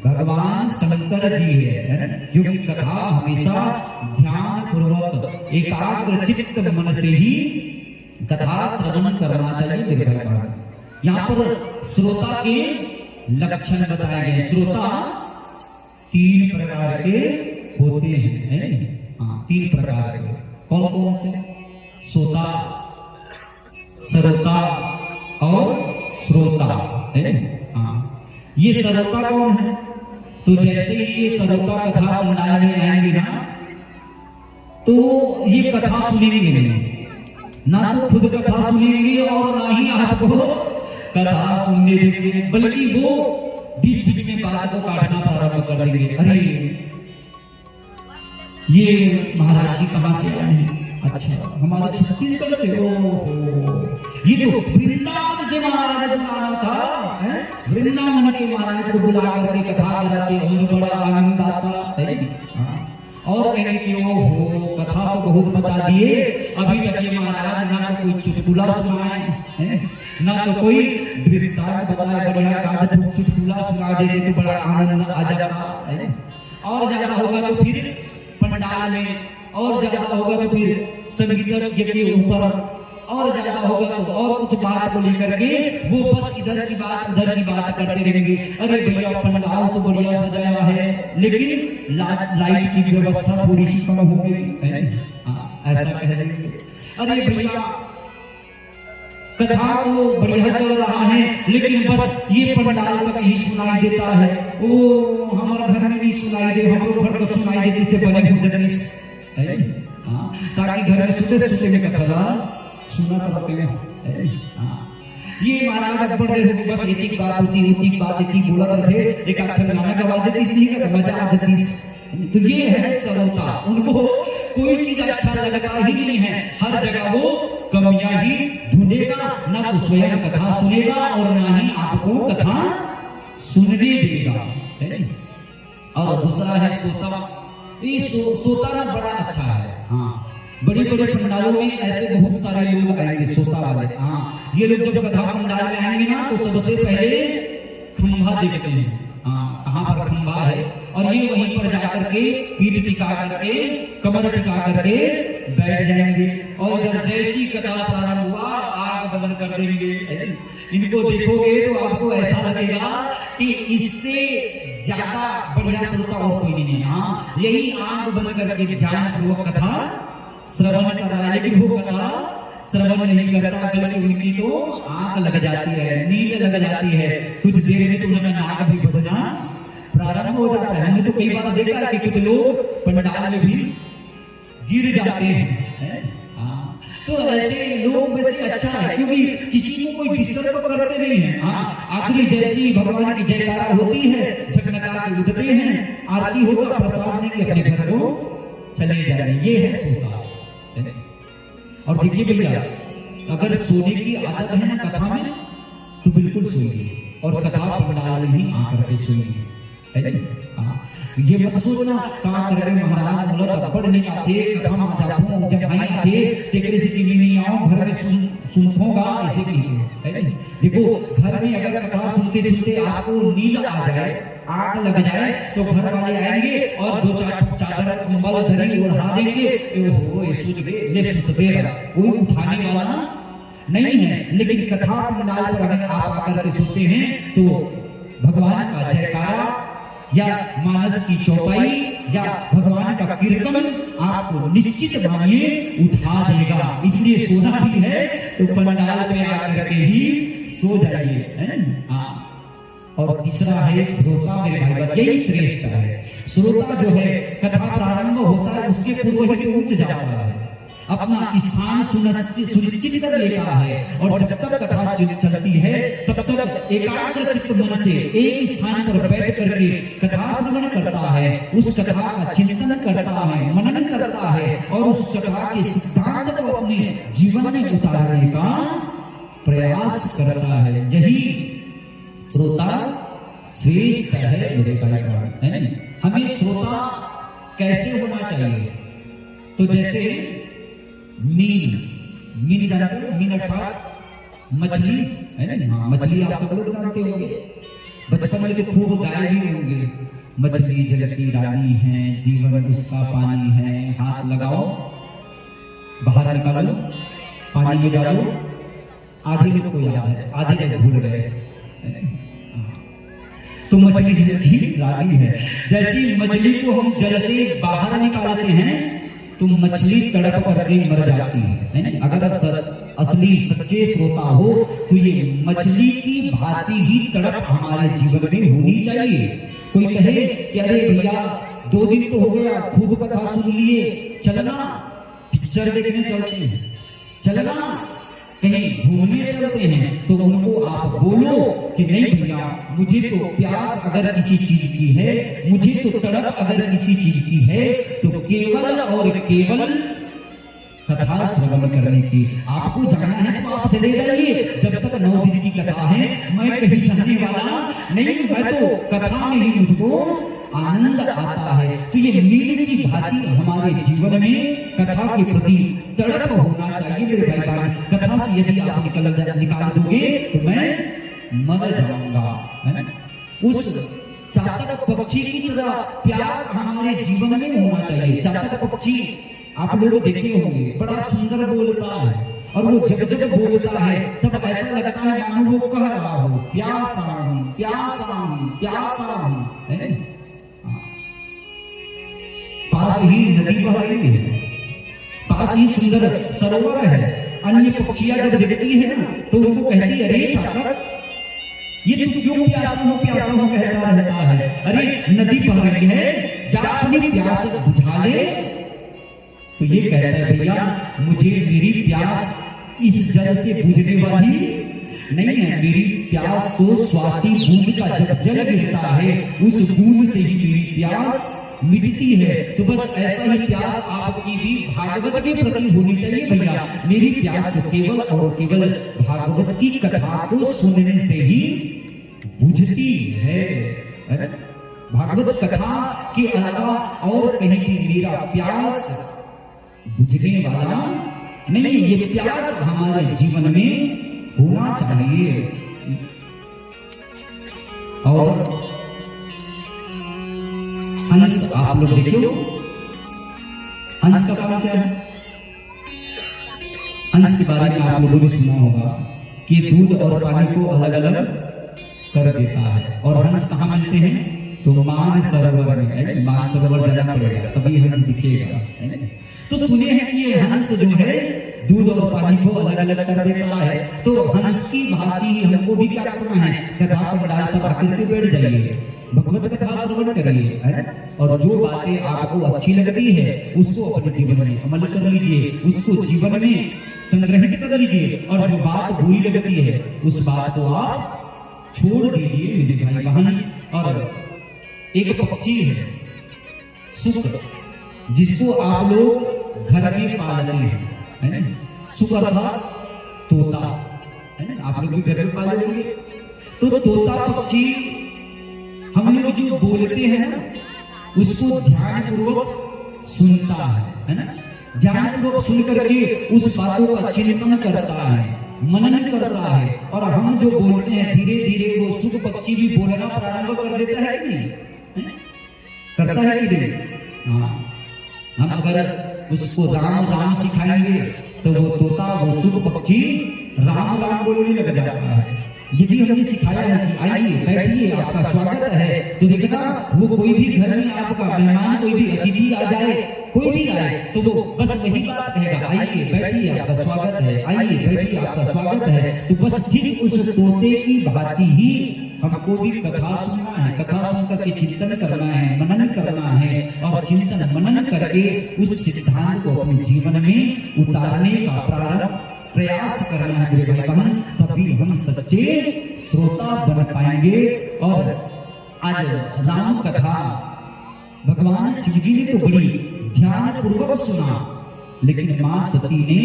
भगवान शंकर जी है, क्योंकि कथा हमेशा ध्यान पूर्वक एकाग्र चित्त मन से ही कथा श्रवण करना चाहिए मेरे भाई। यहाँ पर श्रोता के लक्षण बताए गए। श्रोता 3 प्रकार के होते हैं। हाँ, 3 प्रकार के। कौन कौन से? सोता, सरोता और श्रोता, है। हाँ, ये सरोता कौन है? तो जैसे ही ये सरोता कथा पंडाल में आएंगे ना, तो ये कथा सुनेंगे नहीं, ना तो खुद कथा सुनेंगे और ना ही आपको कथा सुनने देंगे, बल्कि वो बीच बीच में बात को काटना प्रारंभ कर देंगे। अरे ये महाराज जी कहाँ से आए हैं? अच्छा, हमारे छत्तीसगढ़ से। ये तो वृंदावन से महाराज बुलाया था, है? वृंदावन के महाराज को बुला करके कथा कराते और बड़ा आनंद आता है। और कहेंगे कि ओहो, कथा तो बहुत बता दिए, अभी तक ये महाराज ना तो कोई चुटकुला सुनाए हैं, ना तो कोई दृष्टांत बताए, बढ़िया कागज चुटकुला सुना देते तो बड़ा आनंद आ जाता है। और ज्यादा होगा तो फिर पंडाल में, और ज्यादा होगा तो फिर संगीतज्ञ के ऊपर, और ज्यादा होगा तो और कुछ बात को लेकर के वो बस इधर की बात उधर की बात करते रहेंगे। अरे भैया पंडाल तो बढ़िया सजाया है, लेकिन लाइट की व्यवस्था थोड़ी सी कम हो गई है। ऐसा कह देंगे। अरे भैया कथा तो बढ़िया चल रहा है, लेकिन बस ये पंडाल तक ही सुनाई देता है। ओ हमारे घर में नहीं सुनाई दे, हम लोग घर तक सुनाई देते थे बने हो जगह, ताकि घर में सुते सुते में कथा सुना करते हैं। ये महाराज अब बड़े हो बस एक बात होती बात एक बोला करते, एक आखिर गाना गवा देती, इसलिए का मजा आ जाती। तो ये है सरोता, उनको कोई चीज अच्छा लगता ही नहीं है, हर जगह वो कमियां ही ढूंढेगा, ना तो स्वयं कथा सुनेगा और ना ही आपको कथा सुनने देगा। और दूसरा है सोता। ये सोता ना बड़ा अच्छा है। हाँ, बड़े बड़े पंडालों में ऐसे बहुत सारे लोग आएंगे सोता वाले। हाँ, ये लोग जब कथा पंडाल में आएंगे ना तो सबसे पहले खंभा देखते हैं। हाँ, कहाँ पर खंभा है, और ये वहीं पर जाकर के पीठ टिका करके कमर टिका करके बैठ जाएंगे, और जब जैसी कथा प्रारंभ हुआ आग बंद कर देंगे। इनको देखोगे तो आपको ऐसा लगेगा कि इससे ज्यादा बढ़िया श्रोता और कोई नहीं है। हाँ, यही आग बंद करके ध्यान पूर्वक कथा श्रवण कर रहा है, लेकिन वो कथा श्रवण नहीं करता, बल्कि उनकी तो आंख लग जाती है, नींद लग जाती है, कुछ देर में तो उनका नाक भी बजना प्रारंभ हो जाता है। हमने तो कई बार देखा है कि कुछ लोग पंडाल में भी गिर जाते हैं। तो ऐसे लोग वैसे अच्छा है, क्योंकि किसी को कोई डिस्टर्ब करते नहीं है। आखिरी जैसी भगवान की जयकारा होती है, झकझका के उठते हैं, आरती होगा, प्रसाद लेके अपने घर को चले जाए। ये है सोता। और देखिए भैया, अगर सोने की आदत है ना कथा में, तो बिल्कुल सोइए, और कथा पंडाल में ही आकर के सोइए। ये मत सोचना का करे महाराज बोला तपड़ नहीं आते, कथा में जाता हूं जब नहीं आते तेरे से टीवी नहीं आओ, घर में सुनूंगा ऐसे नहीं। देखो घर में अगर कथा सुनते सुनते आपको नींद आ जाए, आग लग जाए, तो घर वाले आएंगे और 2-4 चादर कंबल धरी उड़ा देंगे। ओहो ये सुन गए, ले सुन दे, कोई उठाने वाला नहीं है। लेकिन कथा पंडाल पर अगर आप आकर के सुनते हैं तो भगवान का जयकारा या मानस की चौपाई या भगवान का कीर्तन आपको निश्चित मानिए उठा देगा। इसलिए सोना भी है तो पंडाल में आकर के ही सो जाइए। और तीसरा है श्रोता। मेरे भाई यही श्रेष्ठ है। श्रोता जो है कथा प्रारंभ होता है उसके पूर्व ही पहुंच जाता है। अपना स्थान सुनिश्चित कर लेता है, और जब तक कथा चलती है तब तक एकाग्र चित्त मन से एक स्थान पर बैठ करके कथा श्रवण करता है, उस कथा का चिंतन करता है, मनन करता है, और उस कथा के सिद्धांत को अपने जीवन में उतारने का प्रयास करता है। यही श्रोता श्रेष्ठ है मेरे भाई बहन। हमें श्रोता कैसे होना चाहिए? तो जैसे मीन जानते हो, मीन अर्थात मछली है ना। हाँ, मछली आप सब लोग जानते होंगे, बचपन में तो खूब गाए भी होंगे। मछली जल की रानी है, जीवन उसका पानी है, हाथ लगाओ बाहर निकालो, पानी में डालो। आधे लोग को याद है, आधे लोग भूल गए। तो मछली जल की रानी है। जैसी मछली को हम जल से बाहर निकालते हैं तो मछली तड़प करके मर जाती है ना। अगर असली सच्चे श्रोता हो तो ये मछली की भांति ही तड़प हमारे जीवन में होनी चाहिए। कोई कहे कि अरे भैया 2 दिन तो हो गया, खूब कथा सुन लिए, चलना पिक्चर देखने चलते हैं, चलना कहीं घूमने चलते हैं, तो उनको आप बोलो कि नहीं भैया, मुझे तो प्यास अगर किसी चीज की है, मुझे तो तड़प अगर किसी चीज की है, तो केवल और केवल कथा श्रवण करने की। आपको जाना है तो आप चले जाइए, जब तक 9 दिन की कथा है मैं कहीं जाने वाला नहीं, मैं तो कथा में ही मुझको आनंद आता है। तो ये मीन की भांति हमारे जीवन में कथा के प्रति तड़प होना चाहिए मेरे भाई बहन। कथा से यदि आप निकाल दोगे तो मैं मर जाऊंगा, है ना। उस चातक पक्षी की तरह प्यास हमारे जीवन में होना चाहिए। चातक पक्षी आप लोग देखे होंगे, बड़ा सुंदर बोलता है, और वो जब जब बोलता है तब ऐसा लगता है मानो वो कह रहा हो प्यासा हूं, प्यासा हूं, प्यासा हूं, है ना। पास ही नदी बह रही है, पास ही सुंदर सरोवर है। अन्य पक्षियां जब देखती है ना तो उनको कहती है अरे चातक, ये तुम क्यों प्यासा हो कहता रहता है। अरे नदी बह रही है, जा अपनी प्यास बुझा ले। तो ये कहता है भैया मुझे मेरी प्यास इस जल से बुझने वाली नहीं है, मेरी प्यास तो स्वाति बूंद का जब जल गिरता है उस बूंद से ही मेरी प्यास मिटती है। तो बस ऐसा ही प्यास आपकी भी भागवत के प्रति होनी चाहिए भैया। मेरी प्यास तो केवल और केवल भागवत की कथा को सुनने से ही बुझती है। भागवत कथा के अलावा और कहीं भी मेरा प्यास बुझने वाला नहीं। ये प्यास हमारे जीवन में होना चाहिए। और हंस आप लोग देखो, हंस का काम क्या है? हंस के बारे में आप लोगों ने सुना होगा कि दूध और पानी को अलग अलग कर देता है। और हंस कहाँ मिलते हैं? तो मान सरोवर में। मान सरोवर जाना पड़ेगा तभी हंस दिखेगा। तो सुने हैं कि ये हंस जो है दूध और पानी को अलग अलग कर देता है। तो हंस की भांति हमको भी क्या करना है? कथा को डालकर आकर के बैठ जाइए, भगवत कथा श्रवण करिए, है ना। और जो बातें आपको अच्छी लगती है उसको अपने जीवन में अमल कर लीजिए, उसको जीवन में संग्रहित कर लीजिए। और जो बात बुरी लगती है उस बात को आप छोड़ दीजिए मेरे भाई बहन। और एक पक्षी है शुक्र, जिसको आप लोग घर में पालते हैं, है ना। शुक्र अर्थात तोता, है ना। आप लोग भी घर में पाले होंगे। तो तोता पक्षी हम लोग जो बोलते हैं ना उसको ध्यान पूर्वक सुनता है ना। ध्यान पूर्वक सुन करके उस बातों का चिंतन करता है, मनन करता है। और हम जो बोलते हैं धीरे धीरे वो शुक पक्षी भी बोलना प्रारंभ कर देता है कि नहीं, करता है कि नहीं? हाँ, हम अगर उसको राम राम सिखाएंगे तो वो तोता, वो शुक पक्षी राम राम बोलने लग जाता है। यदि हमने सिखाया है कि आइए बैठिए आपका स्वागत है, तो देखना वो कोई भी घर में आपका मेहमान, कोई भी अतिथि आ जाए, कोई भी आए, तो वो बस वही बात कहेगा, आइए बैठिए आपका स्वागत है, आइए बैठिए आपका स्वागत है। तो बस ठीक उस तोते की भांति ही हमको भी कथा सुनना है, कथा सुनकर के चिंतन करना है, मनन करना है, और चिंतन मनन करके उस सिद्धांत को अपने जीवन में उतारने का प्रयास करना है मेरे भाई बहन, तभी हम सच्चे श्रोता बन पाएंगे। और आज राम कथा भगवान शिव जी ने तो बड़ी ध्यान पूर्वक सुना, लेकिन मां सती ने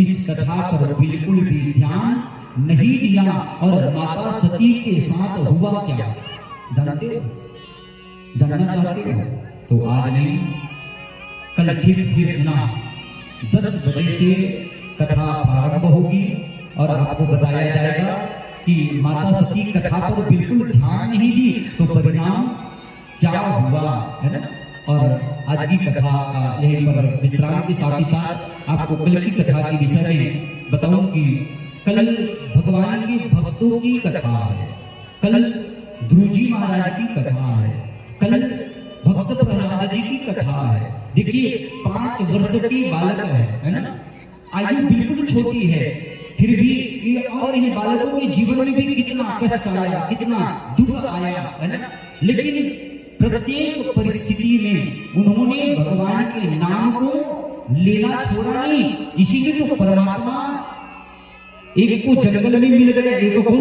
इस कथा पर बिल्कुल भी ध्यान नहीं दिया। और माता सती के साथ हुआ क्या जानते हो, जानना चाहते हो? तो आज नहीं, कल ठीक फिर ना 10 बजे से कथा प्रारंभ होगी और आपको बताया जाएगा कि माता सती कथा पर बिल्कुल ध्यान नहीं दी तो परिणाम क्या हुआ, है ना। और आज की कथा का यहीं पर विश्राम के साथ ही साथ आपको कल की कथा के विषय में बताऊं कि कल भगवान के भक्तों की कथा है, कल ध्रुव जी महाराज की कथा है, कल भक्त प्रहलाद जी की कथा है। देखिए 5 वर्ष की बालक है ना, आयु बिल्कुल छोटी है, फिर भी और इन बालकों के जीवन में भी कितना कष्ट आया, कितना दुख आया, है ना। लेकिन प्रत्येक परिस्थिति में उन्होंने भगवान के नाम को लेना छोड़ा नहीं। इसीलिए तो परमात्मा एक को जंगल में मिल गए, एक को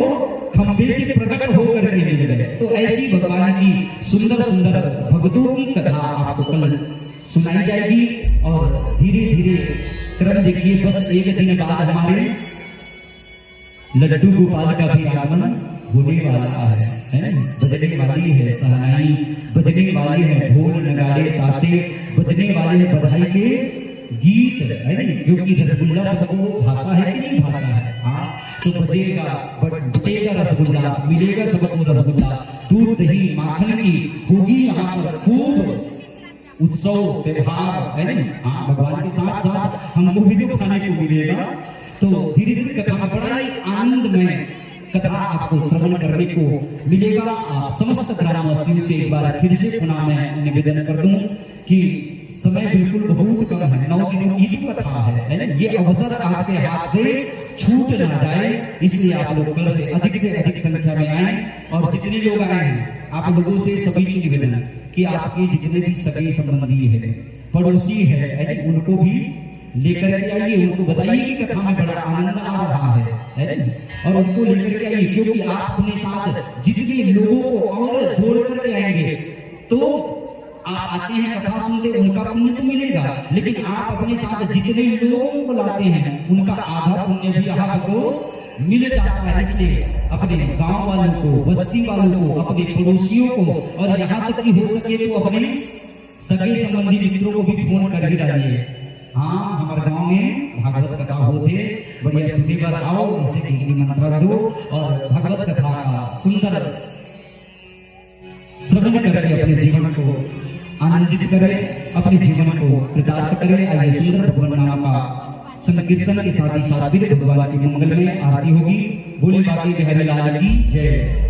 खंबे से प्रकट होकर के मिल गए। तो ऐसी भगवान की सुंदर सुंदर भक्तों की कथा आपको कल सुनाई जाएगी। और धीरे धीरे क्रम देखिए, बस एक दिन बाद हमारे लड्डू गोपाल का भी आगमन होने वाला है। बजने वाली है सहनाई, बजने वाली है ढोल नगाड़े तासे, बजने वाले हैं बधाई के गीत, है क्योंकि रसगुल्ला सबको भाता है कि नहीं भाता है। हाँ, तो बटेगा रसगुल्ला, मिलेगा सबको रसगुल्ला, दूध दही माखन की होगी यहाँ पर खूब उत्सव त्योहार, है ना। हाँ, भगवान के साथ साथ हमको भी तो खाने को मिलेगा। तो धीरे धीरे कथा बड़ा ही आनंद में कथा आपको श्रवण करने को मिलेगा। आप समस्त ग्रामवासियों से एक बार फिर से पुनः मैं निवेदन कर दूं कि समय बिल्कुल बहुत कम है, 9 दिनों की कथा है ना। ये अवसर आपके हाथ से छूट ना जाए, इसलिए आप लोग कल से अधिक संख्या में आए। और जितने लोग आए हैं आप लोगों से सभी से निवेदन है कि आपके जितने भी सगे संबंधी है, पड़ोसी है, उनको भी लेकर के आइए, उनको बताइए कि कथा में बड़ा आनंद आ रहा है और उनको लेकर के आइए। क्योंकि आप अपने साथ जितने लोगों को और जोड़ करके आएंगे तो आप आते हैं कथा सुनते, उनका पुण्य तो मिलेगा, लेकिन आप अपने साथ जितने लोगों को लाते हैं उनका आधा पुण्य भी आपको मिल जाता है। इसलिए अपने गांव वालों को, बस्ती वालों को, अपने पड़ोसियों को, और यहाँ तक कि हो सके तो अपने सगे संबंधी मित्रों को भी फोन कर ही डालिए। हाँ, हमारे गांव में भागवत कथा होते, बढ़िया सुनी बार आओ, इसे निमंत्रण दो और भागवत कथा का सुंदर श्रवण करके अपने जीवन को आनंदित करें, अपने जीवन को कृतार्थ करें। आइए सुंदर भगवान नाम का संकीर्तन के साथ ही साथ भी भगवान की मंगल में आरती होगी। बोले बाकी बिहारी लाल की जय।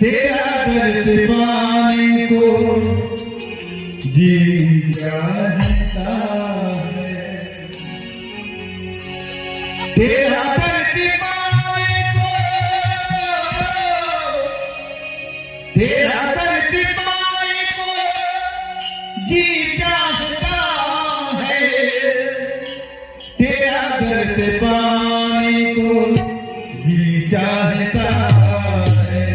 तेरा दर्द पाने को जी चाहता है, तेरा दर्द पाने को, तेरा दर्द पाने को जी चाहता है, तेरा दर्द पाने को जी चाहता है।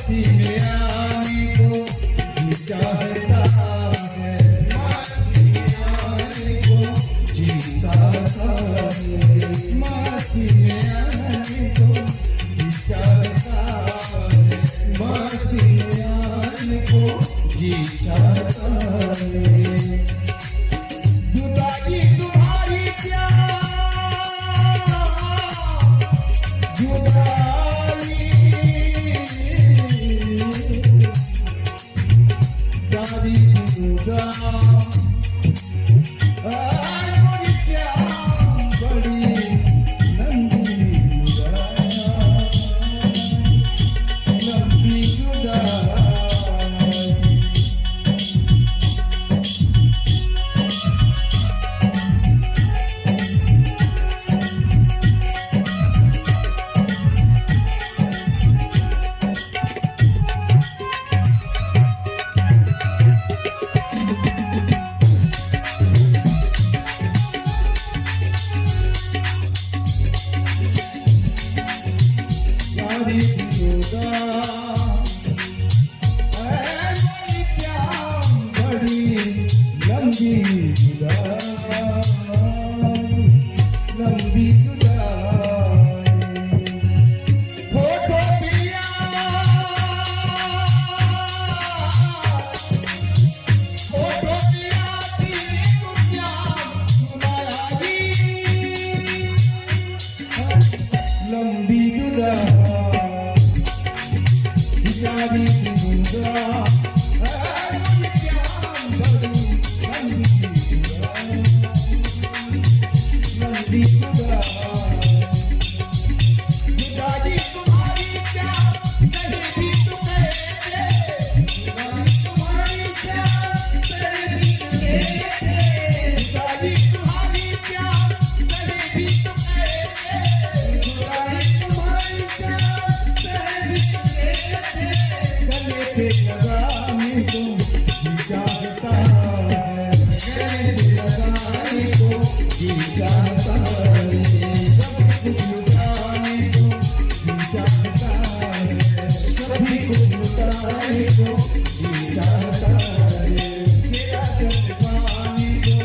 मासी में आने को जी चाहता है, मासी में आने को जी चाहता है, मासी में आने को जी चाहता है, मासी में आने को जी चाहता है। जुदाई तुम्हारी क्या जुदाई दादी जुदा मुझे क्या बड़ी लंबी जुदाई दादी जुदा मुझे क्या बड़ी लंबी जुदाई फोटो पिया तेरे को क्या सुनाया जी लंबी जुदाई बिचारी जुदा मुझे क्या बड़ी लंबी जुदाई जुदाई तुम्हारी क्या कहीं भी तो कहते, जुदाई तुम्हारी क्या कहीं भी तो कहते, जुदाई तुम्हारी क्या कहीं भी तो कहते, जुदाई तुम्हारी क्या कहीं भी तो कहते, गले पे लगाने को जी चाहता है, गले पे लगाने को जी चाहता है, सब कुछ लुटाने को जी चाहता है, सभी कुछ लुटाने को जी चाहता है, तेरा घर पाने को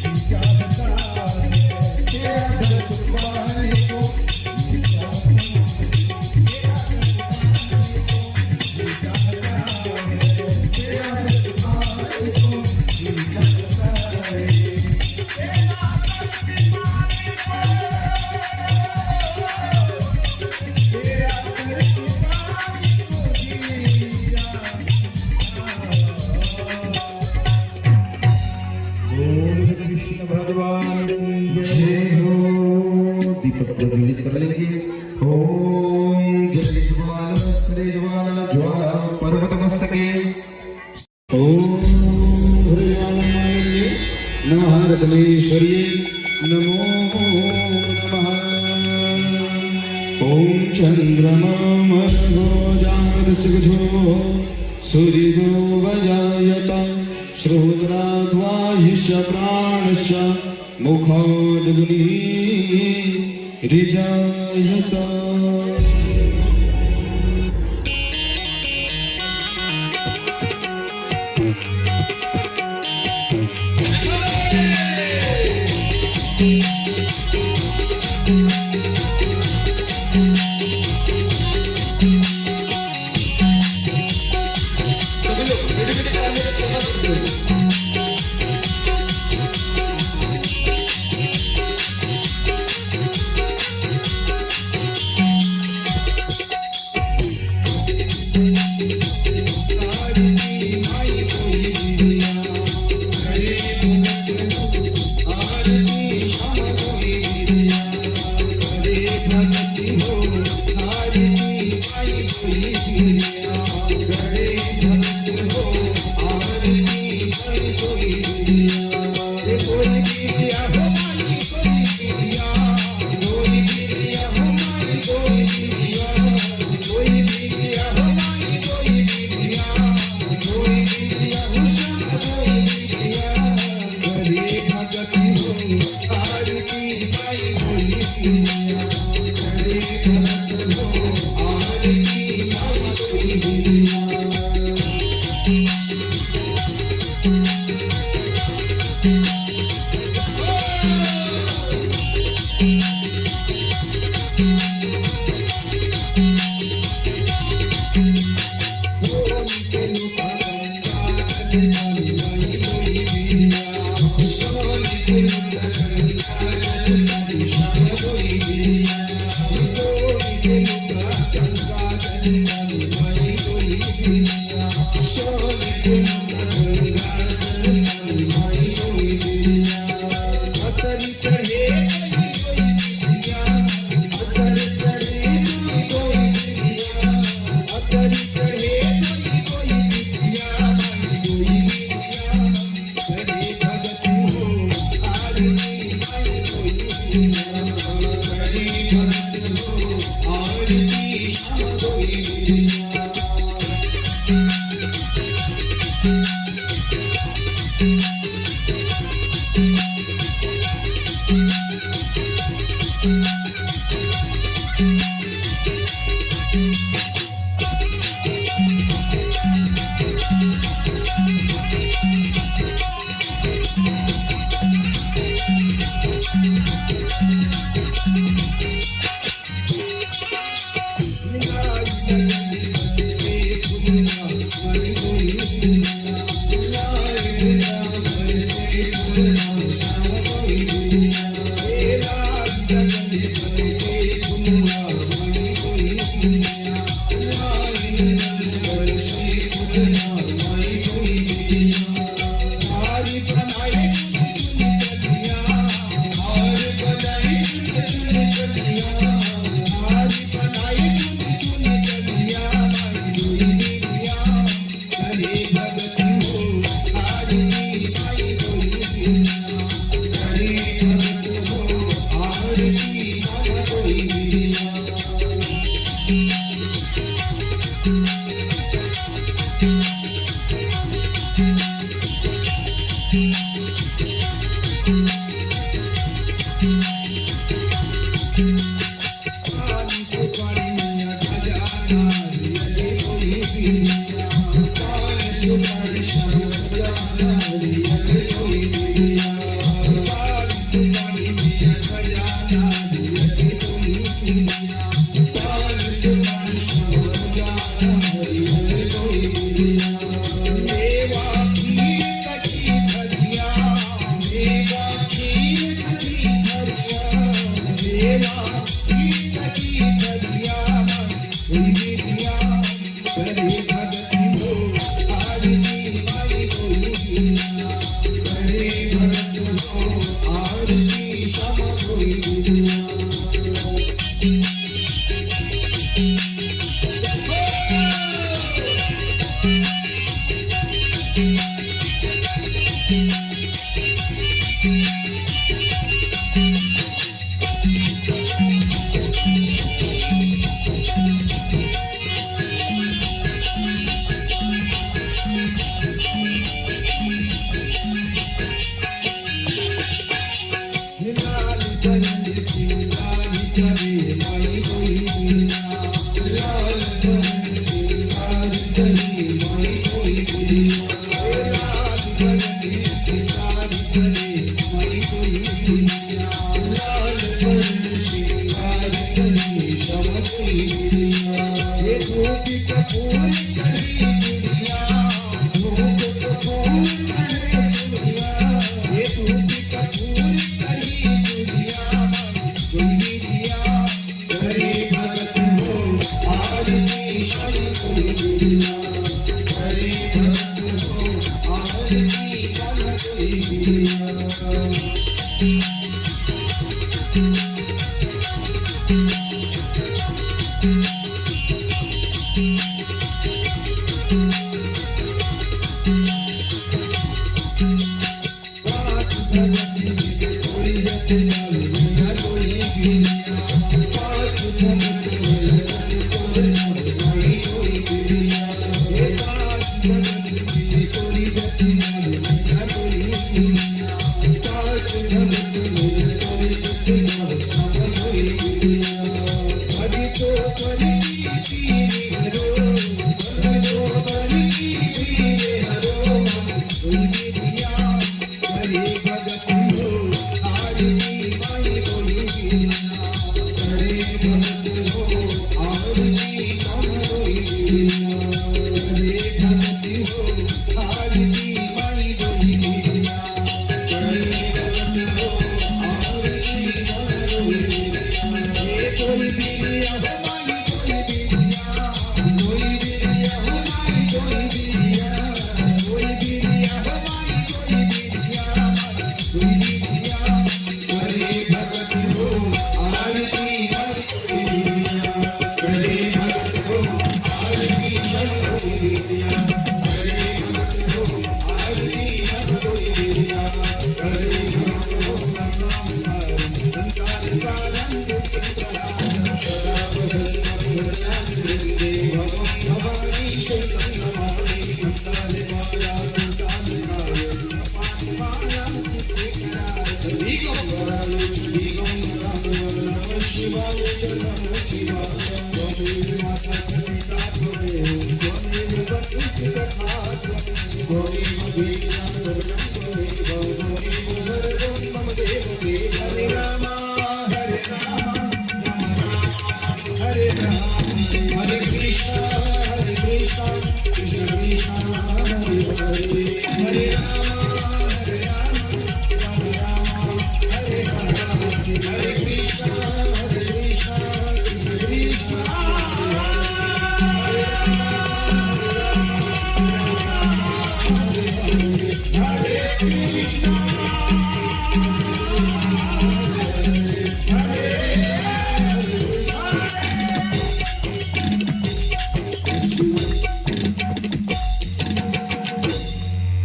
जी चाहता है, तेरा घर छुपाने को जी चाहता है, तेरा घर छुपाने को जी चाहता है, तेरा घर छुपाने को जी चाहता है, तेरा घर छुपाने को तेरा घर छुपाने को जी बोल कृष्ण भगवान की जय। जय हो। दीपक प्रज्वलित कर लेंगे। ओम जय ज्वाला श्री ज्वाला ज्वाला पर्वत मस्तके। ओम ह्रीं नमः रत्नेश्वर्ये नमो नमः। ओम चंद्रमा मर्गो जातसिगधो सूर्यो वजायत श्रोत्राद्वायुष्य प्राणश्च मुखादग्निः ऋजायत। Hari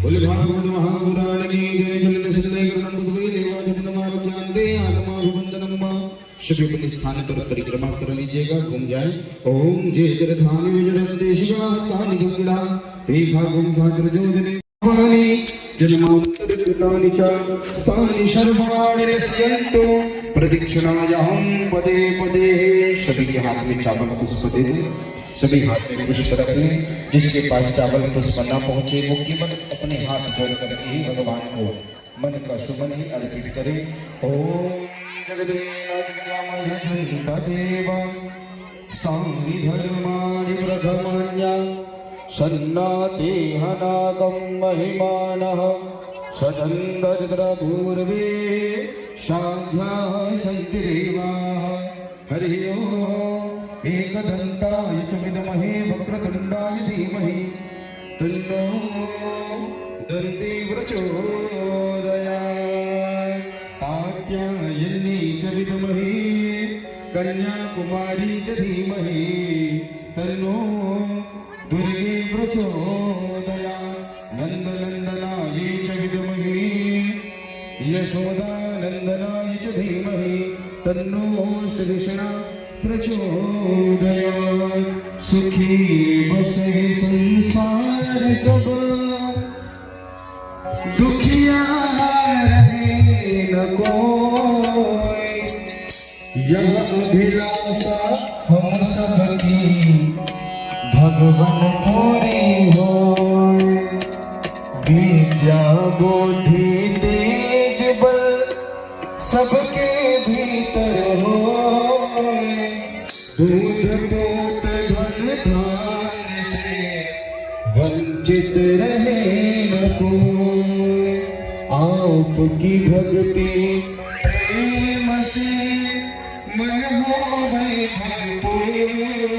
बोले भागवत महापुराण की जय। जलन सजने ग्रहण बुद्धि देवाधिपति मारो ज्ञान दे आत्मा विबंधनम मां। सभी अपने स्थान पर परिक्रमा कर लीजिएगा, घूम जाए। ओम जय जरधानि विजरन देशिका स्थानि गंगड़ा तेखा गुम सागर जोजने वाणी जन्मांतर कृतानि च स्थानि सर्वाणि रस्यन्तो प्रदक्षिणायाहं पदे पदे। सभी के हाथ में चावल पुष्प दे दें, सभी हाथ में पुष्प रख लें। जिसके पास चावल पुष्प न पहुंचे वो केवल अपने हाथ जोड़ करके ही भगवान को मन का सुमन ही अर्पित करे। ओम जगदेव सानि धर्माणि प्रथमान्या सन्नाते हनागम महिमानः सचन्दद्रपूर्वे शाघ्याः सन्ति देवाः। हरि ओम एकदन्ताय च विद्महे वक्रतुण्डाय धीमहि तन्नो दन्ति प्रचोदयात्। कात्यायनी च विद्महे कन्याकुमारी च धीमहि तन्नो दुर्गे प्रचोदयात्। नन्दनन्दनाय च विद्महे यशोदानन्दनाय च धीमहि तन्नो श्रीकृष्ण प्रचोदयात्। सुखी बसे संसार सब दुखिया रहे न कोई। यह अभिलाषा हम सबकी भगवन पूरी होय। विद्या बुद्धि तेज बल सबके भीतर होय। दूध पोत धन धान से वंचित रहे न कोई। आपकी भक्ति प्रेम से मन होवे भरपूर।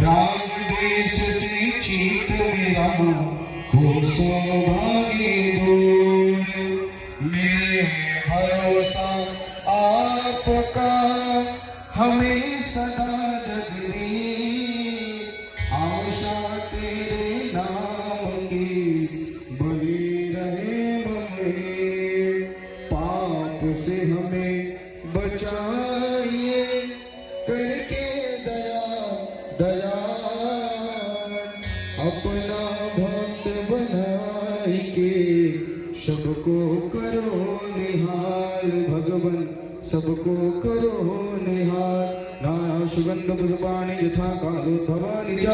राम देश से चित मेरा हो सौभाग्य दूर। मिले भरोसा आपका हमें सदा जगदी। आशा तेरे नाम की बनी रहे ममें। पाप से हमें बचाइए करके दया दयाल। अपना भक्त बनाई के सबको करो निहाल। भगवन सबको करो निहाल। नाना सुगंध पुष्पाणि यथा कालोद्भवानि च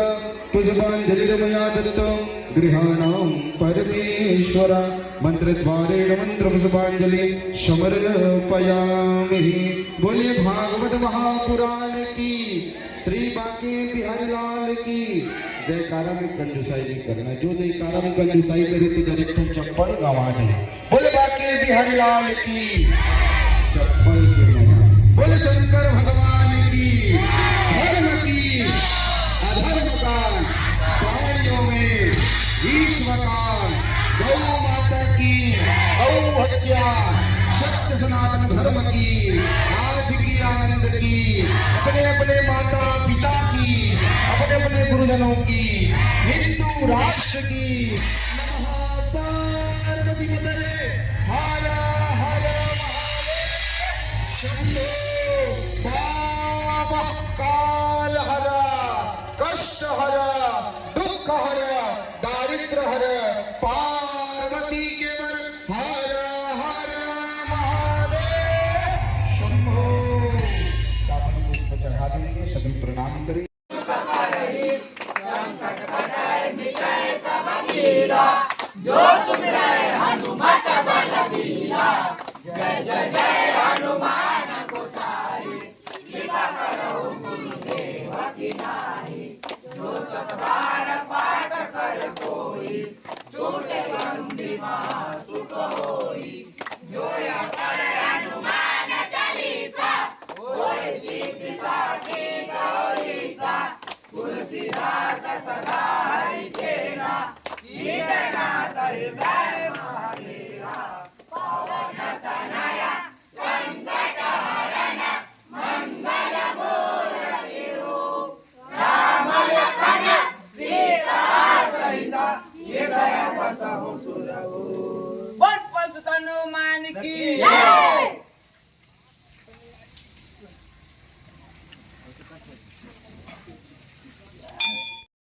पुष्पाञ्जलिर्मया दत्तं गृहाणां परमेश्वर। मंत्रद्वारेण मंत्र पुष्पांजलि समर्पयामि। बोलिए भागवत महापुराण की, श्री बांके बिहारी लाल की। जयकारा में कंजूसाई नहीं करना, जो जयकारा में कंजूसाई करे तो डायरेक्ट चप्पल गवा दे। बोले बांके बिहारी लाल की, चप्पल के मजा। बोले शंकर भगवान की। धर्म की अधर्म का प्राणियों में ईश्वर का, गौ माता की गौ हत्या, सत्य सनातन धर्म की, आज की आनंद की, अपने अपने माता पिता की, अपने अपने अपने गुरुजनों की, हिंदू राष्ट्र की। नमः पार्वती पतये हर हर महादेव शंभो बाबा काल हर कष्ट हर दुख हर दारिद्र हर पार्वती के वर हर हर महादेव शंभो। दामन पुष्प चढ़ा देंगे, सभी प्रणाम करें। जो सुमिरै हनुमत बलबीरा, जय जय जय हनुमान गोसाई। कृपा करो गुरुदेव की नाई, जो सतबार पाठ कर कोई, छूटे बंदी महासुख होई। जो या पढ़े हनुमान चालीसा, होय सिद्धि साखी गौरीसा। तुलसीदास सदा हरि चेरा, कीर्तनाथ हृदय महादेवा। पवन तनया संकट हरण, मंगल मूर्ति रूप। राम लखन सीता सहित, हृदय बसहु सुरभूप। बोल पंच हनुमान की जय।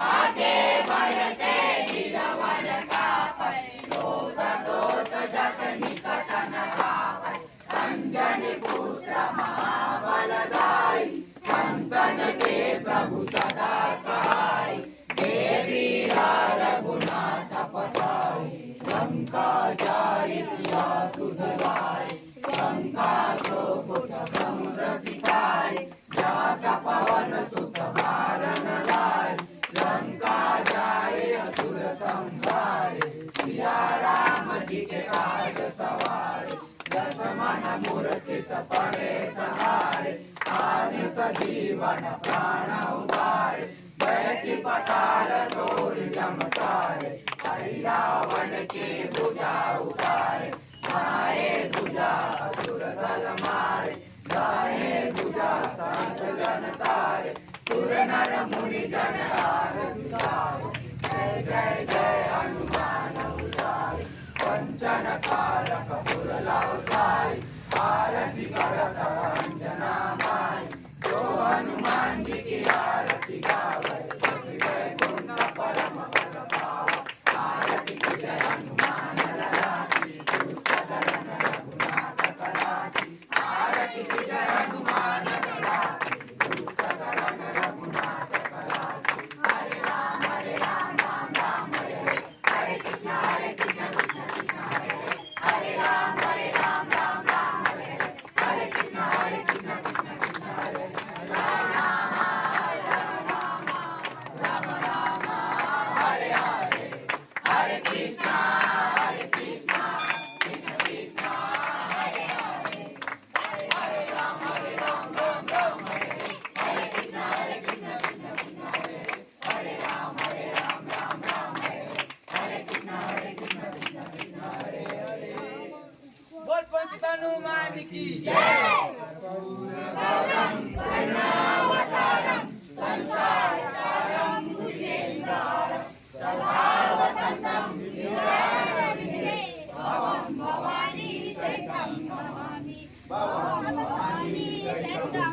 आगे बरसे गिरवन कापै, रोष दोष जग निकट न आवै। अंजनी पुत्र महाबलदाई, संतन के प्रभु सदा सहाय। देवी रघुनाथ पठाई, लंका जाई सिया सुध लाय। लंका चौपुट समुद्र सिपाही, जात पवन सुत बारन लाय। लंका जाए असुर संहारे, सिया राम जी के काज सवारे। लक्ष्मण मूर्छित पड़े सहारे, आने सजीवन प्राण उबारे। बैठी पतार तोड़ जमतारे, हरि रावण के भुजा उतारे। आए भुजा असुर दल मारे, गाए भुजा संत जन तारे। सुर नर मुनि जन आरती गाए, जय जय जय हनुमान उजाए। पंचन कारक पुर लाउजाई, आरती करत अंजना माई। जो हनुमान जी की आरती गावे, ससी वैकुंठ परम पद पावै। आरती की जय हनुमान ललाटी, दुष्ट दलन रघुनाथ कलाटी। आरती की जय हनुमान ललाटी, दुष्ट दलन रघुनाथ कलाटी। हरे राम राम राम हरे हरे, हरे कृष्ण कृष्ण कृष्ण हरे हरे। हरे राम राम राम हरे हरे, हरे कृष्ण कृष्ण कृष्ण हरे हरे। राम राम राम राम हरे हरे, हरे कृष्ण कृष्ण कृष्ण हरे हरे। हरे राम राम राम हरे हरे, हरे कृष्ण कृष्ण कृष्ण हरे हरे। हरे राम राम हरे हरे, हरे कृष्ण कृष्ण हरे हरे। बोल पंच हनुमान की जय। गौरम करुणावतारम, संसार सारम भुजगेन्द्रहारम। सदा वसंतम हृदये, भवं भवानी सहितं नमामि। भवं भवानी सहितं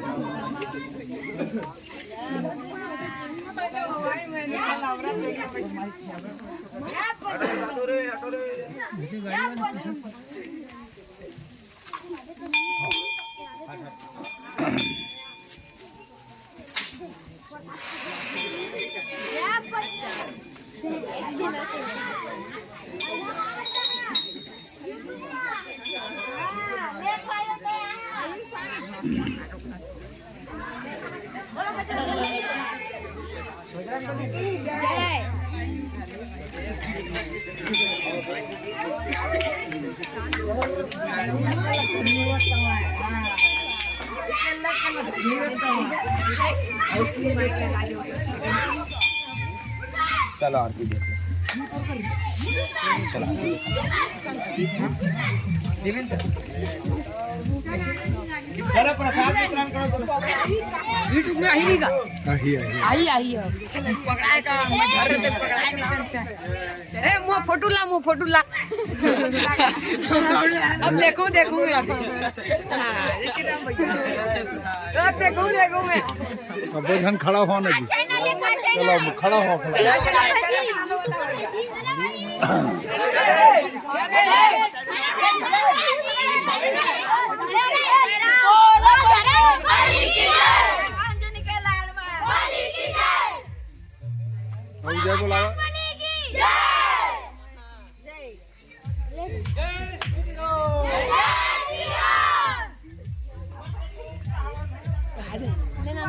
चलो आरती देखो। चलो चलो प्रसाद वितरण करो चलो। यूट्यूब में आई नहीं का आई है पकड़ाए का मैं घर पे पकड़ाए नहीं ए मो फोटो ला अब देखो अब देखो मैं अब धन खड़ा हो ना जी चलो खड़ा हो जय बोला लेना